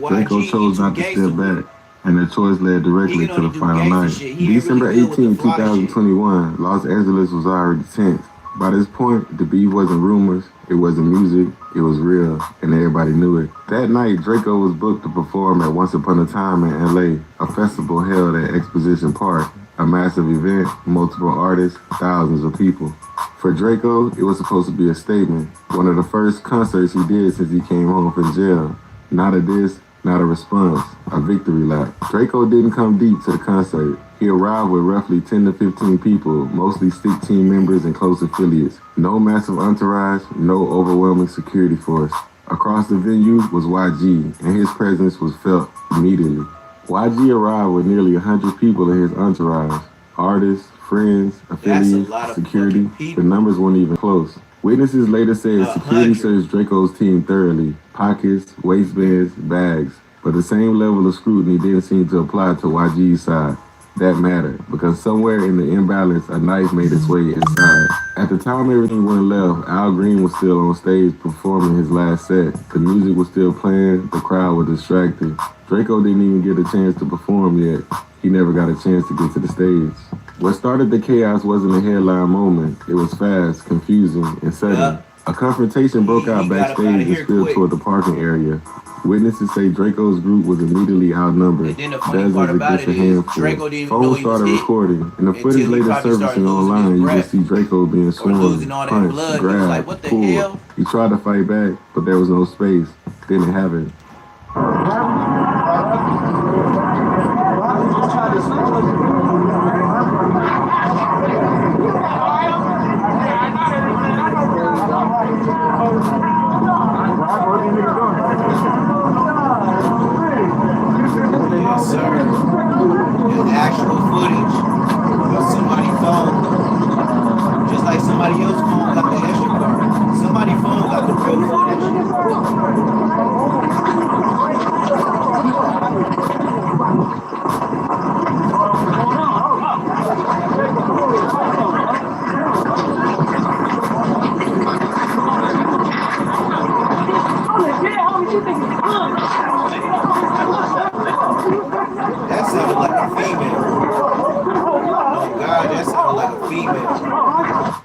Speaker 8: Draco chose not to step back, and the choice led directly to the final night. December 18, 2021, Los Angeles was already tense. By this point, the beef wasn't rumors, it wasn't music, it was real, and everybody knew it. That night, Draco was booked to perform at Once Upon a Time in LA, a festival held at Exposition Park, a massive event, multiple artists, thousands of people. For Draco, it was supposed to be a statement, one of the first concerts he did since he came home from jail. Not a diss, not a response, a victory lap. Draco didn't come deep to the concert. He arrived with roughly 10 to 15 people, mostly stick team members and close affiliates. No massive entourage, no overwhelming security force. Across the venue was YG, and his presence was felt immediately. YG arrived with nearly 100 people in his entourage. Artists, friends, affiliates, security. The numbers weren't even close. Witnesses later said security searched Draco's team thoroughly. Pockets, waistbands, bags. But the same level of scrutiny didn't seem to apply to YG's side. That mattered, because somewhere in the imbalance, a knife made its way inside. At the time everything went left, Al Green was still on stage performing his last set. The music was still playing, the crowd was distracted. Draco didn't even get a chance to perform yet. He never got a chance to get to the stage. What started the chaos wasn't a headline moment. It was fast, confusing, and sudden. A confrontation broke out backstage and spilled toward the parking area. Witnesses say Draco's group was immediately outnumbered. Dozens against a handful. Phones started recording, and the footage later surfacing online, you can see Draco being swarmed, punched, grabbed, pulled. He tried to fight back, but there was no space. Didn't have it.
Speaker 1: Yes, sir. The actual footage of somebody's phone. Just like somebody else's phone got the extra part. Somebody's phone got the real footage. That sounded like a female. Oh God, that sounded like a female.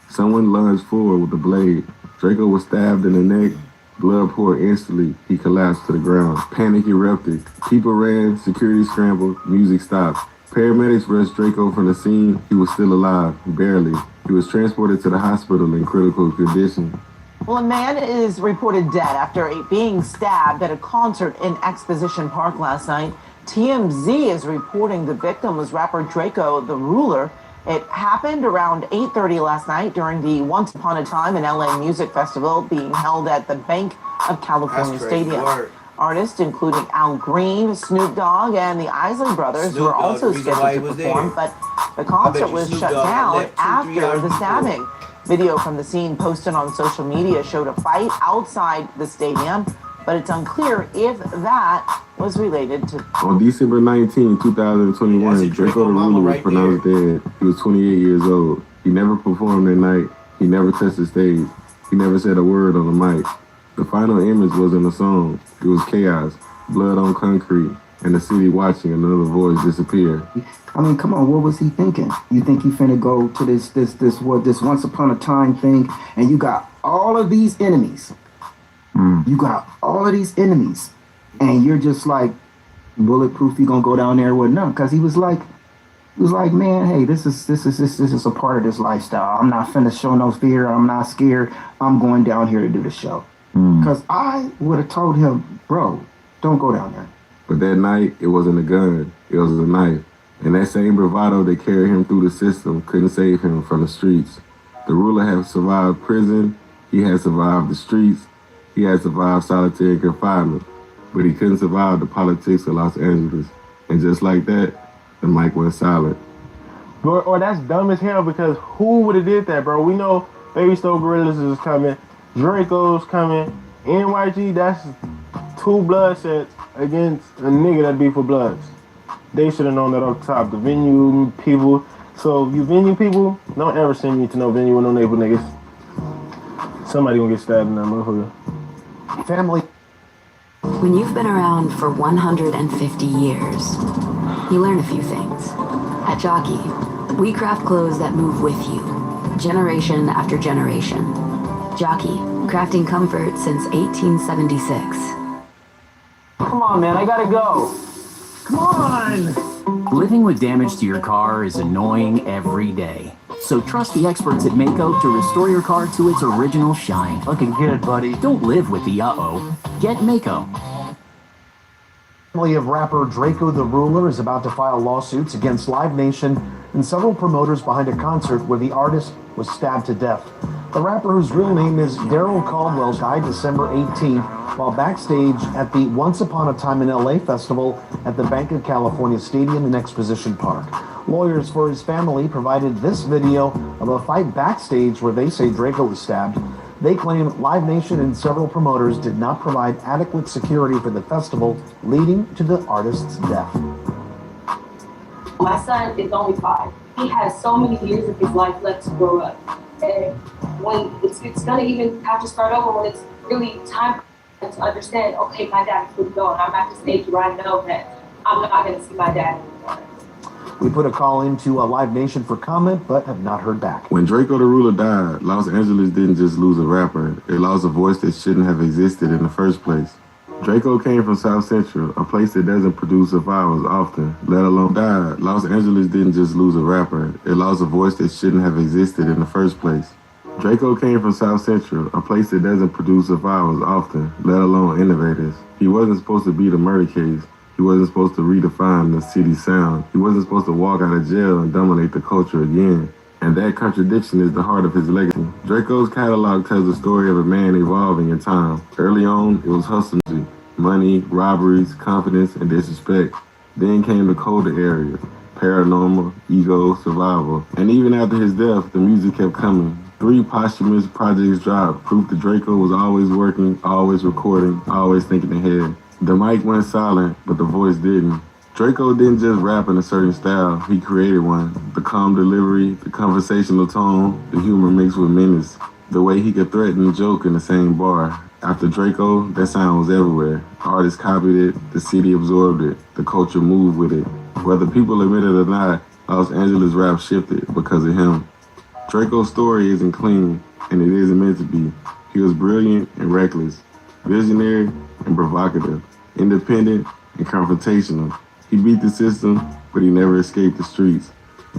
Speaker 8: Someone lunged forward with a blade. Draco was stabbed in the neck, Blood poured instantly. He collapsed to the ground. Panic erupted. People ran, security scrambled, music stopped. Paramedics rushed Draco from the scene. He was still alive, barely. He was transported to the hospital in critical condition.
Speaker 15: Well, a man is reported dead after being stabbed at a concert in Exposition Park last night. TMZ is reporting the victim was rapper Draco, the Ruler. It happened around 8:30 last night during the Once Upon a Time in LA Music Festival being held at the Bank of California Stadium. Artists including Al Green, Snoop Dogg, and the Isley Brothers were also scheduled to perform, but the concert was shut down after the stabbing. Video from the scene posted on social media showed a fight outside the stadium, but it's unclear if that was related to...
Speaker 8: On December 19, 2021, Draco the Ruler was pronounced dead. He was 28 years old. He never performed that night. He never touched the stage. He never said a word on the mic. The final image wasn't a song. It was chaos, blood on concrete, and the city watching another voice disappear.
Speaker 5: I mean, come on, what was he thinking? You think he finna go to this Once Upon a Time thing, and you got all of these enemies. You got all of these enemies, and you're just like bulletproof. You gonna go down there with none? Because he was like, man, hey, this is a part of this lifestyle. I'm not finna show no fear. I'm not scared. I'm going down here to do the show. Because I would have told him, bro, don't go down there.
Speaker 8: But that night, it wasn't a gun. It was a knife. And that same bravado that carried him through the system couldn't save him from the streets. The Ruler had survived prison. He had survived the streets. He had survived solitary confinement. But he couldn't survive the politics of Los Angeles. And just like that, the mic went silent.
Speaker 22: Or that's dumb as hell, because who would have did that, bro? We know Baby Stone Gorillas is coming. Draco's coming. NYG, that's 2 blood sets against a nigga that be for bloods. They should have known that off the top. The venue people. So you venue people, don't ever send me to no venue with no neighbor niggas. Somebody gonna get stabbed in that motherfucker.
Speaker 7: Family. When you've been around for 150 years, you learn a few things. At Jockey, we craft clothes that move with you, generation after generation. Jockey, crafting comfort since 1876.
Speaker 22: Come on, man, I gotta go. Come on!
Speaker 13: Living with damage to your car is annoying every day. So trust the experts at Mako to restore your car to its original shine.
Speaker 22: Looking good, buddy.
Speaker 13: Don't live with the uh-oh. Get Mako.
Speaker 18: Family of rapper Draco the Ruler is about to file lawsuits against Live Nation and several promoters behind a concert where the artist was stabbed to death. The rapper, whose real name is Daryl Caldwell, died December 18th while backstage at the Once Upon a Time in LA festival at the Bank of California Stadium in Exposition Park. Lawyers for his family provided this video of a fight backstage where they say Draco was stabbed. They claim Live Nation and several promoters did not provide adequate security for the festival, leading to the artist's death.
Speaker 20: My son is only 5. He has so many years of his life left to grow up. And when it's going to even have to start over when it's really time to understand, okay, my dad is going. I'm at this age where I know that I'm not going to see my dad anymore.
Speaker 18: We put a call into Live Nation for comment, but have not heard back.
Speaker 8: When Draco the Ruler died, Los Angeles didn't just lose a rapper. It lost a voice that shouldn't have existed in the first place. Draco came from South Central, a place that doesn't produce survivors often, let alone die. Los Angeles didn't just lose a rapper. It lost a voice that shouldn't have existed in the first place. Draco came from South Central, a place that doesn't produce survivors often, let alone innovators. He wasn't supposed to be the murder case. He wasn't supposed to redefine the city's sound. He wasn't supposed to walk out of jail and dominate the culture again. And that contradiction is the heart of his legacy. Draco's catalog tells the story of a man evolving in time. Early on, it was hustle music, money, robberies, confidence, and disrespect. Then came the colder areas, paranormal, ego, survival. And even after his death, the music kept coming. 3 posthumous projects dropped, proof that Draco was always working, always recording, always thinking ahead. The mic went silent, but the voice didn't. Draco didn't just rap in a certain style, he created one. The calm delivery, the conversational tone, the humor mixed with menace. The way he could threaten and joke in the same bar. After Draco, that sound was everywhere. Artists copied it, the city absorbed it, the culture moved with it. Whether people admit it or not, Los Angeles rap shifted because of him. Draco's story isn't clean, and it isn't meant to be. He was brilliant and reckless. visionary and provocative, independent and confrontational. He beat the system, but he never escaped the streets.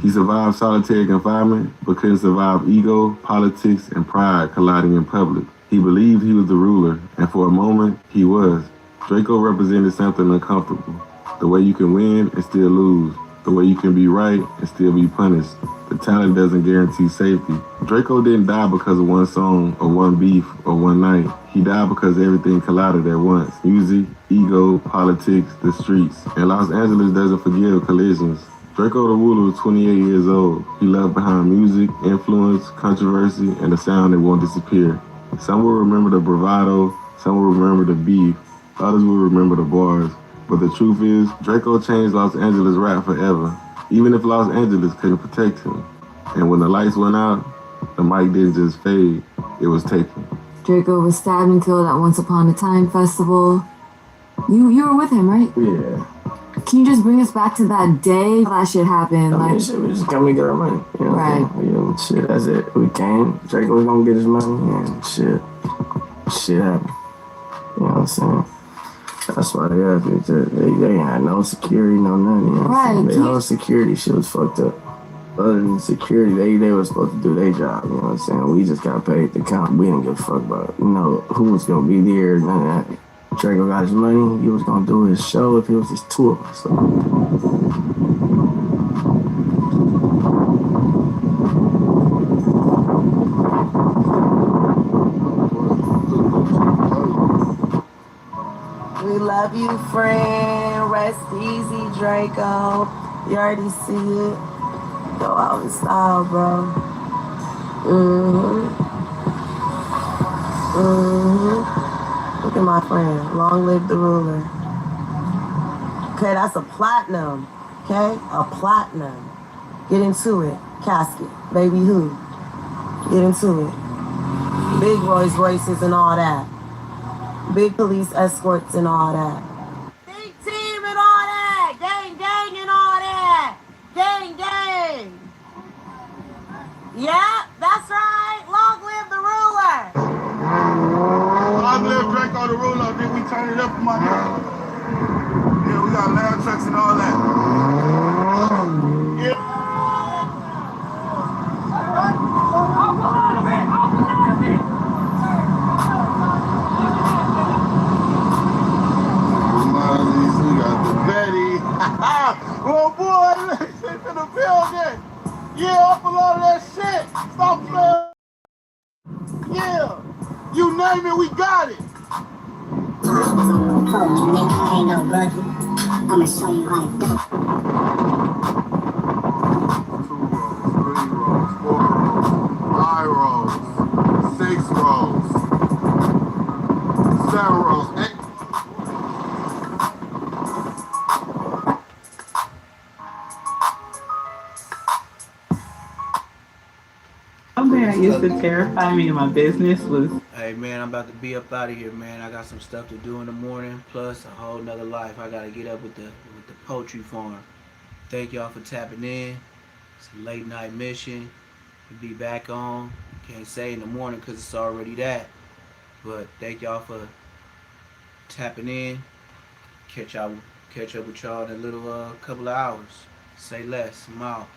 Speaker 8: He survived solitary confinement, but couldn't survive ego, politics, and pride colliding in public. He believed he was the ruler, and for a moment, he was. Draco represented something uncomfortable. The way you can win and still lose. The way you can be right and still be punished. The talent doesn't guarantee safety. Draco didn't die because of one song, or one beef, or one night. He died because everything collided at once. Music, ego, politics, the streets. And Los Angeles doesn't forgive collisions. Draco the Ruler was 28 years old. He left behind music, influence, controversy, and a sound that won't disappear. Some will remember the bravado, some will remember the beef, others will remember the bars. But the truth is, Draco changed Los Angeles rap forever, even if Los Angeles couldn't protect him. And when the lights went out, the mic didn't just fade, it was taken.
Speaker 10: Draco was stabbed and killed at Once Upon a Time festival. You were with him, right?
Speaker 16: Yeah.
Speaker 10: Can you just bring us back to that day that shit happened?
Speaker 16: I mean, shit, we just come to get our money. You know what I'm saying? You know, shit, that's it. We came. Draco was gonna get his money, and shit happened. You know what I'm saying? That's why they had no security, no nothing. You know what I'm saying? Their whole security shit was fucked up. Other than security, they were supposed to do their job. You know what I'm saying? We just got paid to count. We didn't give a fuck about, who was gonna be there, none of that. Draco got his money. He was gonna do his show if it was his tour. So.
Speaker 15: We love you, friend. Rest easy, Draco. You already see it. Go out in style, bro. Look at my friend. Long live the ruler. Okay, that's a platinum. Okay? A platinum. Get into it. Casket. Baby who? Get into it. Big Rolls Royces and all that. Big police escorts and all that. Big team and all that. Gang, gang and all that. Gang, gang. Yeah, that's right. Long live the ruler.
Speaker 6: Long live Draco the Ruler. Then we turn it up for my nigga. Yeah, we got loud trucks and all that. Yeah. We got the Betty. Oh boy, they in the building. Yeah, up a lot of that shit. Stop playing. Yeah. You name it, we got it.
Speaker 17: Ain't no buggy. I'ma show you how to do it.
Speaker 6: 2 rolls, 3 rolls, 4 rolls, 5 rolls, 6 rolls, 7 rolls, 8.
Speaker 12: Something that used to terrify me in my business was...
Speaker 1: Hey man, I'm about to be up out of here, man. I got some stuff to do in the morning, plus a whole nother life. I gotta get up with the poultry farm. Thank y'all for tapping in. It's a late night mission. We'll be back on. Can't say in the morning because it's already that. But thank y'all for tapping in. Catch up with y'all in a little couple of hours. Say less. I'm out.